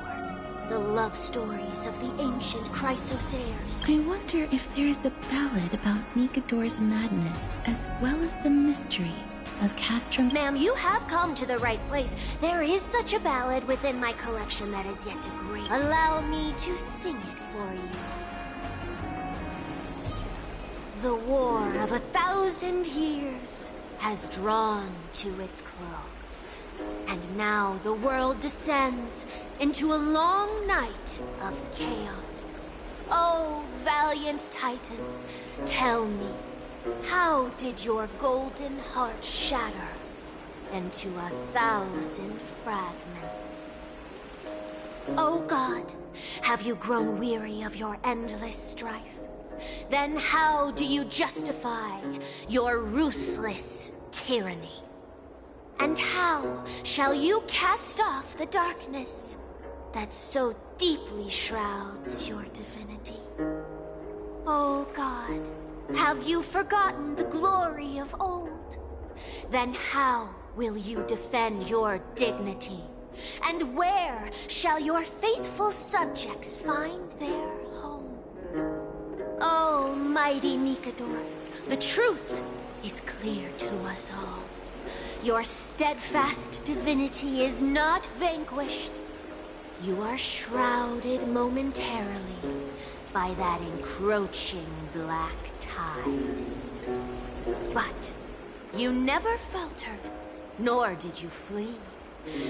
The love stories of the ancient Chrysosairs. I wonder if there is a ballad about Nikador's madness, as well as the mystery of Castrum. Ma'am, you have come to the right place. There is such a ballad within my collection that is yet to great. Allow me to sing it for you. The war of 1,000 years has drawn to its close, and now the world descends into a long night of chaos. Oh, valiant Titan, tell me, how did your golden heart shatter into 1,000 fragments? Oh God, have you grown weary of your endless strife? Then how do you justify your ruthless tyranny? And how shall you cast off the darkness that so deeply shrouds your divinity? Oh God, have you forgotten the glory of old? Then how will you defend your dignity? And where shall your faithful subjects find their home? Oh, mighty Nikador, the truth is clear to us all. Your steadfast divinity is not vanquished. You are shrouded momentarily by that encroaching black tide. But you never faltered, nor did you flee.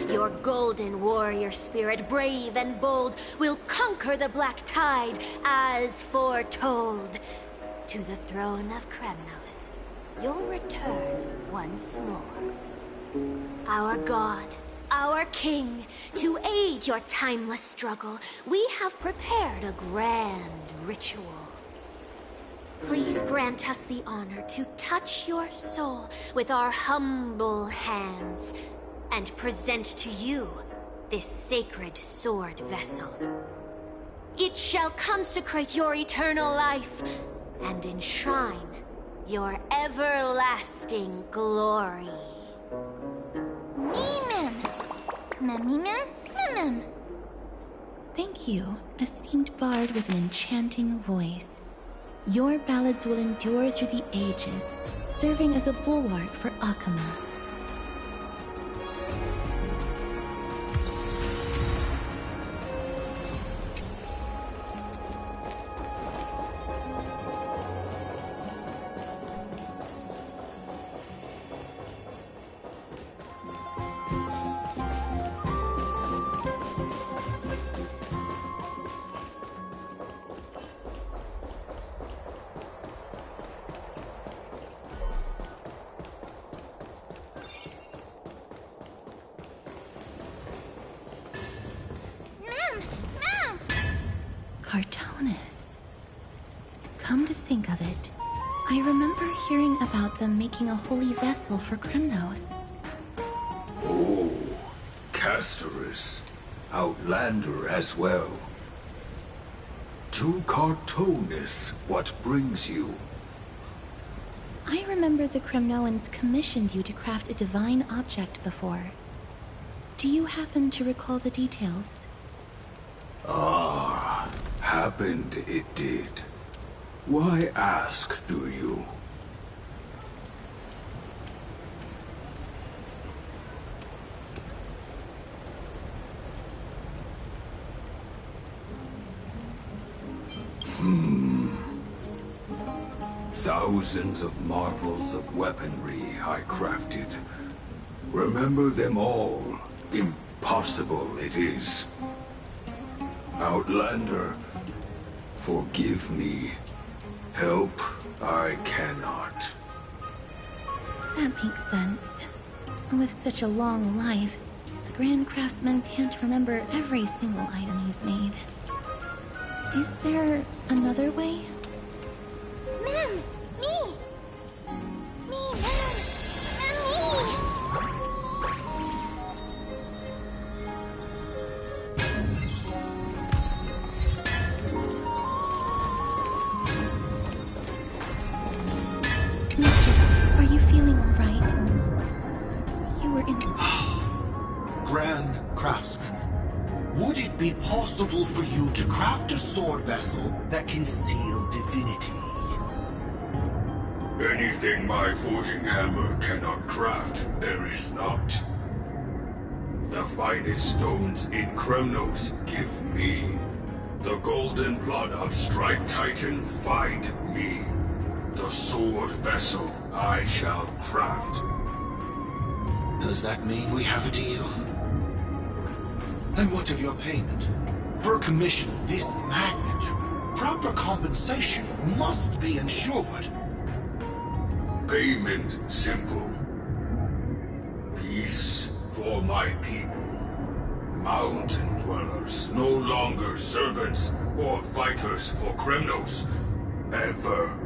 Your golden warrior spirit, brave and bold, will conquer the black tide as foretold. To the throne of Kremnos, you'll return once more. Our God, our King, to aid your timeless struggle, we have prepared a grand ritual. Please grant us the honor to touch your soul with our humble hands and present to you this sacred sword vessel. It shall consecrate your eternal life and enshrine your everlasting glory. Thank you, esteemed bard with an enchanting voice. Your ballads will endure through the ages, serving as a bulwark for Akima. Cartonus. Come to think of it, I remember hearing about them making a holy vessel for Kremnos. Oh, Castorus. Outlander as well. To Cartonus, what brings you? I remember the Kremnoans commissioned you to craft a divine object before. Do you happen to recall the details? Ah, happened it did. Why ask, do you? Thousands of marvels of weaponry I crafted. Remember them all. Impossible it is. Outlander, forgive me. Help I cannot. That makes sense. With such a long life, the Grand Craftsman can't remember every single item he's made. Is there another way? Ma'am! Me! Me, ma'am! Mister, are you feeling all right? You were in... Grand Craftsman, would it be possible for you to craft a sword vessel that can seal divinity? Anything my forging hammer cannot craft, there is not. The finest stones in Kremnos give me. The golden blood of strifetitan find me. The sword vessel I shall craft. Does that mean we have a deal? And what of your payment? For a commission of this magnitude, proper compensation must be ensured. Payment simple. Peace for my people. Mountain dwellers, no longer servants or fighters for Kremnos. Ever.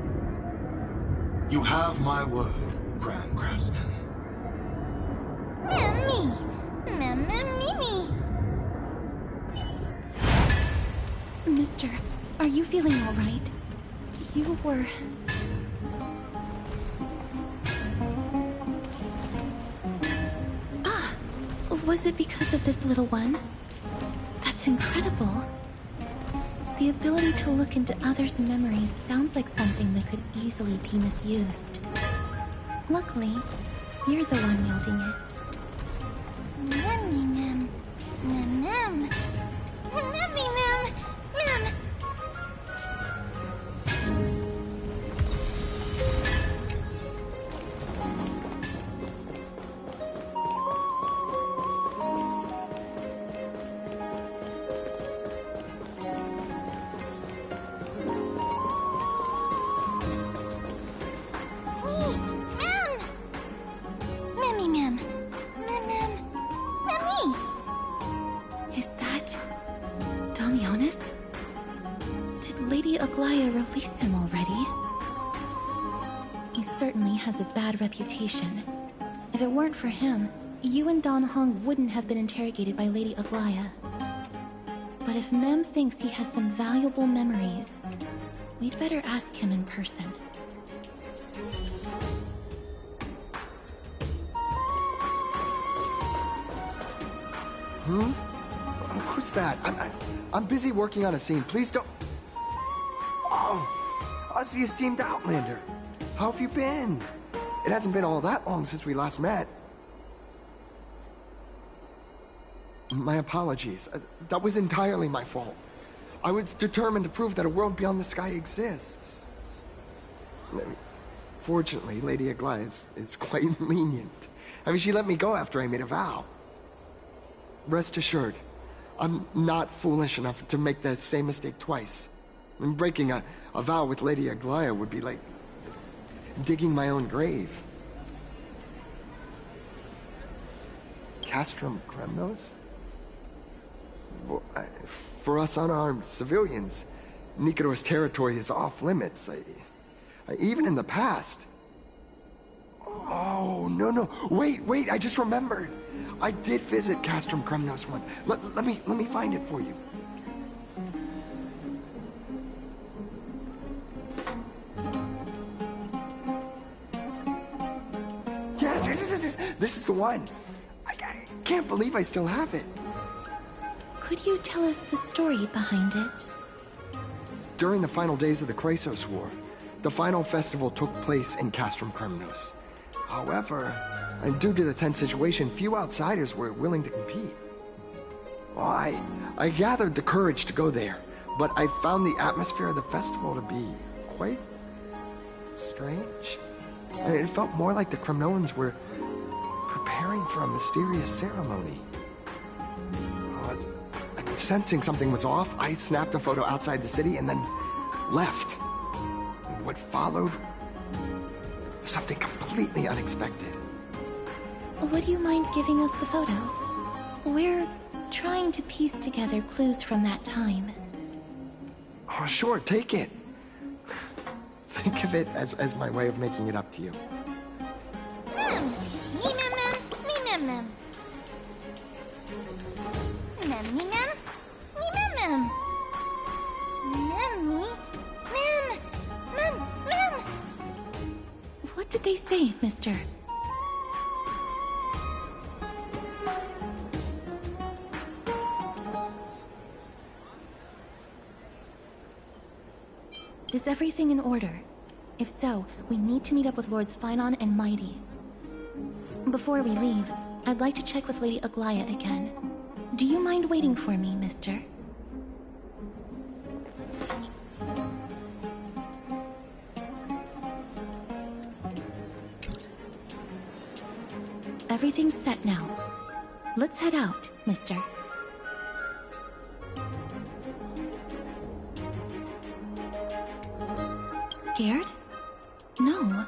You have my word, Gran Krasnin. Mimi! Mimi! Mister, are you feeling all right? You were... Ah! Was it because of this little one? That's incredible. The ability to look into others' memories sounds like something that could easily be misused. Luckily, you're the one wielding it. Reputation. If it weren't for him, you and Don Hong wouldn't have been interrogated by Lady Aglaya. But if Mem thinks he has some valuable memories, we'd better ask him in person. Who's that? I'm busy working on a scene. Please don't... Oh! Us, the esteemed Outlander. How have you been? It hasn't been all that long since we last met. My apologies. That was entirely my fault. I was determined to prove that a world beyond the sky exists. Fortunately, Lady Aglaya is quite lenient. I mean, she let me go after I made a vow. Rest assured, I'm not foolish enough to make the same mistake twice. And breaking a vow with Lady Aglaya would be like digging my own grave. Castrum Kos? Well, for us unarmed civilians, Nikodor's territory is off limits. Even in the past. Oh, no. Wait, I just remembered. I did visit Castrum Kos once. Let me find it for you. Yes. This is the one. I can't believe I still have it. Could you tell us the story behind it? During the final days of the Chrysos War, the final festival took place in Castrum Kos. However, due to the tense situation, few outsiders were willing to compete. Well, I gathered the courage to go there, but I found the atmosphere of the festival to be quite strange. It felt more like the Kremnoans were preparing for a mysterious ceremony. Sensing something was off, I snapped a photo outside the city and then left. What followed was something completely unexpected. Would you mind giving us the photo? We're trying to piece together clues from that time. Oh, sure, take it. Think of it as my way of making it up to you. What did they say, mister? Is everything in order? If so, we need to meet up with Lords Finon and Mighty. Before we leave, I'd like to check with Lady Aglaya again. Do you mind waiting for me, mister? Everything's set now. Let's head out, mister. Scared? No.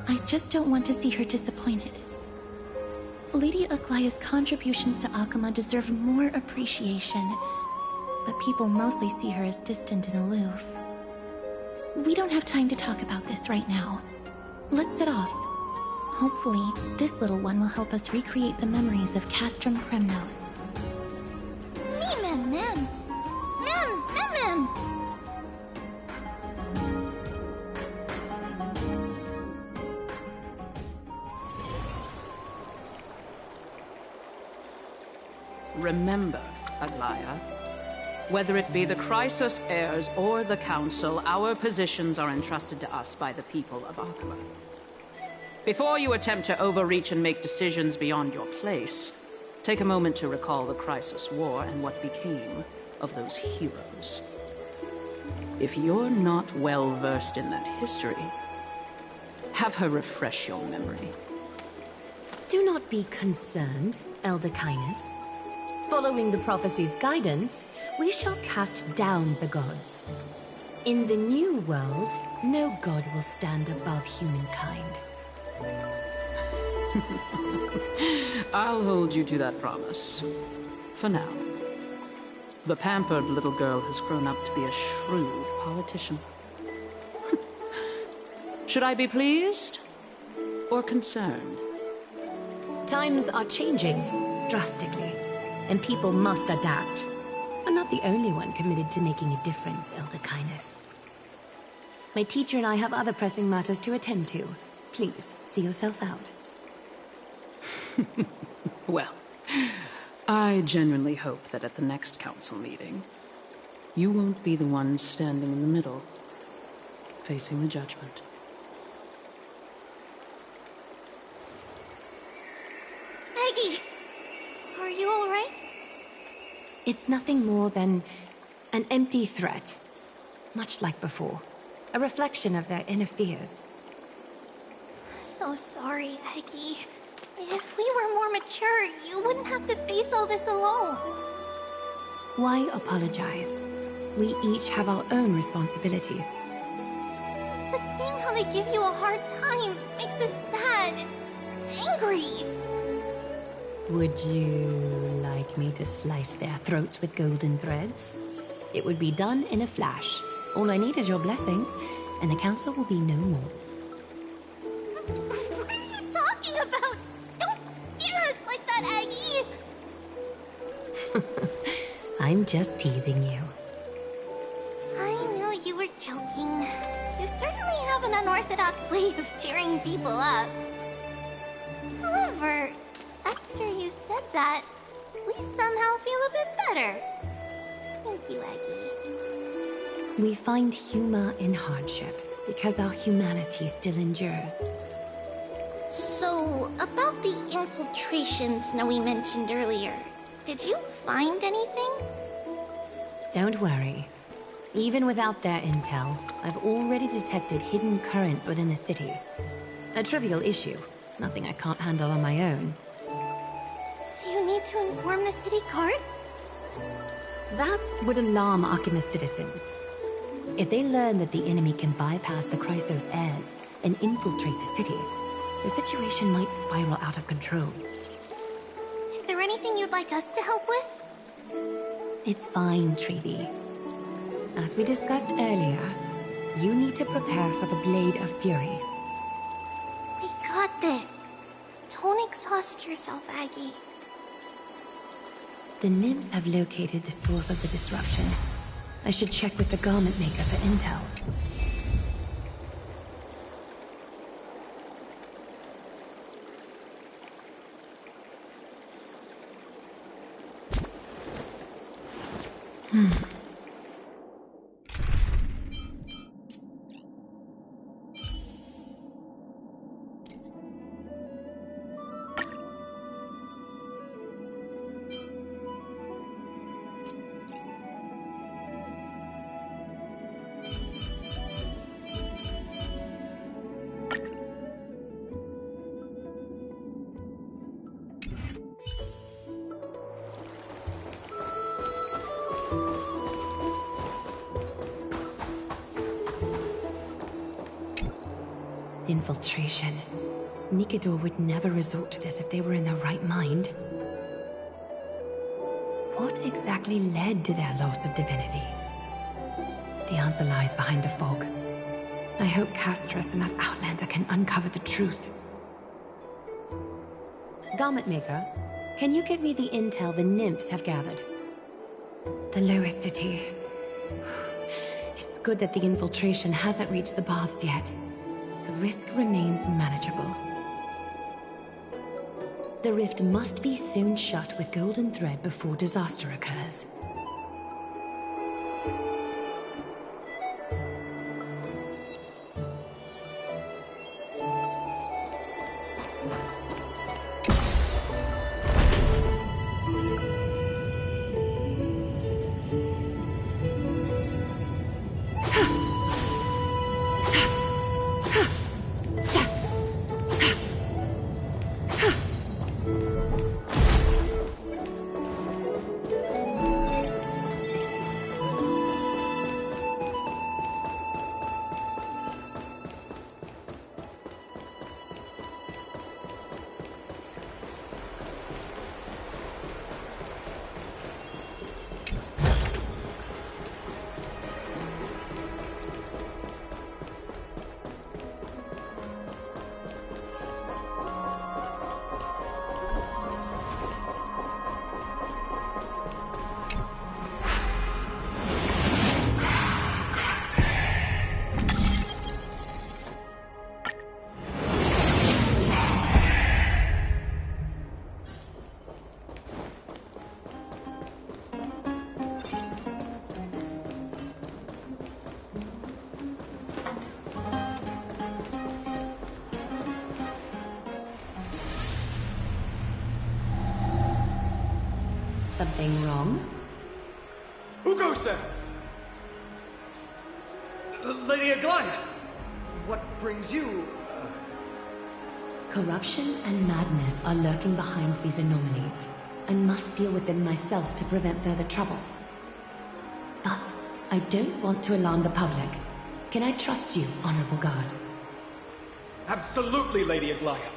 I just don't want to see her disappointed. Lady Aglaya's contributions to Akima deserve more appreciation, but people mostly see her as distant and aloof. We don't have time to talk about this right now. Let's set off. Hopefully, this little one will help us recreate the memories of Castrum Kos. Mem. Remember, Aglaya, whether it be the Chrysos heirs or the Council, our positions are entrusted to us by the people of Akima. Before you attempt to overreach and make decisions beyond your place, take a moment to recall the Chrysos War and what became of those heroes. If you're not well versed in that history, have her refresh your memory. Do not be concerned, Elder Kynus. Following the prophecy's guidance, we shall cast down the gods. In the new world, no god will stand above humankind. I'll hold you to that promise. For now. The pampered little girl has grown up to be a shrewd politician. Should I be pleased or concerned? Times are changing drastically, and people must adapt. I'm not the only one committed to making a difference, Elder Kynus. My teacher and I have other pressing matters to attend to. Please, see yourself out. Well, I genuinely hope that at the next council meeting, you won't be the one standing in the middle, facing the judgment. Aggie! Are you alright? It's nothing more than an empty threat. Much like before. A reflection of their inner fears. So sorry, Aggie. If we were more mature, you wouldn't have to face all this alone. Why apologize? We each have our own responsibilities. But seeing how they give you a hard time makes us sad and angry. Would you like me to slice their throats with golden threads? It would be done in a flash. All I need is your blessing, and the council will be no more. What are you talking about? Don't scare us like that, Aggie! I'm just teasing you. I knew you were joking. You certainly have an unorthodox way of cheering people up. However, after you said that, we somehow feel a bit better. Thank you, Aggie. We find humor in hardship because our humanity still endures. So, about the infiltration Snowy mentioned earlier, did you find anything? Don't worry. Even without their intel, I've already detected hidden currents within the city. A trivial issue, nothing I can't handle on my own. Do you need to inform the city guards? That would alarm Akima's citizens. If they learn that the enemy can bypass the Chrysos heirs and infiltrate the city, the situation might spiral out of control. Is there anything you'd like us to help with? It's fine, Treevee. As we discussed earlier, you need to prepare for the Blade of Fury. We got this. Don't exhaust yourself, Aggie. The nymphs have located the source of the disruption. I should check with the garment maker for intel. Infiltration. Nikador would never resort to this if they were in their right mind. What exactly led to their loss of divinity? The answer lies behind the fog. I hope Castrus and that Outlander can uncover the truth. Garment Maker, can you give me the intel the nymphs have gathered? The lowest city. It's good that the infiltration hasn't reached the baths yet. The risk remains manageable. The rift must be sewn shut with golden thread before disaster occurs. Something wrong? Who goes there? Lady Aglaia! What brings you... Corruption and madness are lurking behind these anomalies. I must deal with them myself to prevent further troubles. But I don't want to alarm the public. Can I trust you, Honorable Guard? Absolutely, Lady Aglaia.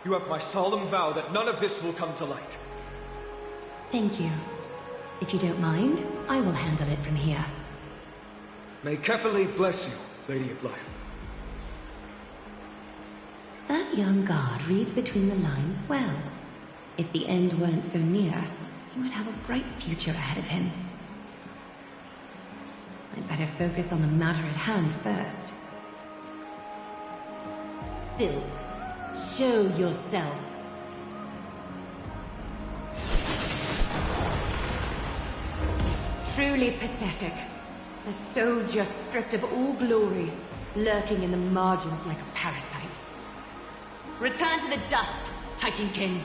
You have my solemn vow that none of this will come to light. Thank you. If you don't mind, I will handle it from here. May Kefali bless you, Lady Aglaia. That young guard reads between the lines well. If the end weren't so near, he would have a bright future ahead of him. I'd better focus on the matter at hand first. Filth, show yourself. Truly pathetic. A soldier stripped of all glory, lurking in the margins like a parasite. Return to the dust, Titan King.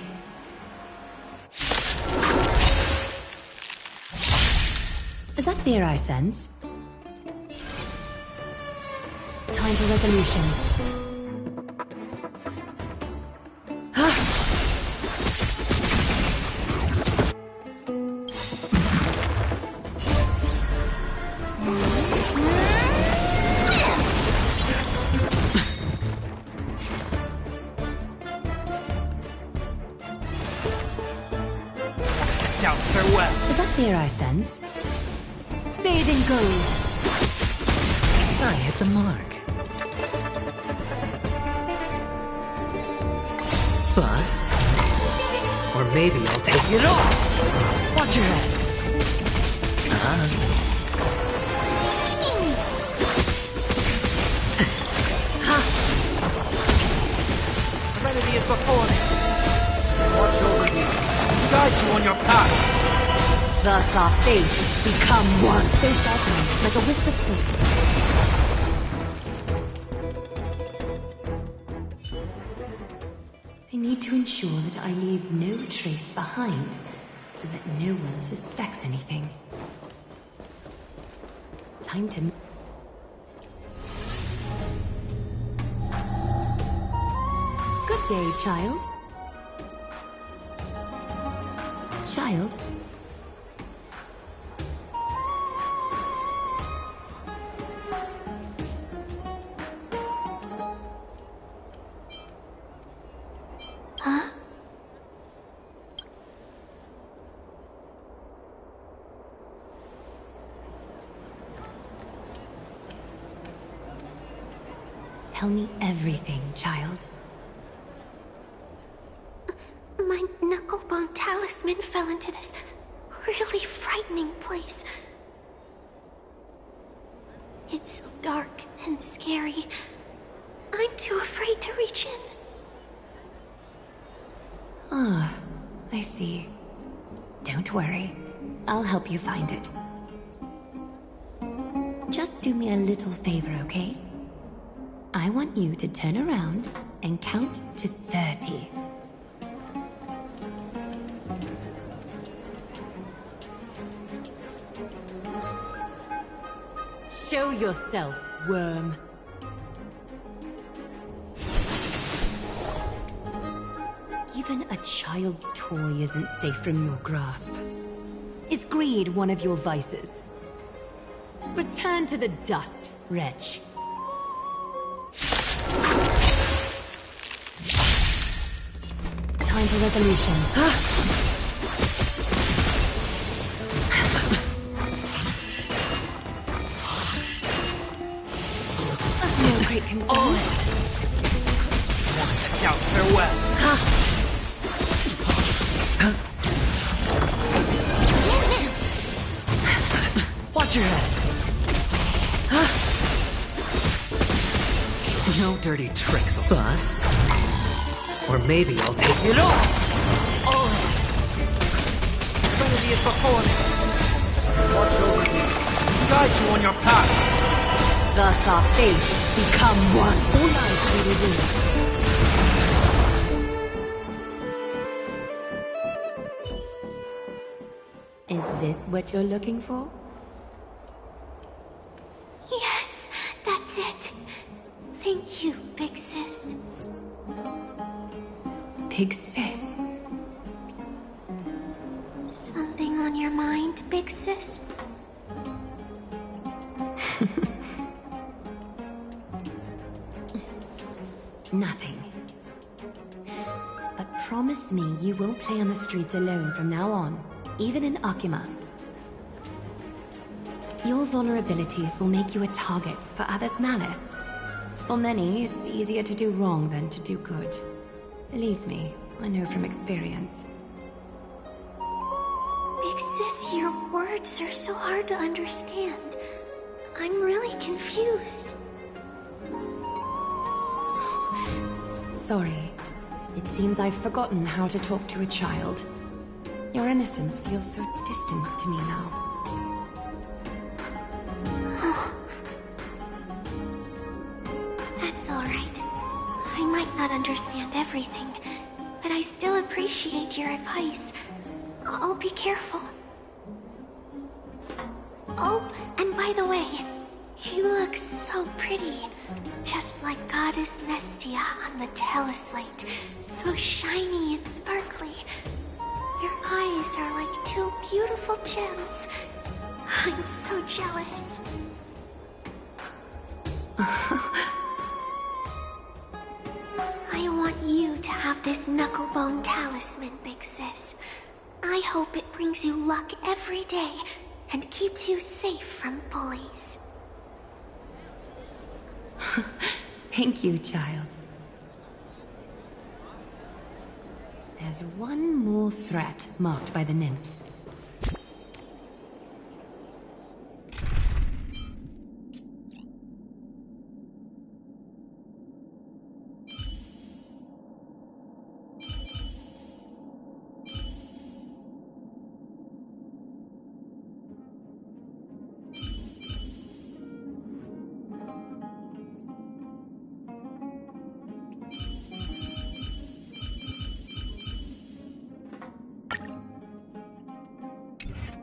Is that fear I sense? Time for resolution. Is that fear I sense? Bathe in gold. I hit the mark. Bust. Or maybe I'll take it off. Watch your head. Serenity is before me. Watch over you. Guide you on your path. Thus our fates become one. So fragile, like a wisp of silk. I need to ensure that I leave no trace behind, so that no one suspects anything. Time to... Good day, child. Child? Tell me everything, child. My knucklebone talisman fell into this really frightening place. It's so dark and scary. I'm too afraid to reach in. Ah, I see. Don't worry. I'll help you find it. Just do me a little favor, okay? I want you to turn around and count to 30. Show yourself, worm. Even a child's toy isn't safe from your grasp. Is greed one of your vices? Return to the dust, wretch. Time for resolution. No great concern. Once the doubt, farewell. Watch your head. No dirty tricks, Bust? Or maybe I'll take it off! Trinity is before me. Watch over you. Guide you on your path. Thus our fates become one. All lives we reveal. Is this what you're looking for? Yes, that's it. Thank you, big sis. Big sis? Something on your mind, big sis? Nothing. But promise me you won't play on the streets alone from now on, even in Akima. Your vulnerabilities will make you a target for others' malice. For many, it's easier to do wrong than to do good. Believe me, I know from experience. Big sis, your words are so hard to understand. I'm really confused. Sorry. It seems I've forgotten how to talk to a child. Your innocence feels so distant to me now. That's all right. I might not understand everything, but I still appreciate your advice. I'll be careful. Oh, and by the way, you look so pretty. Just like Goddess Nestia on the teleslate. So shiny and sparkly. Your eyes are like two beautiful gems. I'm so jealous. I want you to have this knucklebone talisman, big sis. I hope it brings you luck every day and keeps you safe from bullies. Thank you, child. There's one more threat marked by the nymphs.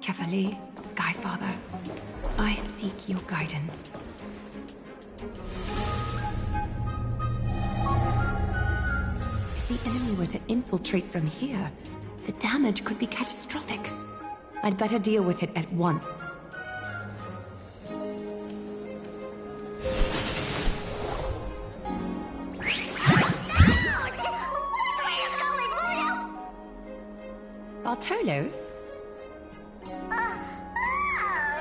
Kefali, Skyfather, I seek your guidance. If the enemy were to infiltrate from here, the damage could be catastrophic. I'd better deal with it at once. Bartolos?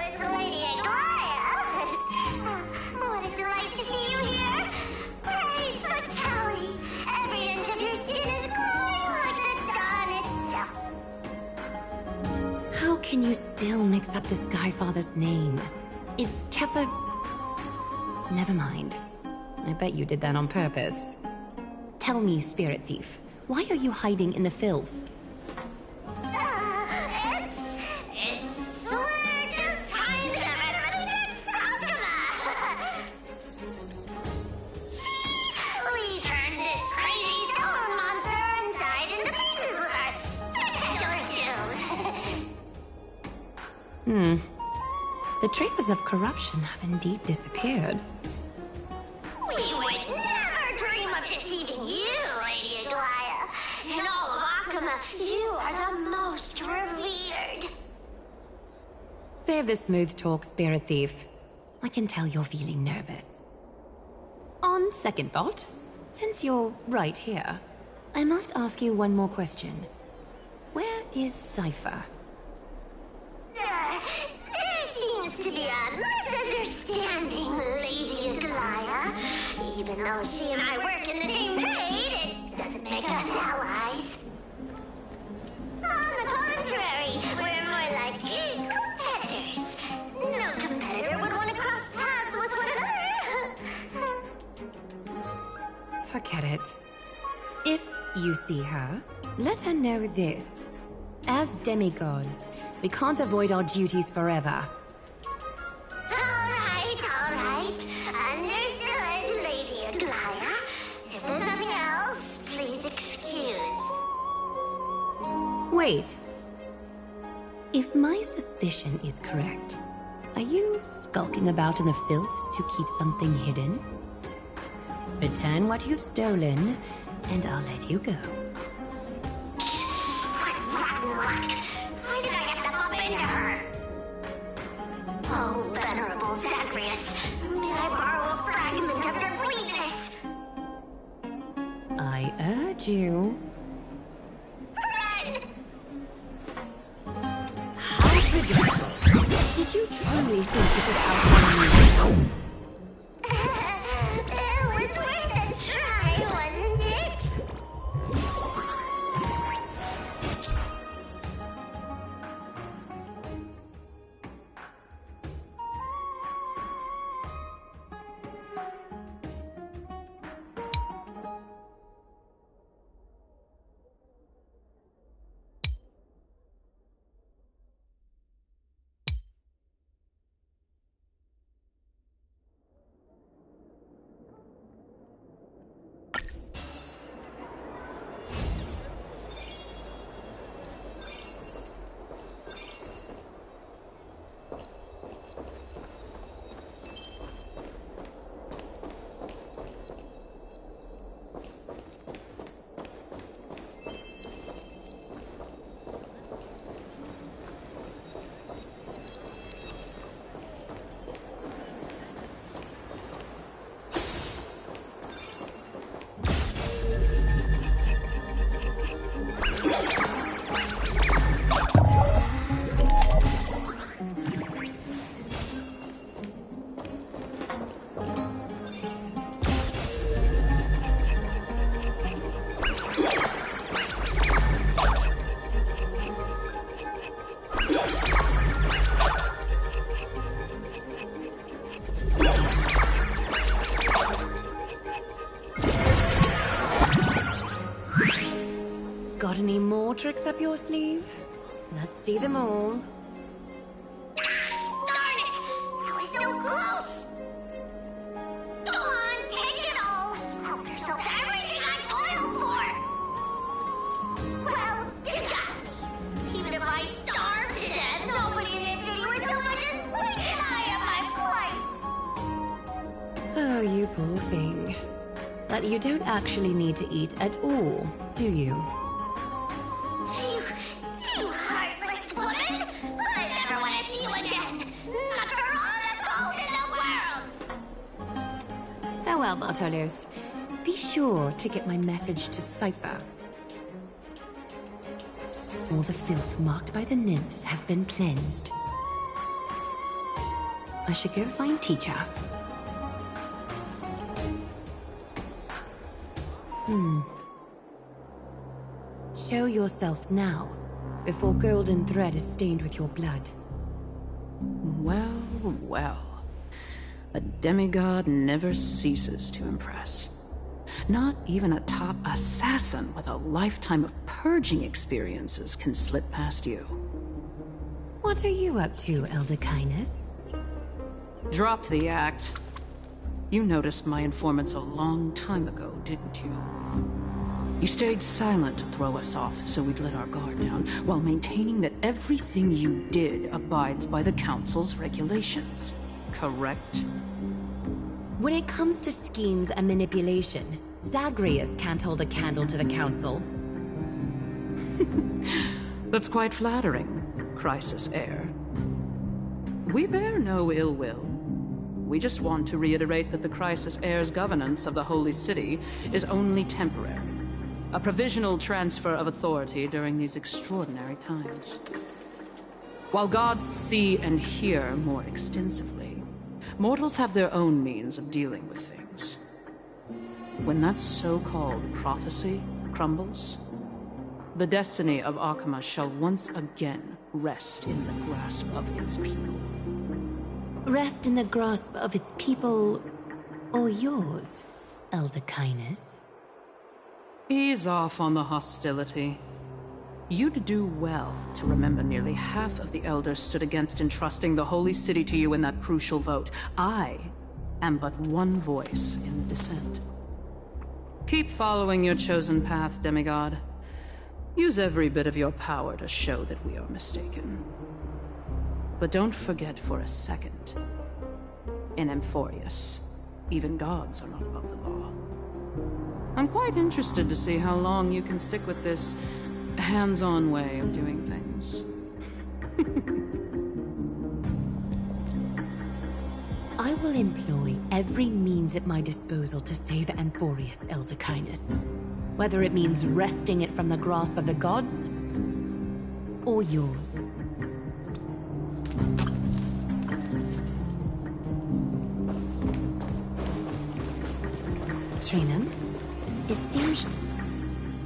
It's Lady Aglaia. What a delight to see you here. You still mix up the Skyfather's name. It's Kepha... Never mind. I bet you did that on purpose. Tell me, Spirit Thief, why are you hiding in the filth? We're just trying to get everybody gets Akima. See? We turned this crazy stone monster inside into pieces with our spectacular skills. The traces of corruption have indeed disappeared. We would never dream of deceiving you, Lady Aglaya. In all of Akima, you are the most revered. Save the smooth talk, Spirit Thief. I can tell you're feeling nervous. On second thought, since you're right here, I must ask you one more question. Where is Cypher? There seems to be a misunderstanding, Lady Aglaya. Even though she and I work in the same trade, it doesn't make us allies. On the contrary, we're more like competitors. No competitor would want to cross paths with one another. Forget it. If you see her, let her know this. As demigods, we can't avoid our duties forever. All right. Understood, Lady Aglaya. If there's nothing else, please excuse. Wait. If my suspicion is correct, are you skulking about in the filth to keep something hidden? Return what you've stolen, and I'll let you go. What rotten luck! Why did I have to bump into her? Oh, venerable Zagreus, may I borrow a fragment of your fleetness? I urge you. Run! How predictable. Did you truly think you could outrun me? It was worth a try, wasn't it? Got any more tricks up your sleeve? Let's see them all. Darn it! That was so close! Go on, take it all! Help yourself to everything I toiled for! Well, you got me. Even if I starved to death, nobody in this city would so much as blink an eye at my plight! Oh, you poor thing. But you don't actually need to eat at all, do you? You heartless woman! I never want to see you again! Not for all the gold in the world! Farewell, Bartolius. Be sure to get my message to Cypher. All the filth marked by the nymphs has been cleansed. I should go find Teacher. Show yourself now, before golden thread is stained with your blood. Well, well. A demigod never ceases to impress. Not even a top assassin with a lifetime of purging experiences can slip past you. What are you up to, Elder Kindness? Drop the act. You noticed my informants a long time ago, didn't you? You stayed silent to throw us off so we'd let our guard down, while maintaining that everything you did abides by the Council's regulations. Correct? When it comes to schemes and manipulation, Zagreus can't hold a candle to the Council. That's quite flattering, Crisis Heir. We bear no ill will. We just want to reiterate that the Crisis Heir's governance of the Holy City is only temporary. A provisional transfer of authority during these extraordinary times. While gods see and hear more extensively, mortals have their own means of dealing with things. When that so-called prophecy crumbles, the destiny of Akima shall once again rest in the grasp of its people. Rest in the grasp of its people, or yours, Elder Kindness? Ease off on the hostility. You'd do well to remember nearly half of the elders stood against entrusting the Holy City to you in that crucial vote. I am but one voice in the dissent. Keep following your chosen path, demigod. Use every bit of your power to show that we are mistaken. But don't forget for a second, in Amphoreus, even gods are not above the law. I'm quite interested to see how long you can stick with this hands-on way of doing things. I will employ every means at my disposal to save Amphoreus, Elder Kindness. Whether it means wresting it from the grasp of the gods, or yours. Trina, it seems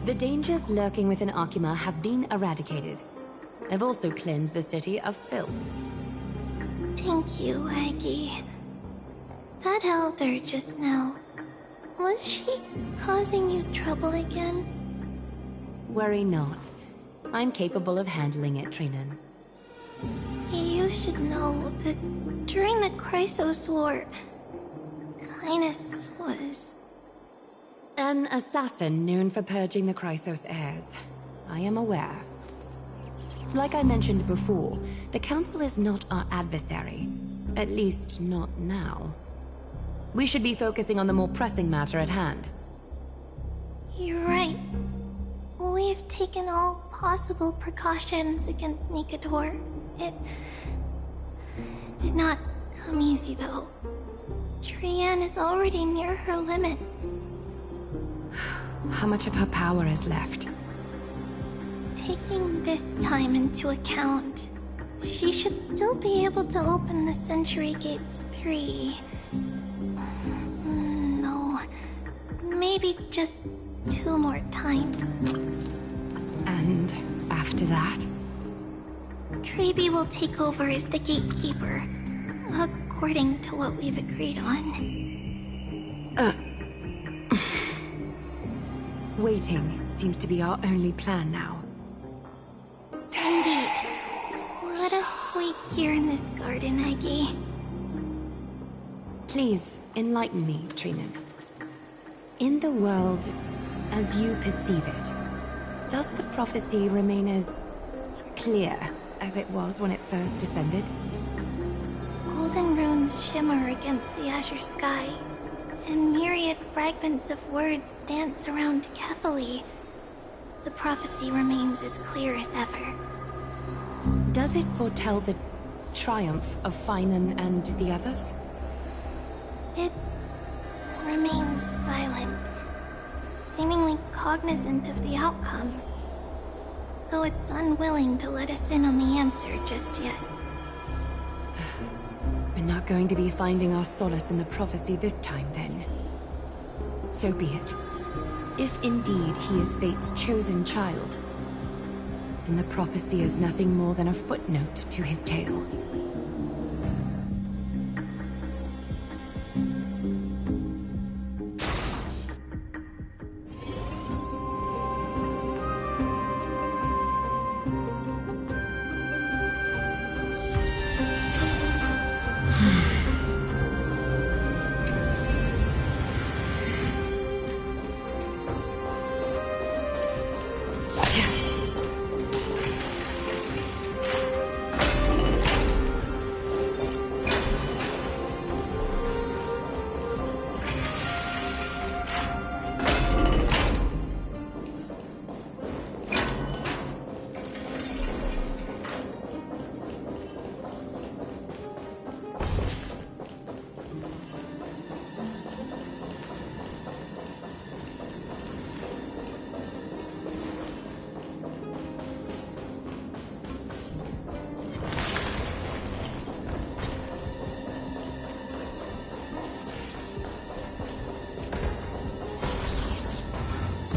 the dangers lurking within Akima have been eradicated. I've also cleansed the city of filth. Thank you, Aggie. That elder just now, was she causing you trouble again? Worry not. I'm capable of handling it, Trinan. You should know that during the Chrysos War, Kindness was... an assassin known for purging the Chrysos heirs. I am aware. Like I mentioned before, the Council is not our adversary. At least, not now. We should be focusing on the more pressing matter at hand. You're right. We've taken all possible precautions against Nicator. It did not come easy, though. Trianne is already near her limits. How much of her power is left? Taking this time into account, she should still be able to open the Century Gates 3. No, maybe just 2 more times. And after that? Trebi will take over as the gatekeeper, according to what we've agreed on. Waiting seems to be our only plan now. Indeed. Let us wait here in this garden, Aggie. Please, enlighten me, Trinan. In the world, as you perceive it, does the prophecy remain as clear as it was when it first descended? Golden runes shimmer against the azure sky, and myriad fragments of words dance around carefully. The prophecy remains as clear as ever. Does it foretell the triumph of Finan and the others? It remains silent, seemingly cognizant of the outcome, though it's unwilling to let us in on the answer just yet. We're not going to be finding our solace in the prophecy this time, then. So be it. If indeed he is Fate's chosen child, and the prophecy is nothing more than a footnote to his tale.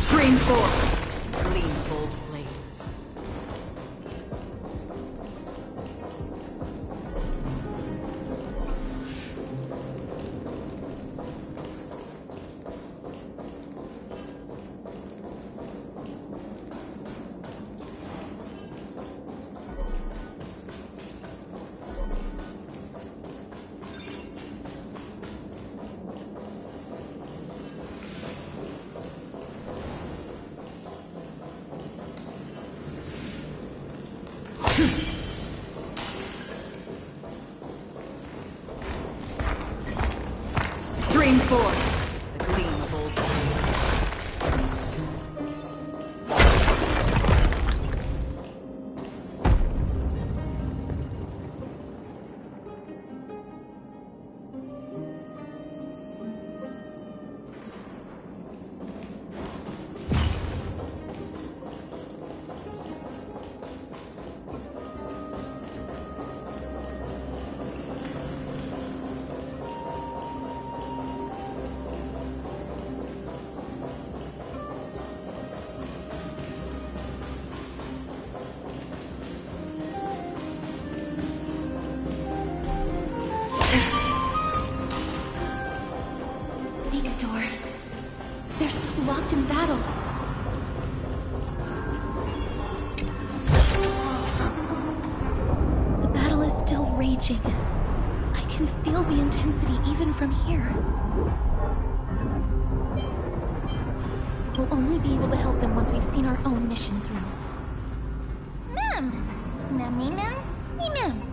Stream forth. Gleam bold blades. Stream forth. The gleam of old They're still locked in battle. The battle is still raging. I can feel the intensity even from here. We'll only be able to help them once we've seen our own mission through. Mem! Mem. Mem. Mem.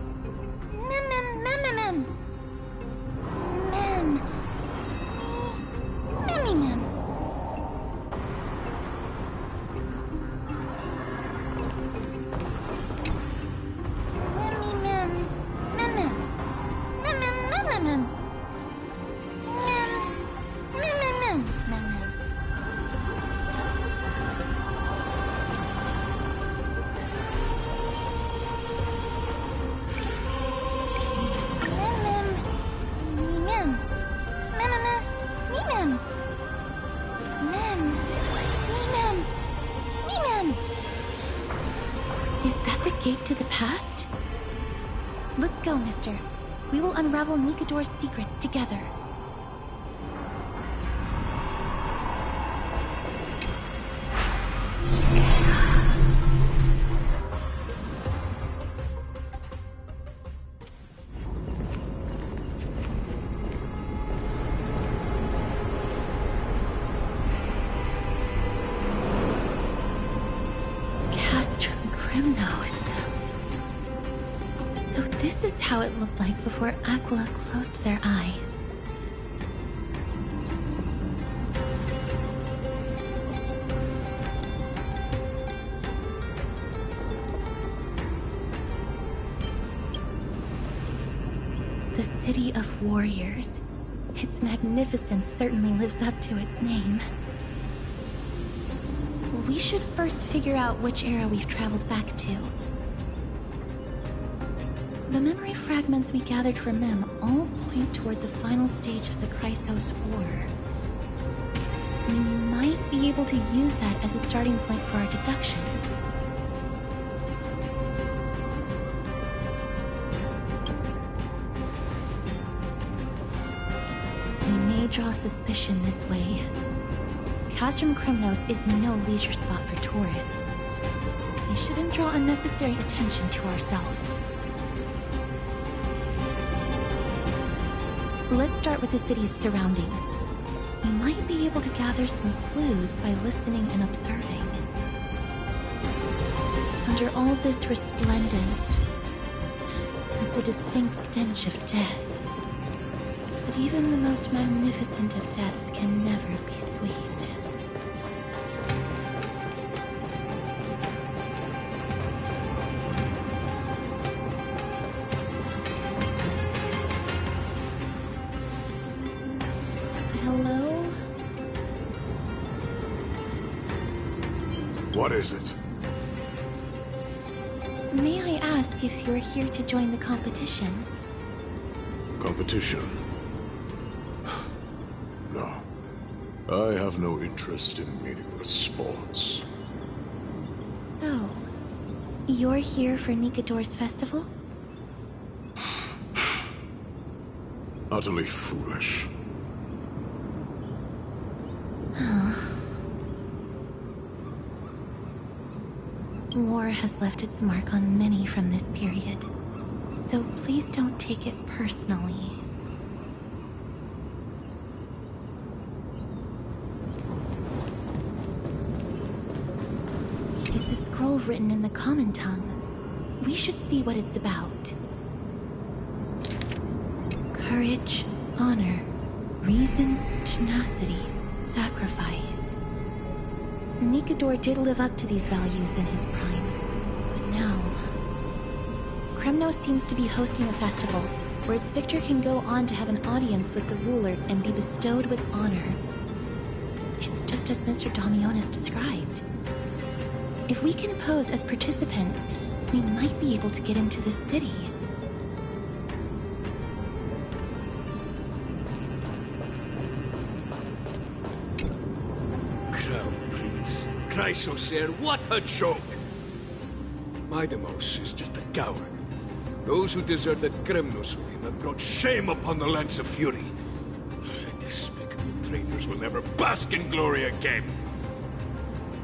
Gate to the past? Let's go, mister. We will unravel Nikador's secrets together. Castrum Kos. So this is how it looked like before Aquila closed their eyes. The City of Warriors. Its magnificence certainly lives up to its name. We should first figure out which era we've traveled back to. The memory fragments we gathered from Mem all point toward the final stage of the Chrysos War. We might be able to use that as a starting point for our deductions. may draw suspicion this way. Castrum Kos is no leisure spot for tourists. We shouldn't draw unnecessary attention to ourselves. Let's start with the city's surroundings. We might be able to gather some clues by listening and observing. Under all this resplendence is the distinct stench of death. But even the most magnificent of deaths can never be sweet. Hello? What is it? May I ask if you're here to join the competition? Competition? No. I have no interest in meaningless sports. So, you're here for Nikador's festival? Utterly foolish. War has left its mark on many from this period, so please don't take it personally. It's a scroll written in the common tongue. We should see what it's about. Courage, honor, reason, tenacity, sacrifice. Nikador did live up to these values in his prime, but now... Kremnos seems to be hosting a festival, where its victor can go on to have an audience with the ruler and be bestowed with honor. It's just as Mr. Damionis described. If we can pose as participants, we might be able to get into the city. Chrysosaur, what a joke! Midemos is just a coward. Those who deserted Kremnos with him have brought shame upon the Lance of Fury. Despicable traitors will never bask in glory again.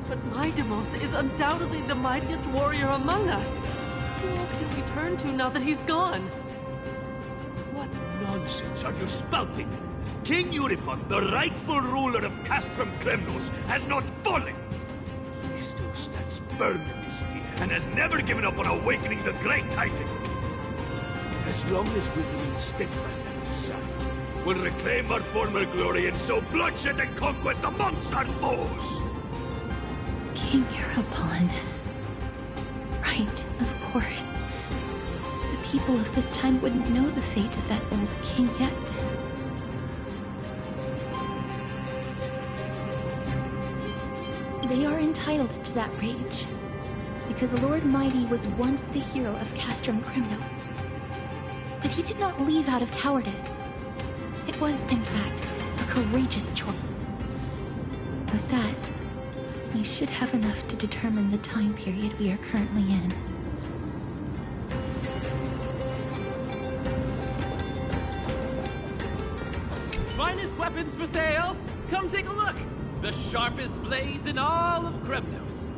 But Midemos is undoubtedly the mightiest warrior among us. Who else can we turn to now that he's gone? What nonsense are you spouting? King Euripon, the rightful ruler of Castrum Kos, has not fallen! He still stands firm in this city, and has never given up on awakening the Great Titan. As long as we remain steadfast at his side, we'll reclaim our former glory and sow bloodshed and conquest amongst our foes! King Euripon. Right, of course. The people of this time wouldn't know the fate of that old king yet. They are entitled to that rage, because Lord Mighty was once the hero of Castrum Kos. But he did not leave out of cowardice. It was, in fact, a courageous choice. With that, we should have enough to determine the time period we are currently in. Finest weapons for sale! Come take a look! The sharpest blades in all of Kremnos.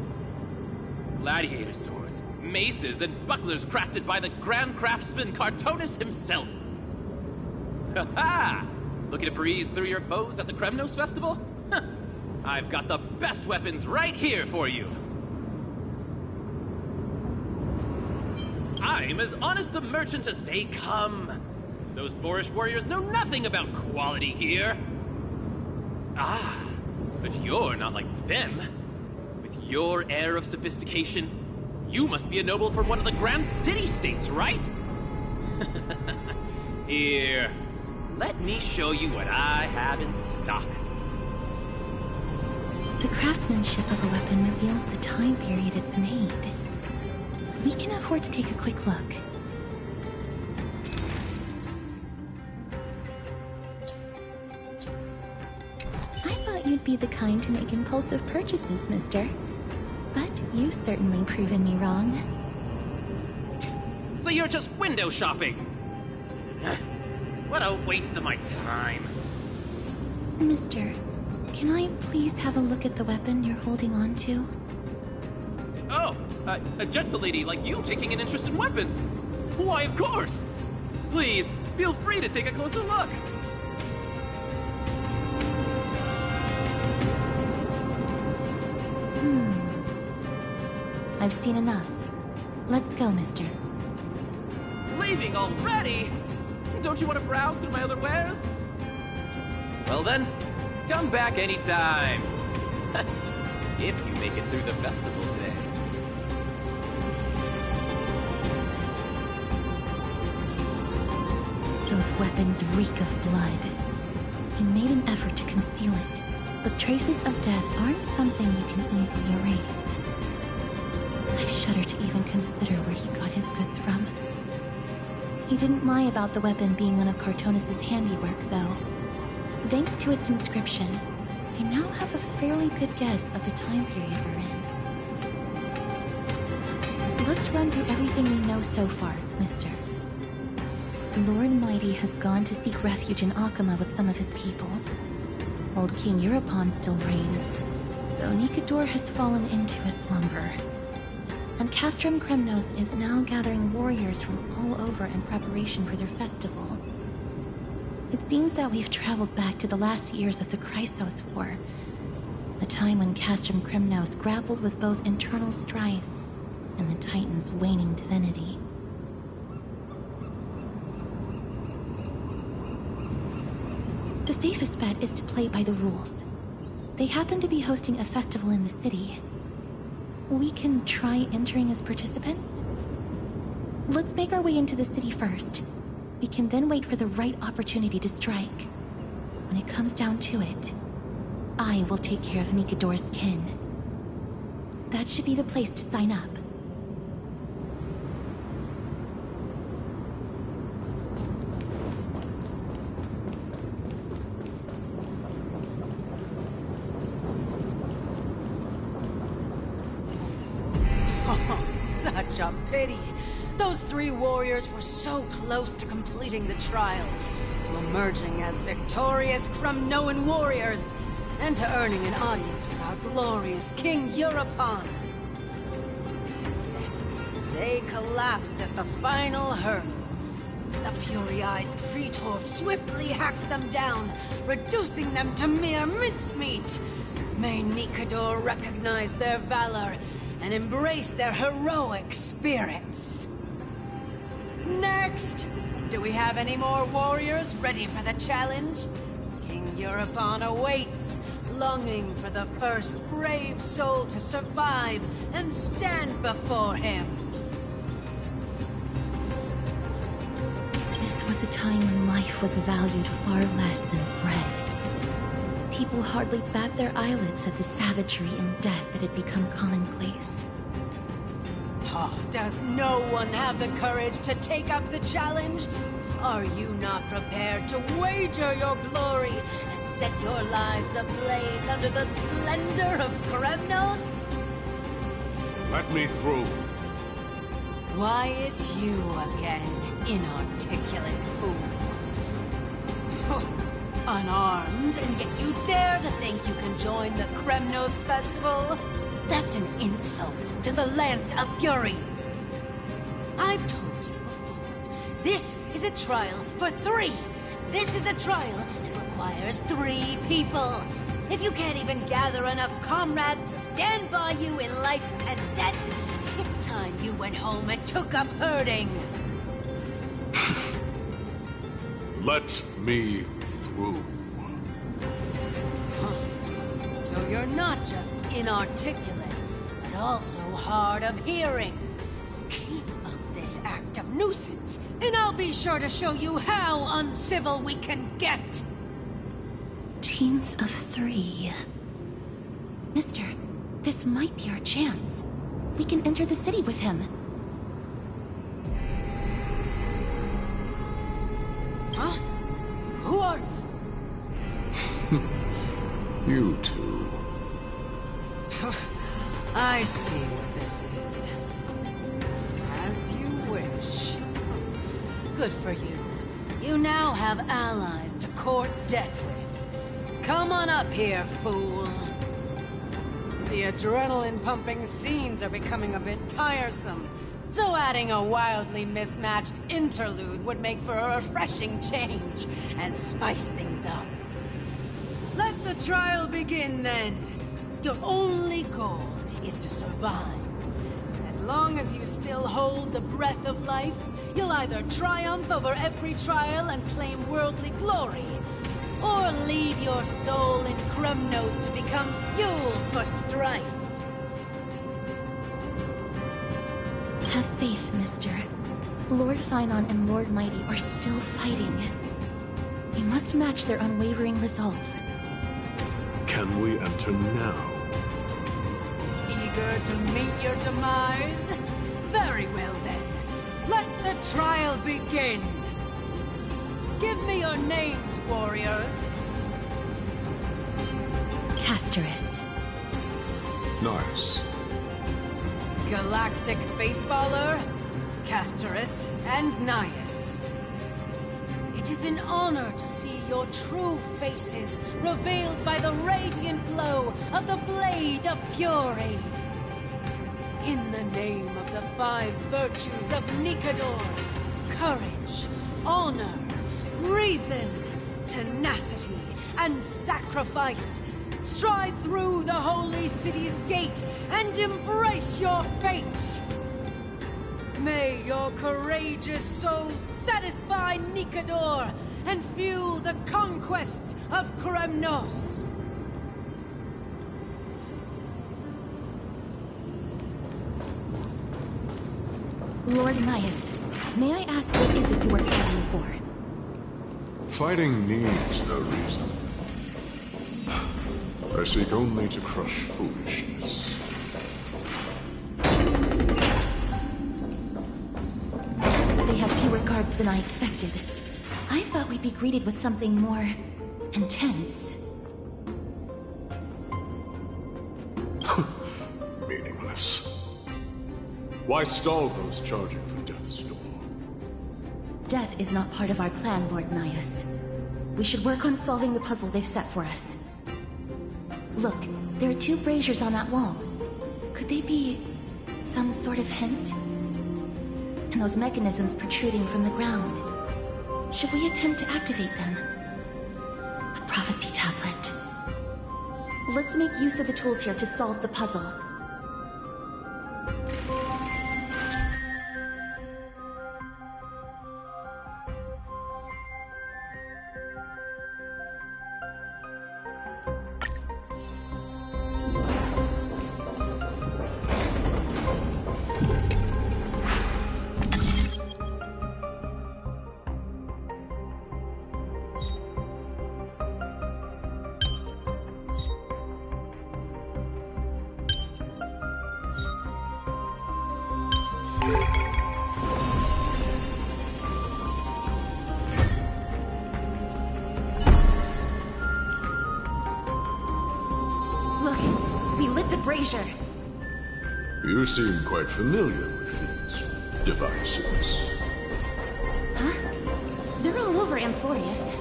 Gladiator swords, maces, and bucklers crafted by the grand craftsman Cartonus himself. Ha-ha! Looking to breeze through your foes at the Kremnos festival? Huh. I've got the best weapons right here for you. I'm as honest a merchant as they come. Those boorish warriors know nothing about quality gear. Ah, but you're not like them. With your air of sophistication, you must be a noble from one of the grand city-states, right? Here, let me show you what I have in stock. The craftsmanship of a weapon reveals the time period it's made. We can afford to take a quick look. I thought you'd be the kind to make impulsive purchases, mister. But you've certainly proven me wrong. So you're just window shopping? What a waste of my time. Mister, can I please have a look at the weapon you're holding on to? Oh, a gentle lady like you taking an interest in weapons. Why, of course. Please, feel free to take a closer look. I've seen enough. Let's go, mister. Leaving already? Don't you want to browse through my other wares? Well then, come back anytime. If you make it through the festival today. Those weapons reek of blood. He made an effort to conceal it, but traces of death aren't something you can easily erase. I shudder to even consider where he got his goods from. He didn't lie about the weapon being one of Cartonis' handiwork, though. Thanks to its inscription, I now have a fairly good guess of the time period we're in. Let's run through everything we know so far, mister. The Lord Mighty has gone to seek refuge in Akima with some of his people. Old King Europon still reigns, though Nikador has fallen into a slumber. And Castrum Kos is now gathering warriors from all over in preparation for their festival. It seems that we've traveled back to the last years of the Chrysos War, a time when Castrum Kos grappled with both internal strife and the Titan's waning divinity. The safest bet is to play by the rules. They happen to be hosting a festival in the city. We can try entering as participants? Let's make our way into the city first. We can then wait for the right opportunity to strike. When it comes down to it, I will take care of Nikador's kin. That should be the place to sign up. Such a pity. Those three warriors were so close to completing the trial, to emerging as victorious Kremnoan warriors, and to earning an audience with our glorious King Europon. Yet, they collapsed at the final hurdle. The fury-eyed Praetor swiftly hacked them down, reducing them to mere mincemeat. May Nikador recognize their valor and embrace their heroic spirits. Next! Do we have any more warriors ready for the challenge? King Europon awaits, longing for the first brave soul to survive and stand before him. This was a time when life was valued far less than bread. People hardly bat their eyelids at the savagery and death that had become commonplace. Oh, does no one have the courage to take up the challenge? Are you not prepared to wager your glory and set your lives ablaze under the splendor of Kremnos? Let me through. Why, it's you again, inarticulate fool. Unarmed, and yet you dare to think you can join the Kremnos festival? That's an insult to the Lance of Fury. I've told you before, this is a trial for 3. This is a trial that requires 3 people. If you can't even gather enough comrades to stand by you in life and death, it's time you went home and took up herding. Let me through. So you're not just inarticulate, but also hard of hearing. Keep up this act of nuisance, and I'll be sure to show you how uncivil we can get. Teams of 3. Mister, this might be our chance. We can enter the city with him. Huh? Who are... You two. I see what this is. As you wish. Good for you. You now have allies to court death with. Come on up here, fool. The adrenaline-pumping scenes are becoming a bit tiresome, so adding a wildly mismatched interlude would make for a refreshing change and spice things up. Let the trial begin, then. Your only goal is to survive. As long as you still hold the breath of life, you'll either triumph over every trial and claim worldly glory, or leave your soul in Kremnos to become fuel for strife. Have faith, mister. Lord Finon and Lord Mighty are still fighting. We must match their unwavering resolve. Can we enter now? Eager to meet your demise? Very well then. Let the trial begin. Give me your names, warriors. Castorus. Nice. Galactic Baseballer, Castorus, and Nias. It is an honor to see your true faces revealed by the radiant glow of the Blade of Fury. In the name of the 5 virtues of Nikador, courage, honor, reason, tenacity, and sacrifice, stride through the holy city's gate and embrace your fate. May your courageous souls satisfy Nikador and fuel the conquests of Kremnos. Lord Nias, may I ask what is it you are fighting for? Fighting needs no reason. I seek only to crush foolishness. They have fewer guards than I expected. I thought we'd be greeted with something more intense. Meaningless. Why stall those charging for death's door? Death is not part of our plan, Lord Nias. We should work on solving the puzzle they've set for us. Look, there are 2 braziers on that wall. Could they be some sort of hint? And those mechanisms protruding from the ground. Should we attempt to activate them? A prophecy tablet. Let's make use of the tools here to solve the puzzle. Look, we lit the brazier. You seem quite familiar with these devices. Huh? They're all over Amphoreus.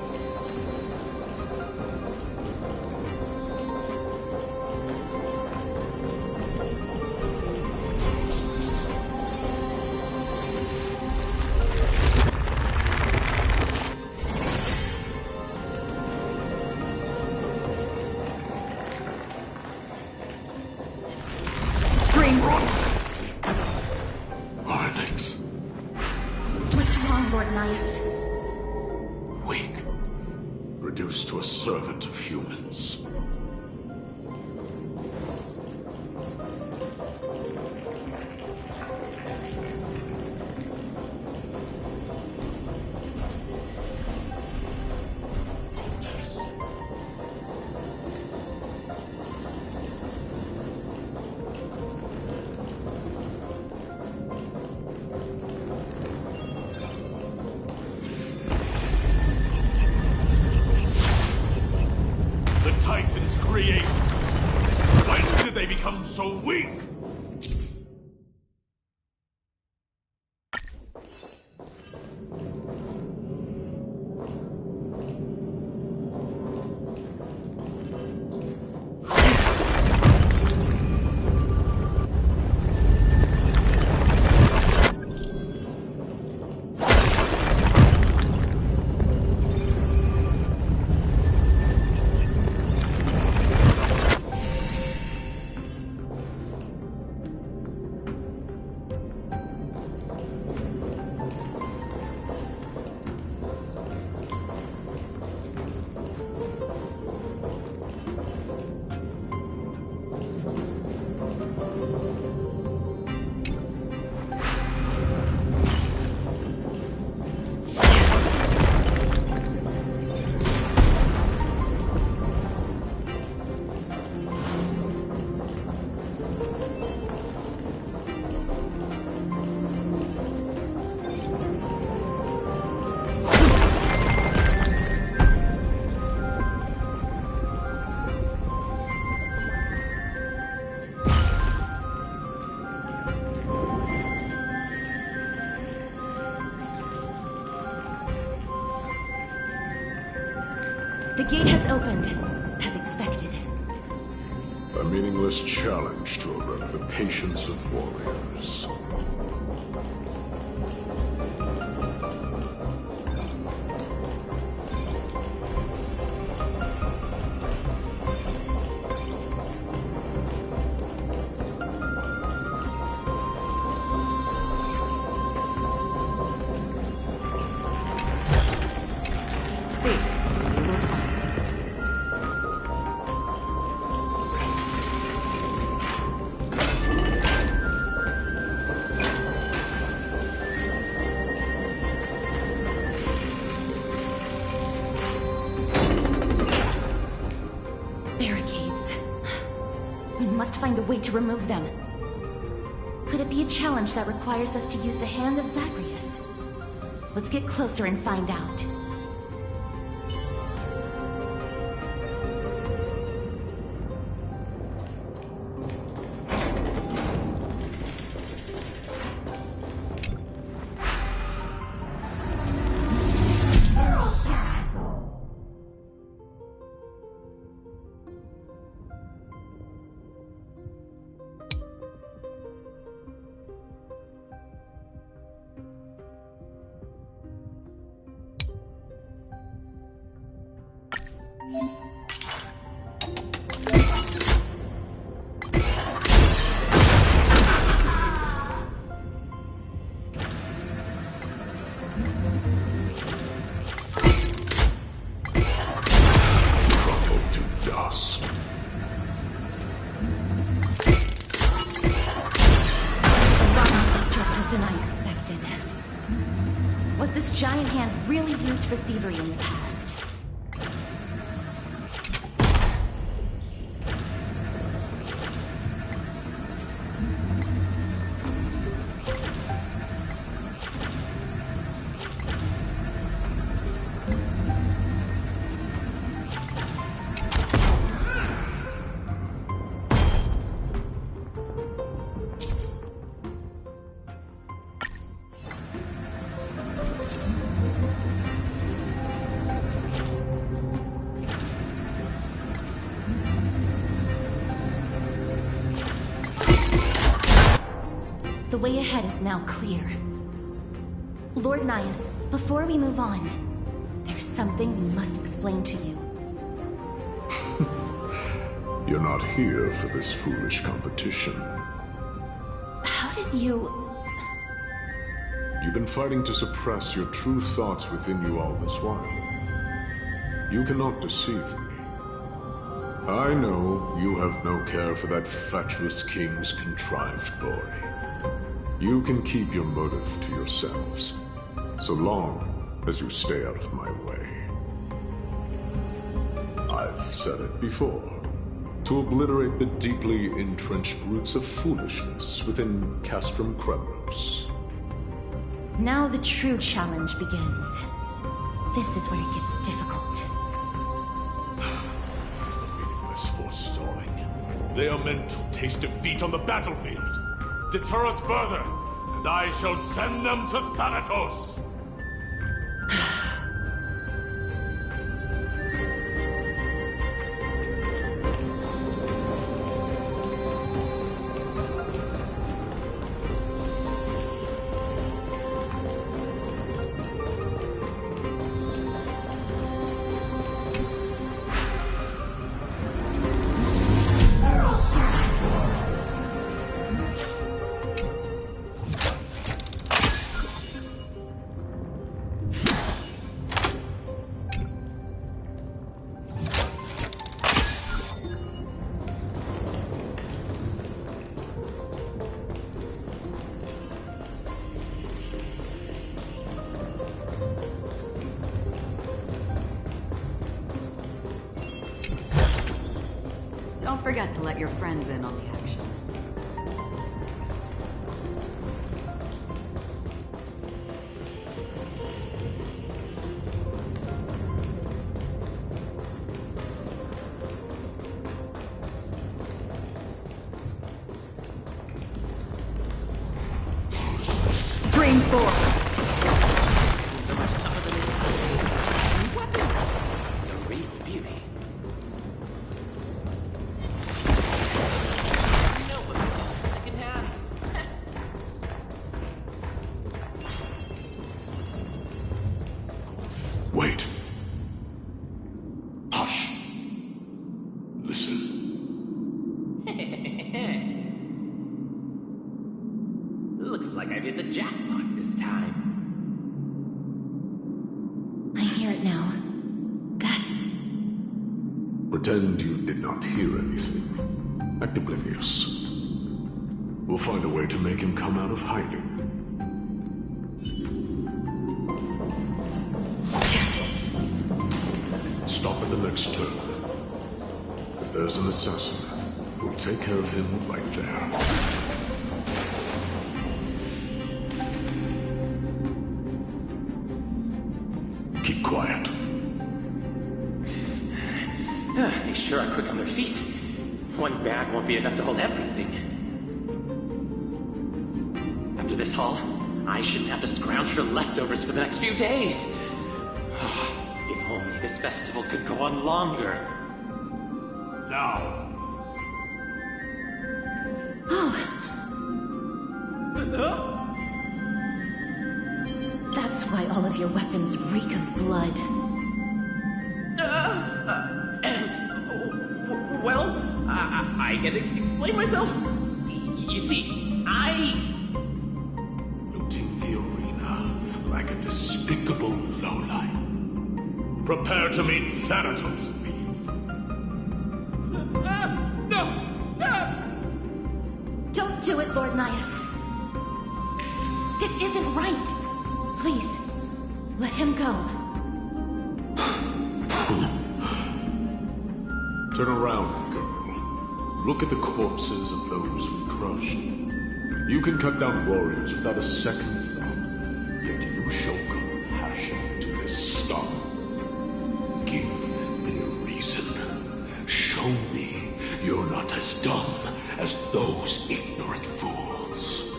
What's wrong, Lord Nias? Weak. Reduced to a servant of humans. Titan's creations. When did they become so weak? The gate has opened, as expected. A meaningless challenge to erect the patience of warriors. Find a way to remove them. Could it be a challenge that requires us to use the hand of Zagreus? Let's get closer and find out. For thievery in the past. The way ahead is now clear. Lord Nias, before we move on, there's something we must explain to you. You're not here for this foolish competition. How did you... You've been fighting to suppress your true thoughts within you all this while. You cannot deceive me. I know you have no care for that fatuous king's contrived glory. You can keep your motive to yourselves, so long as you stay out of my way. I've said it before. To obliterate the deeply entrenched roots of foolishness within Castrum Kos. Now the true challenge begins. This is where it gets difficult. Meaningless forestalling. They are meant to taste defeat on the battlefield. Deter us further, and I shall send them to Thanatos! Don't forget to let your friends in on the action. Spring forward! It's a real deal. Looks like I've hit the jackpot this time. I hear it now. That's... Pretend you did not hear anything. Act oblivious. We'll find a way to make him come out of hiding. Stop at the next turn. If there's an assassin, we'll take care of him right there. Keep quiet. They sure are quick on their feet. One bag won't be enough to hold everything. After this haul, I shouldn't have to scrounge for leftovers for the next few days. If only this festival could go on longer. Now. That's why all of your weapons reek of blood. Well, I can explain myself. You see, looting the arena like a despicable lowlife. Prepare to meet Thanatos, thief. No! Stop! Don't do it, Lord Nias. This isn't right. Please, let him go. Turn around, girl. Look at the corpses of those we crushed. You can cut down warriors without a second thought, yet you show compassion to this scum. Give me a reason. Show me you're not as dumb as those ignorant fools.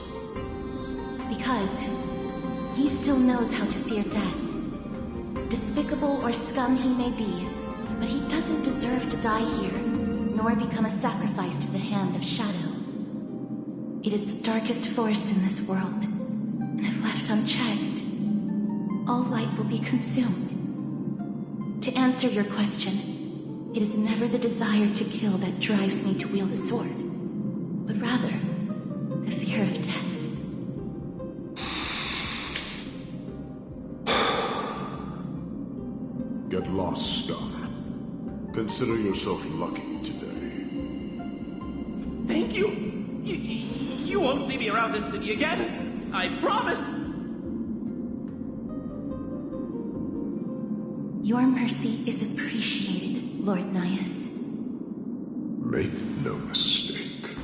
Because he still knows how to fear death. Despicable or scum he may be, but he doesn't deserve to die here, nor become a sacrifice to the hand of Shadow. It is the darkest force in this world, and if left unchecked, all light will be consumed. To answer your question, it is never the desire to kill that drives me to wield a sword, but rather the fear of death. Get lost, scum. Consider yourself lucky today. Thank you! You won't see me around this city again! I promise! Your mercy is appreciated, Lord Nias. Make no mistake.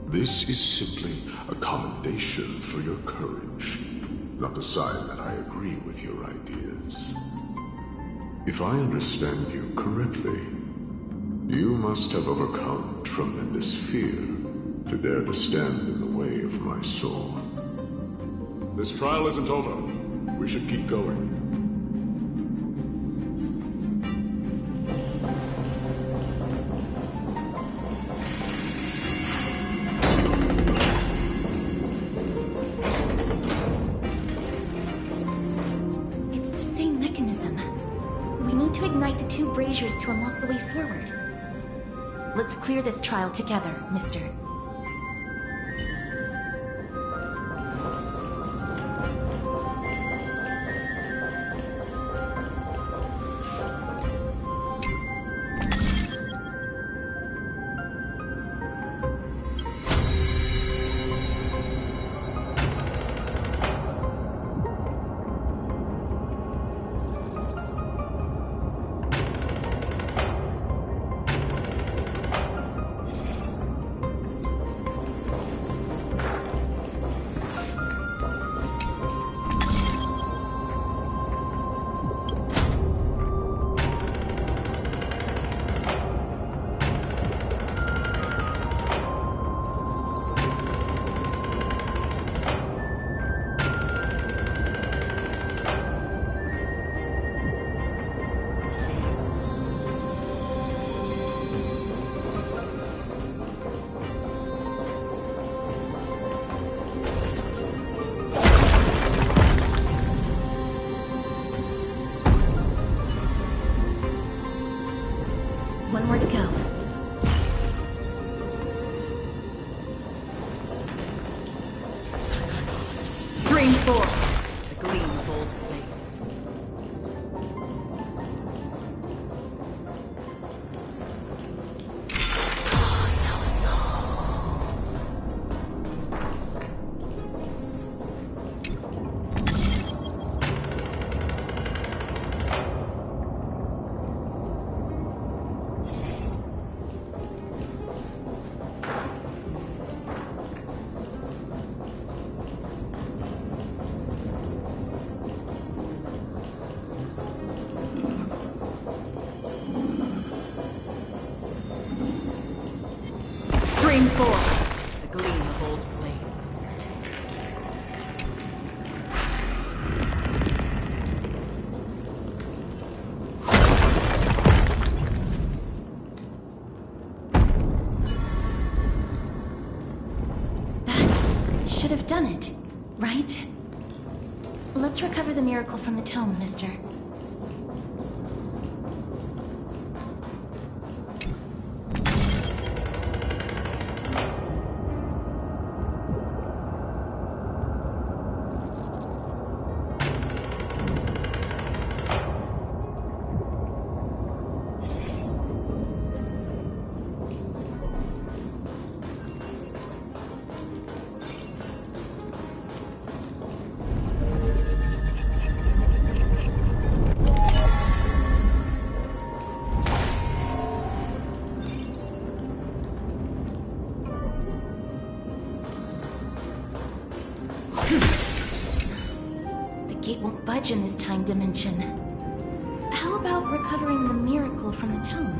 This is simply a commendation for your courage, not a sign that I agree with your ideas. If I understand you correctly, you must have overcome tremendous fear to dare to stand in the way of my soul. This trial isn't over. We should keep going. It's the same mechanism. We need to ignite the two braziers to unlock the way forward. Let's clear this trial together, mister. 4. The gleam of old blades. Stream 4. The gleam of old blades. That should have done it, right? Let's recover the miracle from the tome, mister. Won't budge in this time dimension. How about recovering the miracle from the tome?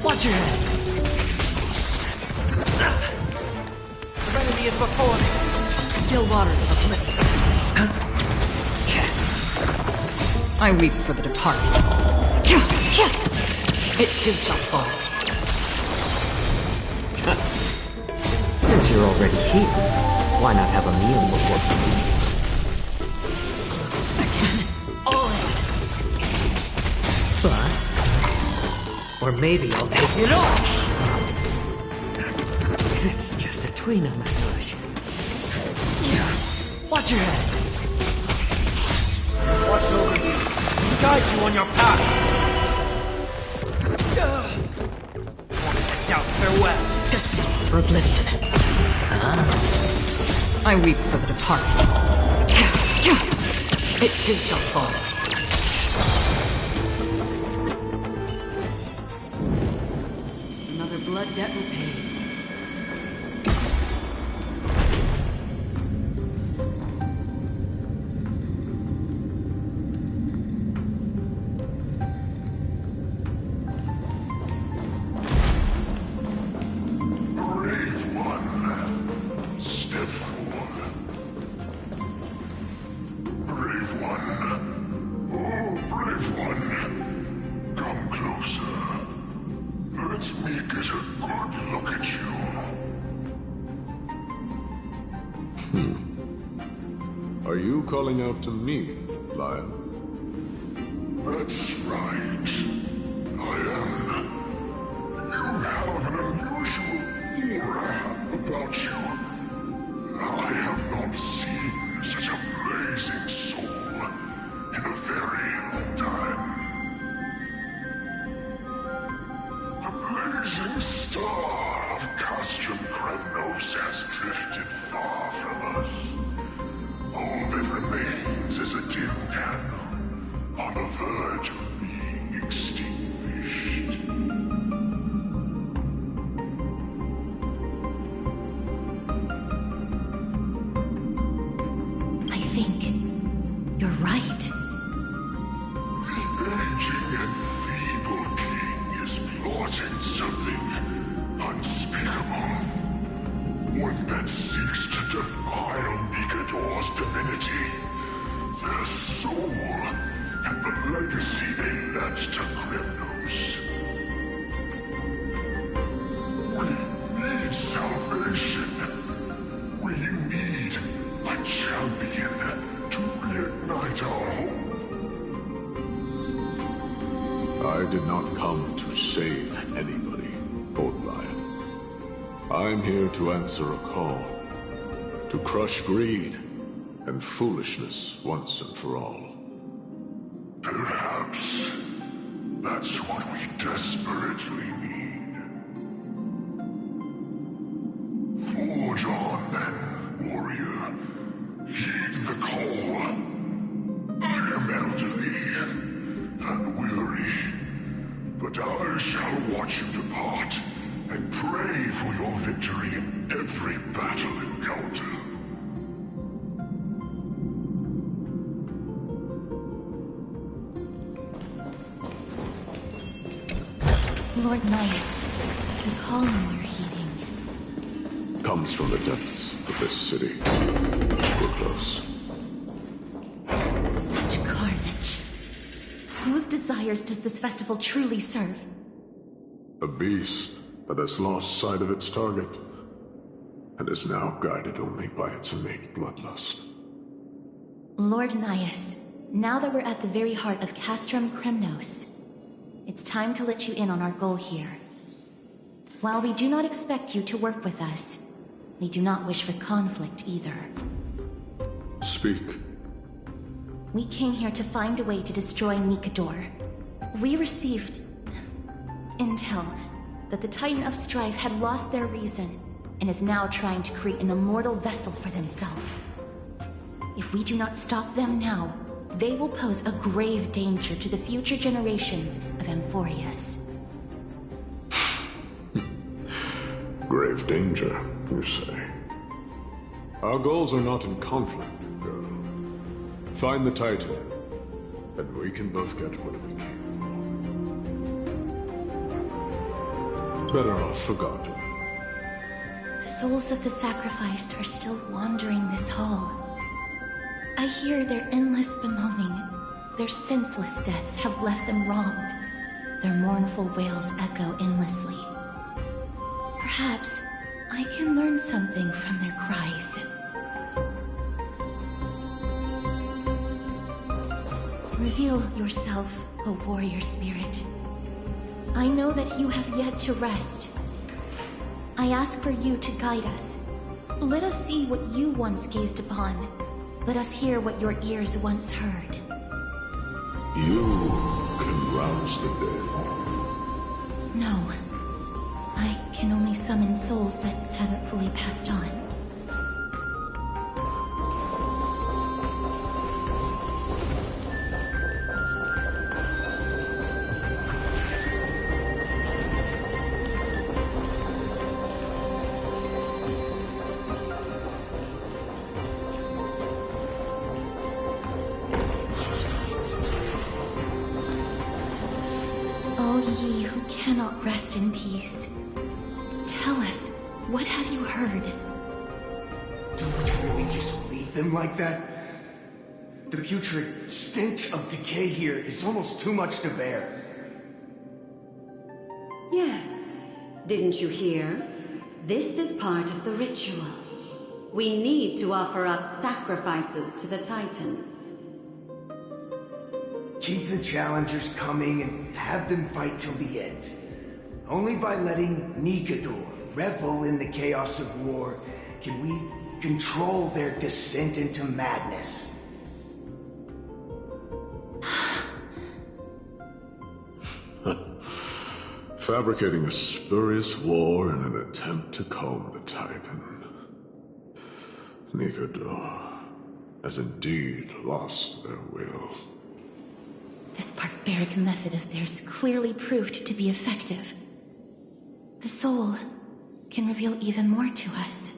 Watch your head! Serenity is before me! Still waters of oblivion. I weep for the departed. It too shall fall. Since you're already here, why not have a meal before you? Bust? Or maybe I'll take it off! It's just a tweener massage. Watch your head! Watch over you! Guide you on your path! Down, farewell! Destiny for oblivion. I weep for the departed. It too shall fall. Another blood debt repaid. Are you calling out to me, Lion? That's right. I am. You have an unusual aura about you. I have not defile Nikador's divinity, their soul, and the legacy they left to Kremnos. We need salvation. We need a champion to reignite our hope. I did not come to save anybody, Old Lion. I'm here to answer a call. To crush greed and foolishness once and for all. Perhaps that's what we desperately need. Forge on, then, warrior. Heed the call. I am elderly and weary, but I shall watch you depart and pray for your victory in every battle encounter. Lord Naius, the calling you're heeding comes from the depths of this city. We're close. such carnage. Whose desires does this festival truly serve? A beast that has lost sight of its target and is now guided only by its innate bloodlust. Lord Naius, now that we're at the very heart of Castrum Kos, it's time to let you in on our goal here. While we do not expect you to work with us, we do not wish for conflict either. Speak. We came here to find a way to destroy Nikador. We received intel that the Titan of Strife had lost their reason and is now trying to create an immortal vessel for themselves. If we do not stop them now, they will pose a grave danger to the future generations of Amphoreus. Grave danger, you say? Our goals are not in conflict, girl. Find the Titan, and we can both get what we came for. Better off forgotten. The souls of the sacrificed are still wandering this hall. I hear their endless bemoaning. Their senseless deaths have left them wronged. Their mournful wails echo endlessly. Perhaps I can learn something from their cries. Reveal yourself, O warrior spirit. I know that you have yet to rest. I ask for you to guide us. Let us see what you once gazed upon. Let us hear what your ears once heard. You can rouse the dead. No. I can only summon souls that haven't fully passed on. Ye who cannot rest in peace, tell us, what have you heard? Do we really just leave them like that? The putrid stench of decay here is almost too much to bear. Yes. Didn't you hear? This is part of the ritual. We need to offer up sacrifices to the Titan. Keep the challengers coming and have them fight till the end. Only by letting Nikador revel in the chaos of war can we control their descent into madness. Fabricating a spurious war in an attempt to calm the Titan. Nikador has indeed lost their will. This barbaric method of theirs clearly proved to be effective. The soul can reveal even more to us.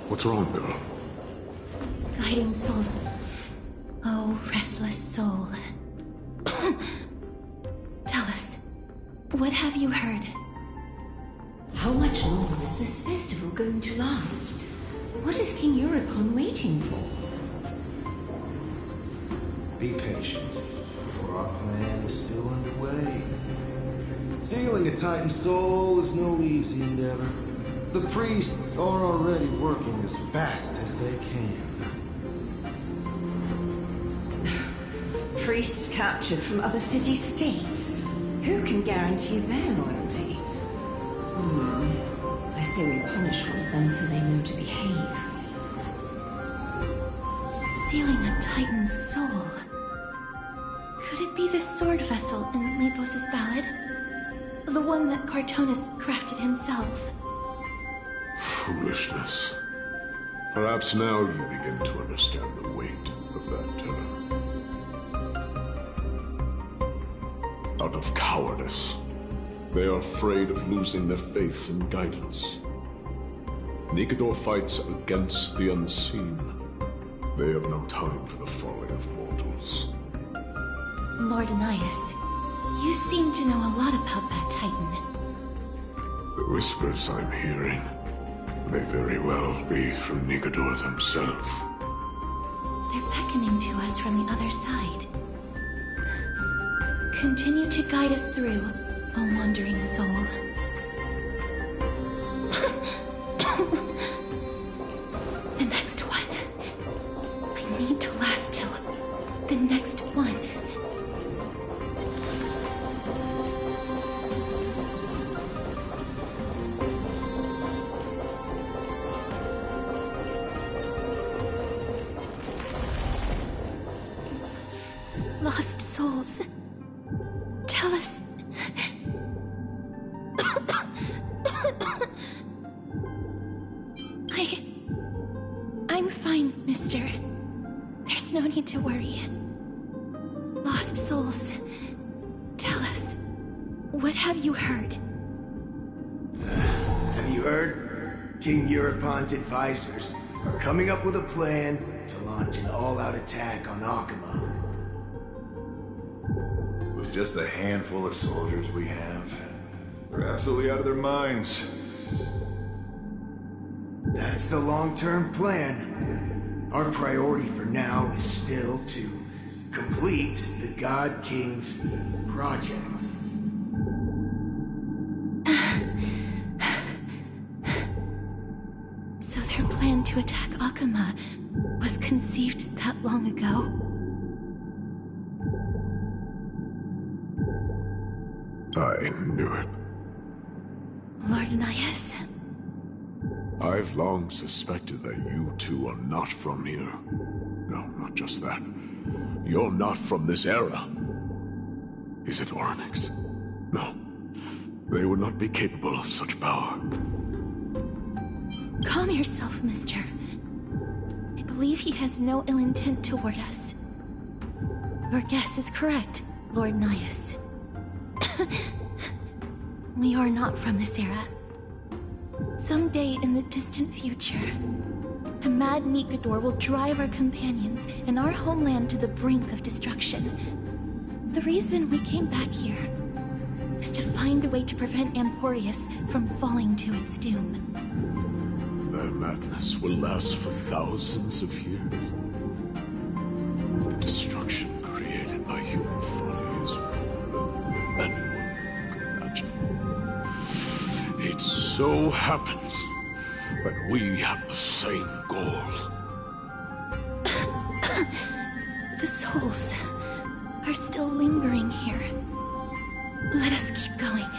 What's wrong, girl? Guiding souls. Oh, restless soul. Tell us, what have you heard? much longer is this festival going to last? What is King Euripon waiting for? Be patient, for our plan is still underway. Sealing a Titan soul is no easy endeavor. The priests are already working as fast as they can. Priests captured from other city-states. Who can guarantee their loyalty? I say we punish one of them so they know to behave. Sealing a Titan's soul. Could it be the sword vessel in Mythos' ballad? The one that Cartonus crafted himself? Foolishness. Perhaps now you begin to understand the weight of that terror. Out of cowardice, they are afraid of losing their faith and guidance. Nicator fights against the unseen. They have no time for the folly of mortals. Lord Anias, you seem to know a lot about that Titan. The whispers I'm hearing may very well be from Nicator himself. They're beckoning to us from the other side. Continue to guide us through, O wandering soul. The next one. I need to last till the next one. Lost souls. Tell us. I'm fine, mister. There's no need to worry. Lost souls. Tell us. What have you heard? Have you heard? King Euripon's advisors are coming up with a plan to launch an all-out attack on Akima. With just a handful of soldiers we have, they're absolutely out of their minds. That's the long-term plan. Our priority for now is still to complete the God King's project. So their plan to attack Akima was conceived that long ago? I knew it. Lord Anias? I've long suspected that you two are not from here. No, not just that. You're not from this era. Is it Oryx? No. They would not be capable of such power. Calm yourself, mister. I believe he has no ill intent toward us. Your guess is correct, Lord Anias. We are not from this era. Someday in the distant future, the mad Nicator will drive our companions and our homeland to the brink of destruction. The reason we came back here is to find a way to prevent Amphoreus from falling to its doom. Their madness will last for thousands of years. The destruction created by human folly is more than anyone could imagine. It so happens that we have the same goal. The souls are still lingering here. Let us keep going.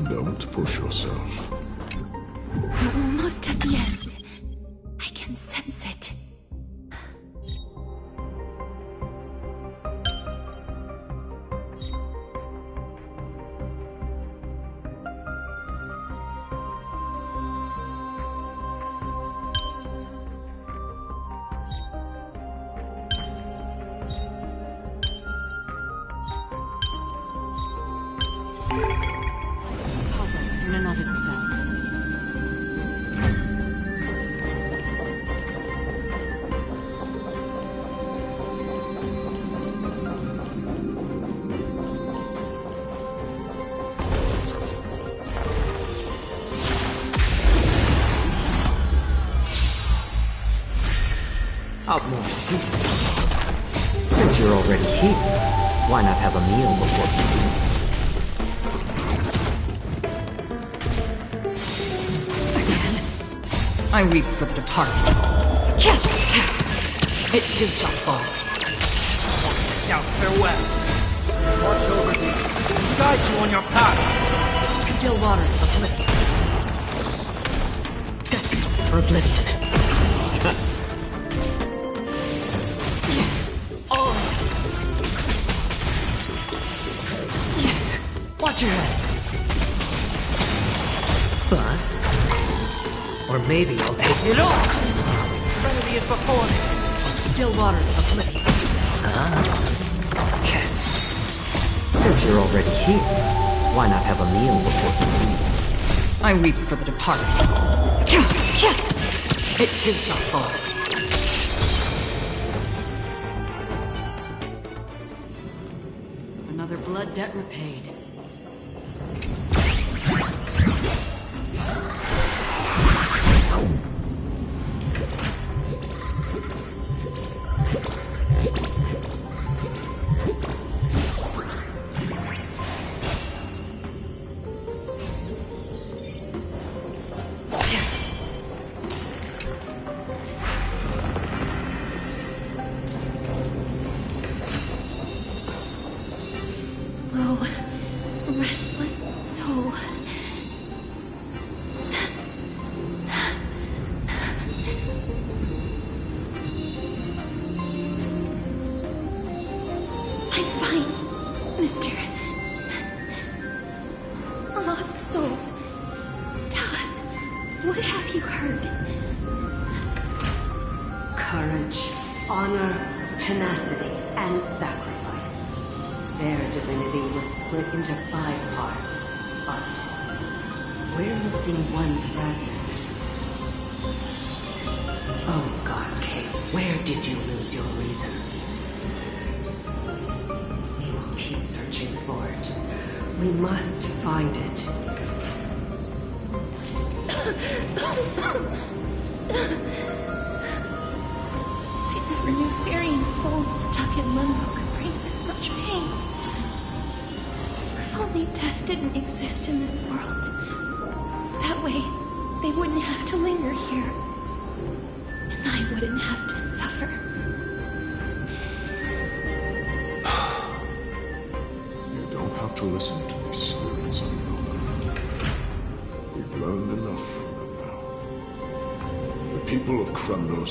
Don't push yourself. We're almost at the end. I can sense it. In and of itself. Out more seasoning. Since you're already here, why not have a meal before you leave? I weep for the departed. It too shall fall. Out farewell. Watch over thee. Guide you on your path. Still waters of oblivion. Destined for oblivion. Watch your head. Bust? Or maybe I'll take it off! Remedy is before me. Still waters of oblivion. Since you're already here, why not have a meal before you leave? I weep for the departed. It too shall fall. Another blood debt repaid.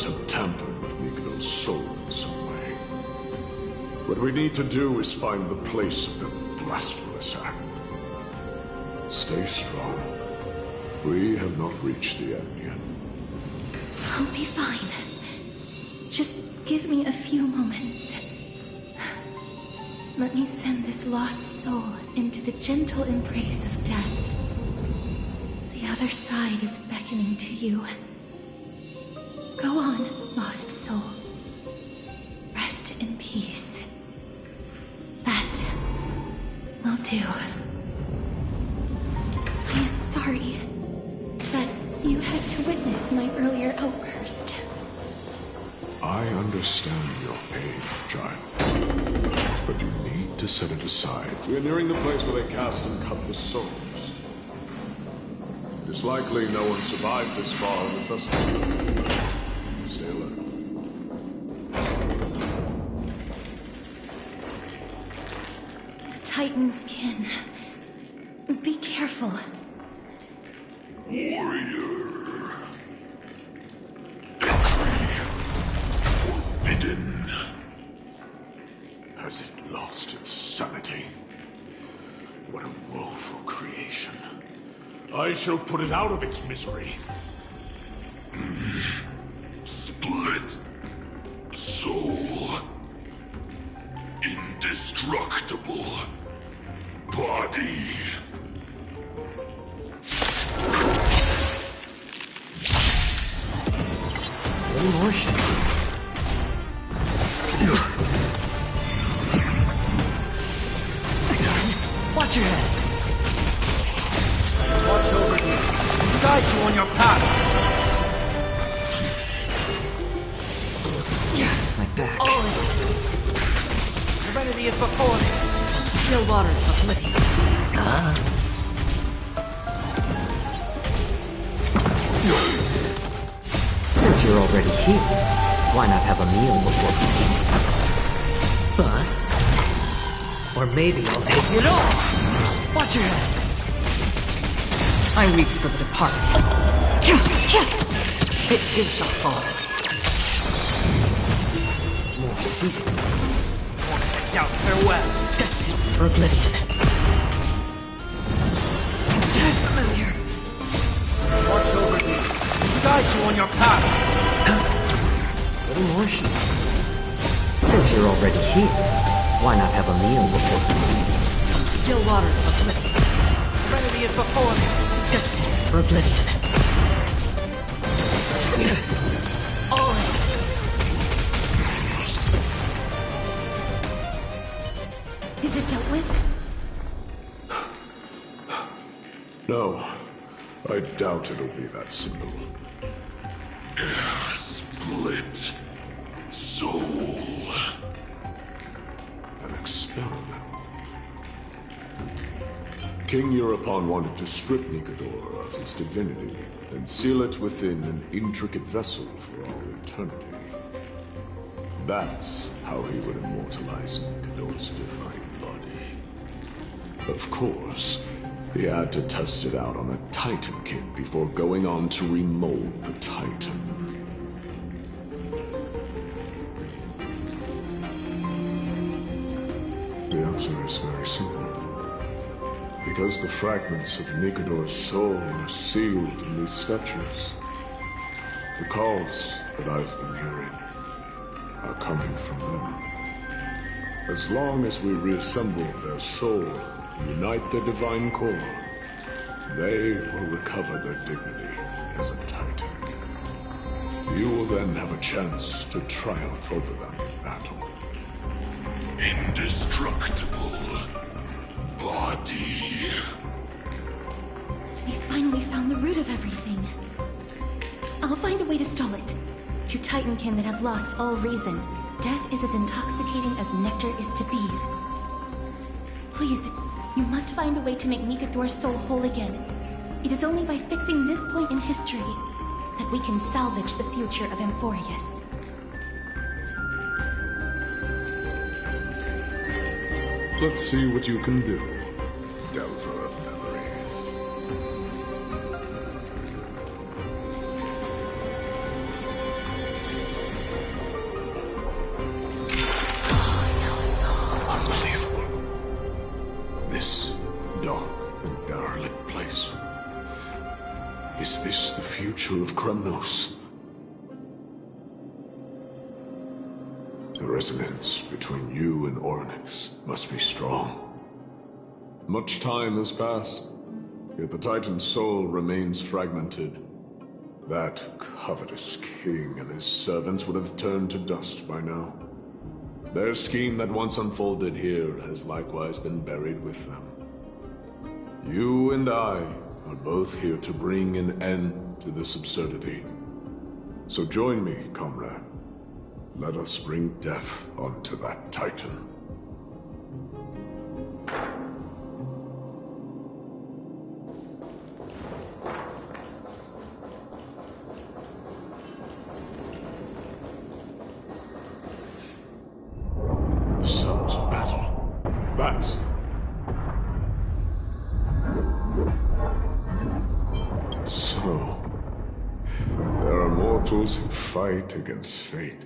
Have tampered with Niko's soul in some way. What we need to do is find the place of the blasphemous act. Stay strong. We have not reached the end yet. I'll be fine. Just give me a few moments. Let me send this lost soul into the gentle embrace of death. The other side is beckoning to you. Go on, lost soul. Rest in peace. That will do. I am sorry that you had to witness my earlier outburst. I understand your pain, child. But you need to set it aside. We are nearing the place where they cast and cut the souls. It is likely no one survived this far in the festival. Stay alert. The Titan's kin. Be careful. Warrior. Entry forbidden. Has it lost its sanity? What a woeful creation. I shall put it out of its misery. Split soul. Indestructible body. One more shit. Watch your head. Watch over you. Guide you on your path. My back. Serenity is before me. Still waters of oblivion. Since you're already here, why not have a meal before we bust? Or maybe I'll take it all! Watch your head. I weep for the departed. It is a fall. More season. Doubt farewell. Destined for oblivion. Familiar. Watch over you. Guide you on your path. Little more heat. Since you're already here, why not have a meal before we Still waters of oblivion. Serenity is before me. Destined for oblivion. Is it dealt with? No, I doubt it'll be that simple. Split soul. An experiment. King Europon wanted to strip Nikedor of his divinity and seal it within an intricate vessel for all eternity. That's how he would immortalize Nikedor's divine body. Of course, he had to test it out on a Titan King before going on to remold the Titan. The answer is very simple. Because the fragments of Nikedor's soul are sealed in these statues. The calls that I've been hearing are coming from them. As long as we reassemble their soul and unite their divine core, they will recover their dignity as a Titan. You will then have a chance to triumph over them in battle. Indestructible body. We finally found the root of everything. I'll find a way to stall it. To Titankin that have lost all reason, death is as intoxicating as nectar is to bees. Please, you must find a way to make Nikedor's soul whole again. It is only by fixing this point in history that we can salvage the future of Amphoreus. Let's see what you can do, Delver of Memories. Unbelievable. This dark and derelict place. Is this the future of Kremnos? The resonance between you and Ornyx must be strong. Much time has passed, yet the Titan's soul remains fragmented. That covetous king and his servants would have turned to dust by now. Their scheme that once unfolded here has likewise been buried with them. You and I are both here to bring an end to this absurdity. So join me, comrade. Let us bring death onto that Titan. The sounds of battle. Bats. So, there are mortals who fight against fate.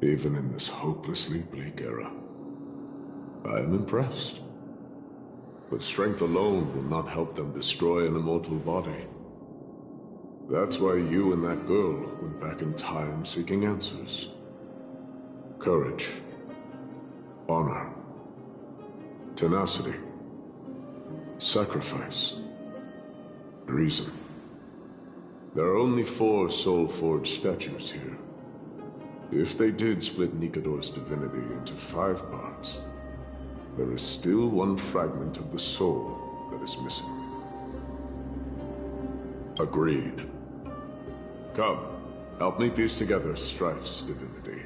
Even in this hopelessly bleak era. I am impressed. But strength alone will not help them destroy an immortal body. That's why you and that girl went back in time seeking answers. Courage. Honor. Tenacity. Sacrifice. Reason. There are only 4 soul-forged statues here. If they did split Nikedor's divinity into 5 parts, there is still one fragment of the soul that is missing. Agreed. Come, Help me piece together Strife's divinity.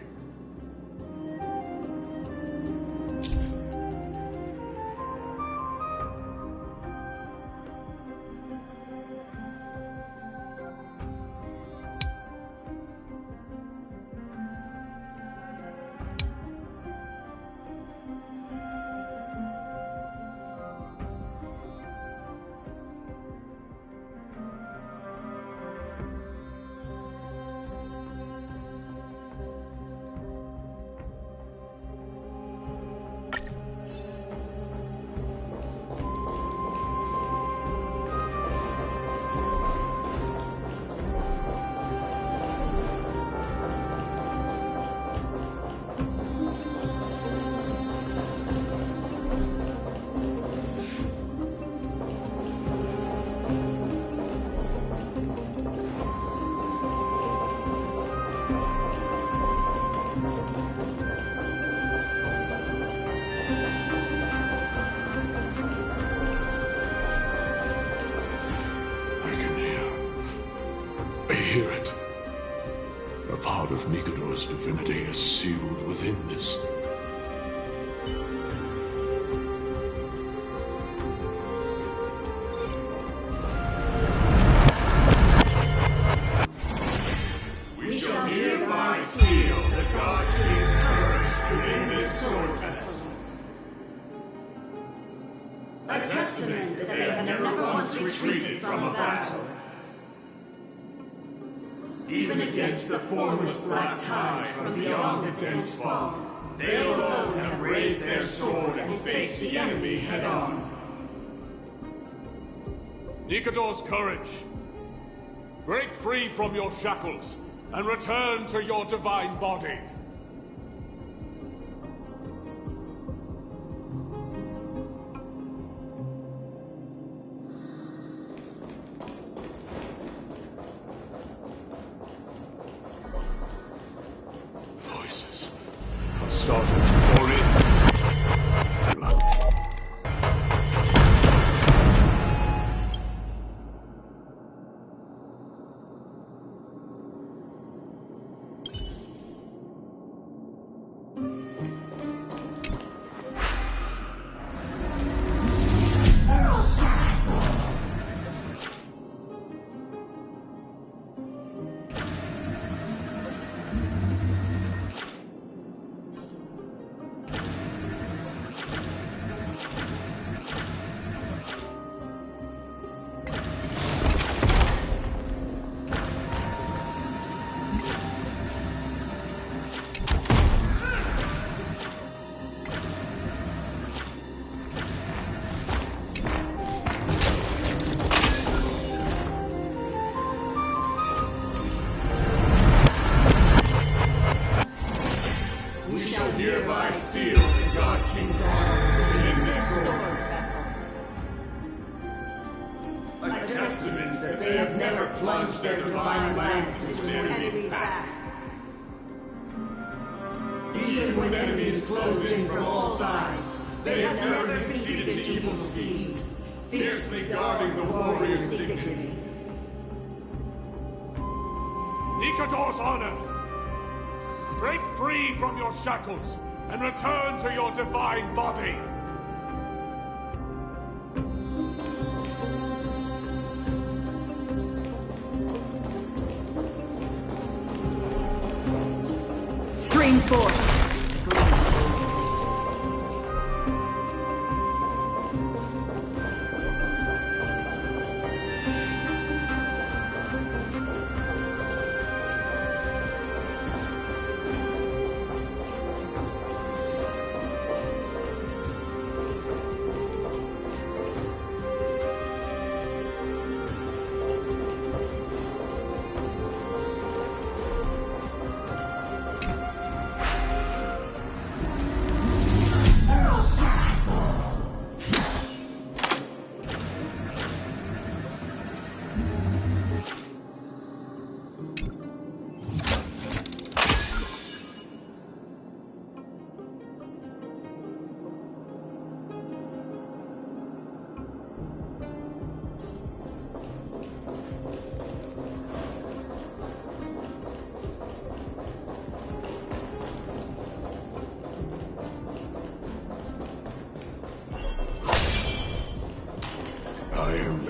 Hear it. A part of Nikador's divinity is sealed within this. We shall hereby seal the God King's courage within this sword vessel. A testament that they have never once retreated from a battle. Even against the formless black tide from beyond the dense fog, they alone have raised their sword and faced the enemy head-on. Nikador's courage! Break free from your shackles, and return to your divine body! Starting to pour in. Hereby seal the God King's honor within this sword vessel. A testament that they have never plunged their divine lance into their enemy's back. Even when enemies close in from all sides, they have never conceded to evil schemes, fiercely guarding the warrior's dignity. Nikador's honor! Break free from your shackles and return to your divine body! Stream forth!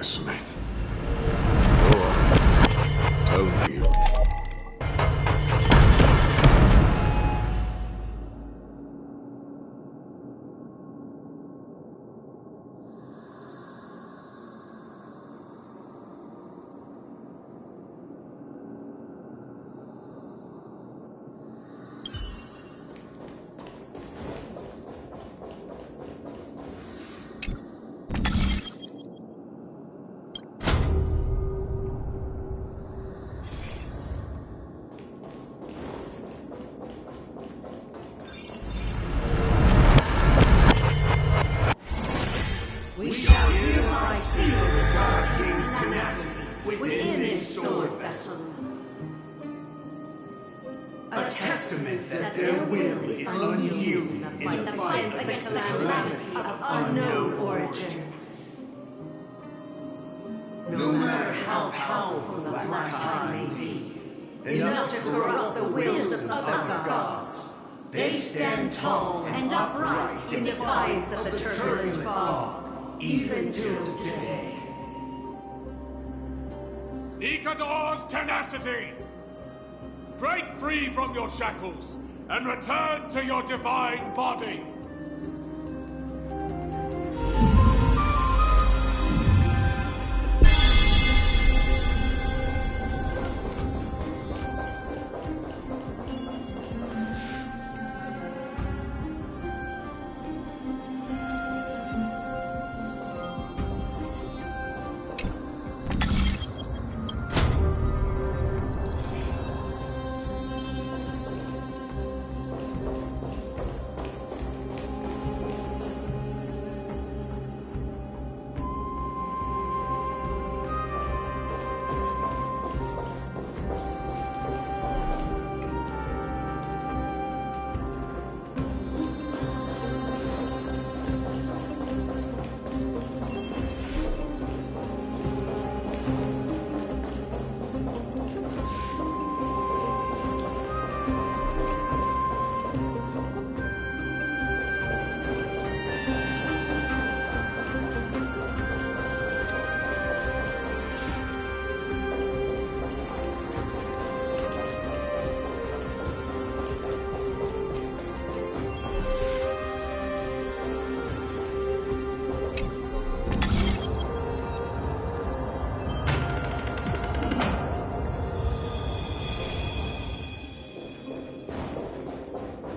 listening. Go on. Tell me. We shall hereby seal the God King's tenacity within his sword vessel. A testament that their will is unyielding in the fight against the calamity of unknown origin. No matter how powerful the black tide may be, enough to corrupt the wills of other gods, they stand tall and upright in defiance of the turbulent fog. Even till today. Nikador's tenacity! Break free from your shackles and return to your divine body!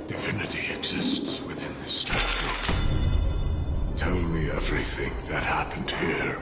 Divinity exists within this statue. Tell me everything that happened here.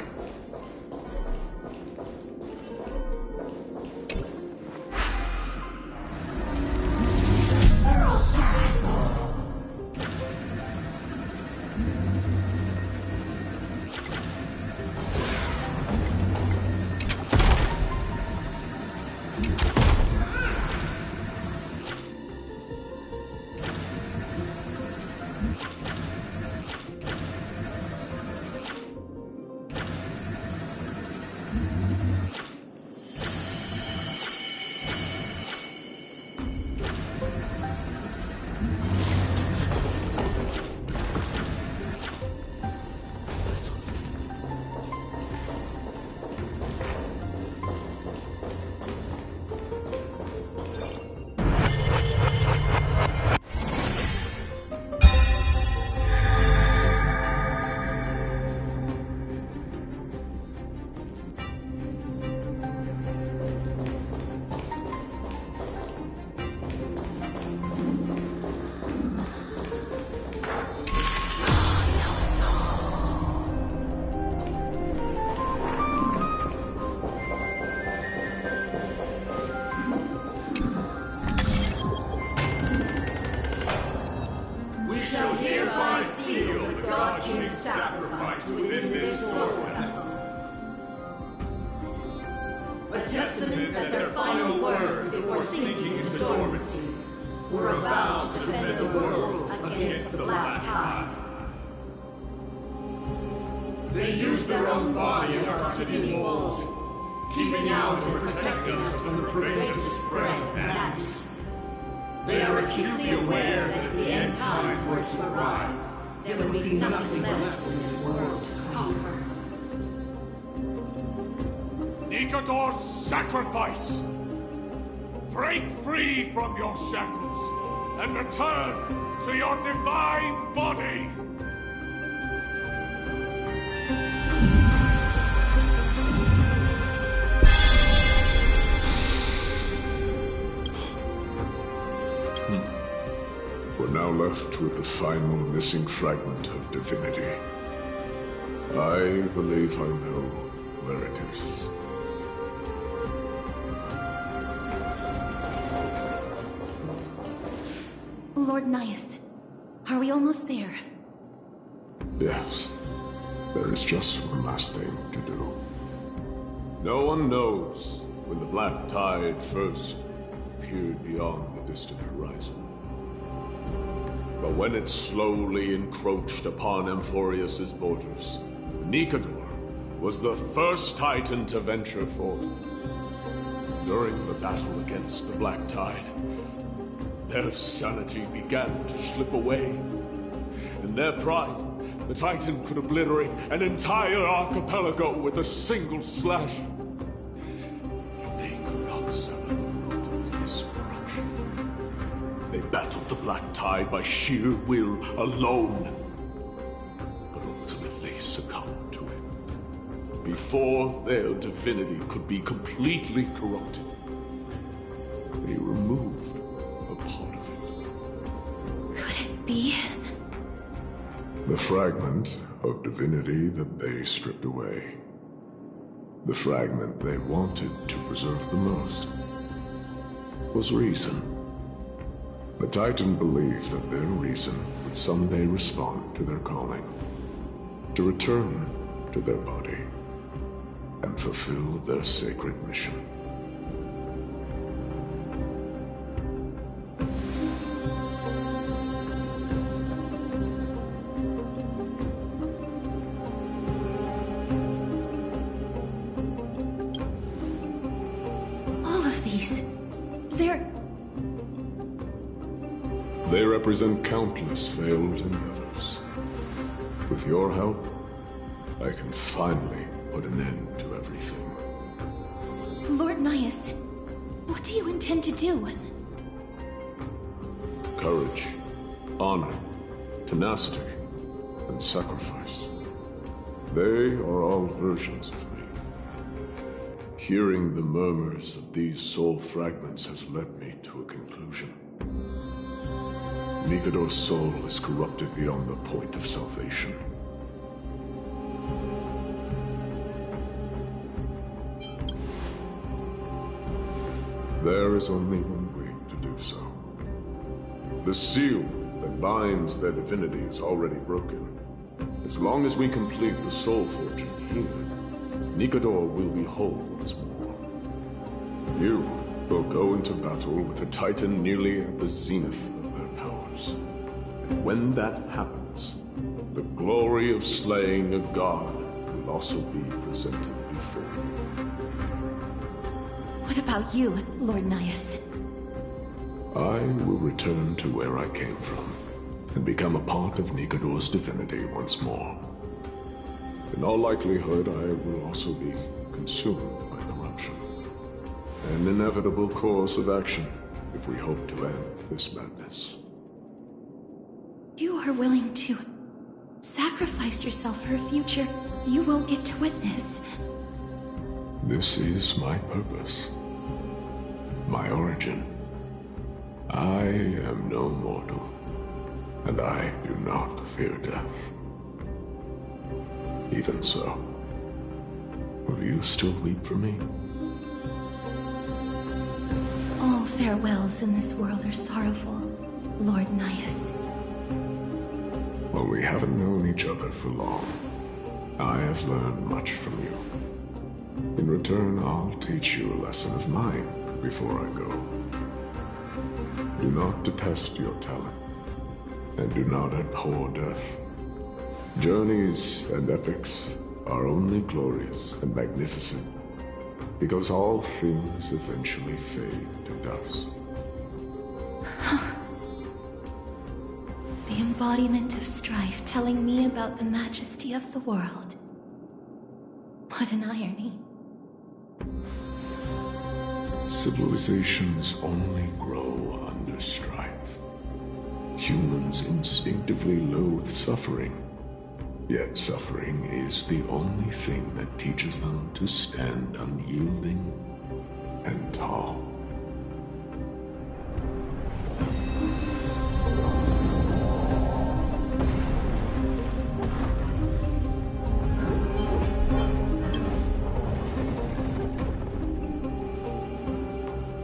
Nikador's sacrifice! Break free from your shackles and return to your divine body! We're now left with the final missing fragment of divinity. I believe I know where it is. Lord Nias, are we almost there? Yes. There is just one last thing to do. No one knows when the black tide first appeared beyond the distant horizon. But when it slowly encroached upon Amphoreus' borders, Nikador was the first Titan to venture forth. During the battle against the Black Tide, their sanity began to slip away. In their pride, the Titan could obliterate an entire archipelago with a single slash. But they could not sever the root of this corruption. They battled the Black Tide by sheer will alone, but ultimately succumbed to it. Before their divinity could be completely corrupted, they removed a part of it. Could it be? The fragment of divinity that they stripped away. The fragment they wanted to preserve the most was reason. The Titan believed that their reason would someday respond to their calling, to return to their body, and fulfill their sacred mission. All of these, They represent countless failed endeavors. With your help, I can finally put an end to everything. Lord Nias, what do you intend to do? Courage, honor, tenacity, and sacrifice. They are all versions of me. Hearing the murmurs of these soul fragments has led me to a conclusion. Nikador's soul is corrupted beyond the point of salvation. There is only one way to do so. The seal that binds their divinity is already broken. As long as we complete the soul fortune here, Nikador will be whole once more. You will go into battle with a Titan nearly at the zenith of their powers. And when that happens, the glory of slaying a god will also be presented before you. What about you, Lord Nias? I will return to where I came from, and become a part of Nikador's divinity once more. In all likelihood, I will also be consumed by corruption. An inevitable course of action if we hope to end this madness. You are willing to sacrifice yourself for a future you won't get to witness. This is my purpose. My origin. I am no mortal, and I do not fear death. Even so, will you still weep for me? All farewells in this world are sorrowful, Lord Nias. Well, we haven't known each other for long. I have learned much from you. In return, I'll teach you a lesson of mine before I go. Do not detest your talent, and do not abhor death. Journeys and epics are only glorious and magnificent, because all things eventually fade to dust. The embodiment of strife telling me about the majesty of the world. What an irony. Civilizations only grow under strife. Humans instinctively loathe suffering. Yet suffering is the only thing that teaches them to stand unyielding and tall.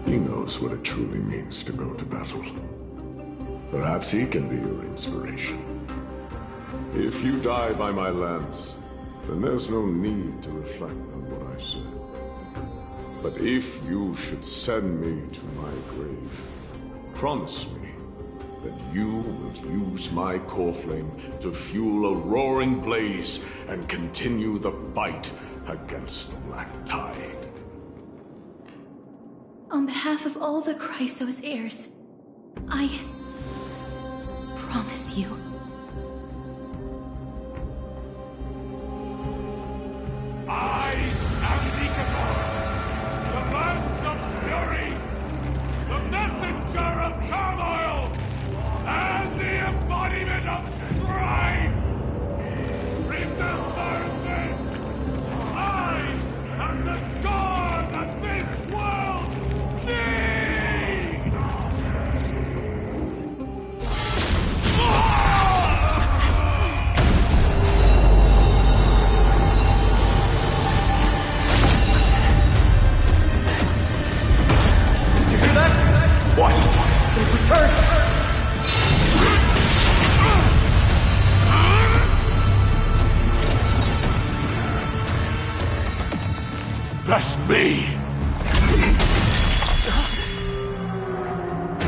He knows what it truly means to go to battle. Perhaps he can be your inspiration. If you die by my lance, then there's no need to reflect on what I said. But if you should send me to my grave, promise me that you will use my core flame to fuel a roaring blaze and continue the fight against the Black Tide. On behalf of all the Chrysos heirs, I promise you. I am Nikator, the lance of fury, the messenger of turmoil, and the embodiment of strife! Remember this! I am the scar that this world needs! You hear that? What? They've returned! Trust me!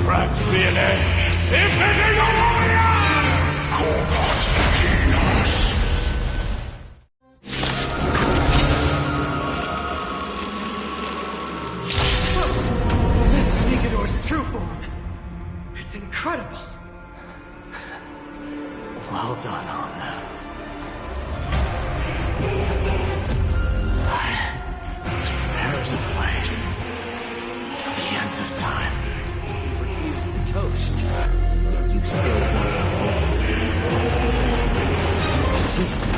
Grant me an end! Infiltrating a warrior! Corpus Aquinas! This is Nikodor's true form. It's incredible. Well done on them. Prepares a fight till the end of time. You refused the toast, yet you still want the whole. You persisted.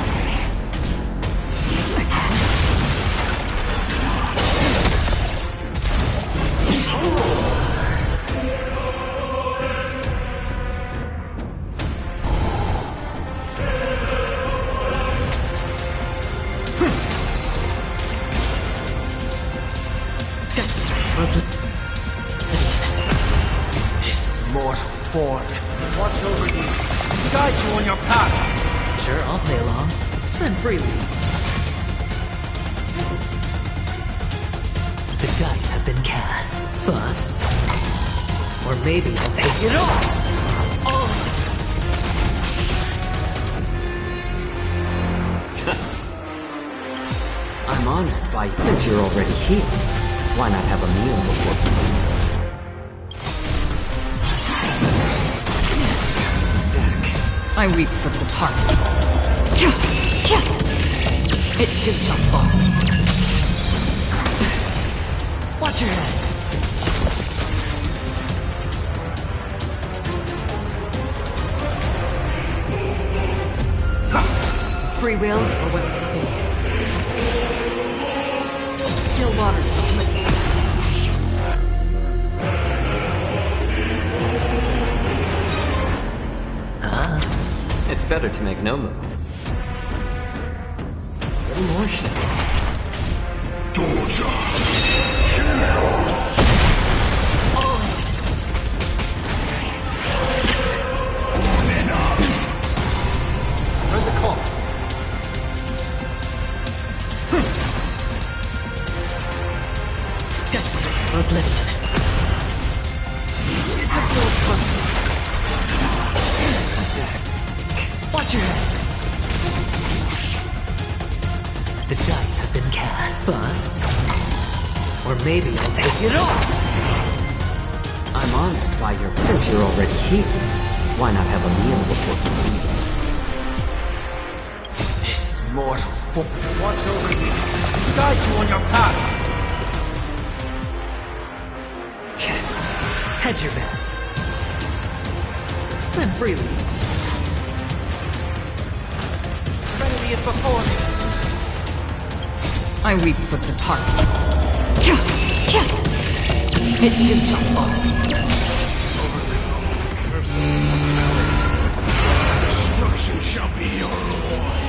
This mortal form. Watch over you. Guide you on your path. Sure, I'll play along. Spend freely. The dice have been cast. Bust. Or maybe I'll take it all. I'm honored by you. Since you're already here, why not have a meal before you leave? I weep for the departed. It gives shall fall. Watch your head. Free will, or was it fate? Still waters of the plight. It's better to make no move. A little more shit. Doja! Chaos! On and up! Heard the call. Destiny. Oblivion. Watch your head. The dice have been cast. Bust. Or maybe I'll take it all. I'm honored by your... Since you're already here, why not have a meal before you leave? This mortal form. Watch over you. Guide you on your path. Hedge your bets. Spend freely. Serenity is before me. I weep for the target. It gives up far. Curse of mortality. Destruction shall be your reward.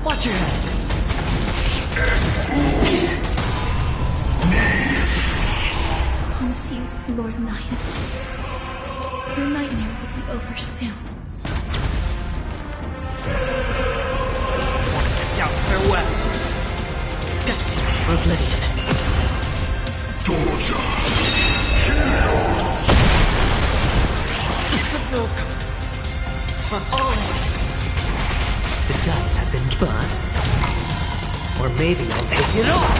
Watch your head. I promise you, Lord Nihus, your nightmare will be over soon. Out, farewell. Destiny for oblivion. Torture. The dice have been bust. Or maybe I'll take it all.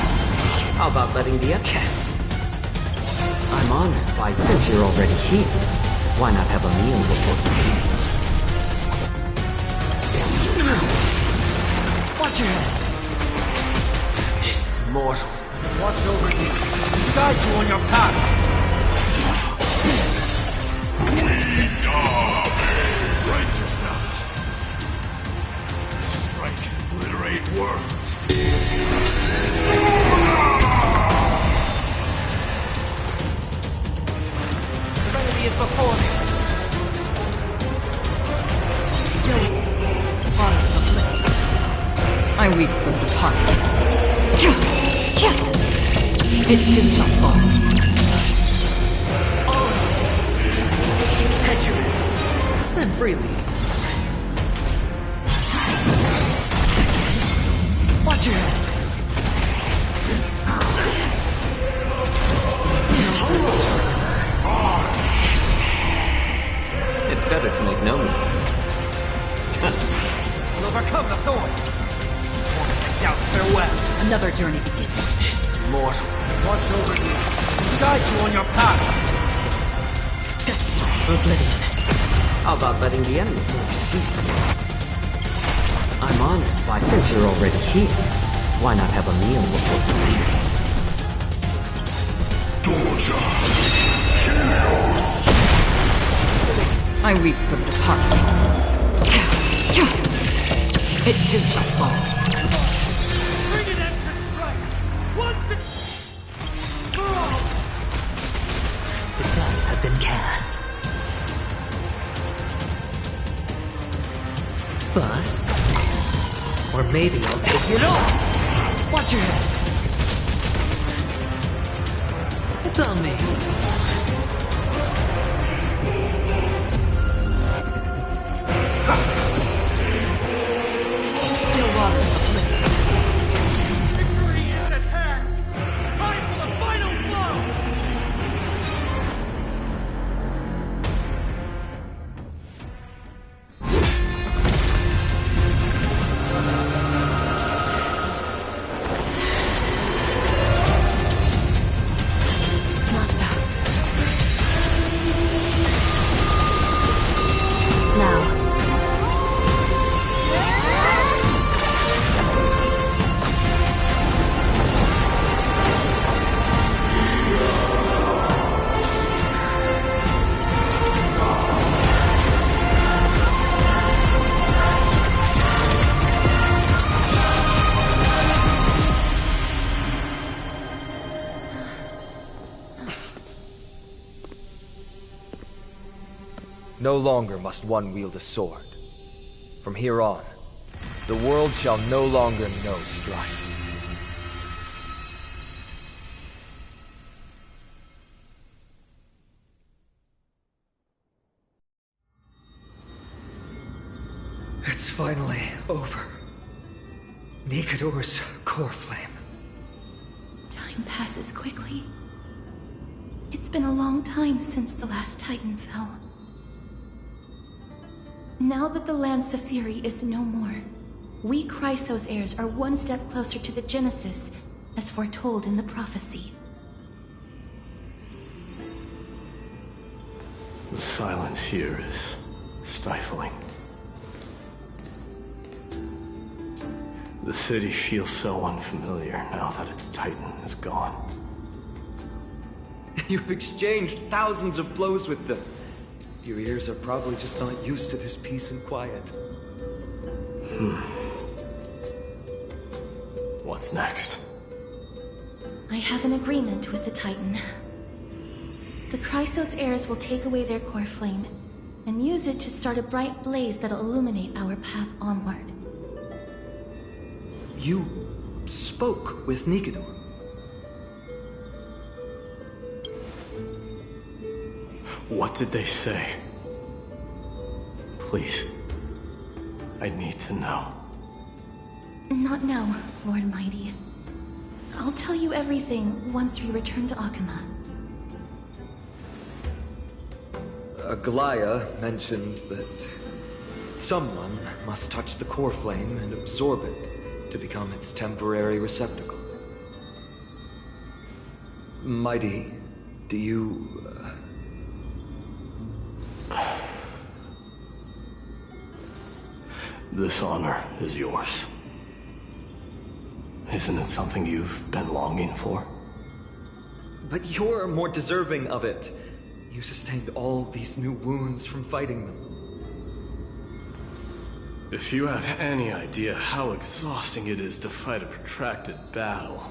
How about letting the upchat? I'm honored by you. Since you're already here, why not have a meal before you leave? Watch your head. This mortal. Watch over you. Guide you on your path. Brace yourselves. Strike and obliterate worlds. Serenity is before me. Honor to the blade. I weep for the target. It gives up far. Hedge your bets. Spend freely. Watch your head. It's better to make no move. We'll overcome the thorn. Out, farewell. Another journey begins. This mortal. Watch over you. Guide you on your path. Destiny for oblivion. How about letting the enemy move ceaselessly? I'm honored by since you're already here. Why not have a meal before you leave? Torture. I weep for the departed. It gives up far. Bring an end to strife. Once and for all. The dice have been cast. Bust. Or maybe I'll take it all. Watch your head. It's on me. Still waters of oblivion. Victory is at hand. Time for the final blow. No longer must one wield a sword. From here on, the world shall no longer know strife. It's finally over. Nikador's core flame. Time passes quickly. It's been a long time since the last Titan fell. Now that the Lance of Fury is no more, we Chrysos heirs are one step closer to the Genesis, as foretold in the prophecy. The silence here is stifling. The city feels so unfamiliar now that its Titan is gone. You've exchanged thousands of blows with them. Your ears are probably just not used to this peace and quiet. What's next? I have an agreement with the Titan. The Chrysos heirs will take away their core flame and use it to start a bright blaze that'll illuminate our path onward. You spoke with Nicanor. What did they say? Please. I need to know. Not now, Lord Mighty. I'll tell you everything once we return to Akima. Aglaya mentioned that someone must touch the core flame and absorb it to become its temporary receptacle. Mighty, do you... This honor is yours. Isn't it something you've been longing for? But you're more deserving of it. You sustained all these new wounds from fighting them. If you have any idea how exhausting it is to fight a protracted battle,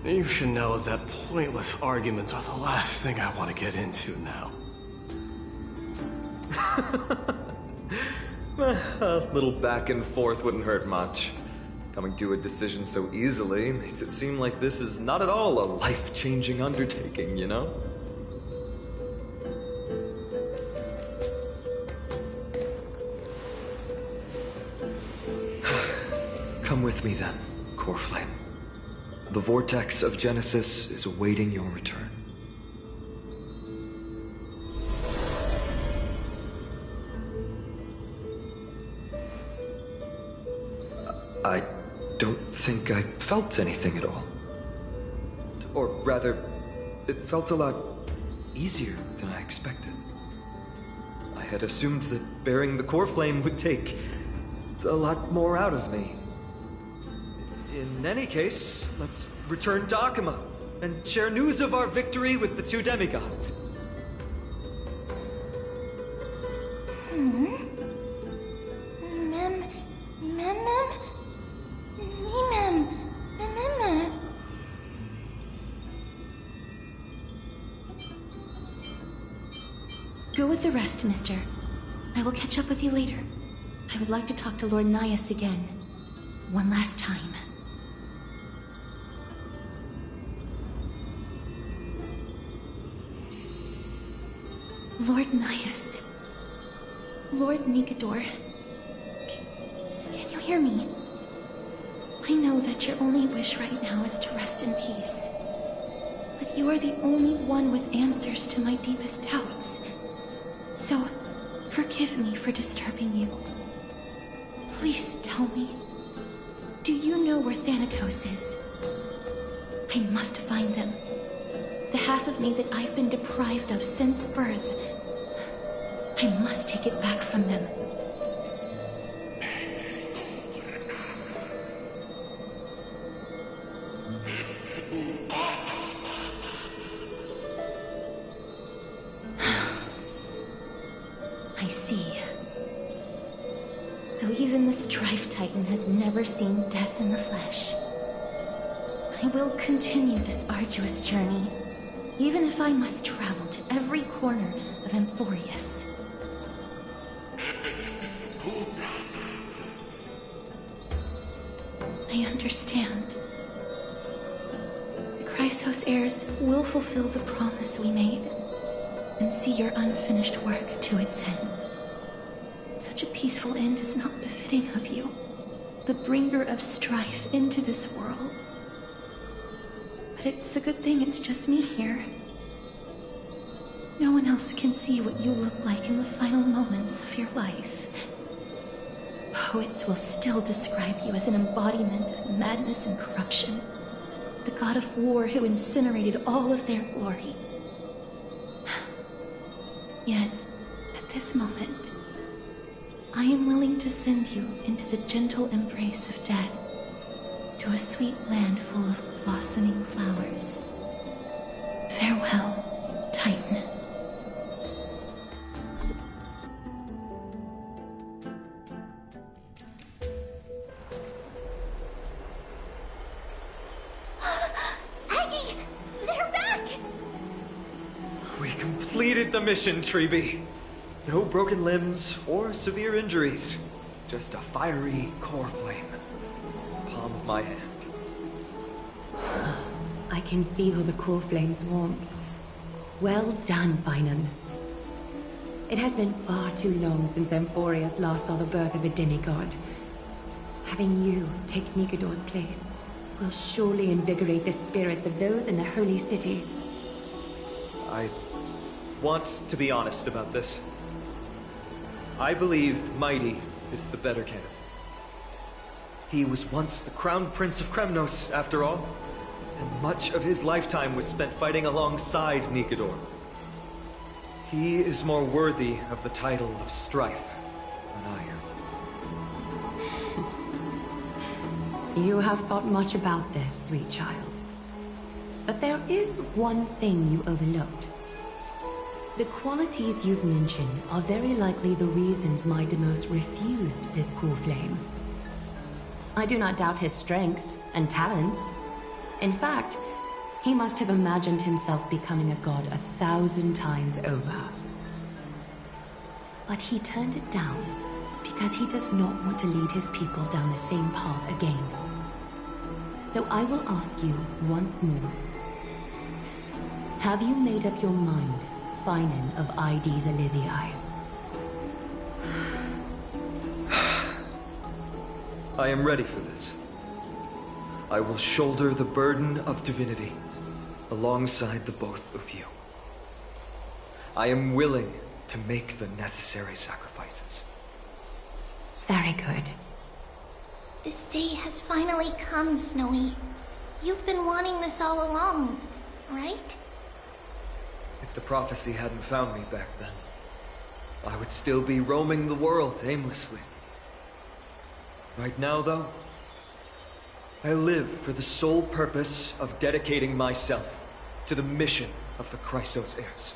you should know that pointless arguments are the last thing I want to get into now. A little back and forth wouldn't hurt much. Coming to a decision so easily makes it seem like this is not at all a life-changing undertaking, you know? Come with me then, Core Flame. The vortex of Genesis is awaiting your return. I don't think I felt anything at all. Or rather, it felt a lot easier than I expected. I had assumed that bearing the core flame would take a lot more out of me. In any case, let's return to Akima and share news of our victory with the two demigods. Go with the rest, mister. I will catch up with you later. I would like to talk to Lord Nias again. One last time. Lord Nias. Lord Nicanor. Can you hear me? I know that your only wish right now is to rest in peace. But you are the only one with answers to my deepest doubts. So, forgive me for disturbing you. Please tell me, do you know where Thanatos is? I must find them. The half of me that I've been deprived of since birth. I must take it back from them. I see. So even the strifetitan has never seen death in the flesh. I will continue this arduous journey, even if I must travel to every corner of Amphoreus. I understand. The Chrysos heirs will fulfill the promise we made and see your unfinished work to its end. Such a peaceful end is not befitting of you, the bringer of strife into this world. But it's a good thing it's just me here. No one else can see what you look like in the final moments of your life. Poets will still describe you as an embodiment of madness and corruption, the god of war who incinerated all of their glory. Yet, at this moment, I am willing to send you into the gentle embrace of death, to a sweet land full of blossoming flowers. Farewell, Titan. Aggie! They're back! We completed the mission, Treeby. No broken limbs or severe injuries. Just a fiery core flame. Palm of my hand. I can feel the core flame's warmth. Well done, Finan. It has been far too long since Amphoreus last saw the birth of a demigod. Having you take Nikador's place will surely invigorate the spirits of those in the Holy City. I want to be honest about this. I believe Mighty is the better candidate. He was once the Crown Prince of Kremnos, after all, and much of his lifetime was spent fighting alongside Nikador. He is more worthy of the title of Strife than I am. You have thought much about this, sweet child. But there is one thing you overlooked. The qualities you've mentioned are very likely the reasons Mightimos refused this core flame. I do not doubt his strength and talents. In fact, he must have imagined himself becoming a god 1,000 times over. But he turned it down because he does not want to lead his people down the same path again. So I will ask you once more. Have you made up your mind, Finan of Ides Elysiae? I am ready for this. I will shoulder the burden of divinity alongside the both of you. I am willing to make the necessary sacrifices. Very good. This day has finally come, Snowy. You've been wanting this all along, right? If the prophecy hadn't found me back then, I would still be roaming the world aimlessly. Right now, though, I live for the sole purpose of dedicating myself to the mission of the Chrysos heirs.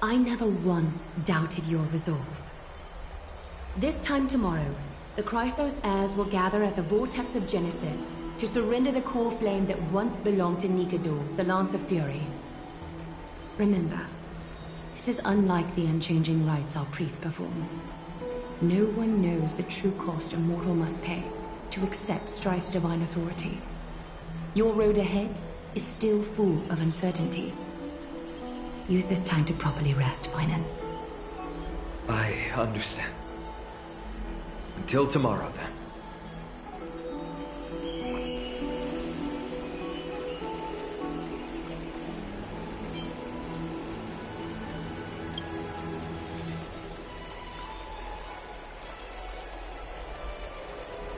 I never once doubted your resolve. This time tomorrow, the Chrysos heirs will gather at the vortex of Genesis to surrender the core flame that once belonged to Nikador, the Lance of Fury. Remember, this is unlike the unchanging rites our priests perform. No one knows the true cost a mortal must pay to accept Strife's divine authority. Your road ahead is still full of uncertainty. Use this time to properly rest, Finan. I understand. Until tomorrow, then.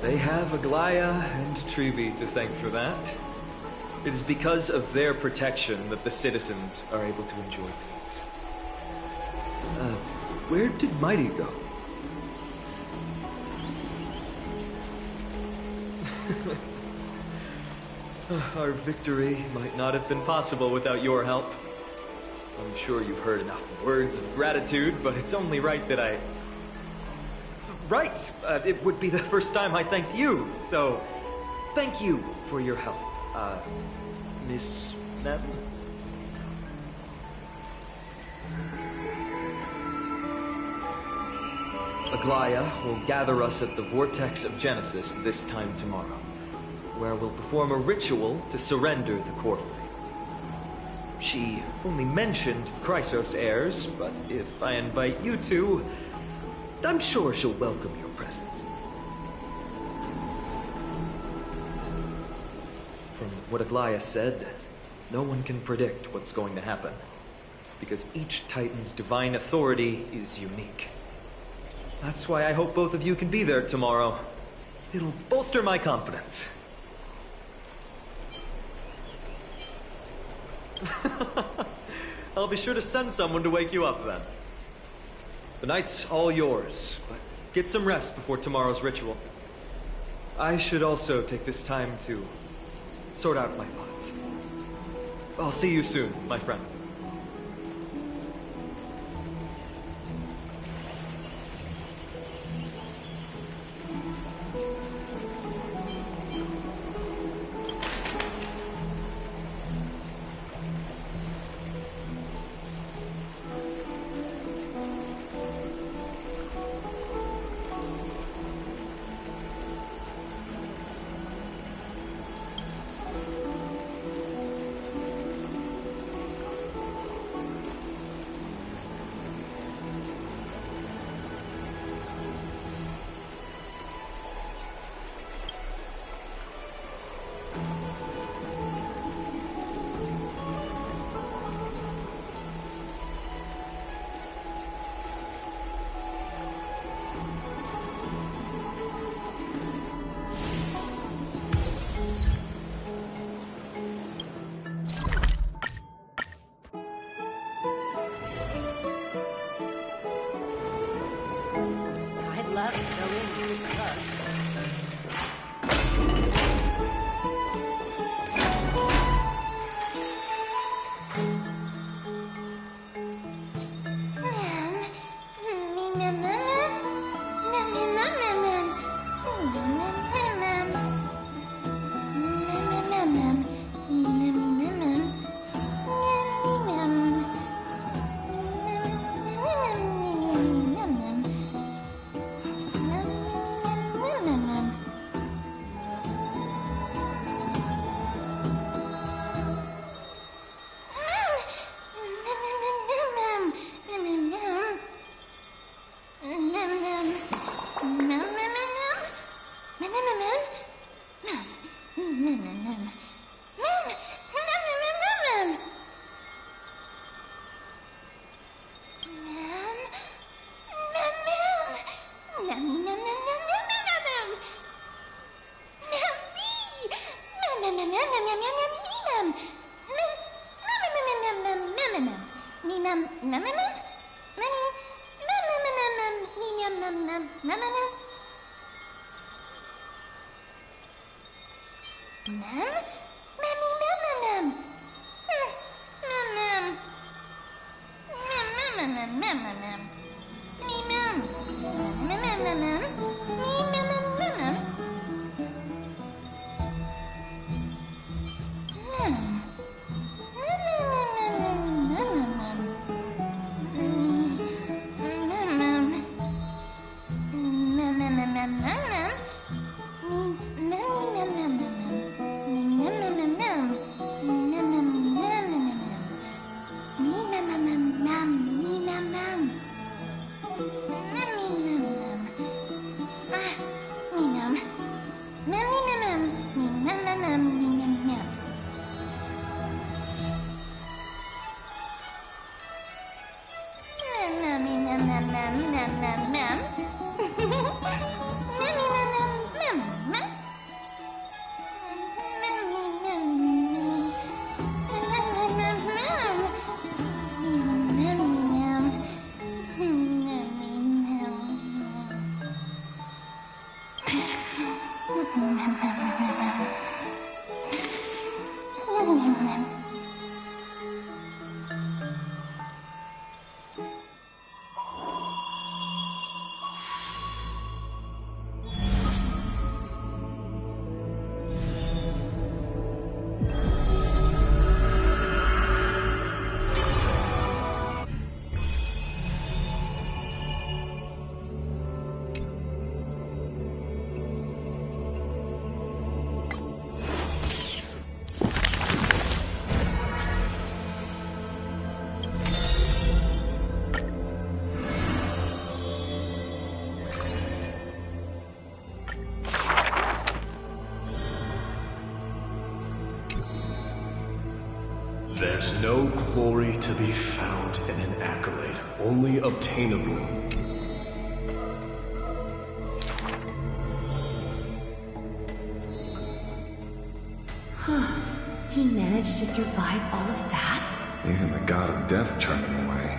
They have Aglaya and Treeby to thank for that. It is because of their protection that the citizens are able to enjoy peace. Where did Mighty go? Our victory might not have been possible without your help. I'm sure you've heard enough words of gratitude, but it's only right that I... Right! It would be the first time I thanked you, so thank you for your help, Miss Madden. Aglaya will gather us at the Vortex of Genesis this time tomorrow, where we'll perform a ritual to surrender the core flame. She only mentioned the Chrysos heirs, but if I invite you to, I'm sure she'll welcome your presence. From what Aglaya said, no one can predict what's going to happen, because each Titan's divine authority is unique. That's why I hope both of you can be there tomorrow. It'll bolster my confidence. I'll be sure to send someone to wake you up then. The night's all yours, but get some rest before tomorrow's ritual. I should also take this time to sort out my thoughts. I'll see you soon, my friends. There's no glory to be found in an accolade, only obtainable. He managed to survive all of that? Even the god of death turned him away.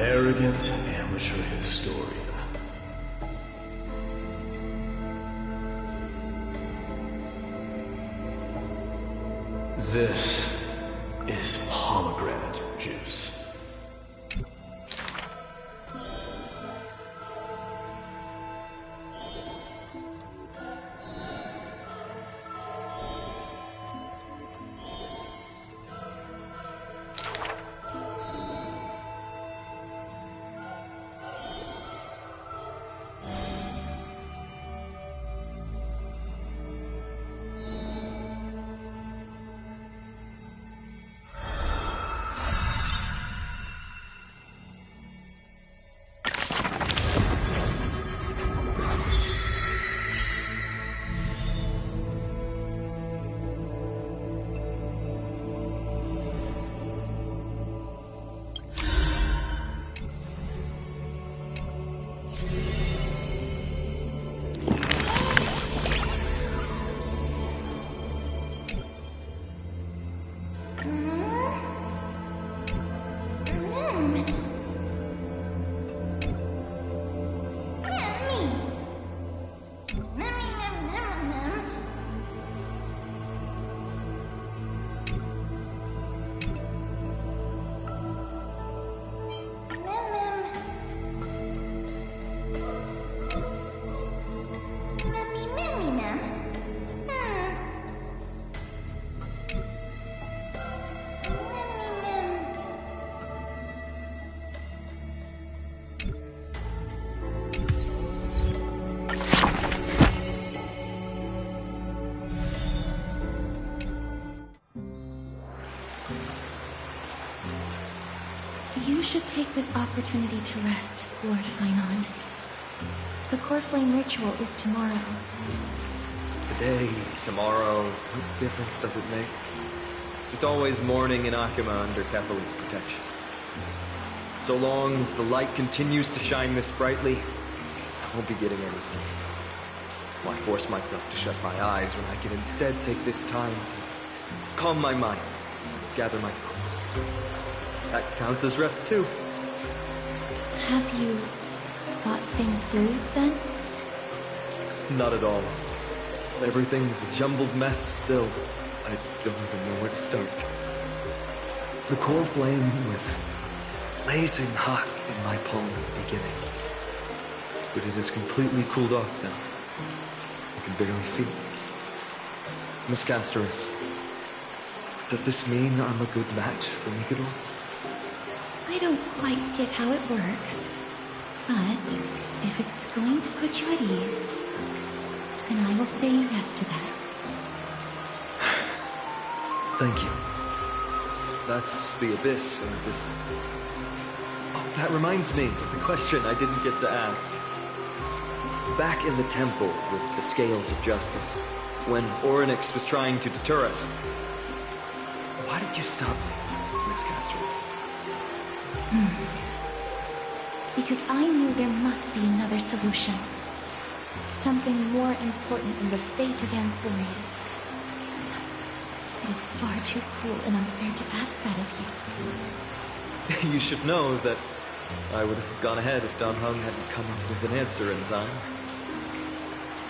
Arrogant amateur historian. This is pomegranate juice. You should take this opportunity to rest, Lord Finon. The core flame ritual is tomorrow. Today, tomorrow, what difference does it make? It's always morning in Akima under Catholi's protection. So long as the light continues to shine this brightly, I won't be getting any sleep. Why force myself to shut my eyes when I can instead take this time to calm my mind, gather my thoughts? That counts as rest too. Have you thought things through, then? Not at all. Everything's a jumbled mess still. I don't even know where to start. The core flame was blazing hot in my palm at the beginning. But it has completely cooled off now. I can barely feel it. Miss Castorus, does this mean I'm a good match for Mikador? I don't quite get how it works. But if it's going to put you at ease, then I will say yes to that. Thank you. That's the abyss in the distance. Oh, that reminds me of the question I didn't get to ask. Back in the temple with the scales of justice, when Orynyx was trying to deter us, why did you stop me, Miss Castorus? Because I knew there must be another solution. Something more important than the fate of Amphoreus. It is far too cruel and unfair to ask that of you. You should know that I would have gone ahead if Don Hung hadn't come up with an answer in time.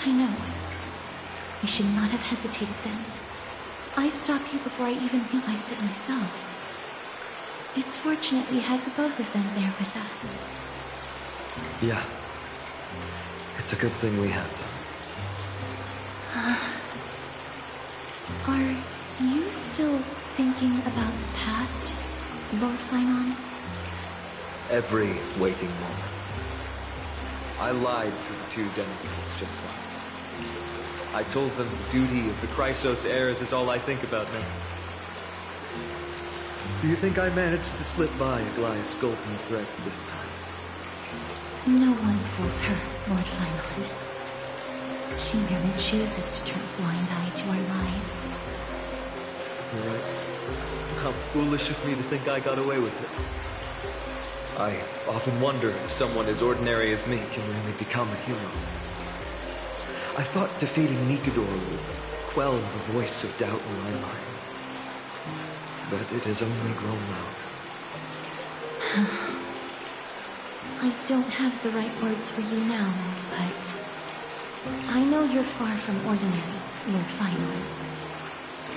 I know. You should not have hesitated then. I stopped you before I even realized it myself. It's fortunate we had the both of them there with us. Yeah. It's a good thing we had them. Are you still thinking about the past, Lord Finon? Every waking moment. I lied to the two demigods just now. I told them the duty of the Chrysos heirs is all I think about now. Do you think I managed to slip by Aglaya's golden threads this time? No one fools her, Lord Finon. She merely chooses to turn a blind eye to our lies. You're right. How foolish of me to think I got away with it. I often wonder if someone as ordinary as me can really become a hero. I thought defeating Mikador would quell the voice of doubt in my mind. But it has only grown louder. I don't have the right words for you now, but I know you're far from ordinary, Lord Final.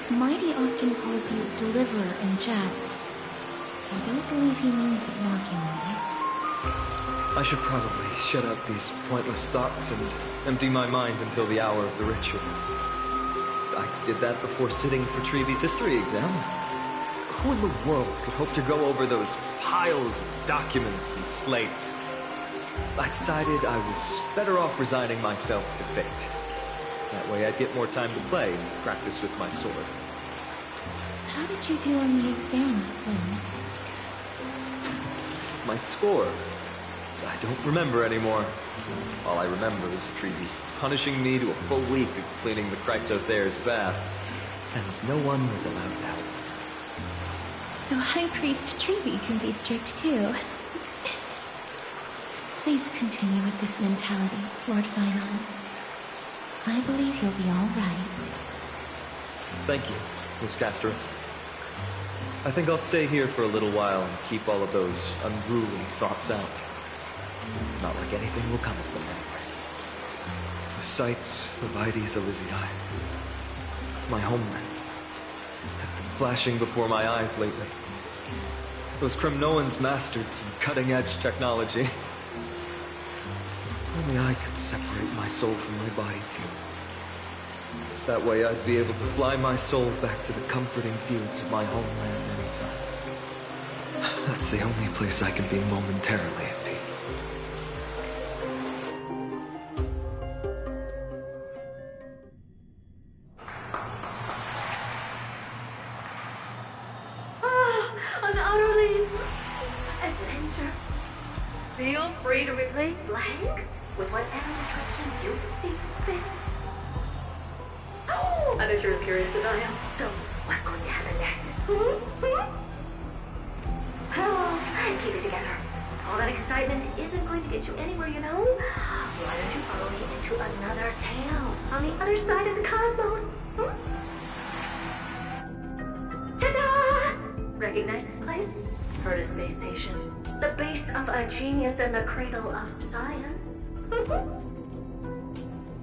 Mighty often calls you deliverer in jest. I don't believe he means it mockingly. I should probably shut out these pointless thoughts and empty my mind until the hour of the ritual. I did that before sitting for Treeby's history exam. Who in the world could hope to go over those piles of documents and slates? I decided I was better off resigning myself to fate. That way I'd get more time to play and practice with my sword. How did you do on the exam, Lynn? My score? I don't remember anymore. All I remember is Treeby punishing me to a full week of cleaning the Chrysos heir's bath, and no one was allowed to help me. So High Priest Treeby can be strict too. Please continue with this mentality, Lord Finon. I believe you'll be all right. Thank you, Miss Castrum. I think I'll stay here for a little while and keep all of those unruly thoughts out. It's not like anything will come of them anyway. The sights of Ides Elysiae, my homeland, have been flashing before my eyes lately. Those Kremnoans mastered some cutting-edge technology. Only I could separate my soul from my body, too. That way I'd be able to fly my soul back to the comforting fields of my homeland anytime. That's the only place I can be momentarily at peace. An utterly adventure. Feel free to replace blank with whatever description you see fit. Oh, I'm sure as curious as I am. So, what's going to happen next? Oh, keep it together. All that excitement isn't going to get you anywhere, you know? Why don't you follow me into another tale on the other side of the cosmos? Ta-da! Recognize this place? Herta Space Station. The base of a genius and the cradle of science.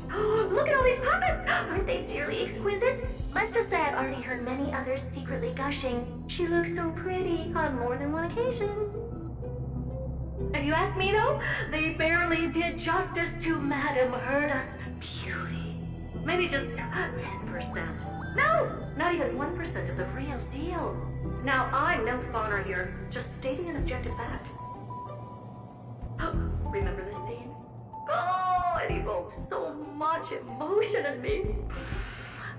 Look at all these puppets! Aren't they dearly exquisite? Let's just say I've already heard many others secretly gushing. She looks so pretty on more than one occasion. If you ask me though, they barely did justice to Madame Herta's beauty. Maybe just 10%. No, not even 1% of the real deal. Now, I'm no fawner here, just stating an objective fact. Remember this scene? Oh, it evokes so much emotion in me.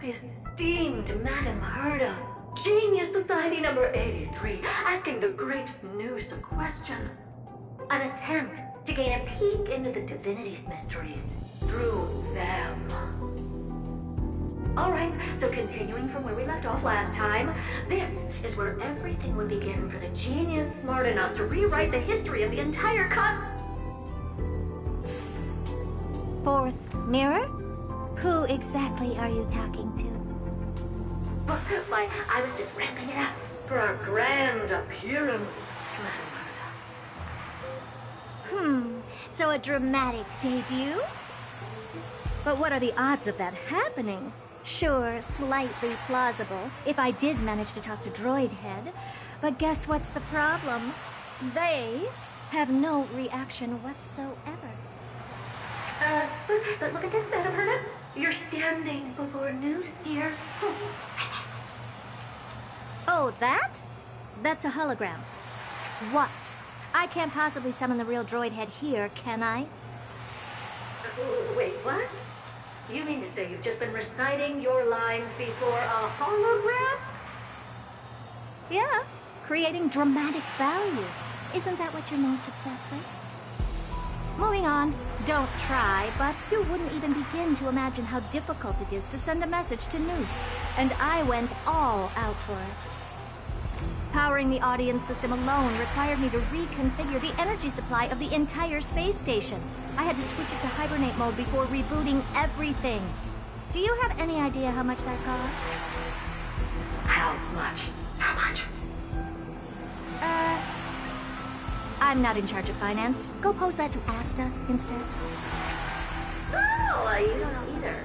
The esteemed Madame Herta, Genius Society number 83, asking the great Noose a question. An attempt to gain a peek into the divinity's mysteries through them. Alright, so continuing from where we left off last time, this is where everything would begin for the genius smart enough to rewrite the history of the entire Fourth mirror? Who exactly are you talking to? Why, I was just ramping it up for our grand appearance, So a dramatic debut? But what are the odds of that happening? Sure, slightly plausible, if I did manage to talk to Droidhead. But guess what's the problem? They have no reaction whatsoever. But look at this, Madame Herta. You're standing before Noose here. Oh, that? That's a hologram. What? I can't possibly summon the real Droidhead here, can I? Wait, what? You mean to say you've just been reciting your lines before a hologram? Yeah, creating dramatic value. Isn't that what you're most obsessed with? Moving on. Don't try, but you wouldn't even begin to imagine how difficult it is to send a message to Noose. And I went all out for it. Powering the audience system alone required me to reconfigure the energy supply of the entire space station. I had to switch it to hibernate mode before rebooting everything. Do you have any idea how much that costs? How much? How much? I'm not in charge of finance. Go pose that to Asta instead. Oh, you don't know either.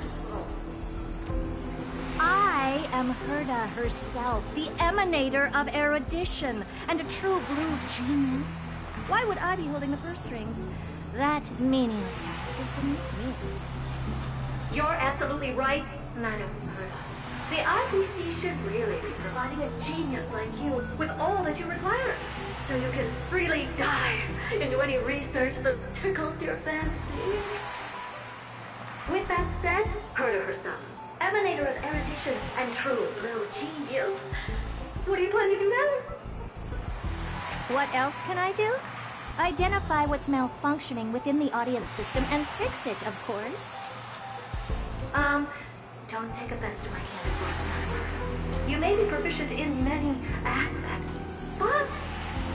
I am Herda herself, the emanator of erudition, and a true blue genius. Why would I be holding the purse strings? That menial task is beneath me. You're absolutely right, Madam Herda. The IBC should really be providing a genius like you with all that you require, so you can freely dive into any research that tickles your fancy. With that said, Herda herself, emanator of erudition and true blue genius. What are you planning to do now? What else can I do? Identify what's malfunctioning within the audience system and fix it, of course. Don't take offense to my candid words, Madam Herda. You may be proficient in many aspects, but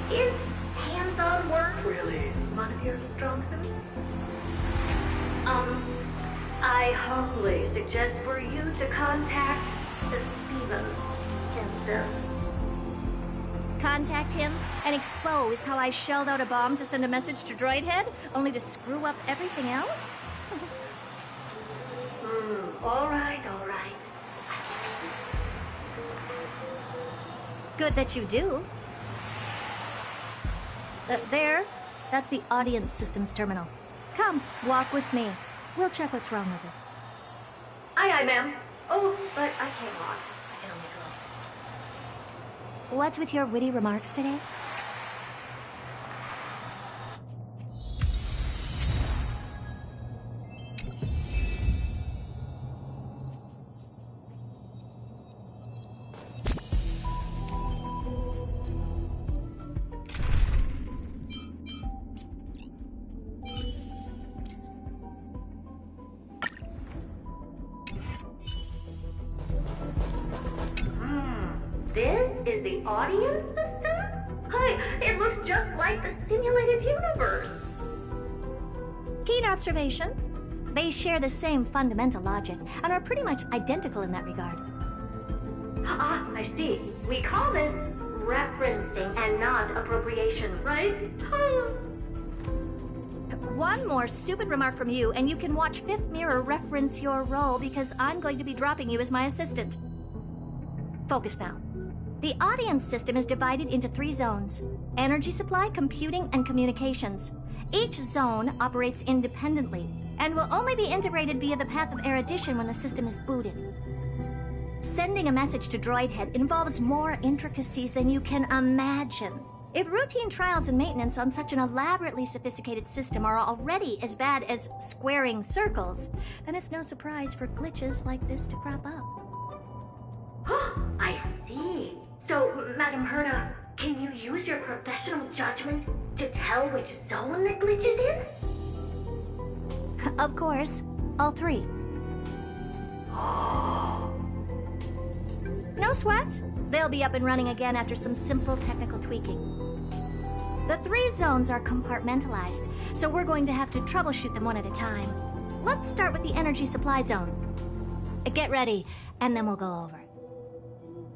is hands-on work really one of your strong suits? I humbly suggest for you to contact Steven instead. Contact him and expose how I shelled out a bomb to send a message to Droidhead, only to screw up everything else? All right. Good that you do. There, that's the audience systems terminal. Come, walk with me. We'll check what's wrong with it. Aye, ma'am. Oh, but I can't walk. I can only go. What's with your witty remarks today? This is the audience system? Hi, it looks just like the simulated universe. Keen observation. They share the same fundamental logic and are pretty much identical in that regard. Ah, I see. We call this referencing and not appropriation, right? One more stupid remark from you, and you can watch Fifth Mirror reference your role because I'm going to be dropping you as my assistant. Focus now. The audience system is divided into 3 zones: energy supply, computing, and communications. Each zone operates independently and will only be integrated via the path of erudition when the system is booted. Sending a message to Droidhead involves more intricacies than you can imagine. If routine trials and maintenance on such an elaborately sophisticated system are already as bad as squaring circles, then it's no surprise for glitches like this to crop up. I see. So, Madam Herda, can you use your professional judgment to tell which zone the glitch is in? Of course. All 3. No sweat. They'll be up and running again after some simple technical tweaking. The 3 zones are compartmentalized, so we're going to have to troubleshoot them one at a time. Let's start with the energy supply zone. Get ready, and then we'll go over.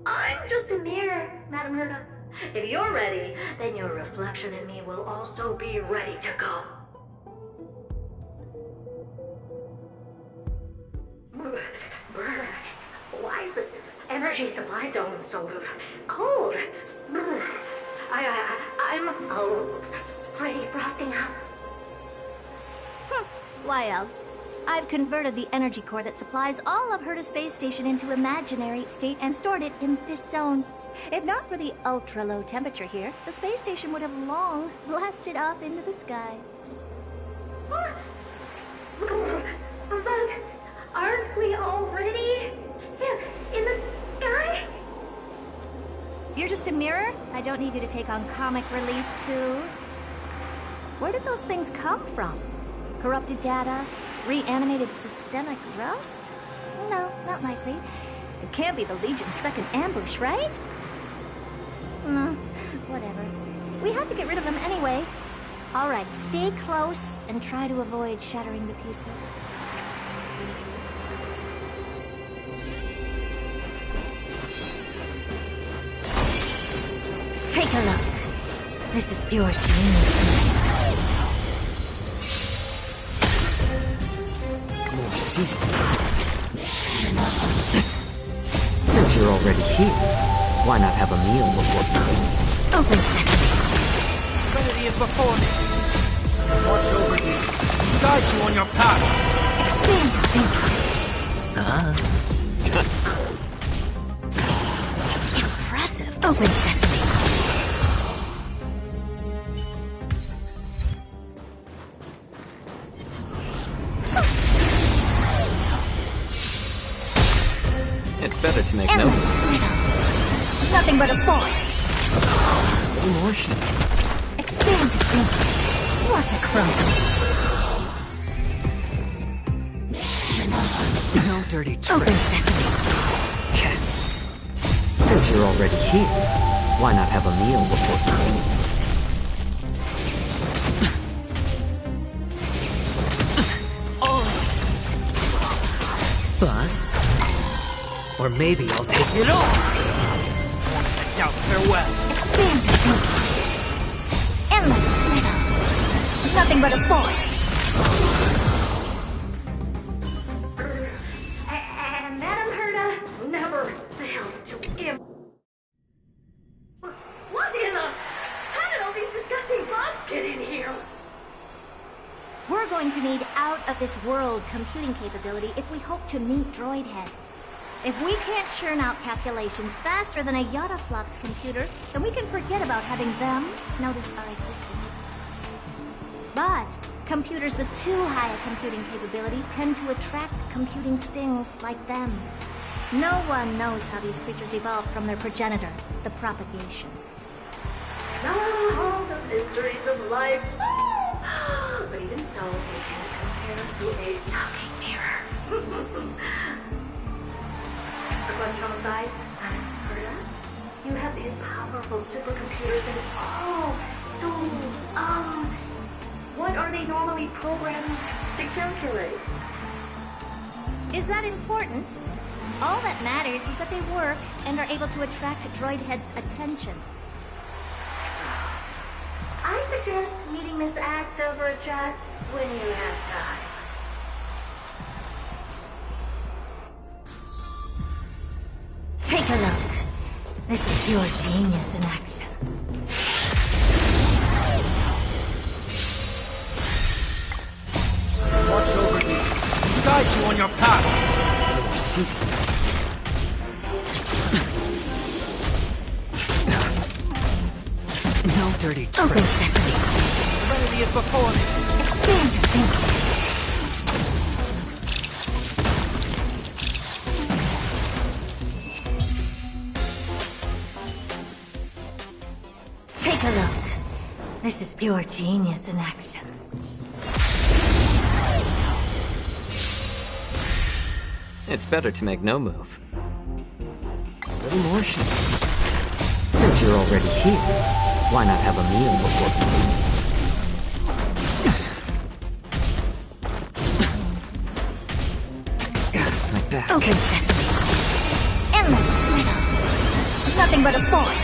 I'm just a mirror, Madam Herda. If you're ready, then your reflection in me will also be ready to go. Why is this energy supply zone so cold? I'm already frosting up. Why else? I've converted the energy core that supplies all of Herda Space Station into imaginary state and stored it in this zone. If not for the ultra-low temperature here, the space station would have long blasted off into the sky. But aren't we already in the sky? You're just a mirror? I don't need you to take on comic relief, too. Where did those things come from? Corrupted data? Reanimated systemic rust? No, not likely. It can't be the Legion's second ambush, right? Whatever. We have to get rid of them anyway. All right, stay close and try to avoid shattering to pieces. Take a look. This is pure genius. More seasoning. Since you're already here, why not have a meal before you? Open sesame. Trinity is before me. Watch over you. Guide you on your path. Expand your thinking. Impressive. Open sesame. It's better to make Endless notes. freedom. Nothing but a force. More heat. Expand your thinking. What a crumb. No dirty tricks. Open sesame. Since you're already here, why not have a meal before you? Bust? Or maybe I'll take it all. Want to doubt farewell. Expand your thinking. Endless freedom. Nothing but a force. Madam Herda never fails to im. What in the? How did all these disgusting bugs get in here? We're going to need out-of-this-world computing capability if we hope to meet Droidhead. If we can't churn out calculations faster than a Yottaflop's computer, then we can forget about having them notice our existence. But computers with too high a computing capability tend to attract computing stings like them. No one knows how these creatures evolved from their progenitor, the propagation. All the mysteries of life. But even so, they can't compare to a talking mirror. Request homicide? Herda? You have these powerful supercomputers and what are they normally programmed to calculate? Is that important? All that matters is that they work and are able to attract Droidhead's attention. I suggest meeting Miss Asta for a chat when you have time. Take a look. This is pure genius in action. Watch over you. Guide you on your path. More seasoning. No dirty tricks. Open sesame. Trinity is before me. Expand your thinking. Take a look. This is pure genius in action. It's better to make no move. A little more heat. Since you're already here, why not have a meal before you? Like that. Open sesame. Endless freedom. Nothing but a force.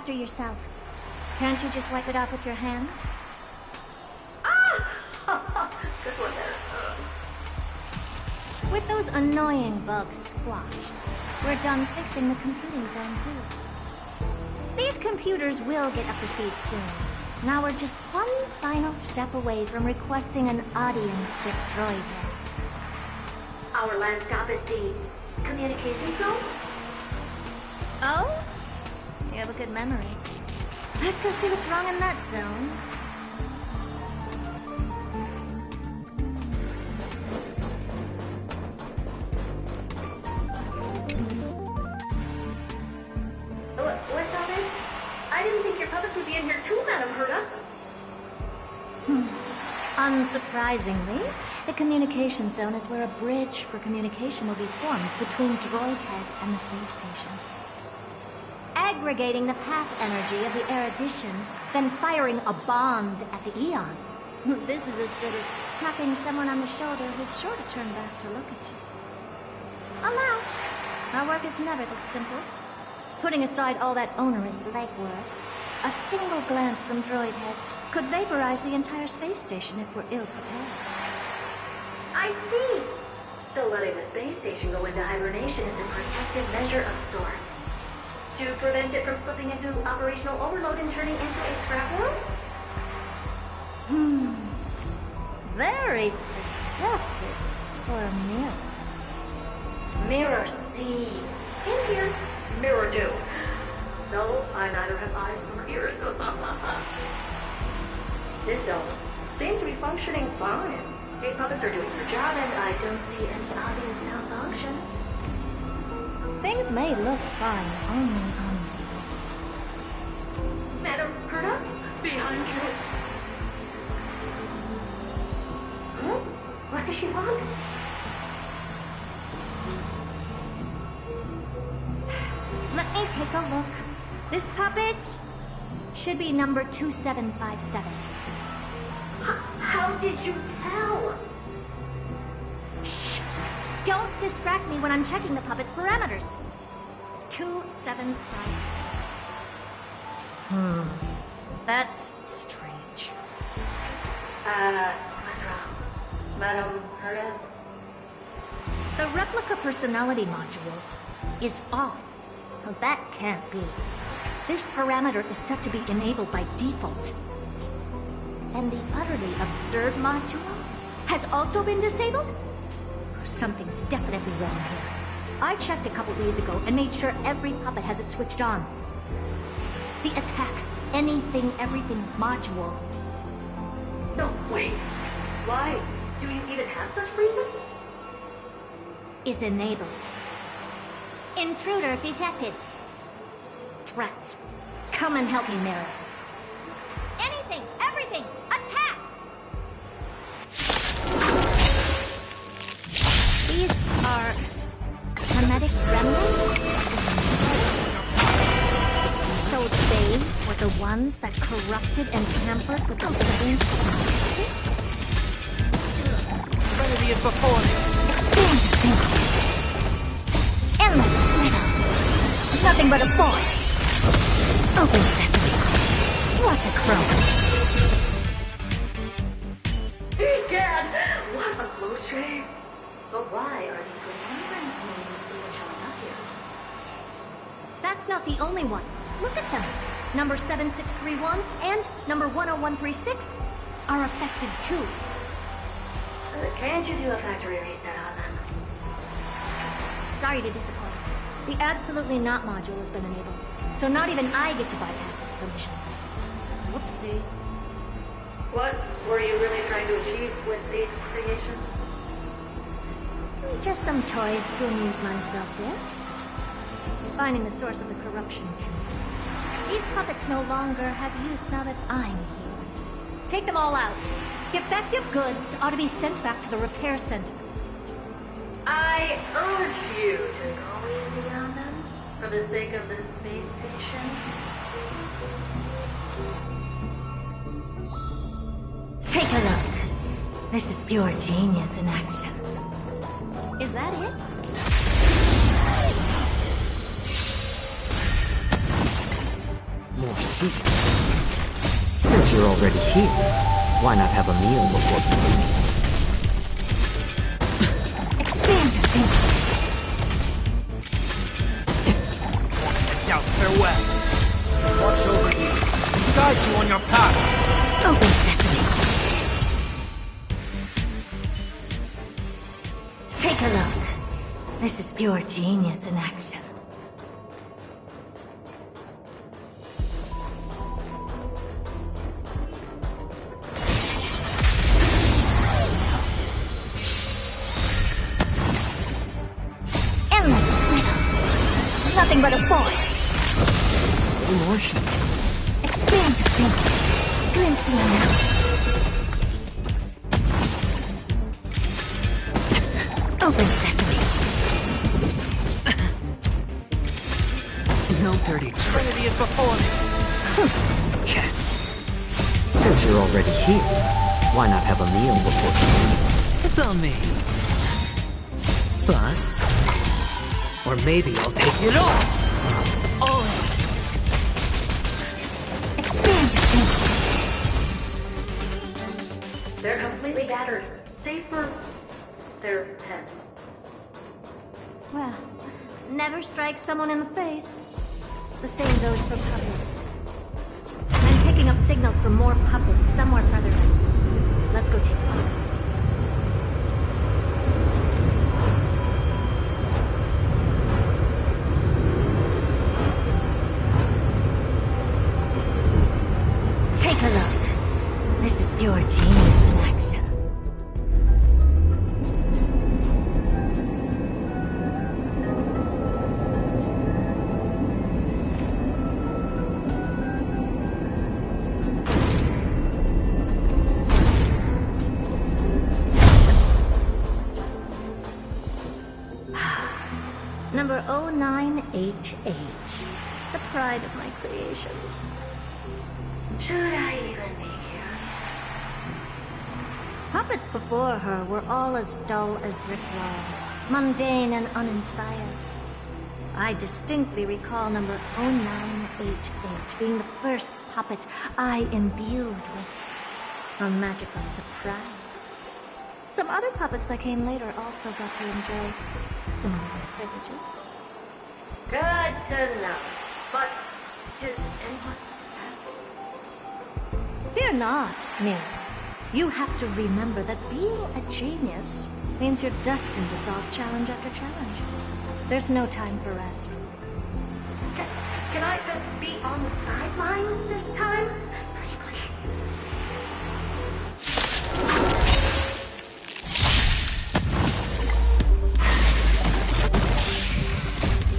Yourself. Can't you just wipe it off with your hands? Good one there. With those annoying bugs squashed, we're done fixing the computing zone too. These computers will get up to speed soon. Now we're just one final step away from requesting an audience with Droidhead. Our last stop is the communication zone? Oh? You have a good memory. Let's go see what's wrong in that zone. puppets would be in here too, Madam Herta. Unsurprisingly, the communication zone is where a bridge for communication will be formed between Droidhead and the space station. Aggregating the path energy of the erudition, then firing a bond at the Eon. This is as good as tapping someone on the shoulder who's sure to turn back to look at you. Alas, our work is never this simple. Putting aside all that onerous legwork, a single glance from Droidhead could vaporize the entire space station if we're ill-prepared. I see! So letting the space station go into hibernation is a protective measure of sorts. To prevent it from slipping into operational overload and turning into a scrap world? Very perceptive for a mirror. Mirror see. In here, mirror do. No, I neither have eyes nor ears. This zone seems to be functioning fine. These puppets are doing their job, and I don't see any obvious malfunction. Things may look fine only on the surface. Madam Herta, behind you. Huh? What does she want? Let me take a look. This puppet should be number 2757. How did you tell? Shh! Don't distract me when I'm checking the puppet's parameters. 2757. That's strange. What's wrong? Madam Herta? The replica personality module is off. Well, that can't be. This parameter is set to be enabled by default. And the utterly absurd module has also been disabled? Something's definitely wrong here. I checked a couple days ago and made sure every puppet has it switched on. The attack, anything, everything module. No, wait. Why? Do you even have such presets? Is enabled. Intruder detected. Drats. Come and help me, Mary. Anything, everything, attack! These are hermetic remnants? So they were the ones that corrupted and tampered with the settings of the puppets? Trinity is before me. Expand your thinking. Endless freedom. Nothing but a void. Open sesame. What a crow. Egad! What a close shave! But why are these remembrance names even showing up here? That's not the only one. Look at them. Number 7631 and number 10136 are affected too. Can't you do a factory reset on them? Sorry to disappoint. The absolutely not module has been enabled, so not even I get to bypass its permissions. Whoopsie. What were you really trying to achieve with these creations? Just some toys to amuse myself with. Finding the source of the corruption can wait. These puppets no longer have use now that I'm here. Take them all out. Defective goods ought to be sent back to the repair center. I urge you to go easy on them, for the sake of the space station. Take a look. This is pure genius in action. Is that it? More seasoning. Since you're already here, why not have a meal before you leave? Expand your thinking. Out, farewell. Watch over you. Guide you on your path. Open sesame. Take a look. This is pure genius in action. Endless freedom. Nothing but a void. More heat. Expand your thinking. Glimpse the unknown. Open sesame. No dirty tricks. Trinity is before me. Since you're already here, why not have a meal before you leave? It's on me. Bust. Or maybe I'll take it all. Oh. Expand your thinking. They're completely battered, save for their heads. Well, never strike someone in the face. The same goes for puppets. I'm picking up signals from more puppets somewhere further in. Let's go take a look. Take a look. This is pure genius in action. Number 0988. The pride of my creations. Should I even be curious? Puppets before her were all as dull as brick walls, mundane and uninspired. I distinctly recall number 0988 being the first puppet I imbued with a magical surprise. Some other puppets that came later also got to enjoy similar privileges. Good to know. But did anyone ask? Fear not, Mira. You have to remember that being a genius means you're destined to solve challenge after challenge. There's no time for rest. Can I just be on the sidelines this time? Pretty please.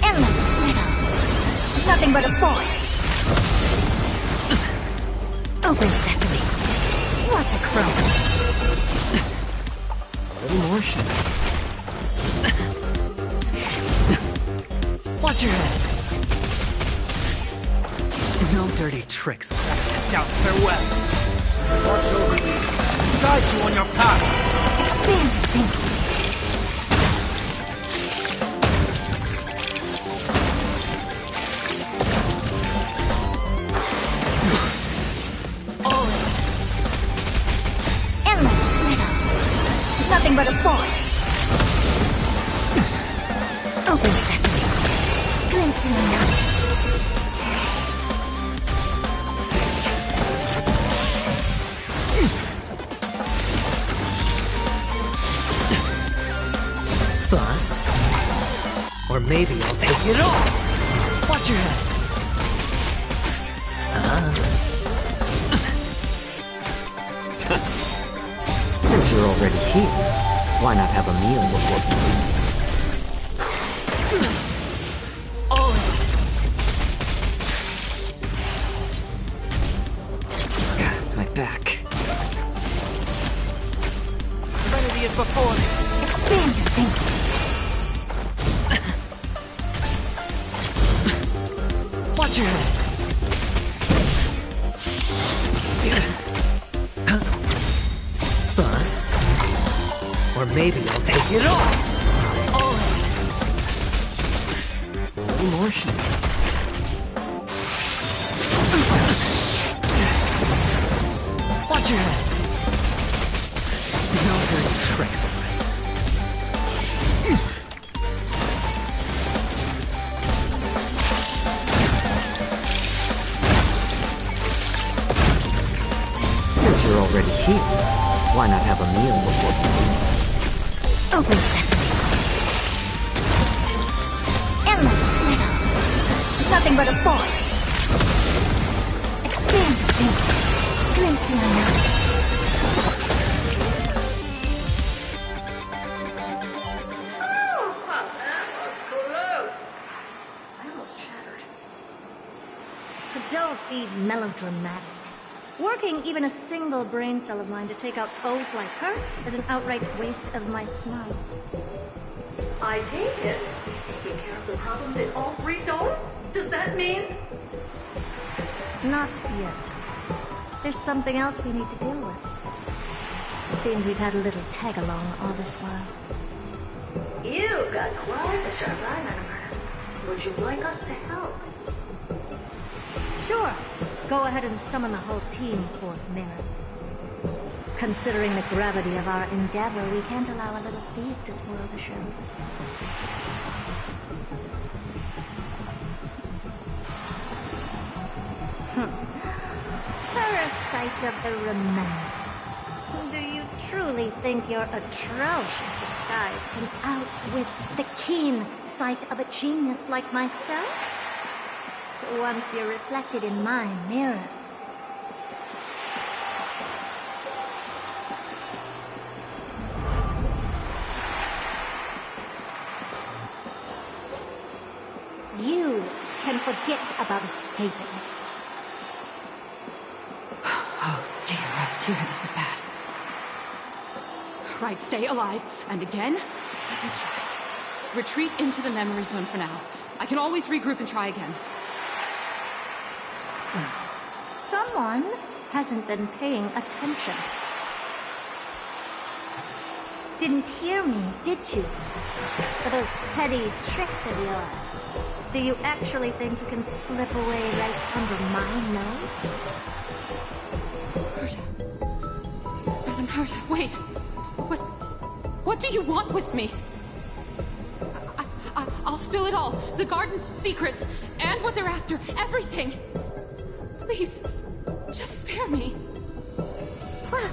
Endless riddle. Nothing but a force. Open sesame. What a crow. A little more shit. Watch your head. No dirty tricks. Doubt farewell. Watch over you. Guide you on your path. Expand your thinking. Nothing but a force. Open sesame. Glimpse the unknown. Bust. Or maybe I'll take it all. Watch your head. Since you're already here, why not have a meal before you leave? My back. Serenity is before me. Expand your thinking. Watch your head. Bust. Or maybe I'll take it all. A little more shit. Watch your head. No dirty tricks, alright? Since you're already here, why not have a meal before you leave? Open sesame. Endless riddle. Nothing but a force. Expand your thinking. Glimpse the unknown. That was close. I almost shattered. Don't be melodramatic. Working even a single brain cell of mine to take out foes like her is an outright waste of my smarts. I take it. Taking care of the problems in all 3 zones? Does that mean? Not yet. There's something else we need to deal with. It seems we've had a little tag-along all this while. You've got quite a sharp eye, Madam Herta. Would you like us to help? Sure. Go ahead and summon the whole team, Fourth Mirror. Considering the gravity of our endeavor, we can't allow a little thief to spoil the show. Parasite of the remembrance. Do you truly think your atrocious disguise can outwit the keen sight of a genius like myself? Once you're reflected in my mirrors. You can forget about escaping. Oh dear, this is bad. Right, stay alive, and again, I can stride. Retreat into the memory zone for now. I can always regroup and try again. Someone hasn't been paying attention. Didn't hear me, did you? For those petty tricks of yours. Do you actually think you can slip away right under my nose? Herta. Madam Herta, wait. What do you want with me? I'll spill it all. The garden's secrets, and what they're after. Everything. Please, just spare me. Well,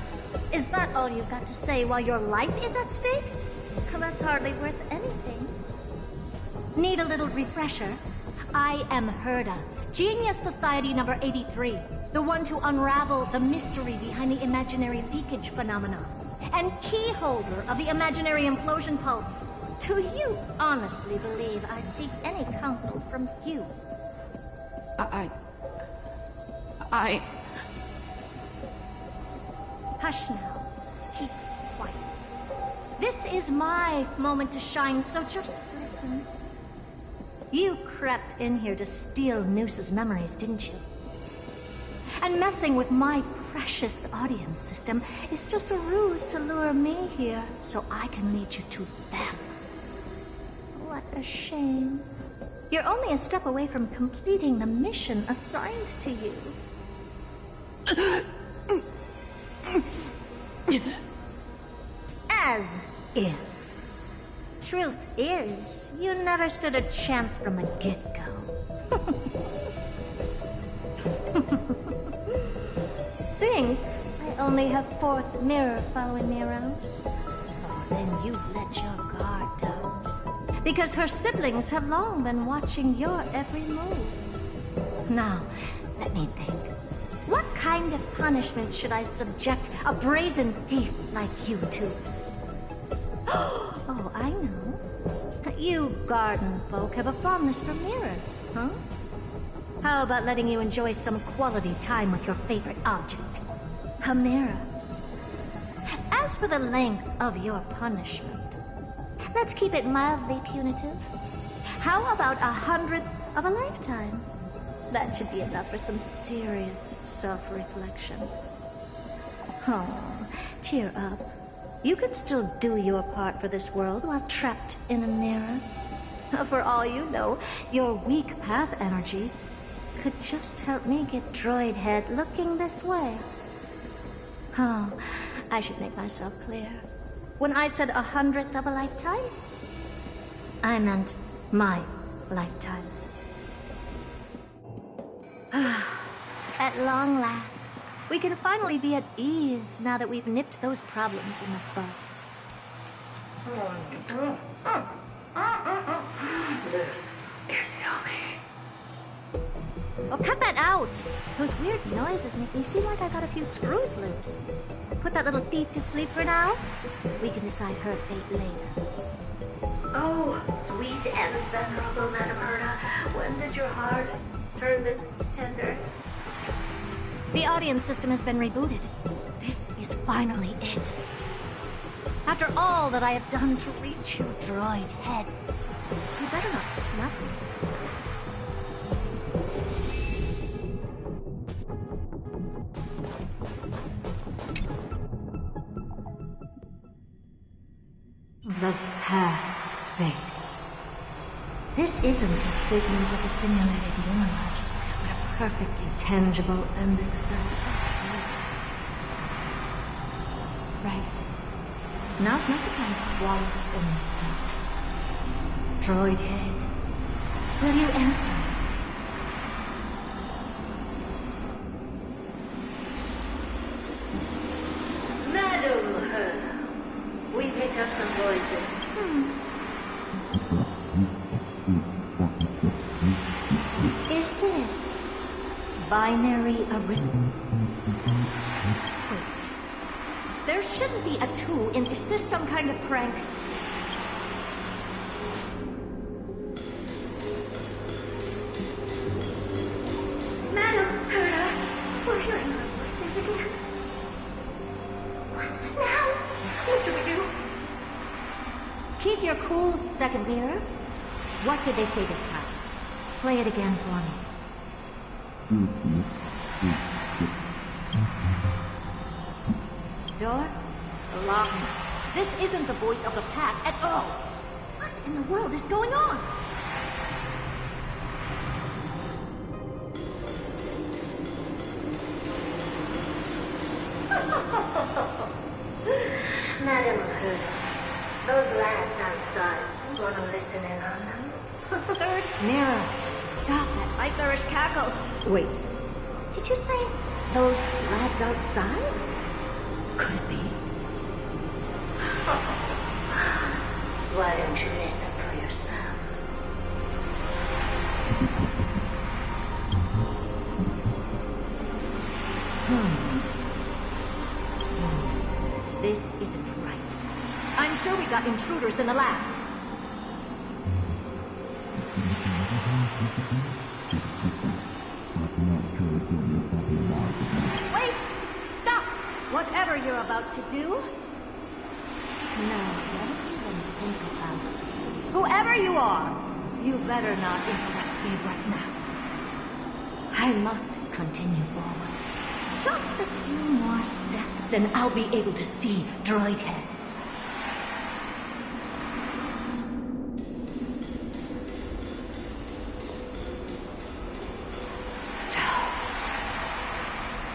is that all you've got to say while your life is at stake? That's hardly worth anything. Need a little refresher? I am Herta, Genius Society number 83, the one to unravel the mystery behind the imaginary leakage phenomenon, and key holder of the imaginary implosion pulse. Do you honestly believe I'd seek any counsel from you? Hush now. Keep quiet. This is my moment to shine, so just listen. You crept in here to steal Noose's memories, didn't you? And messing with my precious audience system is just a ruse to lure me here so I can lead you to them. What a shame. You're only a step away from completing the mission assigned to you. As if. Truth is, you never stood a chance from the get-go. Think I only have Fourth Mirror following me around? Oh, then you've let your guard down. Because her siblings have long been watching your every move. Now, let me think. What kind of punishment should I subject a brazen thief like you to? Oh, I know. You garden folk have a fondness for mirrors, huh? How about letting you enjoy some quality time with your favorite object? A mirror. As for the length of your punishment, let's keep it mildly punitive. How about 100th of a lifetime? That should be enough for some serious self-reflection. Oh, cheer up. You can still do your part for this world while trapped in a mirror. For all you know, your weak path energy could just help me get droid head looking this way. Oh, I should make myself clear. When I said 100th of a lifetime, I meant my lifetime. At long last, we can finally be at ease now that we've nipped those problems in the bud. This is yummy. Oh, cut that out! Those weird noises make me seem like I got a few screws loose. Put that little thief to sleep for now. We can decide her fate later. Oh, sweet and venerable Madam Herta, when did your heart turn this tender? The audience system has been rebooted. This is finally it. After all that I have done to reach your droid head, you better not snub me. The path, space. This isn't a figment of the simulated universe, but a perfectly tangible and accessible space. Right. Now's not the time to wallow in this stuff. Droid head, will you answer? Madam Herta, we picked up some voices. Is this binary arithmetic? Wait. There shouldn't be a 2 in... Is this some kind of prank? Madam Herta, we're hearing those voices again. What now? What should we do? Keep your cool, second mirror. What did they say this time? Play it again for me. Door? Locked. This isn't the voice of the pack at all. What in the world is going on? Madam Herta, those lads outside, want to listen in on them? Third mirror, stop that nightmarish cackle. Wait, did you say those lads outside? Could it be? Why don't you listen for yourself? This isn't right. I'm sure we got intruders in the lab. Wait! Stop! Whatever you're about to do. No, don't even think about it. Whoever you are, you better not interrupt me right now. I must continue forward. Just a few more steps and I'll be able to see Droid Head.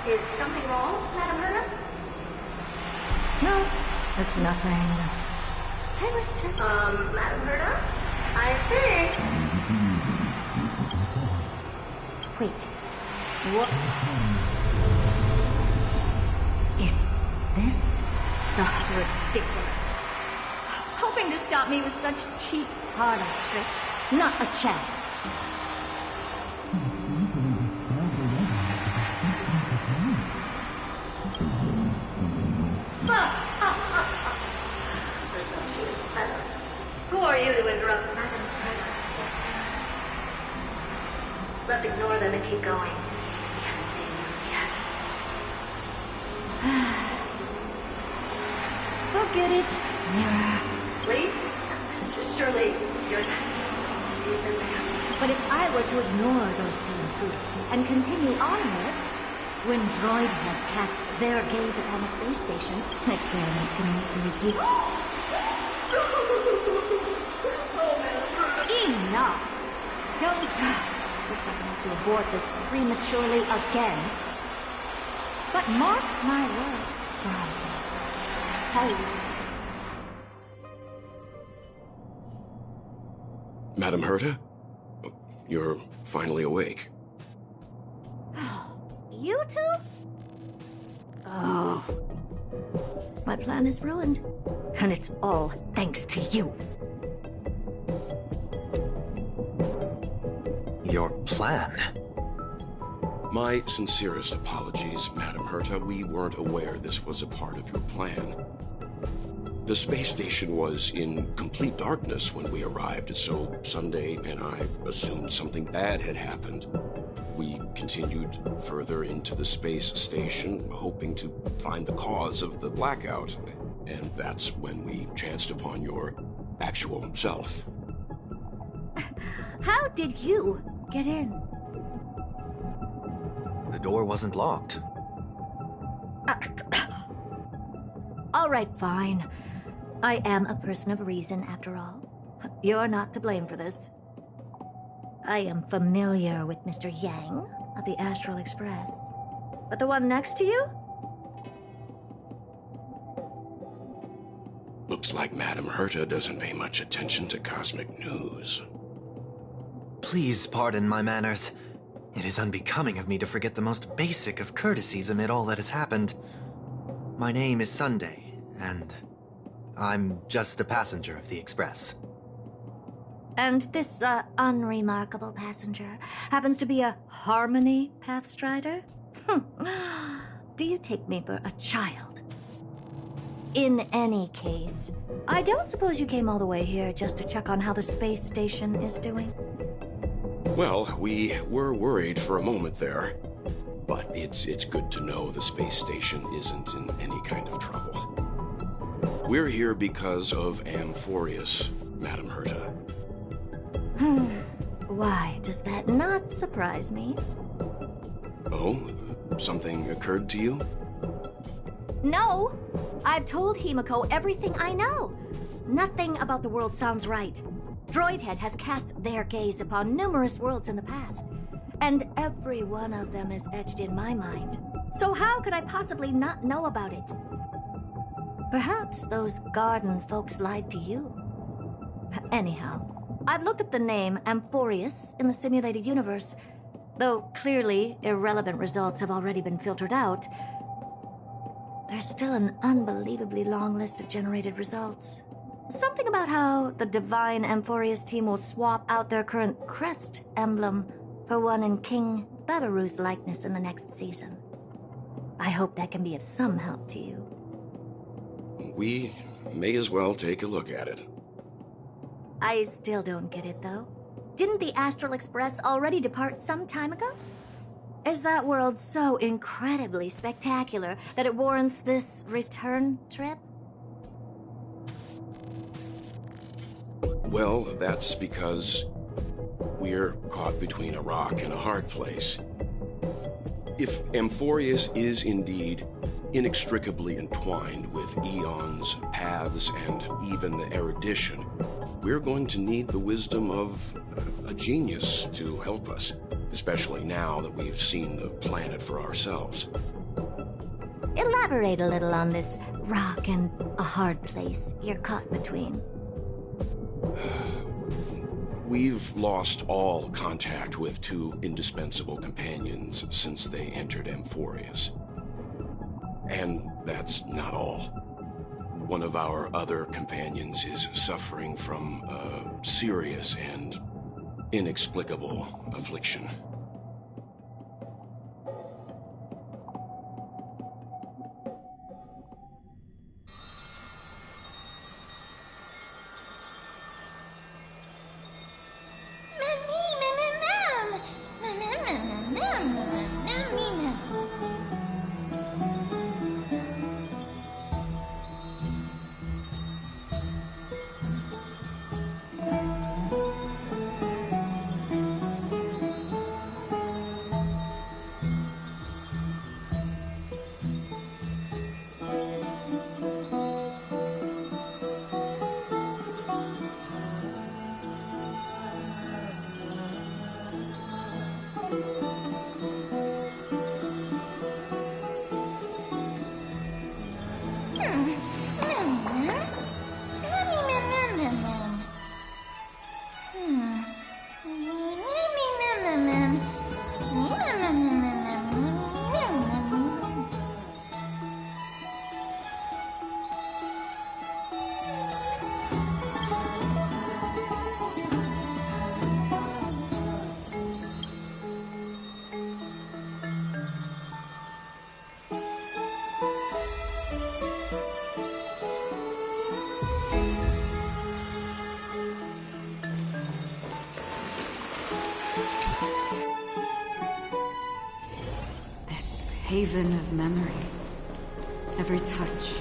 Is something wrong, Madam Herta? No, it's nothing. I was just... Madam Herta? I think... Wait. What... Is this? Ridiculous. Hoping to stop me with such cheap hard-up tricks. Not a chance. Who are you to interrupt Madam Herta's history? Let's ignore them and keep going. We haven't seen those yet. Forget it, Mirror. Leave? Surely you're not reason there. But if I were to ignore those two intruders and continue onward, when Droid Head casts their gaze upon the space station, experiments can easily repeat. Enough! Don't... Looks like I have to abort this prematurely again. But mark my words, Droid. Hello. Madam Herta? You're finally awake. You two? Oh. My plan is ruined. And it's all thanks to you. Your plan? My sincerest apologies, Madam Herta. We weren't aware this was a part of your plan. The space station was in complete darkness when we arrived, so Sunday and I assumed something bad had happened. we continued further into the space station, hoping to find the cause of the blackout. And that's when we chanced upon your actual self. How did you get in? The door wasn't locked. All right, fine. I am a person of reason, after all. You're not to blame for this. I am familiar with Mr. Yang of the Astral Express. But the one next to you? Looks like Madame Herta doesn't pay much attention to cosmic news. Please pardon my manners. It is unbecoming of me to forget the most basic of courtesies amid all that has happened. My name is Sunday, and I'm just a passenger of the Express. And this, unremarkable passenger happens to be a Harmony Pathstrider? Do you take me for a child? In any case, I don't suppose you came all the way here just to check on how the space station is doing? Well, we were worried for a moment there, but it's good to know the space station isn't in any kind of trouble. We're here because of Amphoreus, Madame Herta. Why does that not surprise me? Oh, something occurred to you? No! I've told Himiko everything I know. Nothing about the world sounds right. Droidhead has cast their gaze upon numerous worlds in the past, and every one of them is etched in my mind. So how could I possibly not know about it? Perhaps those garden folks lied to you. Anyhow, I've looked up the name Amphoreus in the simulated universe, though clearly irrelevant results have already been filtered out. There's still an unbelievably long list of generated results. Something about how the Divine Amphoreus team will swap out their current crest emblem for one in King Babaru's likeness in the next season. I hope that can be of some help to you. We may as well take a look at it. I still don't get it, though. Didn't the Astral Express already depart some time ago? Is that world so incredibly spectacular that it warrants this return trip? Well, that's because we're caught between a rock and a hard place. If Amphoreus is indeed inextricably entwined with eons, paths, and even the erudition, we're going to need the wisdom of a genius to help us, especially now that we've seen the planet for ourselves. Elaborate a little on this rock and a hard place you're caught between. We've lost all contact with two indispensable companions since they entered Amphoreus. And that's not all. One of our other companions is suffering from a serious and inexplicable affliction. Haven of memories. Every touch.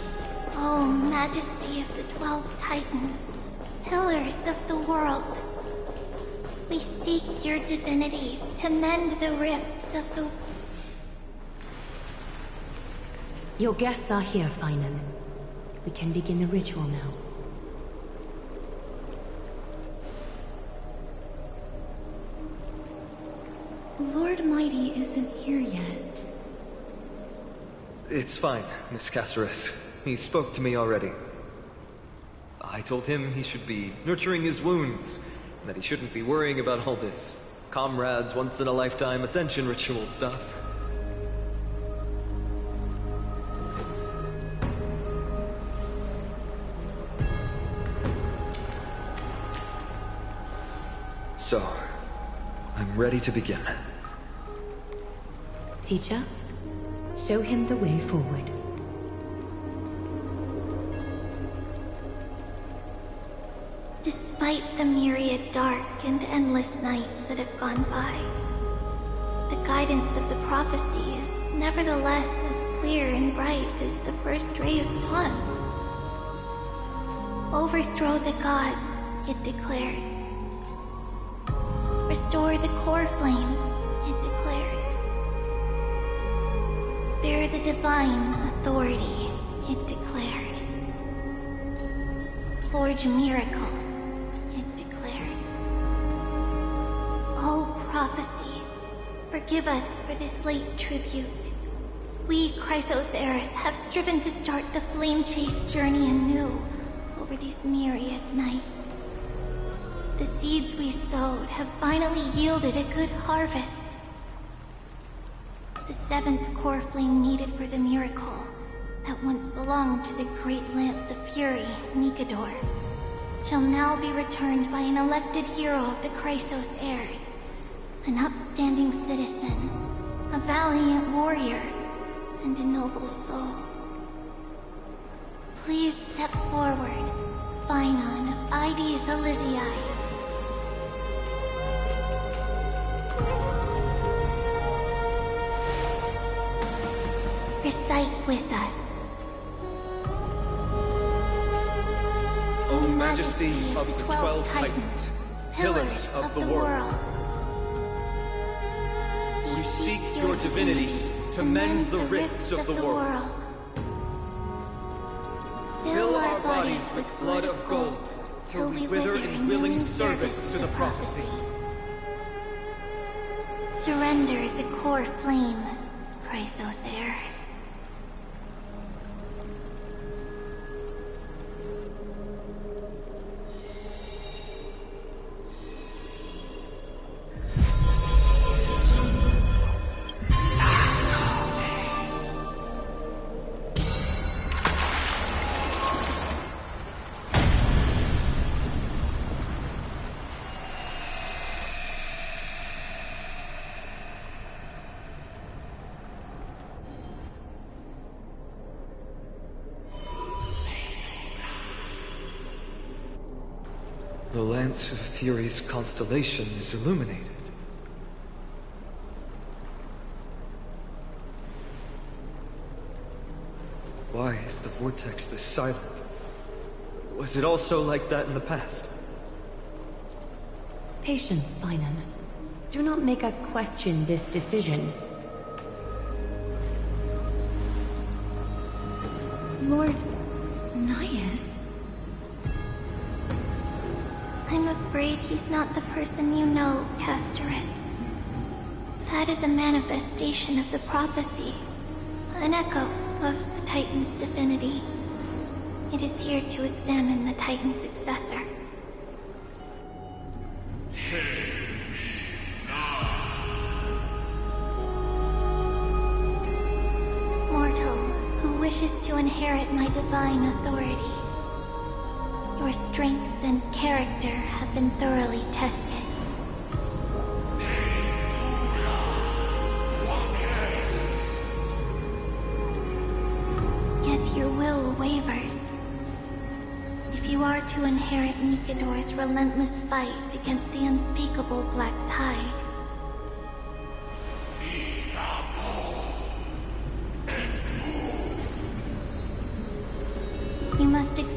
Oh, Majesty of the 12 Titans, pillars of the world. We seek your divinity to mend the rifts of the... Your guests are here, Finan. We can begin the ritual now. Lord Mighty isn't here yet. It's fine, Miss Caceres. He spoke to me already. I told him he should be nurturing his wounds, and that he shouldn't be worrying about all this comrades once-in-a-lifetime ascension ritual stuff. So, I'm ready to begin. Teacher, show him the way forward. Despite the myriad dark and endless nights that have gone by, the guidance of the prophecy is nevertheless as clear and bright as the first ray of dawn. Overthrow the gods, it declared. Restore the core flames, it declared. Bear the divine authority, it declared. Forge miracles, it declared. Oh, prophecy, forgive us for this late tribute. We, Chrysos heirs, have striven to start the flame chase journey anew over these myriad nights. The seeds we sowed have finally yielded a good harvest. The 7th core flame needed for the miracle that once belonged to the great Lance of Fury, Nikador, shall now be returned by an elected hero of the Chrysos heirs, an upstanding citizen, a valiant warrior, and a noble soul. Please step forward, Finan of Ides Elysiae. Recite with us. O Majesty of the 12 Titans, pillars of the world, we seek your divinity to mend the rifts of the world. Fill our bodies with blood of gold, till we wither in willing service to the prophecy. Surrender the core flame, Chrysos heir. The Lance of Fury's constellation is illuminated. Why is the vortex this silent? Was it also like that in the past? Patience, Finan. Do not make us question this decision. Lord Naias? I'm afraid he's not the person you know, Castoris. That is a manifestation of the prophecy, an echo of the Titan's divinity. It is here to examine the Titan's successor. Mortal, who wishes to inherit my divine authority. Your strength and character have been thoroughly tested. Yet your will wavers. If you are to inherit Nikador's relentless fight against the unspeakable Black Tide,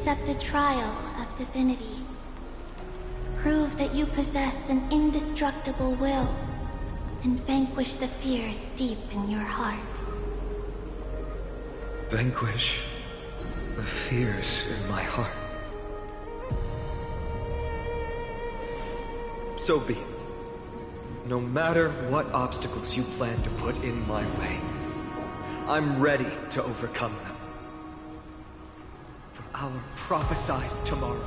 accept a trial of divinity. Prove that you possess an indestructible will, and vanquish the fears deep in your heart. Vanquish the fears in my heart. So be it. No matter what obstacles you plan to put in my way, I'm ready to overcome them. For our prophesied tomorrow,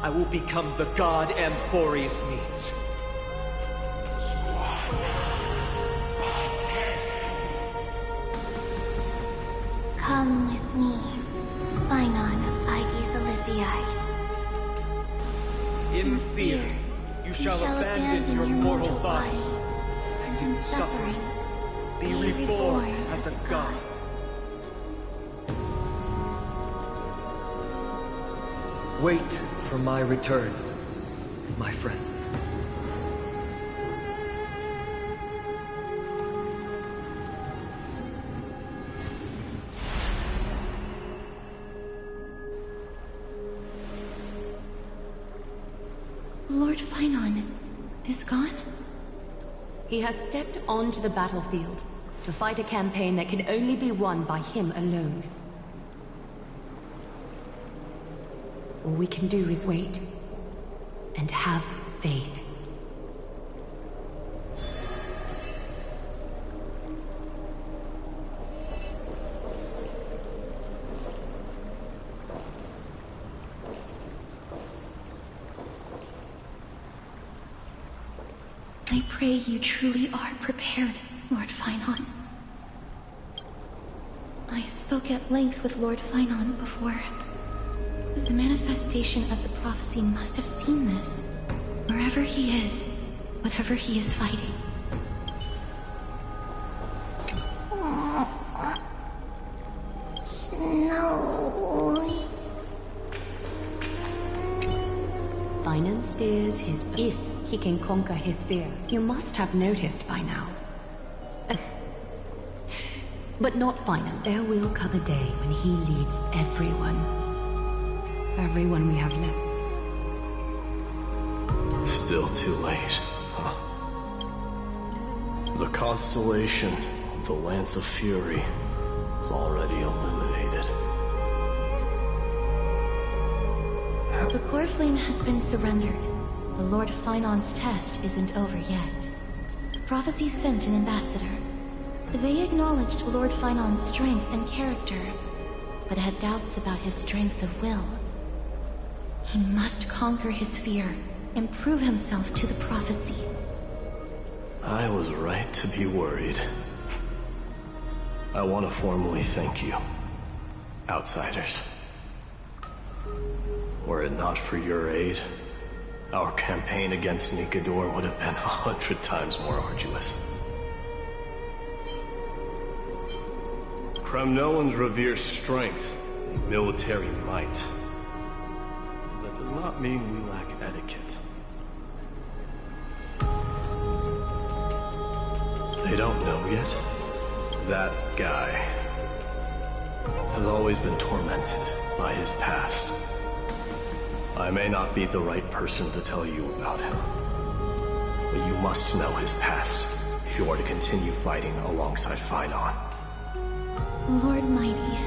I will become the god Amphoreus needs. Come with me, Phainon of Aegis Elysiae. In fear, you shall abandon your mortal body, and in suffering, be reborn as a god. Wait for my return, my friend. Lord Phainon is gone? He has stepped onto the battlefield to fight a campaign that can only be won by him alone. All we can do is wait and have faith. I pray you truly are prepared, Lord Phainon. I spoke at length with Lord Phainon before. The manifestation of the prophecy must have seen this. Wherever he is, whatever he is fighting. Snow. Phainon steers his if he can conquer his fear. You must have noticed by now. But not Phainon. There will come a day when he leads everyone. Everyone we have left. Still too late, huh? The constellation of the Lance of Fury is already illuminated. The core flame has been surrendered. The Lord Phainon's test isn't over yet. The prophecy sent an ambassador. They acknowledged Lord Phainon's strength and character, but had doubts about his strength of will. He must conquer his fear and prove himself to the prophecy. I was right to be worried. I want to formally thank you, outsiders. Were it not for your aid, our campaign against Nikador would have been 100 times more arduous. Kremnoans revere strength and military might. That does not mean we lack etiquette. They don't know yet. That guy has always been tormented by his past. I may not be the right person to tell you about him, but you must know his past if you are to continue fighting alongside Phainon. Lord Mighty,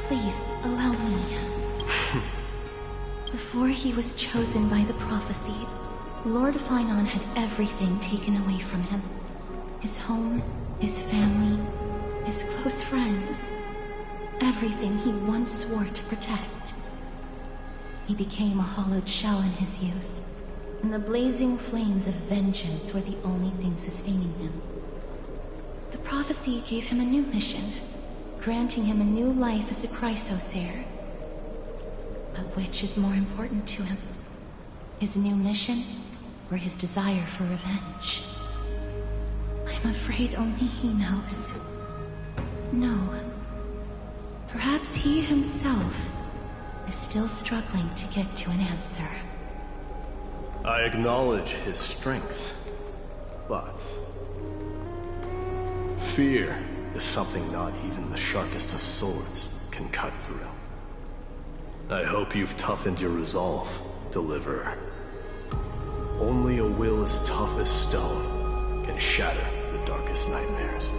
please allow me. Before he was chosen by the prophecy, Lord Phainon had everything taken away from him. His home, his family, his close friends. Everything he once swore to protect. He became a hollowed shell in his youth, and the blazing flames of vengeance were the only thing sustaining him. The prophecy gave him a new mission, granting him a new life as a Chrysos heir. But which is more important to him? His new mission, or his desire for revenge? I'm afraid only he knows. No. Perhaps he himself is still struggling to get to an answer. I acknowledge his strength, but fear is something not even the sharpest of swords can cut through. I hope you've toughened your resolve, Deliverer. Only a will as tough as stone can shatter the darkest nightmares.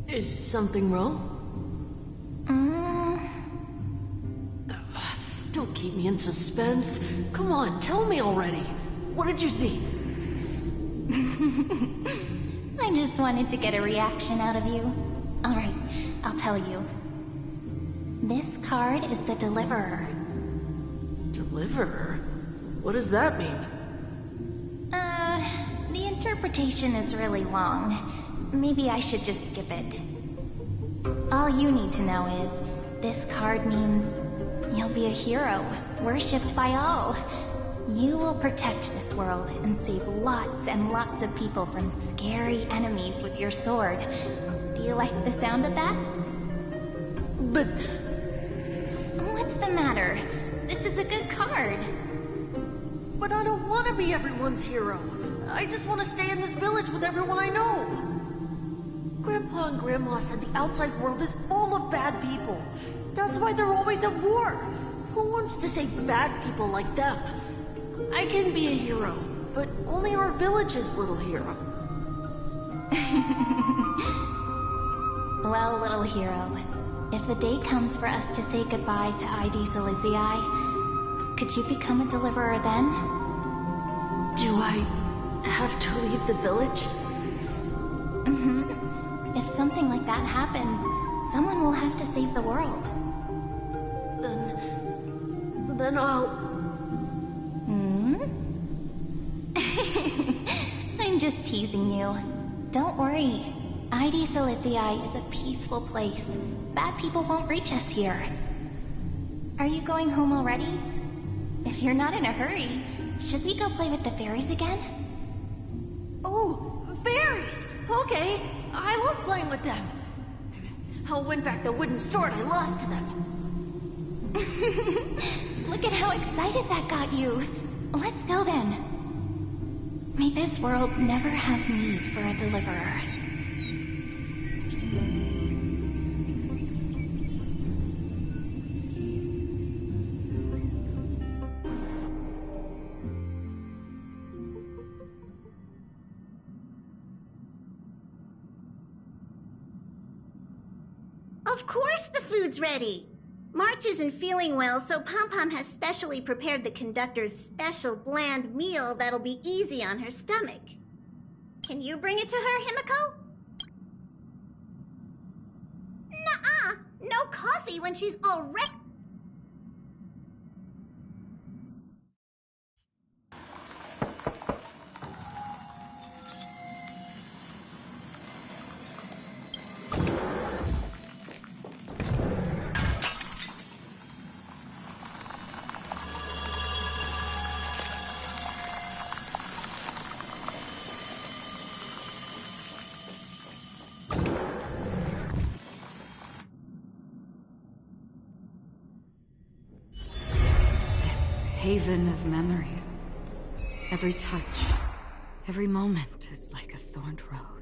Is something wrong? Don't keep me in suspense. Come on, tell me already. What did you see? I just wanted to get a reaction out of you. Alright, I'll tell you. This card is the Deliverer. Deliverer? What does that mean? The interpretation is really long. Maybe I should just skip it. All you need to know is, this card means you'll be a hero, worshipped by all. You will protect this world and save lots and lots of people from scary enemies with your sword. Do you like the sound of that? But... What's the matter? This is a good card. But I don't want to be everyone's hero. I just want to stay in this village with everyone I know. Grandpa and Grandma said the outside world is full of bad people. That's why they're always at war. Who wants to save bad people like them? I can be a hero, but only our village's little hero. Well, little hero, if the day comes for us to say goodbye to ID Silizii, could you become a deliverer then? Do I have to leave the village? If something like that happens, someone will have to save the world. Then I'll... I'm just teasing you. Don't worry. ID Silizii is a peaceful place. Bad people won't reach us here. Are you going home already? If you're not in a hurry, should we go play with the fairies again? Oh, fairies! Okay, I love playing with them. I'll win back the wooden sword I lost to them. Look at how excited that got you. Let's go then. May this world never have need for a deliverer. Of course the food's ready! March isn't feeling well, so Pom-Pom has specially prepared the conductor's special bland meal that'll be easy on her stomach. Can you bring it to her, Himiko? Nuh-uh! No coffee when she's already... Haven of memories. Every touch, every moment is like a thorned rose.